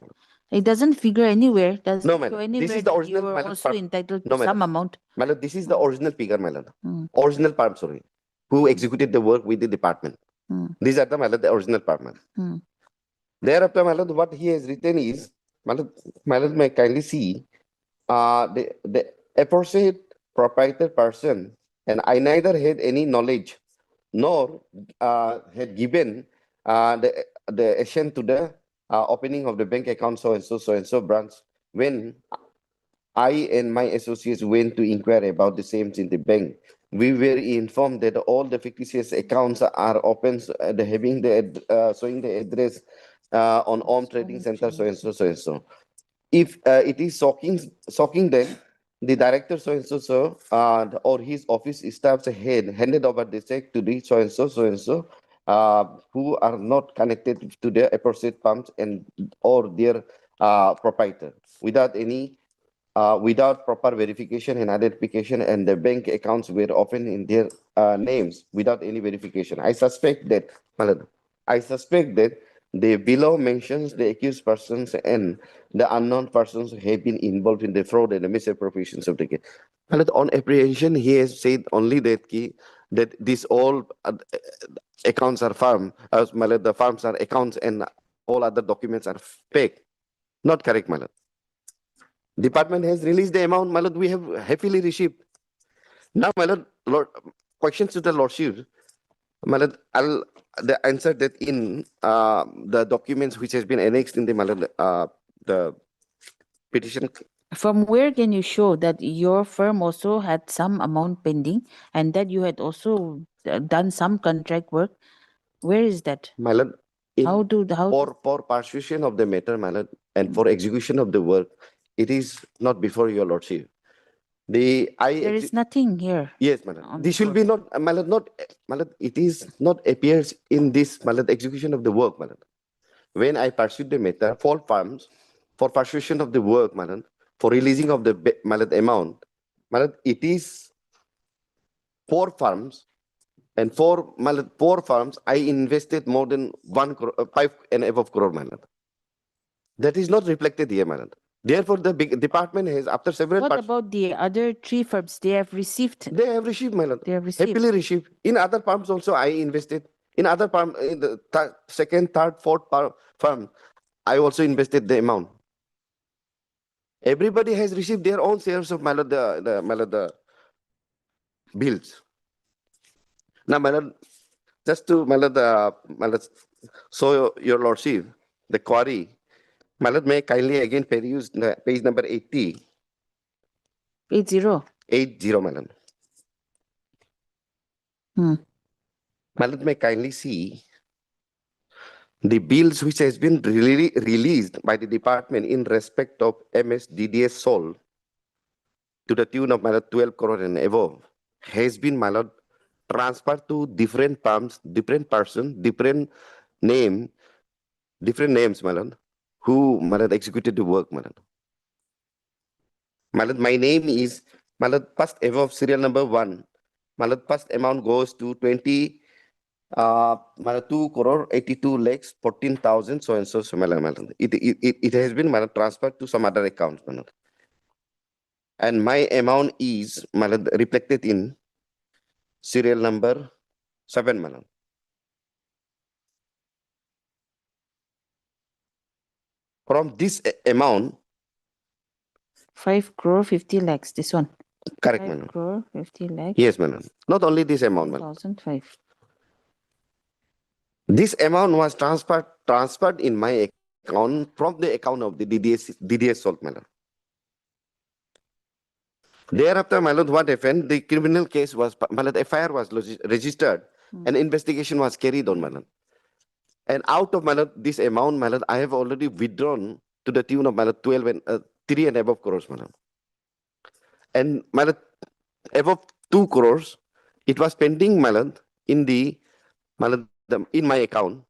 it doesn't figure anywhere. Doesn't No, show madam. anywhere This is the that original, you are madam, also farm. entitled to No, some madam. amount. Madam, this is the original figure, madam. Original farm, sorry. Who executed the work with the department. These are the, madam, the original farm, madam. Thereafter, madam, what he has written is, madam, may kindly see the aforesaid proprietor person, and I neither had any knowledge nor had given the action to the opening of the bank account so and so branch when I and my associates went to inquire about the same in the bank. We were informed that all the fictitious accounts are open, having the showing the address on Om Trading Center so and so. If it is shocking, then the director so and so or his office staffs had handed over the check to the so and so who are not connected to their aforesaid firms and or their proprietor without any without proper verification and identification, and the bank accounts were open in their names without any verification. I suspect that the below mentions the accused persons and the unknown persons who have been involved in the fraud and the misappropriations of the case. And on apprehension, he has said only that these all accounts are firm, as the firms are accounts and all other documents are fake. Not correct, Malad. Department has released the amount, Malad, we have happily received. Now, Malad, Lord, questions to the Lordship. Malad, I'll answer that in the documents which has been annexed in the Malad, the petition. From where can you show that your firm also had some amount pending and that you had also done some contract work? Where is that? Malad, for persuasion of the matter, Malad, and for execution of the work, it is not before your Lordship. There is nothing here. Yes, Malad. This will be not, Malad, it is not appears in this, Malad, execution of the work, Malad. When I pursued the matter, for firms, for persuasion of the work, Malad, for releasing of the Malad amount, Malad, it is 4 firms, and for Malad, 4 firms, I invested more than 1 crore, 5 and above crore, Malad. That is not reflected here, Malad. Therefore, the big department has, after several. What about the other 3 firms? They have received. They have received, Malad. They have received. Happily received. In other firms also, I invested. In other firm, in the second, third, fourth firm, I also invested the amount. Everybody has received their own shares of Malad, the bills. Now, Malad, just to Malad, so your Lordship, the query. Malad, may kindly again peruse page number 80. 80. 80, Malad. Malad, may kindly see the bills which has been released by the department in respect of MS DDS Sol to the tune of Malad 12 crore and above has been, Malad, transferred to different firms, different persons, different names, Malad, who Malad executed the work, Malad. Malad, my name is Malad, first above serial number 1. Malad, first amount goes to 2 crore 82 lakhs 14,000 so and so, Malad. It has been, Malad, transferred to some other accounts, Malad. And my amount is, Malad, reflected in serial number 7, Malad. From this amount, 5 crore 50 lakhs. This one. Correct, 5 Madam. crore 50 lakhs. Yes, Madam. Not only this amount, Madam. 2005. This amount was transferred in my account from the account of the DDS Salt, Madam. Thereafter, my lord, what happened? The criminal case was, my lord, FIR was registered and investigation was carried on, my lord. And out of, my lord, this amount, my lord, I have already withdrawn to the tune of, my lord, 12 and 3 and above crores, my lord. And, my lord, above 2 crores, it was pending, my lord, in the, my lord, in my account.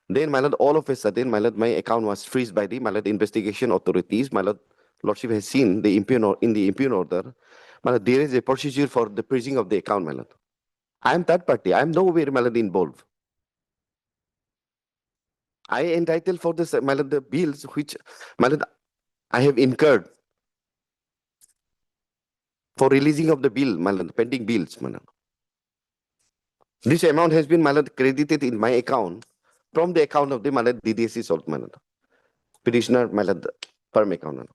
Then, my lord, all of a sudden, my lord, my account was freezed by the, my lord, investigation authorities. My lord, Lordship has seen the in the impugn order. My lord, there is a procedure for the freezing of the account, my lord. I am third party. I am nowhere, my lord, involved. I entitled for this, my lord, the bills which, my lord, I have incurred for releasing of the bill, my lord, pending bills, my lord. This amount has been, my lord, credited in my account from the account of the, my lord, DDSC salt, my lord. Petitioner, my lord, firm account, my lord.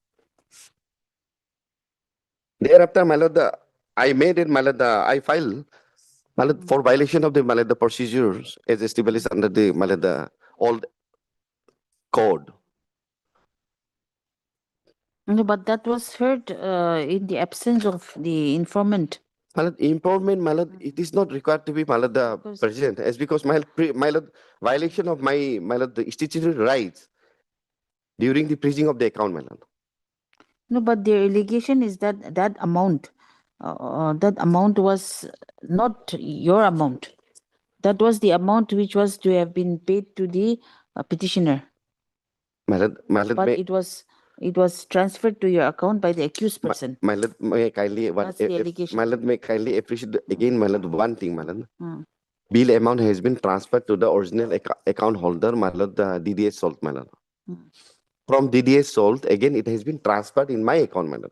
Thereafter, my lord, I made it, my lord, I filed, my lord, for violation of the, my lord, the procedures as established under the, my lord, the old code. No, but that was heard in the absence of the informant. My lord, informant, my lord, it is not required to be, my lord, the president, as because my lord, violation of my lord, the statutory rights during the freezing of the account, my lord. No, but the allegation is that that amount was not your amount. That was the amount which was to have been paid to the petitioner. My lord, But it was transferred to your account by the accused person. My lord, may I kindly, That's the allegation. my lord, may I kindly appreciate again, my lord, one thing, my lord. bill amount has been transferred to the original account holder, my lord, the DDS sold, my lord. From DDS sold, again, it has been transferred in my account, my lord.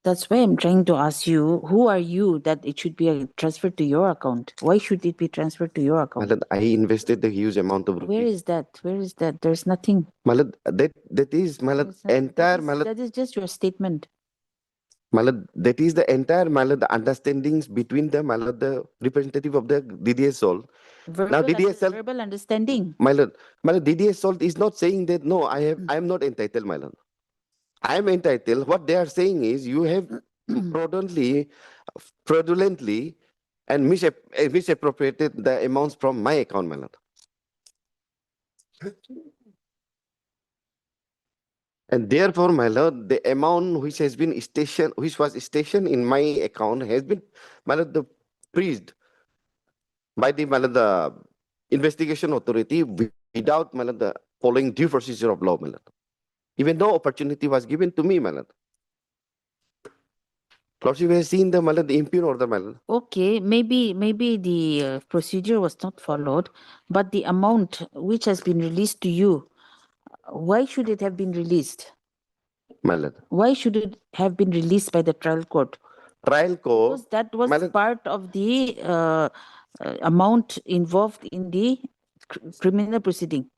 That's why I'm trying to ask you, who are you that it should be transferred to your account? Why should it be transferred to your My account? lord, I invested the huge amount of Where rupees. is that? Where is that? There's nothing. My lord, that is, my lord, entire, my lord, That is just your statement. my lord, that is the entire, my lord, the understandings between the, my lord, the representative of the DDS sold. Now Verbal understanding. my lord, DDS sold is not saying that, no, I am not entitled, my lord. I am entitled. What they are saying is you have fraudulently and misappropriated the amounts from my account, my lord. And therefore, my lord, the amount which was stationed in my account has been, my lord, freezed by the, my lord, the investigation authority without, my lord, the following due procedure of law, my lord. Even no opportunity was given to me, my lord. Lordship has seen the, my lord, the impugn order, my lord. Okay, maybe the procedure was not followed, but the amount which has been released to you, why should it have been released? My lord. Why should it have been released by the trial court? Trial court. Because that was part of the amount involved in the criminal proceeding.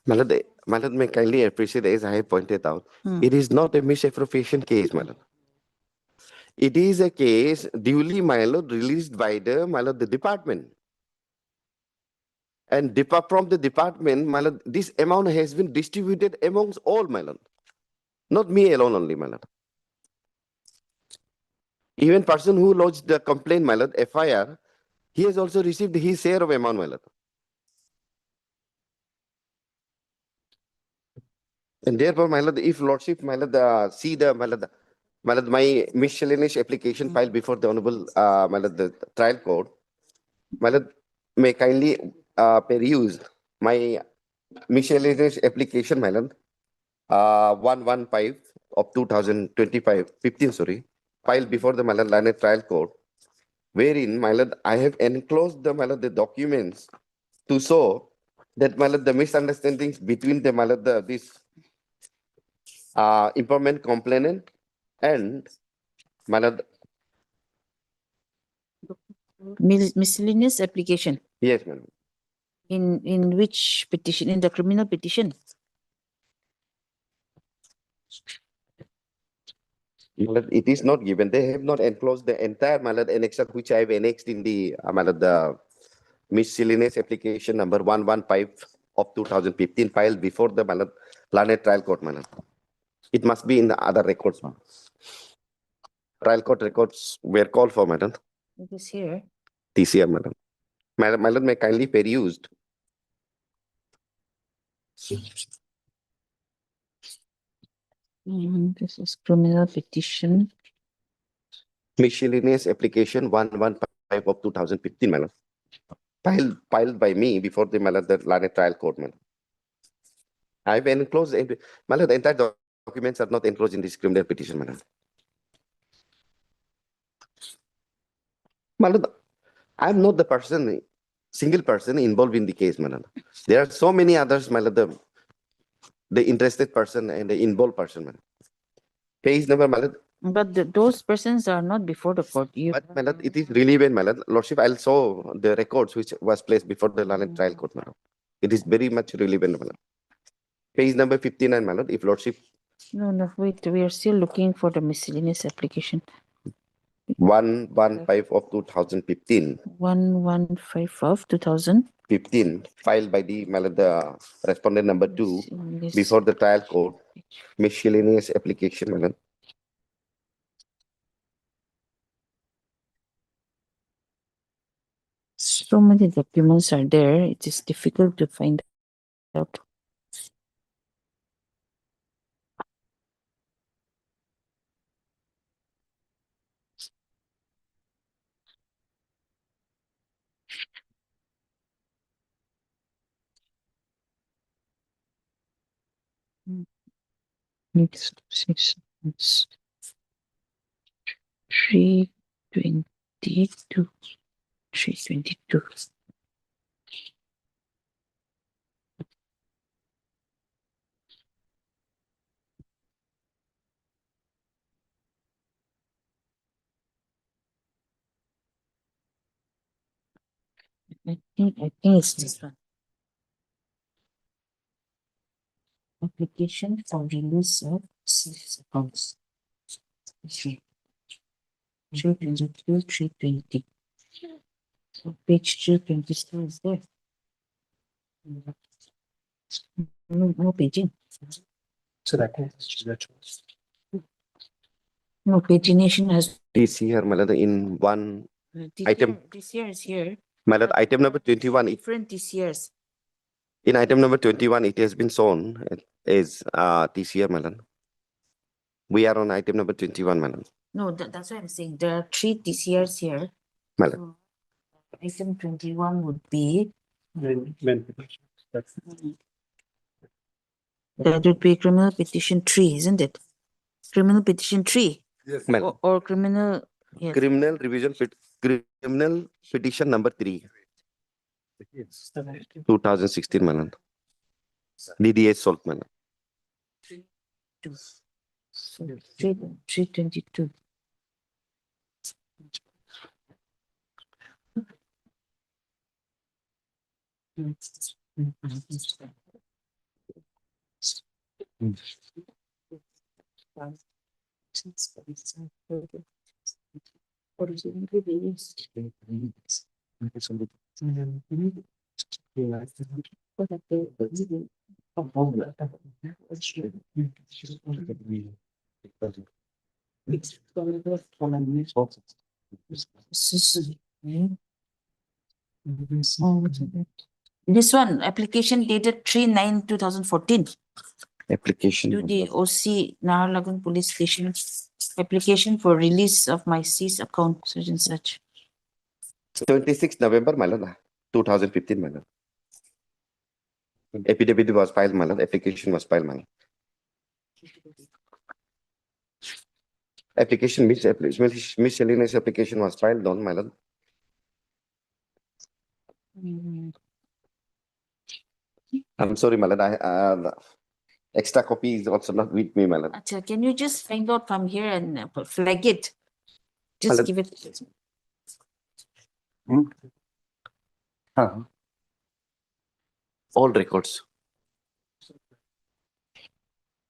My lord, may kindly appreciate, as I have pointed out, it is not a misappropriation case, my lord. It is a case duly, my lord, released by the, my lord, the department. And from the department, my lord, this amount has been distributed amongst all, my lord. Not me alone only, my lord. Even person who lodged the complaint, my lord, FIR, he has also received his share of amount, my lord. And therefore, my lord, if lordship, my lord, see the, my lord, my miscellaneous application filed before the honorable, my lord, the trial court, my lord, may kindly peruse my miscellaneous application, my lord, 115 of 15, sorry, filed before the, my lord, Learned Trial Court, wherein, my lord, I have enclosed the, my lord, the documents to show that, my lord, the misunderstandings between the, my lord, this impairment complainant and, my lord, Miscellaneous application. yes, madam. In which petition? In the criminal petition? It is not given. They have not enclosed the entire, my lord, annexure which I have annexed in the, my lord, the miscellaneous application number 115 of 2015 filed before the, my lord, Learned Trial Court, my lord. It must be in the other records, ma'am. Trial court records were called for, madam. It is here. TCR, madam. My lord, may kindly perused. This is criminal petition. Miscellaneous application 115 of 2015, madam. Filed by me before the, my lord, the Learned Trial Court, madam. I have enclosed, my lord, the entire documents are not enclosed in this criminal petition, madam. My lord, I am not the person, single person involved in the case, madam. There are so many others, my lord, the interested person and the involved person, madam. Case number, my lord. But those persons are not before the court. But, my lord, it is relevant, my lord. Lordship, I'll show the records which was placed before the Learned Trial Court, madam. It is very much relevant, madam. Page number 59, my lord, if lordship. No, wait, we are still looking for the miscellaneous application. 115 of 2015. 115 of 2015, filed by the, my lord, the respondent number 2 before the trial court. Miscellaneous application, my lord. So many documents are there, it is difficult to find out. Next 6 months. 322 322. I think it's this one. Application for release of sales accounts. 322, 320. So page 222 is there. No paging. So that No pagination has. This here, Malad, in one item. This year is here. Malad, item number 21. Different this years. In item number 21, it has been shown as this year, Malad. We are on item number 21, Malad. No, that's what I'm saying. There are 3 TCRs here. Malad. So, item 21 would be. That would be criminal petition 3, isn't it? Criminal petition 3. Yes. Or criminal. Yes. Criminal criminal petition number 3. 2016, Malad. DDS salt, Malad. 322. This one, application dated 3/9/2014. Application. To the OC Naharlagun Police Station. Application for release of my cease account, such and such. 26 November, Malad. 2015, Malad. Affidavit was filed, Malad. Application was filed, Malad. Application, miscellaneous application was filed on, Malad. I'm sorry, Malad. Extra copy is also not with me, Malad. Achha, can you just find out from here and flag it? Just Malad. give it. All records.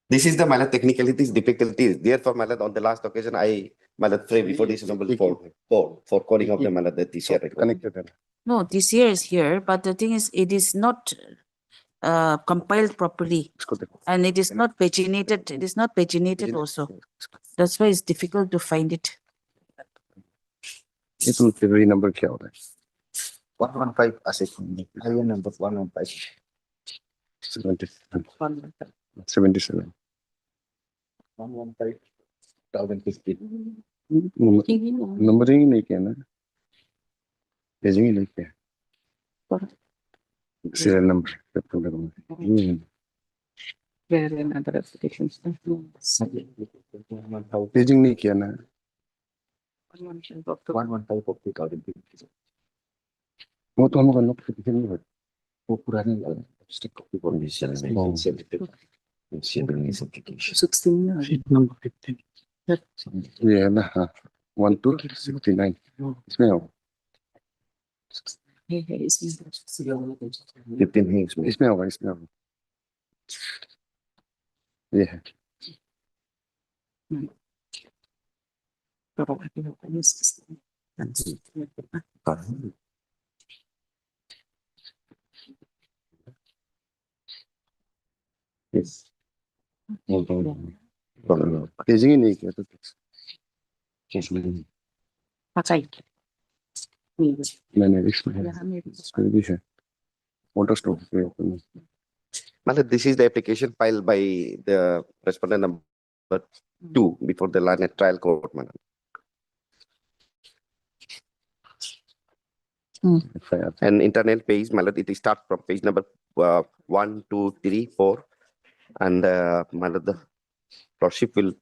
This is the Malad technicalities, difficulties. Therefore, Malad, on the last occasion, Malad pray before this number for calling of the Malad that this year. Connected. No, this year is here, but the thing is, it is not compiled properly. And it is not paginated. It is not paginated also. That's why it's difficult to find it. It will February number क्या होता है? 115 asset higher number 115. 77. 115 2015. Numbering ही नहीं किया ना? Paging ही नहीं किया. Serial number. Where in other applications? Paging नहीं किया ना? 115 of 2015. वो तो हमको नोटिफिकेशन नहीं होता. वो पुराने स्टिक कॉपी पर miscellaneous application. 16. sheet number 15. ये है ना? हाँ. 1269. इसमें हो. 15 है इसमें. इसमें होगा. इसमें होगा. ये है. Yes. Paging ही नहीं किया तो. मैंने इसमें भी है. Water store पे open. Malad, this is the application filed by the respondent number 2 before the line at trial court, Malad. And internal page, Malad, it starts from page number 1, 2, 3, 4, and Malad, the lordship will.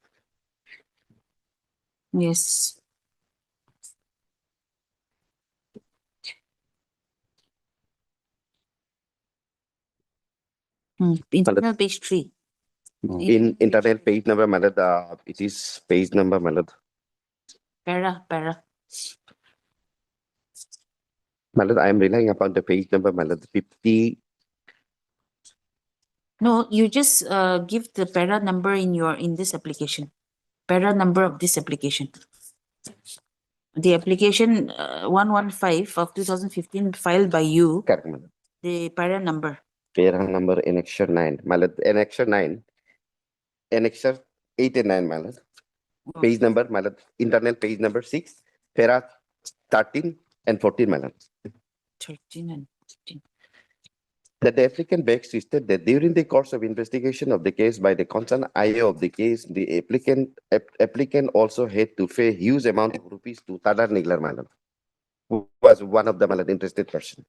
Yes. Internal page 3. In internal page number, my lord, it is page number, my lord. Para. My lord, I am relying upon the page number, my lord, 50. No, you just give the para number in this application. Para number of this application. The application 115 of 2015 filed by you. Correct, my lord. The para number. Para number annexure 9. My lord, annexure 9. Annexure 8 and 9, my lord. Page number, my lord. Internal page number 6. Para 13 and 14, my lord. 13 and 14. That the applicant begs to state that during the course of investigation of the case by the concerned IO of the case, the applicant also had to pay huge amount of rupees to Tadar Niglar, my lord, who was one of the, my lord, interested person.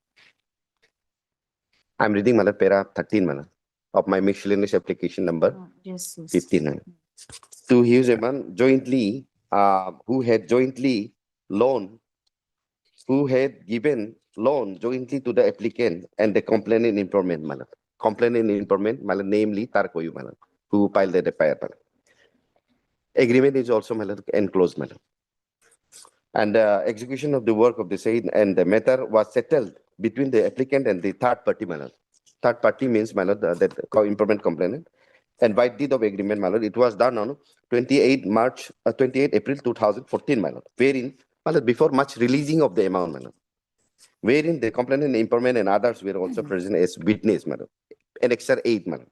I'm reading, my lord, para 13, my lord, of my miscellaneous application number Yes. 59. To huge amount jointly, who had jointly loan, who had given loan jointly to the applicant and the complainant informant, my lord. Complainant informant, my lord, namely Tarkoyu, my lord, who filed the FIR, my lord. Agreement is also, my lord, enclosed, my lord. And execution of the work of the said and the matter was settled between the applicant and the third party, my lord. Third party means, my lord, that informant complainant. And by deed of agreement, my lord, it was done on 28 April 2014, my lord, wherein, my lord, before much releasing of the amount, my lord, wherein the complainant, informant, and others were also present as witness, madam. Annexure 8, madam.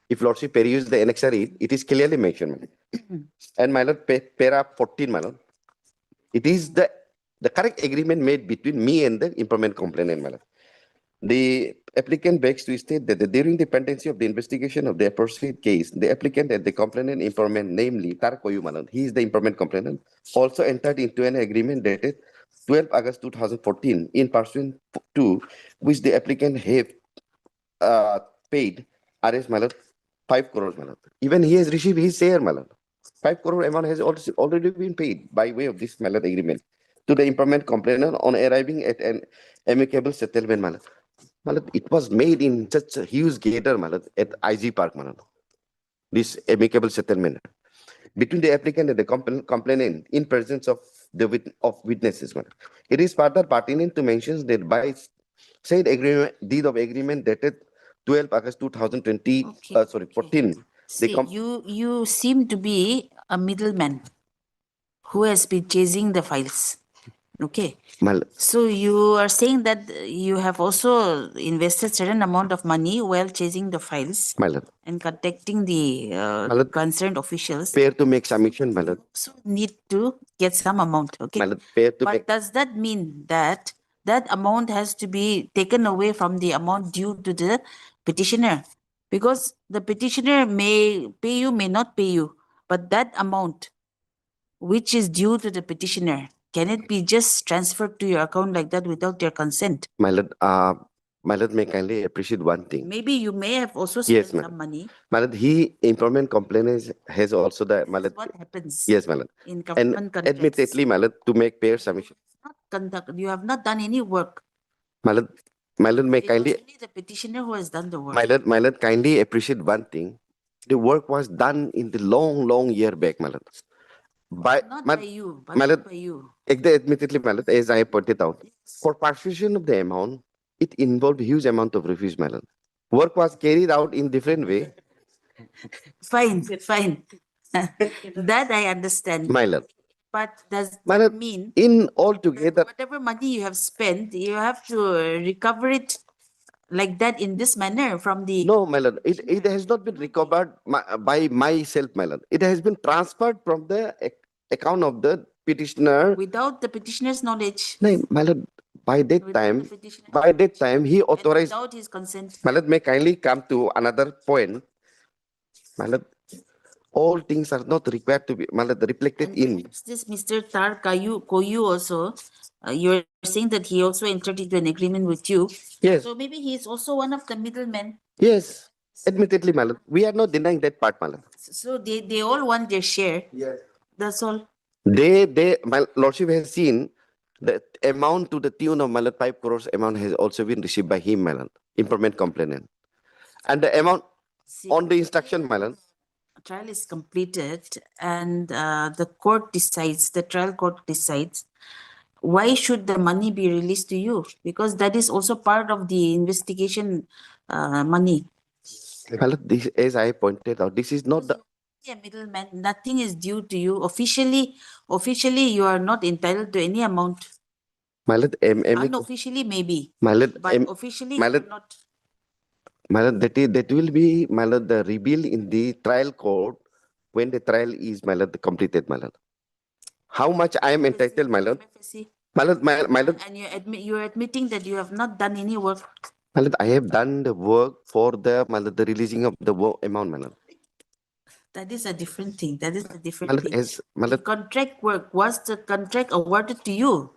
If Lordship peruse the Annexure 8, it is clearly mentioned, madam. And my lord, para 14, madam. It is the correct agreement made between me and the informant complainant, madam. The applicant begs to state that during the pendency of the investigation of the aforesaid case, the applicant and the complainant informant, namely Tarkoyu, madam, he is the informant complainant, also entered into an agreement dated 12 August 2014, in pursuant to which the applicant have paid RS, my lord, 5 crores, my lord. Even he has received his share, my lord. 5 crore amount has already been paid by way of this, my lord, agreement to the informant complainant on arriving at an amicable settlement, my lord. My lord, it was made in such a huge gather, my lord, at IG Park, my lord. This amicable settlement between the applicant and the complainant in presence of the witnesses. It is further pertinent to mention that by said agreement, deed of agreement dated 12 August 2020, 14. See, you seem to be a middleman who has been chasing the files. Okay. So you are saying that you have also invested certain amount of money while chasing the files and contacting the concerned officials. Fair to make submission, my lord. So need to get some amount. Okay. But does that mean that that amount has to be taken away from the amount due to the petitioner? Because the petitioner may pay you, may not pay you, but that amount which is due to the petitioner, can it be just transferred to your account like that without your consent? My lord, may kindly appreciate one thing. Maybe you may have also spent some money. My lord, he informant complainant has also the, my lord. What happens? Yes, my lord. In government contracts. Admittedly, my lord, to make fair submission. You have not done any work. My lord, may It kindly. was only the petitioner who has done the work. My lord, kindly appreciate one thing. The work was done in the long year back, my lord. Not by you, but not by you. Admittedly, my lord, as I pointed out, for persuasion of the amount, it involved huge amount of rupees, my lord. Work was carried out in different way. Fine. That I understand. My lord. But does My that lord, mean in altogether, whatever money you have spent, you have to recover it like that in this manner from the... No, my lord, it has not been recovered by myself, my lord. It has been transferred from the account of the petitioner. Without the petitioner's knowledge. No, my lord, by that time, he authorized. Without his consent. My lord, may kindly come to another point. My lord, all things are not required to be, my lord, reflected in. This Mr. Koyu also, you're saying that he also entered into an agreement with you. Yes. So maybe he is also one of the middlemen. Yes, admittedly, my lord. We are not denying that part, my lord. So they all want their share. Yes. That's all. My lordship has seen the amount to the tune of, my lord, 5 crores amount has also been received by him, my lord, informant complainant. And the amount See, on the instruction, my lord. trial is completed and the court decides, the trial court decides, why should the money be released to you? Because that is also part of the investigation money. My lord, this, as I pointed out, this is not the A middleman, nothing is due to you. Officially, you are not entitled to any amount. my lord, Unofficially, maybe. my lord, But officially, my you lord, are not. my lord, that will be, my lord, the reveal in the trial court when the trial is, my lord, completed, my lord. How much I am entitled, my lord. My lord, my lord, And you are admitting that you have not done any work. my lord, I have done the work for the, my lord, the releasing of the work amount, my lord. That is a different thing. That is a My different lord, thing. as, my The lord, contract work, was the contract awarded to you?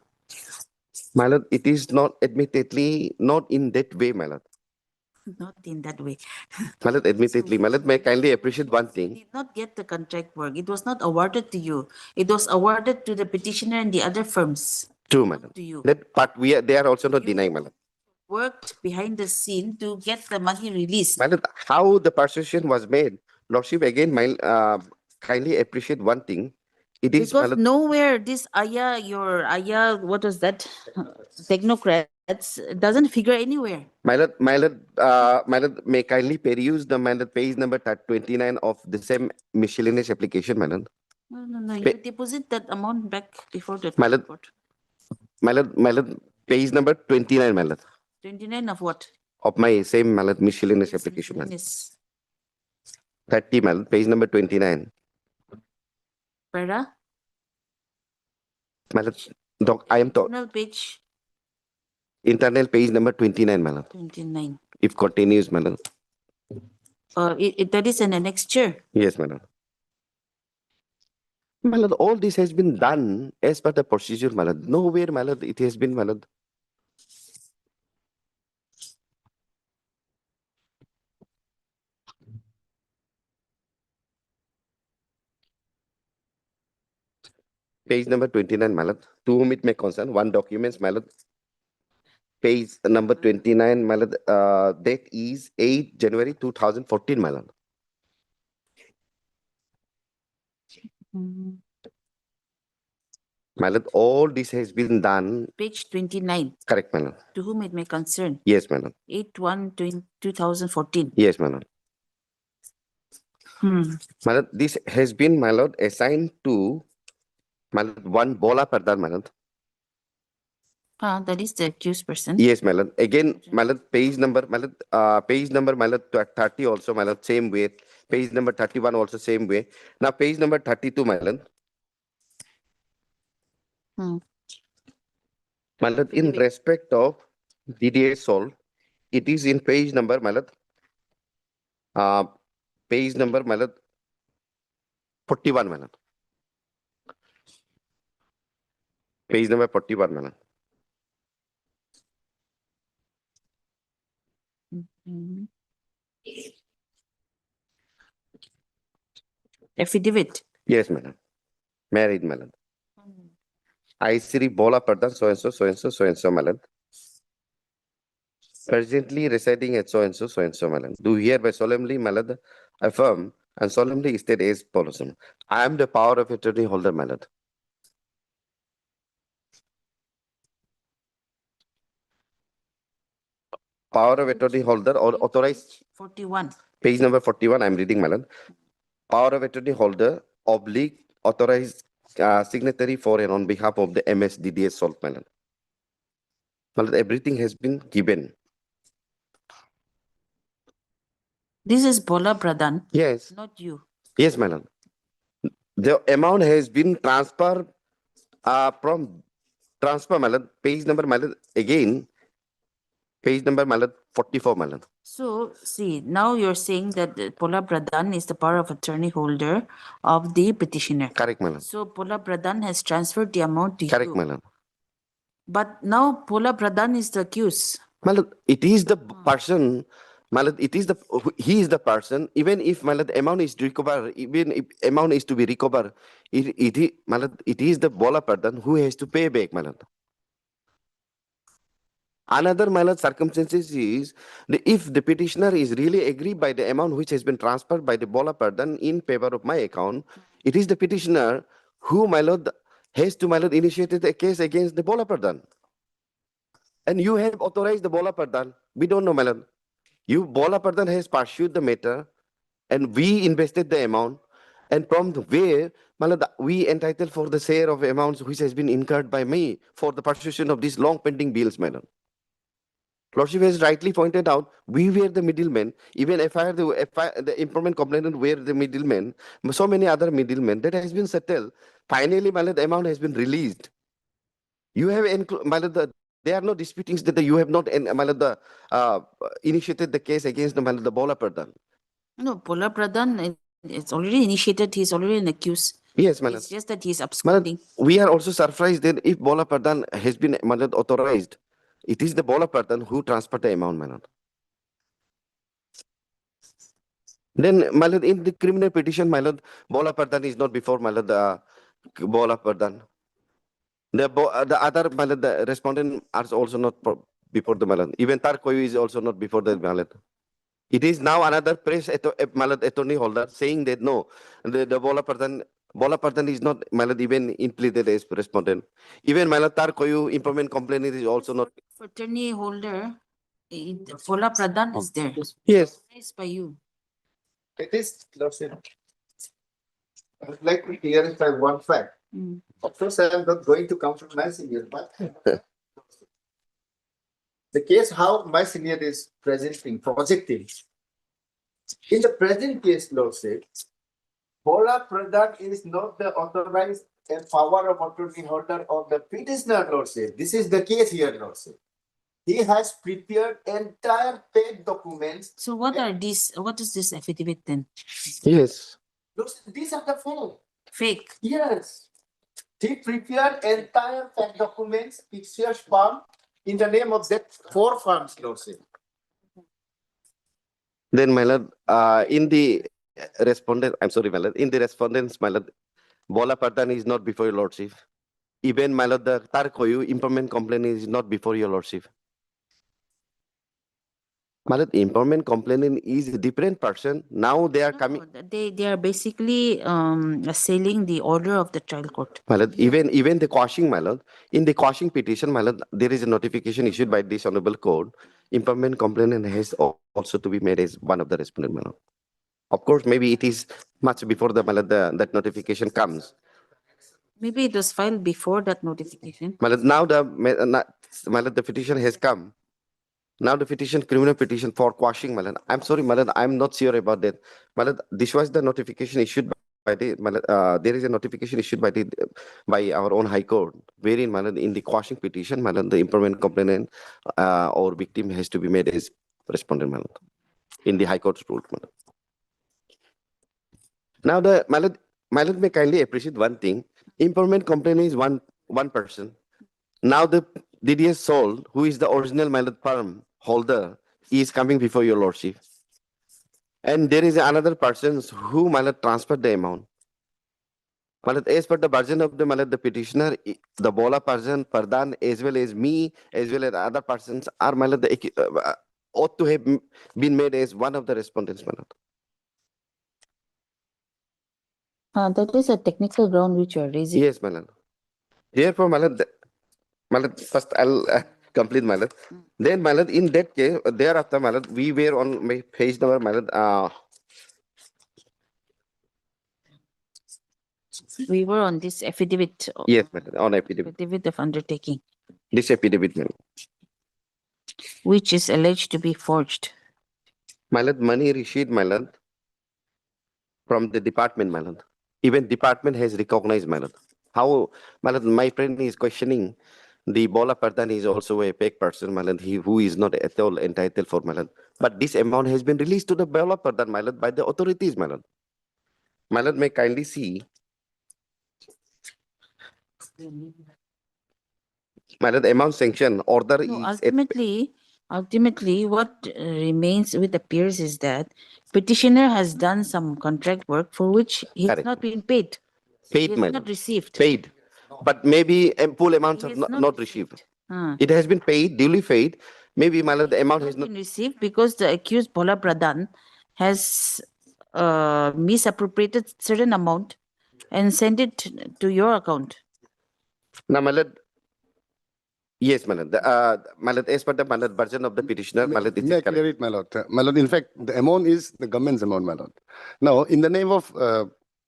my lord, it is not admittedly, not in that way, my lord. Not in that way. My lord, admittedly, my lord, may I kindly appreciate one You thing. did not get the contract work. It was not awarded to you. It was awarded to the petitioner and the other firms. True, my lord. To you. That part they are also not denying, my lord. Worked behind the scene to get the money released. My lord, how the persuasion was made, Lordship, again, my kindly appreciate one thing. It is, my Because lord, nowhere this your Aya, what was that? Technocrats doesn't figure anywhere. my lord, my lord, may kindly peruse the, my lord, page number 29 of the same miscellaneous application, my lord. No. You deposit that amount back before the My lord, court. my lord, page number 29, my lord, 29 of what? of my same, my lord, miscellaneous application, my lord. Miscellaneous. 30, my lord, page number 29. Para? My lord, doc, I am talking. Internal page Internal page number 29, my lord. 29. If continues, my lord. That is an annexure. Yes, my lord. My lord, all this has been done as per the procedure, my lord. Nowhere, my lord, it has been, my lord. Page number 29, my lord. To whom it may concern, one documents, my lord. Page number 29, my lord. Date is 8 January 2014, my lord. My lord, all this has been done. Page 29. Correct, my lord. To whom it may concern. Yes, my lord. 8/1/2014. Yes, my lord. My lord, this has been, my lord, assigned to, my lord, one Bola Pradhan, my lord. That is the accused person. Yes, my lord. Again, my lord, page number, my lord, my lord, 30 also, my lord, same way. Page number 31 also same way. Now, page number 32, my lord. My lord, in respect of DDA Sol, it is in page number, my lord. Page number, my lord, 41, my lord. Page number 41, my lord. Affidavit. Yes, madam. Married, madam. I Sri Bola Pradhan, so and so, so and so, so and so, madam. Presently residing at so and so, so and so, madam. Do hereby solemnly, madam, affirm and solemnly state as follows. I am the power of attorney holder, madam. Power of attorney holder or authorized. 41. Page number 41, I am reading, madam. Power of attorney holder, oblique, authorized signatory for and on behalf of the MSDDS Salt, madam. Madam, everything has been given. This is Bola Pradhan. Yes. Not you. Yes, madam. The amount has been transferred from transfer, madam. Page number, madam. Again, page number, madam. 44, madam. So, see, now you're saying that Bola Pradhan is the power of attorney holder of the petitioner. Correct, madam. So, Bola Pradhan has transferred the amount to you. Correct, madam. But now Bola Pradhan is the accused. Madam, it is the person, madam, it is the, he is the person, even if, madam, amount is recovered, even if amount is to be recovered, madam, it is the Bola Pradhan who has to pay back, madam. Another minor circumstances is if the petitioner is really aggrieved by the amount which has been transferred by the Bola Pardhan in favor of my account, it is the petitioner who, my lord, has to, my lord, initiated a case against the Bola Pardhan. And you have authorized the Bola Pardhan. We don't know, my lord. Bola Pardhan has pursued the matter and we invested the amount. And from where, my lord, we entitled for the share of amounts which has been incurred by me for the pursuit of these long pending bills, my lord. Lordship has rightly pointed out, we were the middlemen. Even FIR, the improvement complainant were the middlemen. So many other middlemen that has been settled. Finally, my lord, the amount has been released. You have, my lord, there are no disputings that you have not, my lord, initiated the case against the Bola Pardhan. No, Bola Pradhan, it's already initiated. He's already an accused. Yes, my lord. It's just that he's My lord, absconding. we are also surprised that if Bola Pardhan has been, my lord, authorized, it is the Bola Pardhan who transferred the amount, my lord. Then, my lord, in the criminal petition, my lord, Bola Pardhan is not before, my lord, Bola Pardhan. The other, my lord, the respondent are also not before the, my lord. Even Tarkoyu is also not before the, my lord. It is now another press my lord, attorney holder saying that no, the Bola Pardhan is not, my lord, even implemented as respondent. Even, my lord, Tarkoyu improvement complaint is also not. For attorney holder, Bola Pradhan is there. Yes. It's by you. It is, Lordship. I would like to clarify one fact. Of course, I am not going to come from my senior, but the case how my senior is projecting. In the present case, Lordship, Bola Pradhan is not the authorized and power of attorney holder of the petitioner, Lordship. This is the case here, Lordship. He has prepared entire paid documents. So what are these? What is this affidavit then? Yes. Lordship, these are the fake. Fake. Yes. He prepared entire paid documents, pictures, farm in the name of that 4 farms, Lordship. Then, my lord, in the respondent, I'm sorry, my lord, in the respondents, my lord, Bola Pardhan is not before your lordship. Even, my lord, the Tarkoyu improvement complaint is not before your lordship. My lord, improvement complainant is a different person. Now they are coming. They are basically assailing the order of the trial court. My lord, even the quashing, my lord, in the quashing petition, my lord, there is a notification issued by this honorable court. Improvement complainant has also to be made as one of the respondent, my lord. Of course, maybe it is much before the, my lord, that notification comes. Maybe it was filed before that notification. My lord, now my lord, the petition has come. Now the petition, criminal petition for quashing, my lord. I'm sorry, my lord, I'm not sure about that. My lord, this was the notification issued by the, my lord, there is a notification issued by our own High Court, wherein, my lord, in the quashing petition, my lord, the improvement complainant or victim has to be made as respondent, my lord, in the High Court's rule, my lord. Now my lord may kindly appreciate one thing. Improvement complainant is one person. Now the DDS Sol, who is the original, my lord, firm holder, is coming before your lordship. And there is another person who, my lord, transferred the amount. My lord, as per the version of the, my lord, the petitioner, the Bola Pardhan, as well as me, as well as other persons, are, my lord, ought to have been made as one of the respondents, my lord. That is a technical ground which you are raising. Yes, my lord. Therefore, my lord, first I'll complete, my lord. Then, my lord, in that case, thereafter, my lord, we were on my page number, my lord. We were on this affidavit. Yes, my lord, on affidavit. Affidavit of undertaking, This affidavit, my lord. which is alleged to be forged. My lord, money received, my lord, from the department, my lord. Even department has recognized, my lord. How, my lord, my friend is questioning the Bola Pardhan is also a fake person, my lord, who is not at all entitled for, my lord. But this amount has been released to the Bola Pardhan, my lord, by the authorities, my lord. My lord, may kindly see. My lord, amount sanction order No, is ultimately, what remains with appears is that petitioner has done some contract work for which he has Correct. not been paid. Paid, He my has not lord. received. Paid. But maybe full amounts He have has not received. It has been paid, duly paid. Maybe, my lord, the amount has not been received because the accused Bhola Pradhan has misappropriated certain amount and sent it to your account. Now, my lord, yes, my lord. My lord, as per the, my lord, version of the petitioner, my lord, May I clear it, my lord? My lord, in fact, the amount is the government's amount, my lord. Now, in the name of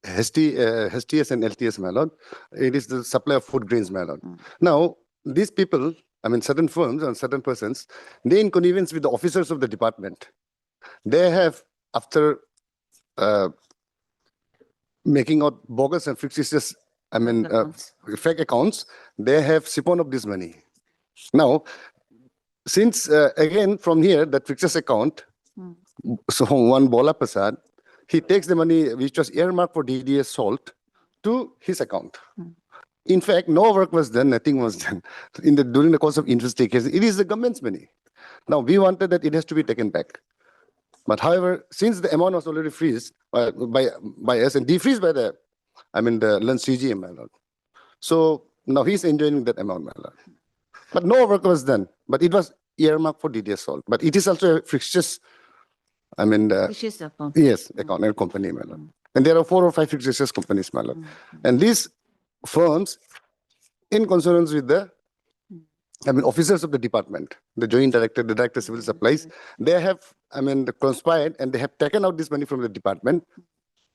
HTS and LTS, my lord, it is the supply of food grains, my lord. Now, these people, I mean, certain firms and certain persons, they in connivence with the officers of the department, they have, after making out bogus and fictitious, I mean, fake accounts, they have siphoned up this money. Now, since again from here, that fictitious account, so one Bola Prasad, he takes the money which was earmarked for DDS salt to his account. In fact, no work was done, nothing was done during the course of investigation. It is the government's money. Now, we wanted that it has to be taken back. But however, since the amount was already freezed by us and defreezed by the, I mean, the lunch CGM, my lord. So now he's enjoying that amount, my lord. But no work was done. But it was earmarked for DDS salt. But it is also a fictitious, I mean, Fictitious account. yes, account and company, my lord. And there are 4 or 5 fictitious companies, my lord. And these firms, in consonance with the, I mean, officers of the department, the joint director, the director of civil supplies, they have, I mean, conspired and they have taken out this money from the department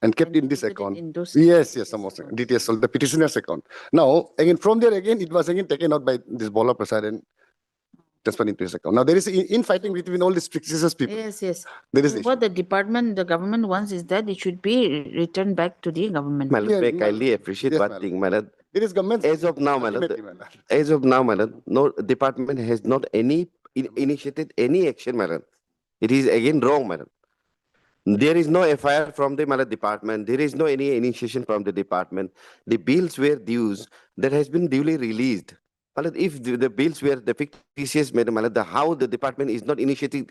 and kept in this account. Yes, almost DTS salt, the petitioner's account. Now, again, from there again, it was again taken out by this Bola Prasad and transferred into his account. Now, there is infighting between all these fictitious people. Yes, yes. There is What the department, the government wants is that it should be returned back to the government. my lord, may I kindly appreciate one thing, my lord. It is government. As of now, my lord, as of now, my lord, no department has not initiated any action, my lord. It is again wrong, my lord. There is no FIR from the, my lord, department. There is no any initiation from the department. The bills were dues that has been duly released. My lord, if the bills were the fictitious, my lord, how the department is not initiating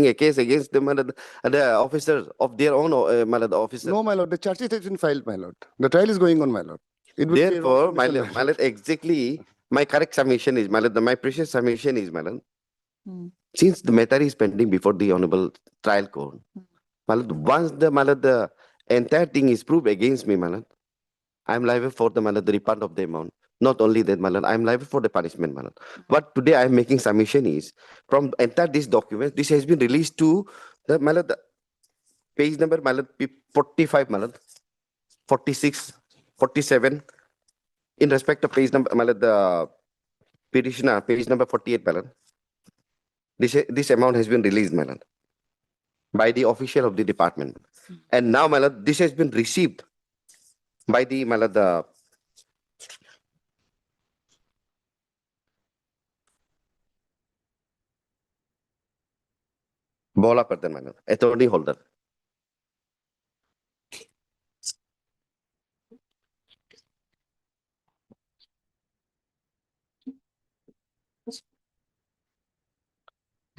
a case against the, my lord, the officers of their own, my lord, officers. No, my lord, the charges has been filed, my lord. The trial is going on, my lord. Therefore, my lord, exactly my correct submission is, my lord, my precious submission is, my lord, since the matter is pending before the honorable trial court, my lord, once the, my lord, the entire thing is proved against me, my lord, I am liable for the, my lord, the refund of the amount. Not only that, my lord, I am liable for the punishment, my lord. What today I am making submission is, from entire this document, this has been released to the, my lord, the page number, my lord, 45, my lord, 46, 47, in respect of page number, my lord, the petitioner, page number 48, my lord. This amount has been released, my lord, by the official of the department. And now, my lord, this has been received by the, my lord, the Bola Pradhan, my lord, authority holder.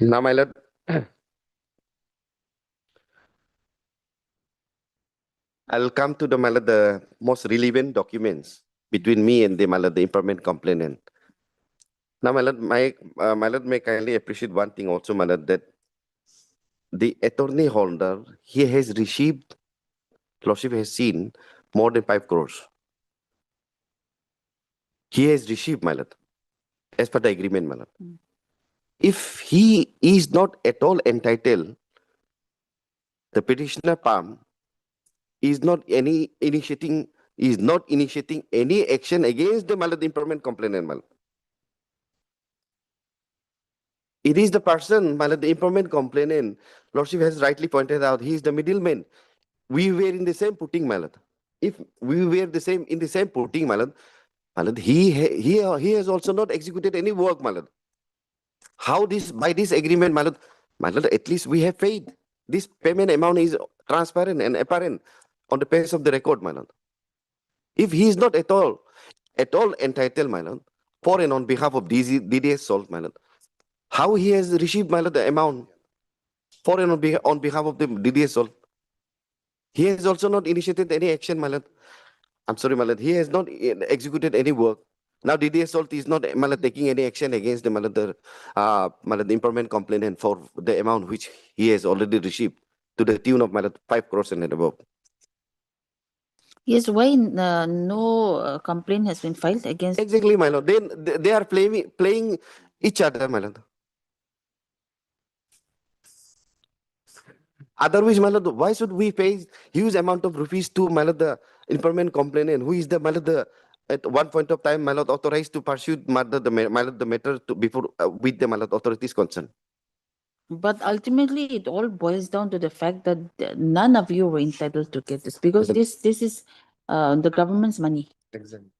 Now, my lord, I'll come to the, my lord, the most relevant documents between me and the, my lord, the impairment complainant. Now, my lord, my lord, may kindly appreciate one thing also, my lord, that the attorney holder, he has received, lordship has seen more than 5 crores. He has received, my lord, as per the agreement, my lord. If he is not at all entitled, the petitioner Palm is not initiating any action against the, my lord, the impairment complainant, my lord. It is the person, my lord, the impairment complainant, lordship has rightly pointed out, he is the middleman. We were in the same footing, my lord. If we were in the same footing, my lord, he has also not executed any work, my lord. How this, by this agreement, my lord, at least we have paid. This payment amount is transparent and apparent on the page of the record, my lord. If he is not at all entitled, my lord, for and on behalf of DDS Salt, my lord, how he has received, my lord, the amount for and on behalf of the DDS Salt? He has also not initiated any action, my lord. I'm sorry, my lord. He has not executed any work. Now DDS Salt is not taking any action against the impairment complainant for the amount which he has already received to the tune of 5 crores and above. Yes, why no complaint has been filed against? Exactly, my lord. Then they are playing each other, my lord. Otherwise, my lord, why should we pay huge amount of rupees to my lord, the impairment complainant, who is the my lord, at one point of time, my lord, authorized to pursue my lord, the matter to before with the my lord, authorities concerned. But ultimately, it all boils down to the fact that none of you were entitled to get this because this is the government's money. Exactly.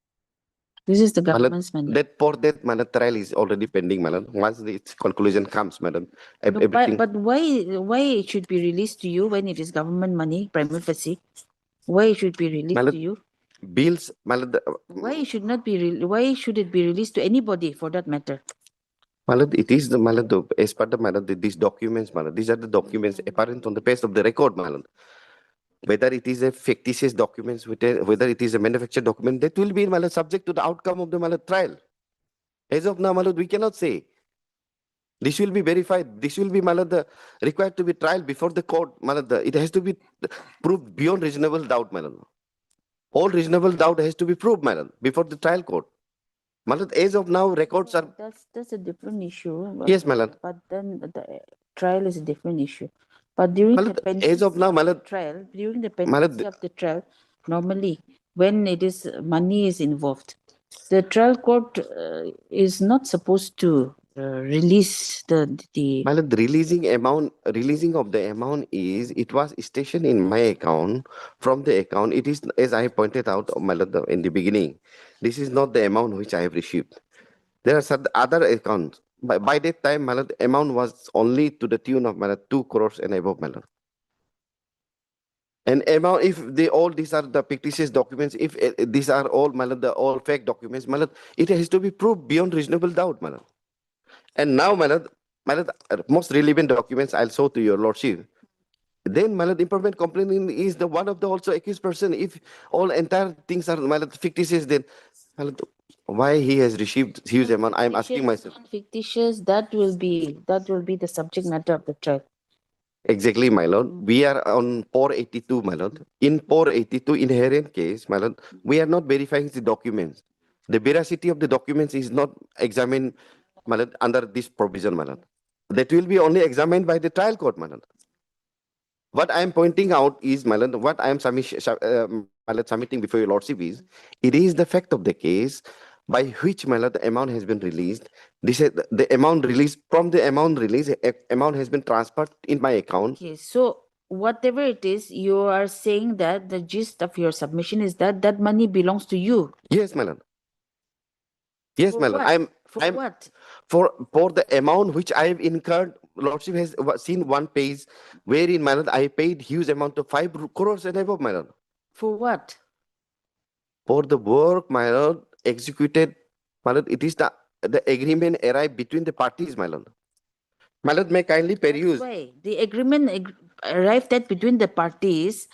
This is the government's money. That for that trial is already pending, madam. Once its conclusion comes, madam, No, everything. but why it should be released to you when it is government money, prima facie? Why it should be released Madam, to you? bills, madam, Why it should not be? Why should it be released to anybody for that matter? madam, it is the madam, as per the madam, these documents, madam, these are the documents apparent on the face of the record, madam. Whether it is a fictitious documents, whether it is a manufactured document, that will be madam, subject to the outcome of the madam, trial. As of now, madam, we cannot say. This will be verified. This will be madam, required to be trial before the court. Madam, it has to be proved beyond reasonable doubt, madam. All reasonable doubt has to be proved, madam, before the trial court. Madam, as of now, records are. That's a different issue. Yes, madam. But then the trial is a different issue. But during the pendency as of now, madam, trial, during the pendency of the trial, normally when it is money is involved, the trial court is not supposed to release the. Madam, the releasing of the amount is, it was stationed in my account. From the account, it is, as I pointed out, madam, in the beginning, this is not the amount which I have received. There are some other accounts. By that time, madam, the amount was only to the tune of 2 crores and above, madam. And amount, if all these are the fictitious documents, if these are all, madam, the all fake documents, madam, it has to be proved beyond reasonable doubt, madam. And now, madam, most relevant documents I'll show to your lordship. Then, madam, impairment complainant is the one of the also accused person. If all entire things are, madam, fictitious, then, madam, why he has received huge amount? I'm asking myself. Fictitious, that will be the subject matter of the trial. Exactly, my lord. We are on 482, my lord. In 482 inherent case, my lord, we are not verifying the documents. The veracity of the documents is not examined, my lord, under this provision, my lord. That will be only examined by the trial court, my lord. What I am pointing out is, my lord, what I am submitting before your lordship is, it is the fact of the case by which, my lord, the amount has been released. This is the amount released. From the amount released, amount has been transferred in my account. Okay, so whatever it is, you are saying that the gist of your submission is that that money belongs to you. Yes, my lord. Yes, For my lord. what? For what? For the amount which I have incurred, lordship has seen one page wherein, my lord, I paid huge amount of 5 crores and above, my lord. For what? For the work, my lord, executed, my lord, it is the agreement arrived between the parties, my lord. My lord, may kindly peruse. Why? The agreement arrived at between the parties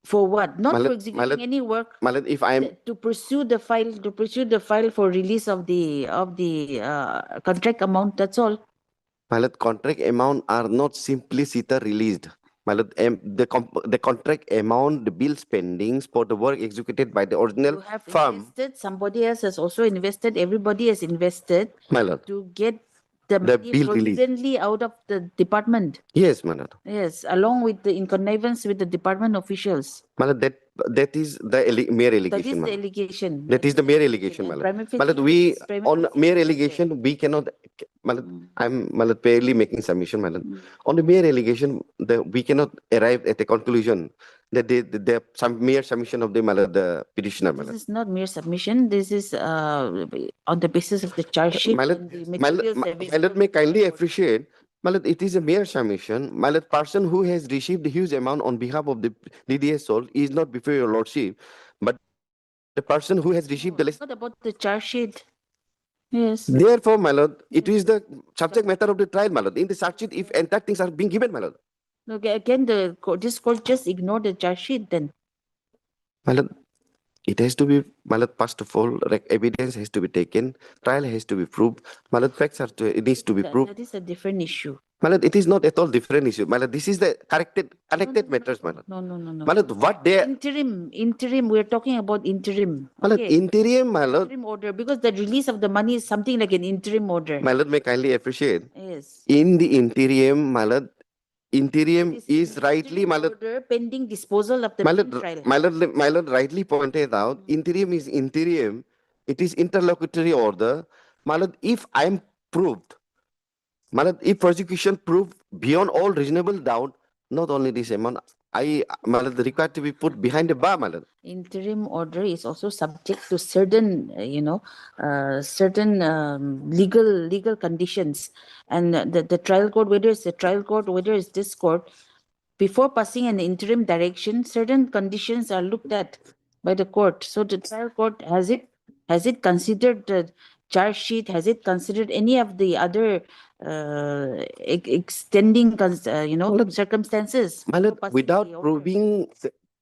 for what? Not for executing any work. My lord, if I am To pursue the file for release of the contract amount. That's all. my lord, contract amount are not simply SITA released. My lord, the contract amount, the bill spendings for the work executed by the original You have firm. invested. Somebody else has also invested. Everybody has invested. My lord, to get the money bill release. providently out of the department. Yes, my lord. Yes, along with in connivance with the department officials. My lord, that is the mere allegation. That is my the lord. allegation. That is the mere allegation, my lord. My lord, we on mere allegation we cannot. My lord, I'm my lord, barely making submission, my lord. On the mere allegation, we cannot arrive at a conclusion that the some mere submission of the my lord, the petitioner, my This lord. is not mere submission. This is on the basis of the charge sheet. My lord, and the my materials lord, available. my lord, may kindly appreciate. My lord, it is a mere submission. My lord, person who has received a huge amount on behalf of the DDS soul is not before your lordship, but the person who has received the list. What about the charge sheet? Yes. Therefore, my lord, it is the subject matter of the trial, my lord. In the charge sheet, if entire things are being given, my lord. Okay, again, this court just ignore the charge sheet then. My lord, It has to be, Malat, first of all, evidence has to be taken, trial has to be proved, Malat, facts are it needs to be proved. That is a different issue. Malat, it is not at all different issue. Malat, this is the connected matters, Malat. No. Malat, what they Interim, we're talking about interim. Malat, interim, Malat. Interim order, because the release of the money is something like an interim order. Malat may kindly appreciate. Yes. In the interim, Malat, interim is rightly, Malat. Order pending disposal of the trial. Malat rightly pointed out, interim is interim. It is interlocutory order. Malat, if I am proved, Malat, if prosecution proved beyond all reasonable doubt, not only this amount, Malat, required to be put behind the bar, Malat. Interim order is also subject to certain, certain legal conditions, and the trial court, whether it's the trial court, whether it's this court, before passing an interim direction, certain conditions are looked at by the court. So the trial court has it considered the charge sheet? Has it considered any of the other extending, circumstances? Malat, without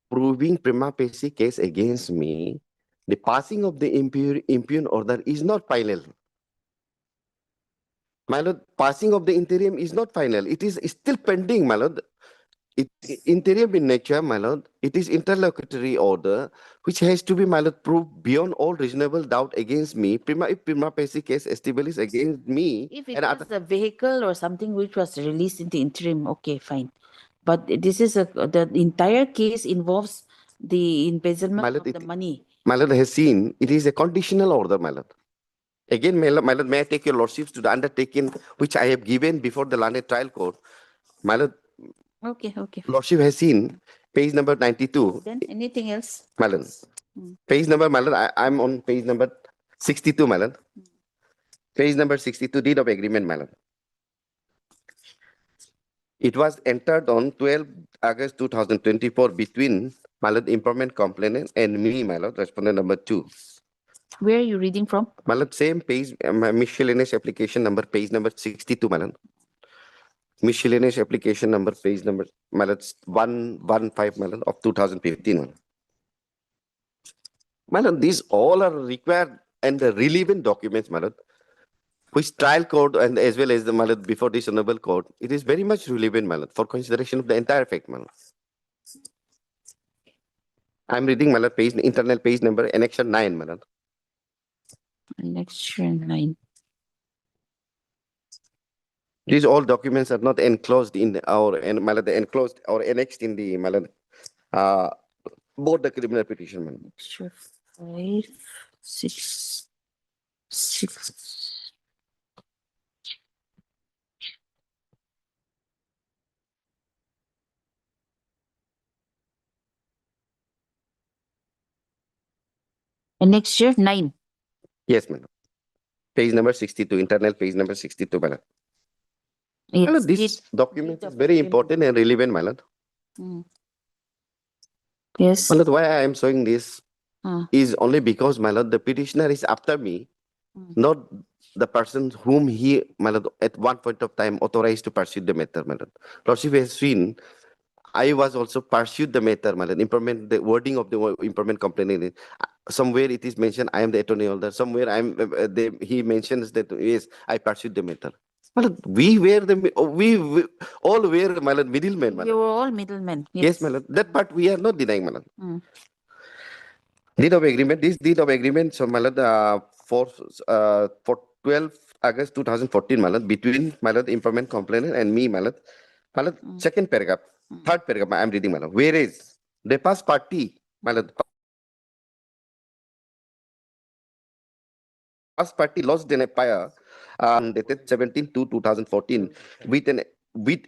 proving prima facie case against me, the passing of the impugn order is not final. Malat, passing of the interim is not final. It is still pending, Malat. It interim in nature, Malat. It is interlocutory order, which has to be, Malat, proved beyond all reasonable doubt against me. If prima facie case established against me. If it was a vehicle or something which was released in the interim, okay, fine. But this is the entire case involves the embezzlement of the money. Malat has seen, it is a conditional order, Malat. Again, Malat, may I take your lordships to the undertaking which I have given before the landed trial court? Malat. Okay. Lordship has seen page number 92. Then anything else? Malat. Page number, Malat, I'm on page number 62, Malat. Page number 62, deed of agreement, Malat. It was entered on 12 August 2024 between Malat employment complainant and me, Malat, respondent number 2. Where are you reading from? Malat, same page, miscellaneous application number, page number 62, Malat. Miscellaneous application number, page number, Malat, 115, Malat, of 2015. Malat, these all are required and the relevant documents, Malat, which trial court and as well as the Malat before this honorable court, it is very much relevant, Malat, for consideration of the entire fact, Malat. I'm reading, Malat, page, internal page number, annexure 9, Malat. Annexure 9. These all documents are not enclosed in our, and Malat, enclosed or annexed in the Malat, both the criminal petition, Malat. Annexure 5, 6. Annexure 9. Yes, madam. Page number 62, internal page number 62, madam. Yes, Madam, this document is very important and relevant, madam. Yes. Madam, why I am showing this is only because, madam, the petitioner is after me, not the person whom he, madam, at one point of time authorized to pursue the matter, madam. Lordship has seen, I was also pursued the matter, madam. Implement the wording of the implement complaint. Somewhere it is mentioned, I am the attorney holder. Somewhere he mentions that yes, I pursued the matter. Madam, we all were, madam, middlemen, madam. We were all middlemen. Yes, madam. That part we are not denying, madam. Deed of agreement. This deed of agreement, so madam, for 12 August 2014, madam, between madam implement complainant and me, madam. Madam, second paragraph, third paragraph, I am reading, madam. Whereas the past party, madam, past party lodged an FIR dated 17/2/2014 with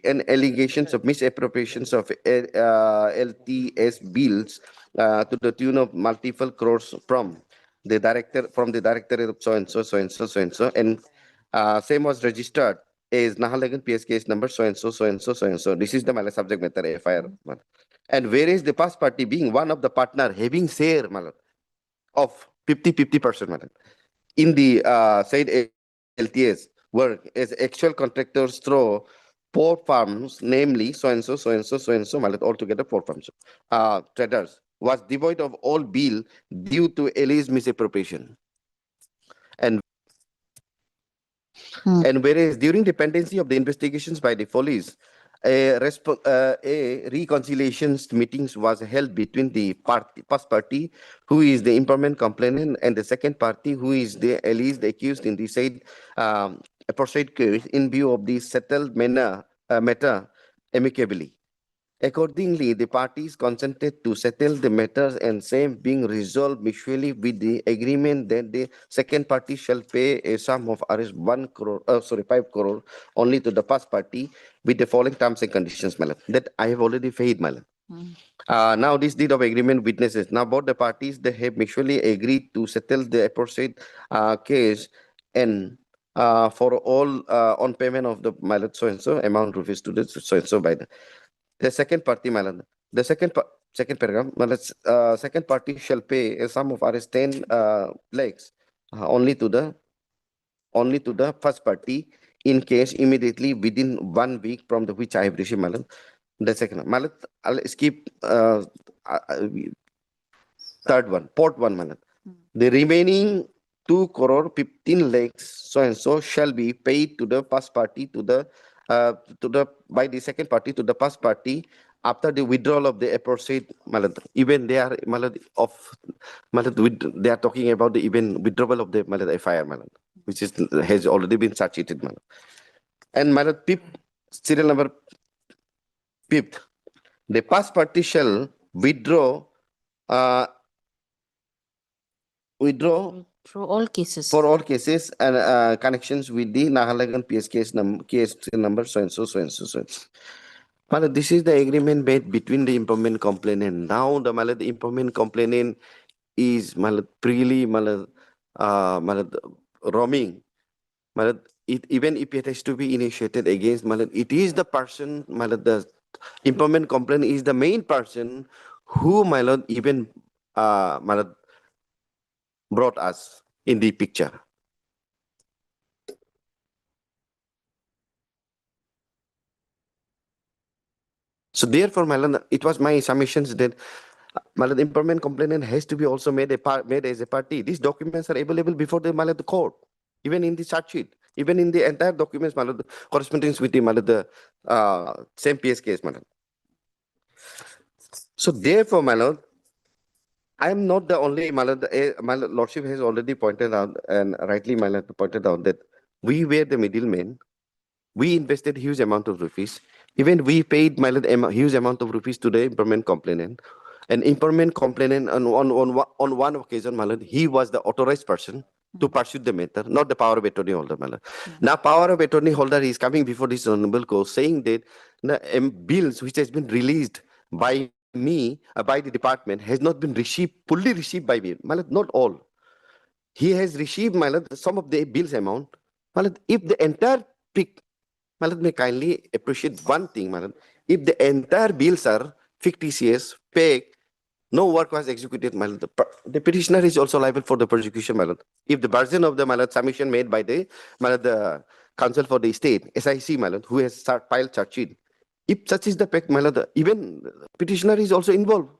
an allegations of misappropriations of LTS bills to the tune of multiple crores from the director of so and so, and same was registered as Nahalagan PS case number so and so. This is the subject matter FIR. And whereas the past party being one of the partner having share of 50%, in the said LTS work as actual contractors through 4 firms, namely so and so, altogether 4 firms, traders, was devoid of all bill due to alleged misappropriation. And whereas during dependency of the investigations by the police, a reconciliations meetings was held between the first party, who is the impermanent complainant, and the second party, who is the alleged accused in the said proceed case, in view of the settled matter amicably. Accordingly, the parties consented to settle the matters, and same being resolved mutually with the agreement that the second party shall pay a sum of Rs 5 crore only to the first party, with the following terms and conditions, madam, that I have already paid, madam. Now this deed of agreement witnesses. Now both the parties, they have mutually agreed to settle the aforesaid case, and for all on payment of the so and so amount rupees to the so and so by the second party, madam. The second paragraph, second party shall pay a sum of Rs 10 lakhs only to the first party, in case immediately within 1 week from the which I have received, madam. The second, madam, I'll skip third one, port one, madam. The remaining 2 crore 15 lakhs so and so shall be paid to the first party by the second party to the first party after the withdrawal of the aforesaid, malad. Even they are malad of malad, they are talking about the even withdrawal of the malad FIR, malad, which has already been charged, malad. And malad serial number 5th, the first party shall withdraw through all cases. For all cases and connections with the Nahalagan PS case number so and so, so and so, so and so. Malad, this is the agreement made between the impermanent complainant. Now the malad impermanent complainant is malad freely malad roaming. Malad, even if it has to be initiated against malad, it is the person malad, the impermanent complainant is the main person who malad even malad brought us in the picture. So therefore, Malan, it was my submissions that Malan, the impermanent complainant has to be also made as a party. These documents are available before the Malan, the court, even in the charge sheet, even in the entire documents, Malan, corresponding with the Malan, the same PS case, Malan. So therefore, Malan, I am not the only Malan. My lordship has already pointed out, and rightly Malan pointed out, that we were the middlemen. We invested huge amount of rupees. Even we paid huge amount of rupees to the impermanent complainant. An impermanent complainant on one occasion, Malad, he was the authorized person to pursue the matter, not the power of attorney holder, Malad. Now, power of attorney holder is coming before this honorable court saying that the bills which has been released by me, by the department, has not been fully received by me. Malad, not all. He has received, Malad, some of the bills amount. Malad, if the entire Malad, may kindly appreciate one thing, Malad. If the entire bills are fictitious, fake, no work was executed, Malad, the petitioner is also liable for the prosecution, Malad. If the version of the Malad submission made by the Malad, the counsel for the state, SIC, Malad, who has filed charge sheet, if such is the fact, Malad, even petitioner is also involved.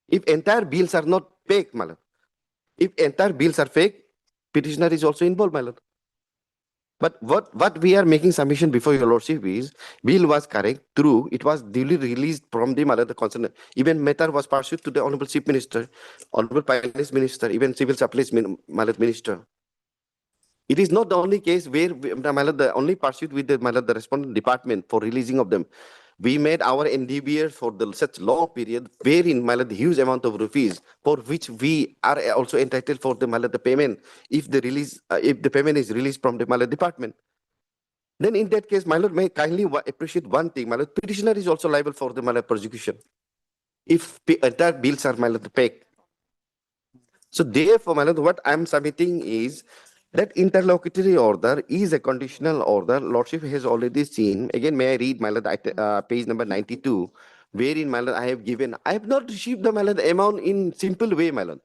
If entire bills are not fake, Malad, if entire bills are fake, petitioner is also involved, Malad. But what we are making submission before your lordship is, bill was correct, true, it was duly released from the Malad concern. Even matter was pursued to the Honorable Chief Minister, Honorable Finance Minister, even Civil Supplies Malad Minister. It is not the only case where the only pursuit with the Malad, the respondent department for releasing of them. We made our NDPS for such long period, wherein Malad, the huge amount of rupees for which we are also entitled for the Malad, the payment if the payment is released from the Malad department. Then in that case, my lord, may kindly appreciate one thing, my lord, petitioner is also liable for the Malad prosecution if entire bills are Malad paid. So therefore, my lord, what I am submitting is that interlocutory order is a conditional order. Lordship has already seen. Again, may I read, my lord, page number 92, wherein, my lord, I have not received the, my lord, amount in simple way, my lord.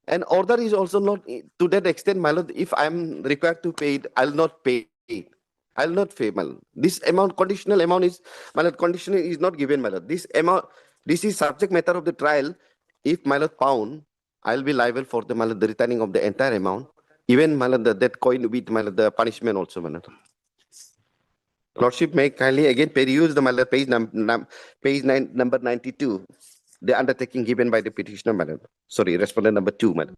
And order is also not to that extent, my lord. If I am required to pay it, I'll not pay it. I'll not pay, my lord. This amount, conditional amount is, my lord, conditional is not given, my lord. This amount, This is subject matter of the trial. If my lord found, I'll be liable for the my lord, the returning of the entire amount, even my lord, that coin with my lord, the punishment also, my lord. Lordship may kindly again peruse the my lord, page 9, number 92, the undertaking given by the petitioner, my lord. Sorry, respondent number 2, my lord.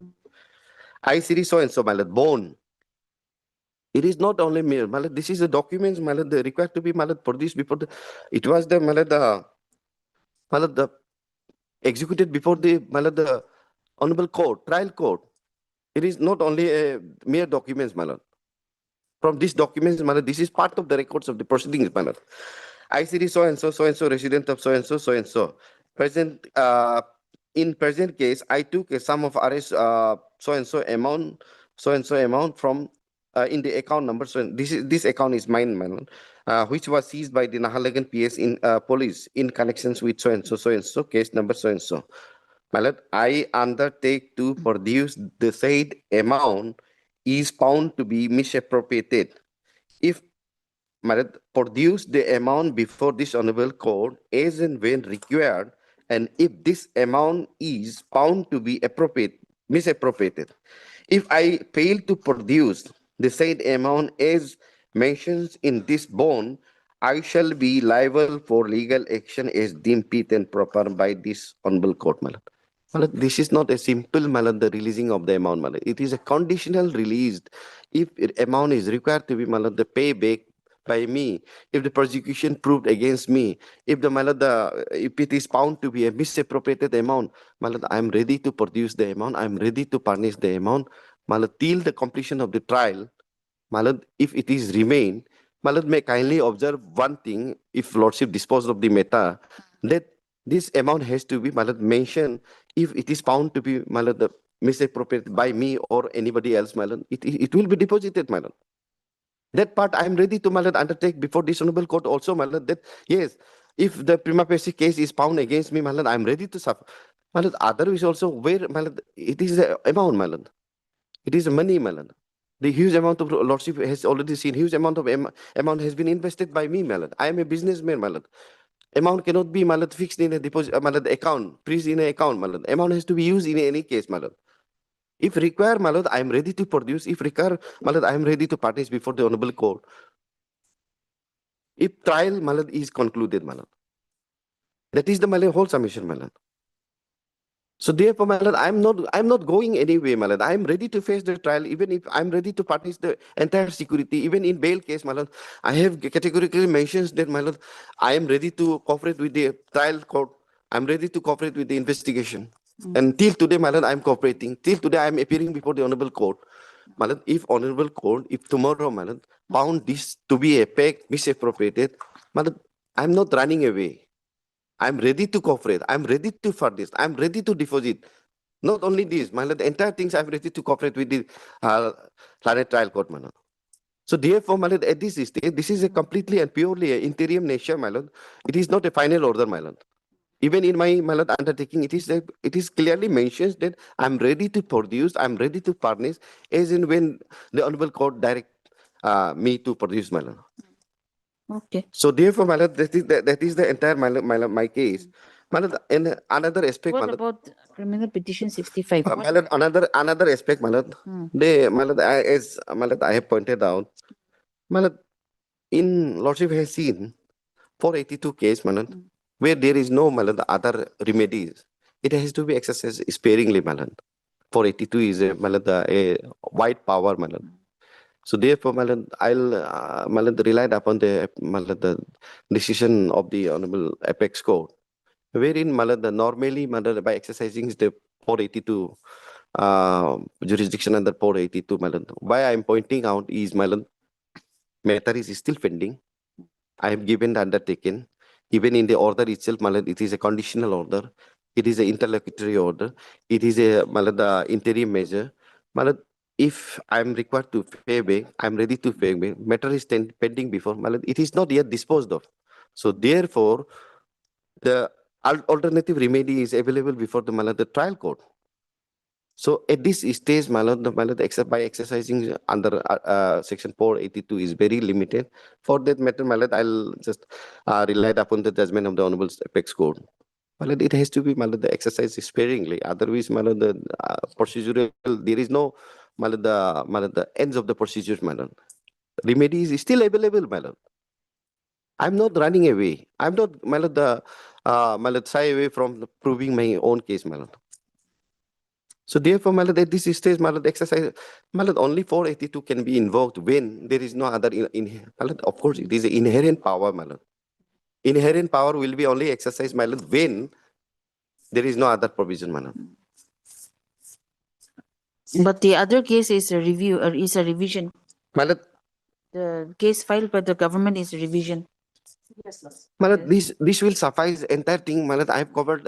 I series so and so, my lord, bone. It is not only mere, my lord, this is the documents, my lord, they required to be, my lord, produced before the, it was the, my lord, the executed before the, my lord, the honorable court, trial court. It is not only a mere documents, my lord. From these documents, my lord, this is part of the records of the proceedings, my lord. I series so and so, resident of so and so. Present, in present case, I took a sum of arrest, so and so amount from in the account number. So this account is mine, man, which was seized by the Nahalagan PS in police in connections with so and so case number so and so. My lord, I undertake to produce the said amount is found to be misappropriated. If my lord, produce the amount before this honorable court as and when required, and if this amount is found to be misappropriated. If I fail to produce the said amount as mentioned in this bond, I shall be liable for legal action as deemed fit and proper by this honorable court, my lord. My lord, this is not a simple, my lord, the releasing of the amount, my lord. It is a conditional release. If amount is required to be, my lord, the payback by me, if the prosecution proved against me, if the, my lord, if it is found to be a misappropriated amount, my lord, I am ready to produce the amount. I am ready to punish the amount, my lord, till the completion of the trial. My lord, if it is remain, my lord, may kindly observe one thing. If lordship disposed of the matter, that this amount has to be, my lord, mentioned. If it is found to be, my lord, misappropriated by me or anybody else, my lord, it will be deposited, my lord. That part I am ready to, my lord, undertake before this honorable court also, my lord, that yes, if the prima facie case is found against me, my lord, I am ready to suffer. My lord, other is also where, my lord, it is the amount, my lord. It is money, my lord. The huge amount of lordship has already seen, huge amount of amount has been invested by me, my lord. I am a businessman, my lord. Amount cannot be, my lord, fixed in a deposit, my lord, account, freeze in an account, my lord. Amount has to be used in any case, my lord. If required, my lord, I am ready to produce. If required, my lord, I am ready to partake before the honorable court. If trial, my lord, is concluded, my lord. That is the, my lord, whole submission, my lord. So therefore, my lord, I'm not going anywhere, my lord. I'm ready to face the trial, even if I'm ready to partake the entire security, even in bail case, my lord. I have categorically mentioned that, my lord, I am ready to cooperate with the trial court. I'm ready to cooperate with the investigation. And till today, my lord, I'm cooperating. Till today, I'm appearing before the honorable court. My lord, if honorable court, if tomorrow, my lord, found this to be a fact, misappropriated, my lord, I'm not running away. I'm ready to cooperate. I'm ready to for this. I'm ready to deposit. Not only this, my lord, the entire things I'm ready to cooperate with the Planet Trial Court, my lord. So therefore, my lord, at this stage, this is a completely and purely an interim nature, my lord. It is not a final order, my lord. Even in my lord, undertaking, it is clearly mentioned that I'm ready to produce, I'm ready to furnish, as in when the honorable court direct me to produce, my lord. Okay. So therefore, my lord, that is the entire my case. My lord, in another aspect, What my lord, about criminal petition 65? my lord, another aspect, my lord. My lord, as my lord, I have pointed out, my lord, in lordship has seen 482 case, my lord, where there is no, my lord, other remedies. It has to be exercised sparingly, my lord. 482 is my lord, a wide power, my lord. So therefore, my lord, I'll my lord, relied upon the my lord, the decision of the Honorable Apex Court, wherein my lord, normally, my lord, by exercising the 482 jurisdiction under 482, my lord, why I'm pointing out is, my lord, matter is still pending. I have given the undertaken. Even in the order itself, my lord, it is a conditional order. It is an interlocutory order. It is a, my lord, interim measure. My lord, if I'm required to pay back, I'm ready to pay back. Matter is pending before, my lord. It is not yet disposed of. So therefore, the alternative remedy is available before the, my lord, the trial court. So at this stage, my lord, except by exercising under section 482 is very limited. For that matter, my lord, I'll just rely upon the judgment of the Honorable Apex Court. my lord, it has to be, my lord, the exercise sparingly. Otherwise, my lord, the procedural, there is no, my lord, the ends of the procedure, my lord. Remedy is still available, my lord. I'm not running away. I'm not, my lord, my lord, shy away from proving my own case, my lord. So therefore, my lord, at this stage, my lord, exercise, my lord, only 482 can be invoked when there is no other, my lord, of course, it is an inherent power, my lord. Inherent power will be only exercised, my lord, when there is no other provision, my lord. But the other case is a review or is a revision. My lord, The case filed by the government is a revision. Yes, Lord. my lord, this will suffice entire thing, my lord. I have covered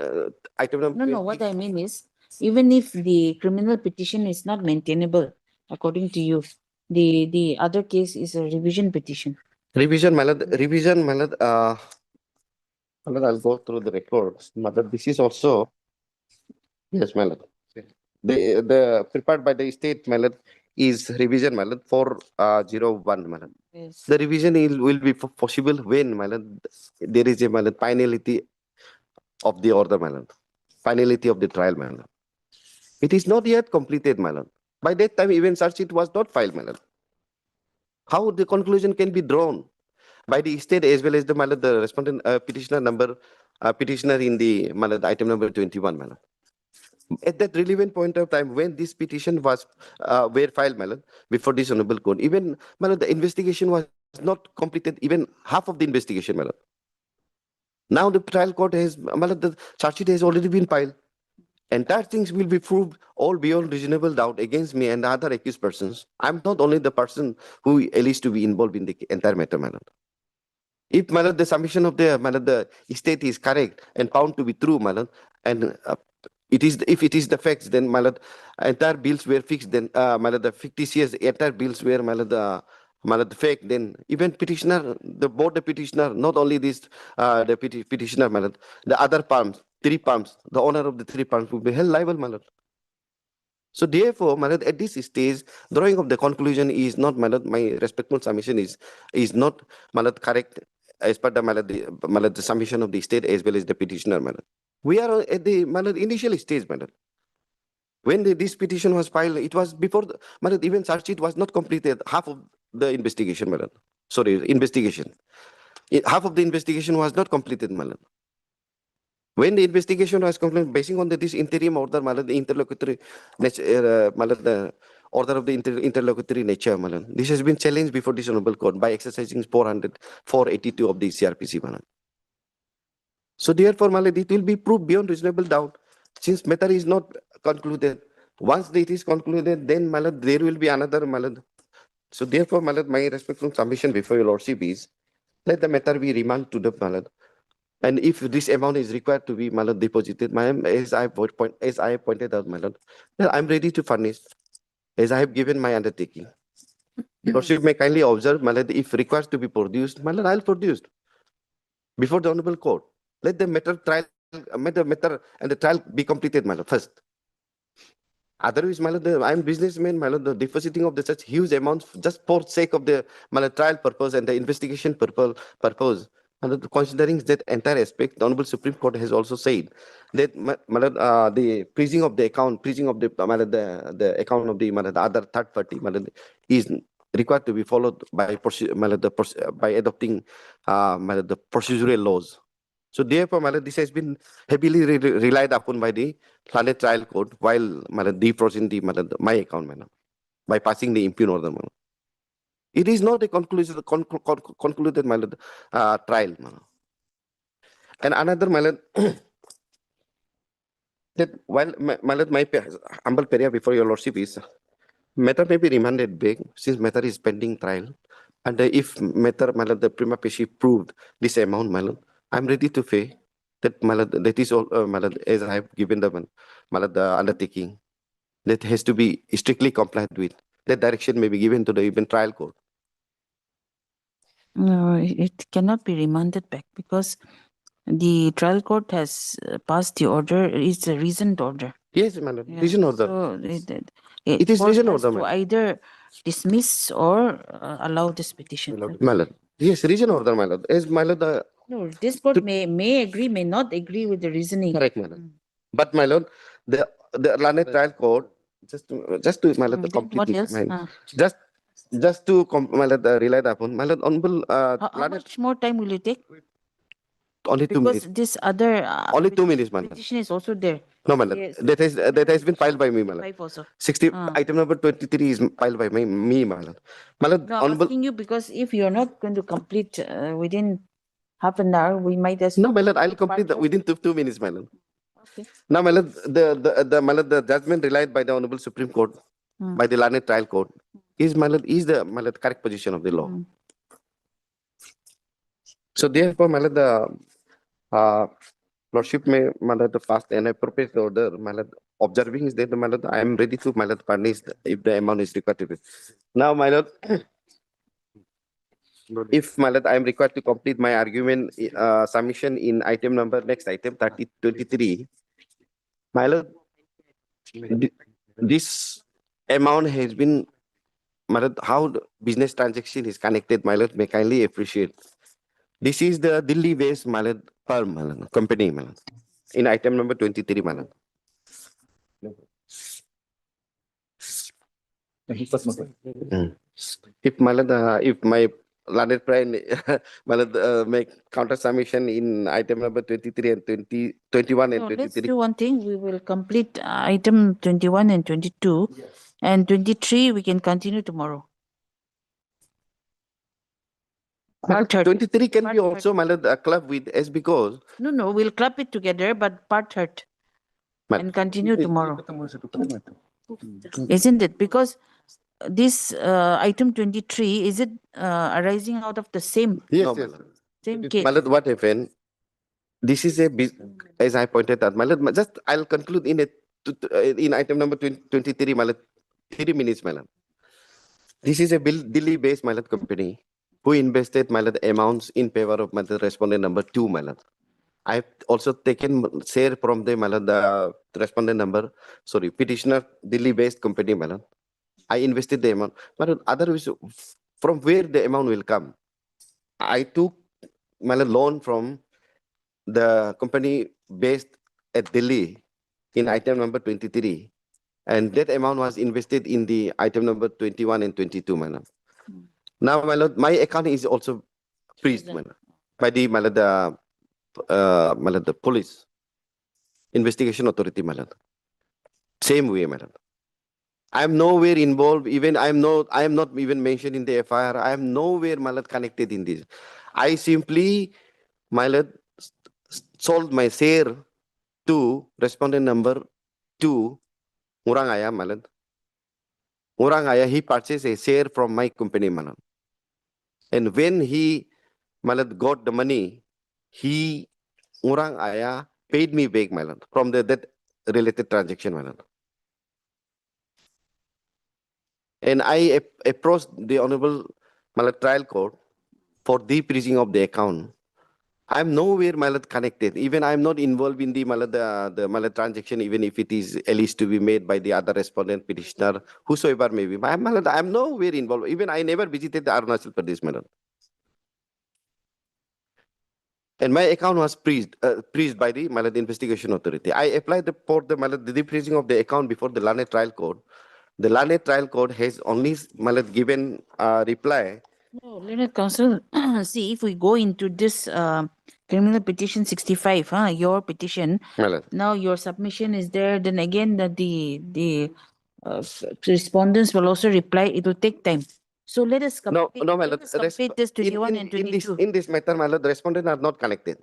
item number No, 20. no, what I mean is, even if the criminal petition is not maintainable, according to you, the other case is a revision petition. Revision, my lord, revision, my lord, I'll go through the records. My lord, this is also, yes, my lord. The prepared by the state, my lord, is revision, my lord, 401, my lord. Yes. The revision will be possible when, my lord, there is a, my lord, finality of the order, my lord. Finality of the trial, my lord. It is not yet completed, my lord. By that time, even search it was not filed, my lord. How the conclusion can be drawn by the state as well as the, my lord, the respondent petitioner number, petitioner in the, my lord, item number 21, my lord. At that relevant point of time when this petition was were filed, my lord, before this honorable court, even, my lord, the investigation was not completed, even half of the investigation, my lord. Now the trial court has, my lord, the charge sheet has already been filed. Entire things will be proved all beyond reasonable doubt against me and the other accused persons. I'm not only the person who alleged to be involved in the entire matter, my lord. If, my lord, the submission of the, my lord, the state is correct and found to be true, my lord, and it is, if it is the facts, then, my lord, entire bills were fixed, then, my lord, the fictitious entire bills were, my lord, the fake, then even petitioner, both the petitioner, not only this, the petitioner, my lord, the other palms, 3 palms, the owner of the 3 palms will be held liable, my lord. So therefore, my lord, at this stage, drawing of the conclusion is not, my lord, my respectful submission is not, my lord, correct as per the, my lord, the submission of the state as well as the petitioner, my lord. We are at the, my lord, initial stage, my lord. When this petition was filed, it was before, my lord, even search sheet was not completed, half of the investigation, my lord. Sorry, investigation. Half of the investigation was not completed, my lord. When the investigation was completed, basing on this interim order, my lord, the interlocutory, my lord, the order of the interlocutory nature, my lord, this has been challenged before this honorable court by exercising 482 of the CRPC, my lord. So therefore, my lord, it will be proved beyond reasonable doubt, since matter is not concluded. Once it is concluded, then, my lord, there will be another, my lord. So therefore, my lord, my respectful submission before your lordship is, let the matter be remanded to the, my lord. And if this amount is required to be, my lord, deposited, as I pointed out, my lord, then I'm ready to furnish, as I have given my undertaking. Lordship may kindly observe, my lord, if requires to be produced, my lord, I'll produce before the honorable court. Let the matter and the trial be completed, my lord, first. Otherwise, my lord, I'm businessman, my lord, the depositing of the such huge amounts just for sake of the, my lord, trial purpose and the investigation purpose. And considering that entire aspect, the Honorable Supreme Court has also said that, my lord, the freezing of the account, my lord, the account of the, my lord, the other third party, my lord, is required to be followed by, my lord, by adopting, my lord, the procedural laws. So therefore, my lord, this has been heavily relied upon by the Planet Trial Court while, my lord, defrosting the, my account, my lord, by passing the impugn order, my lord. It is not a concluded, my lord, trial, my lord. And another, my lord, that while, my lord, my humble prayer before your lordship is, matter may be remanded back since matter is pending trial. And if matter, my lord, the prima facie proved this amount, my lord, I'm ready to pay. That, my lord, that is all, my lord, as I have given the, my lord, the undertaking. That has to be strictly complied with. That direction may be given to the even trial court. No, it cannot be remanded back because the trial court has passed the order. It's a reasoned order. Yes, my lord, Yeah, reason order. So It is court reason has order, to my either dismiss or allow this petition. lord. Yes, reason order, my lord. As, my lord, No, this court may agree, may not agree with the reasoning. Correct, my lord. But my lord, the learned trial court, just to my lord, Then complete what else? just to my lord, rely upon my lord, honorable How learned, much more time will it take? only 2 Because minutes. this other Only 2 minutes, my lord. petition is also there. No, my lord. Yes. That has been filed by me, my lord. 5 also. 60 item number 23 is filed by me, my lord. My lord, No, I'm honorable. asking you because if you're not going to complete within half an hour, we might as No, my lord, I'll complete within 2 minutes, my lord. Okay. Now, my lord, my lord, the judgment relied by the Honorable Supreme Court, by the learned trial court, is my lord, correct position of the law. So therefore, my lord, the lordship may, my lord, the fast and appropriate order, my lord, observing is that, my lord, I am ready to, my lord, furnish if the amount is required to be. Now, my lord, if, my lord, I am required to complete my argument submission in item number, next item 23, my lord, this amount has been, my lord, how the business transaction is connected, my lord, may kindly appreciate. This is the Delhi-based, my lord, firm, my lord, company, my lord, in item number 23, my lord. If my lord, if my learned friend, my lord, make counter submission in item number 23 and 21 and No, let's 23. do one thing. We will complete item 21 and 22, and 23 we can continue tomorrow. Part 23 can be also, my lord, club with as because. No, we'll club it together, but part third and continue tomorrow. Isn't it? Because this item 23, is it arising out of the same? Yes, yes. Same case. My lord, what happened? This is as I pointed out, my lord, just I'll conclude in item number 23, my lord, 3 minutes, my lord. This is a Delhi-based, my lord, company who invested, my lord, amounts in favor of, my lord, respondent number 2, my lord. I've also taken share from the, my lord, the respondent number, sorry, petitioner, Delhi-based company, my lord. I invested the amount, but otherwise, from where the amount will come? I took, my lord, loan from the company based at Delhi in item number 23, and that amount was invested in the item number 21 and 22, my lord. Now, my lord, my account is also freezed, my lord, by the, my lord, the police investigation authority, my lord. Same way, my lord. I am nowhere involved, even I am not even mentioned in the FIR. I am nowhere, my lord, connected in this. I simply, my lord, sold my share to respondent number 2, Murangaya, my lord. Murangaya, he purchased a share from my company, my lord. And when he, my lord, got the money, he, Murangaya, paid me back, my lord, from that related transaction, my lord. And I approached the Honorable, my lord, trial court for de-freezing of the account. I'm nowhere, my lord, connected. Even I'm not involved in the, my lord, the my lord, transaction, even if it is alleged to be made by the other respondent, petitioner, whosoever may be. My lord, I'm nowhere involved. Even I never visited the Arunachal Pradesh, my lord. And my account was freezed by the, my lord, investigation authority. I applied for the, my lord, the de-freezing of the account before the learned trial court. The learned trial court has only, my lord, given reply. No, Learned Counsel, see, if we go into this criminal petition 65, your petition, My lord. now your submission is there, then again the respondents will also reply, it will take time. So let us complete, No, my lord. let us complete this 21 and 22. In this matter, my lord, the respondent are not connected.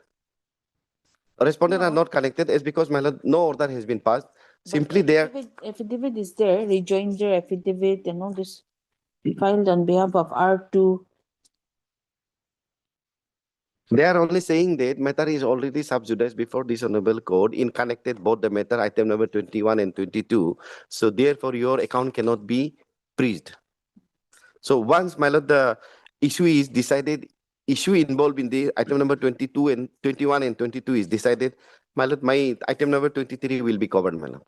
Respondent are not connected is because, my lord, no order has been passed. Simply there. Affidavit is there, rejoinder affidavit and all this filed on behalf of R2. They are only saying that matter is already sub judice before this honorable court in connected both the matter item number 21 and 22. So therefore your account cannot be freezed. So once, my lord, the issue is decided, issue involved in the item number 22 and 21 and 22 is decided, my lord, my item number 23 will be covered, my lord.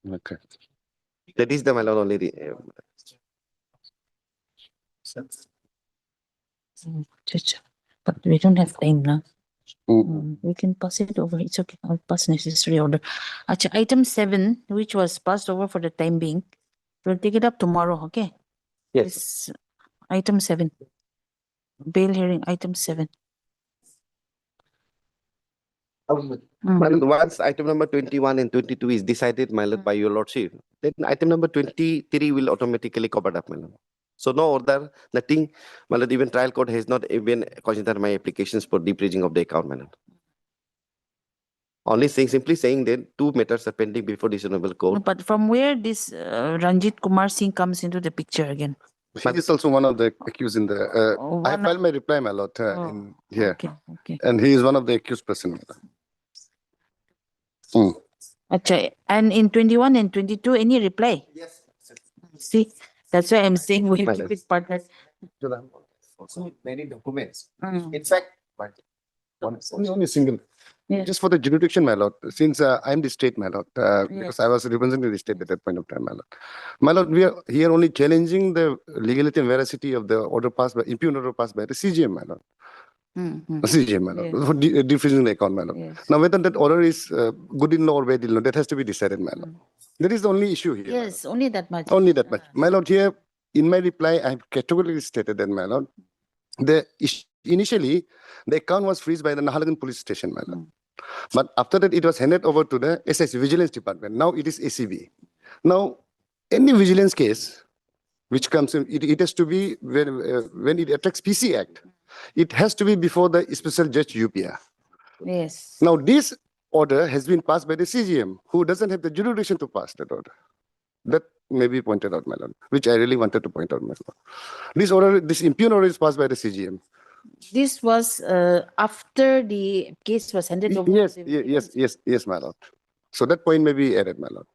Okay. That is the, my lord, only. But we don't have time now. We can pass it over. It's okay. I'll pass necessary order. Acha, item 7, which was passed over for the time being, we'll take it up tomorrow, okay? Yes. This item 7. Bail hearing, item 7. My lord, once item number 21 and 22 is decided, my lord, by your lordship, then item number 23 will automatically covered up, my lord. So no order, nothing, my lord, even trial court has not even considered my applications for defreezing of the account, my lord. Only saying, simply saying that 2 matters are pending before this honorable court. But from where this Ranjit Kumar Singh comes into the picture again? He is also one of the accused in the. I filed my reply, my lord, in here, Okay. and he is one of the accused person. Acha, and in 21 and 22, any reply? Yes. See, that's why I'm saying we My keep lord. it partners. So many documents. Mm. In fact, Only single. Yeah. Just for the jurisdiction, my lord. Since I'm the state, my lord, because I was representing the state at that point of time, my lord. My lord, we are here only challenging the legality and veracity of the order passed by impugned order passed by the CGM, my lord. CGM, my lord, for defreezing the account, my lord. Now, whether that order is good in law or bad in law, that has to be decided, my lord. That is the only issue here. Yes, only that much. Only that much. My lord, here, in my reply, I have categorically stated that, my lord, initially, the account was freezed by the Nahalagan police station, my lord. But after that, it was handed over to the SIC, Vigilance Department. Now it is ACB. Now, any vigilance case which comes in, it has to be, when it attacks PC Act, it has to be before the special judge UPR. Yes. Now, this order has been passed by the CGM, who doesn't have the jurisdiction to pass that order. That may be pointed out, my lord, which I really wanted to point out, my lord. This order, this impugned order is passed by the CGM. This was after the case was handed over. Yes, to the yes, my lord. So that point may be added, my lord.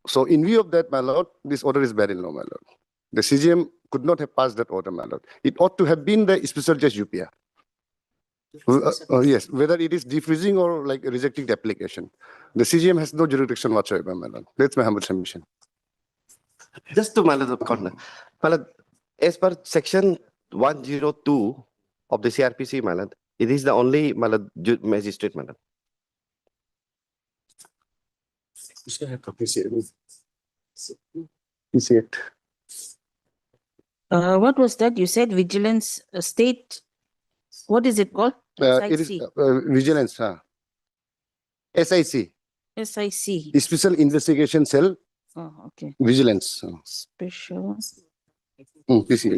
So in view of that, my lord, this order is bad in law, my lord. The CGM could not have passed that order, my lord. It ought to have been the special judge UPR. Yes, whether it is defreezing or like rejecting the application. The CGM has no jurisdiction whatsoever, my lord. That's my humble submission. just to my lord, my lord, as per section 102 of the CRPC, my lord, it is the only, my lord, magistrate, my lord. What was that? You said vigilance state. What is it called? It is vigilance, SIC. SIC. Special Investigation Cell. Oh, okay. Vigilance. Special PC.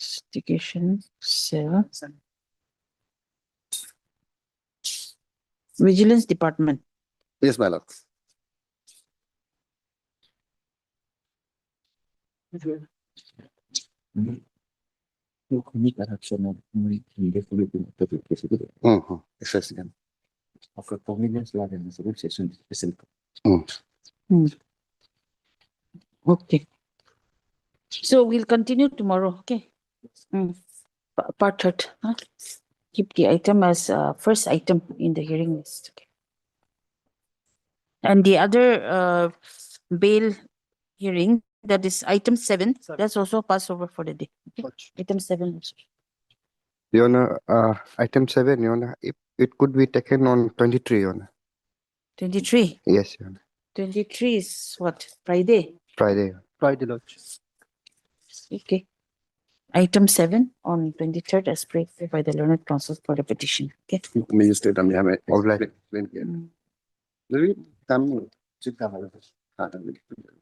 Investigation Cell. Vigilance Department. Yes, my lord. Okay. So we'll continue tomorrow. Okay. Part third. Keep the item as first item in the hearing list. Okay. And the other bail hearing, that is item 7, that's also passed over for the day. Okay. Item 7 also. Your Honor, item 7, Your Honor, it could be taken on 23, Your Honor. 23. Yes, Your Honor. 23 is what? Friday. Friday. Friday, Lord. Okay. Item 7 on 23rd as briefed by the learned counsel for the petition. Okay. May you state, I have All right. explain here.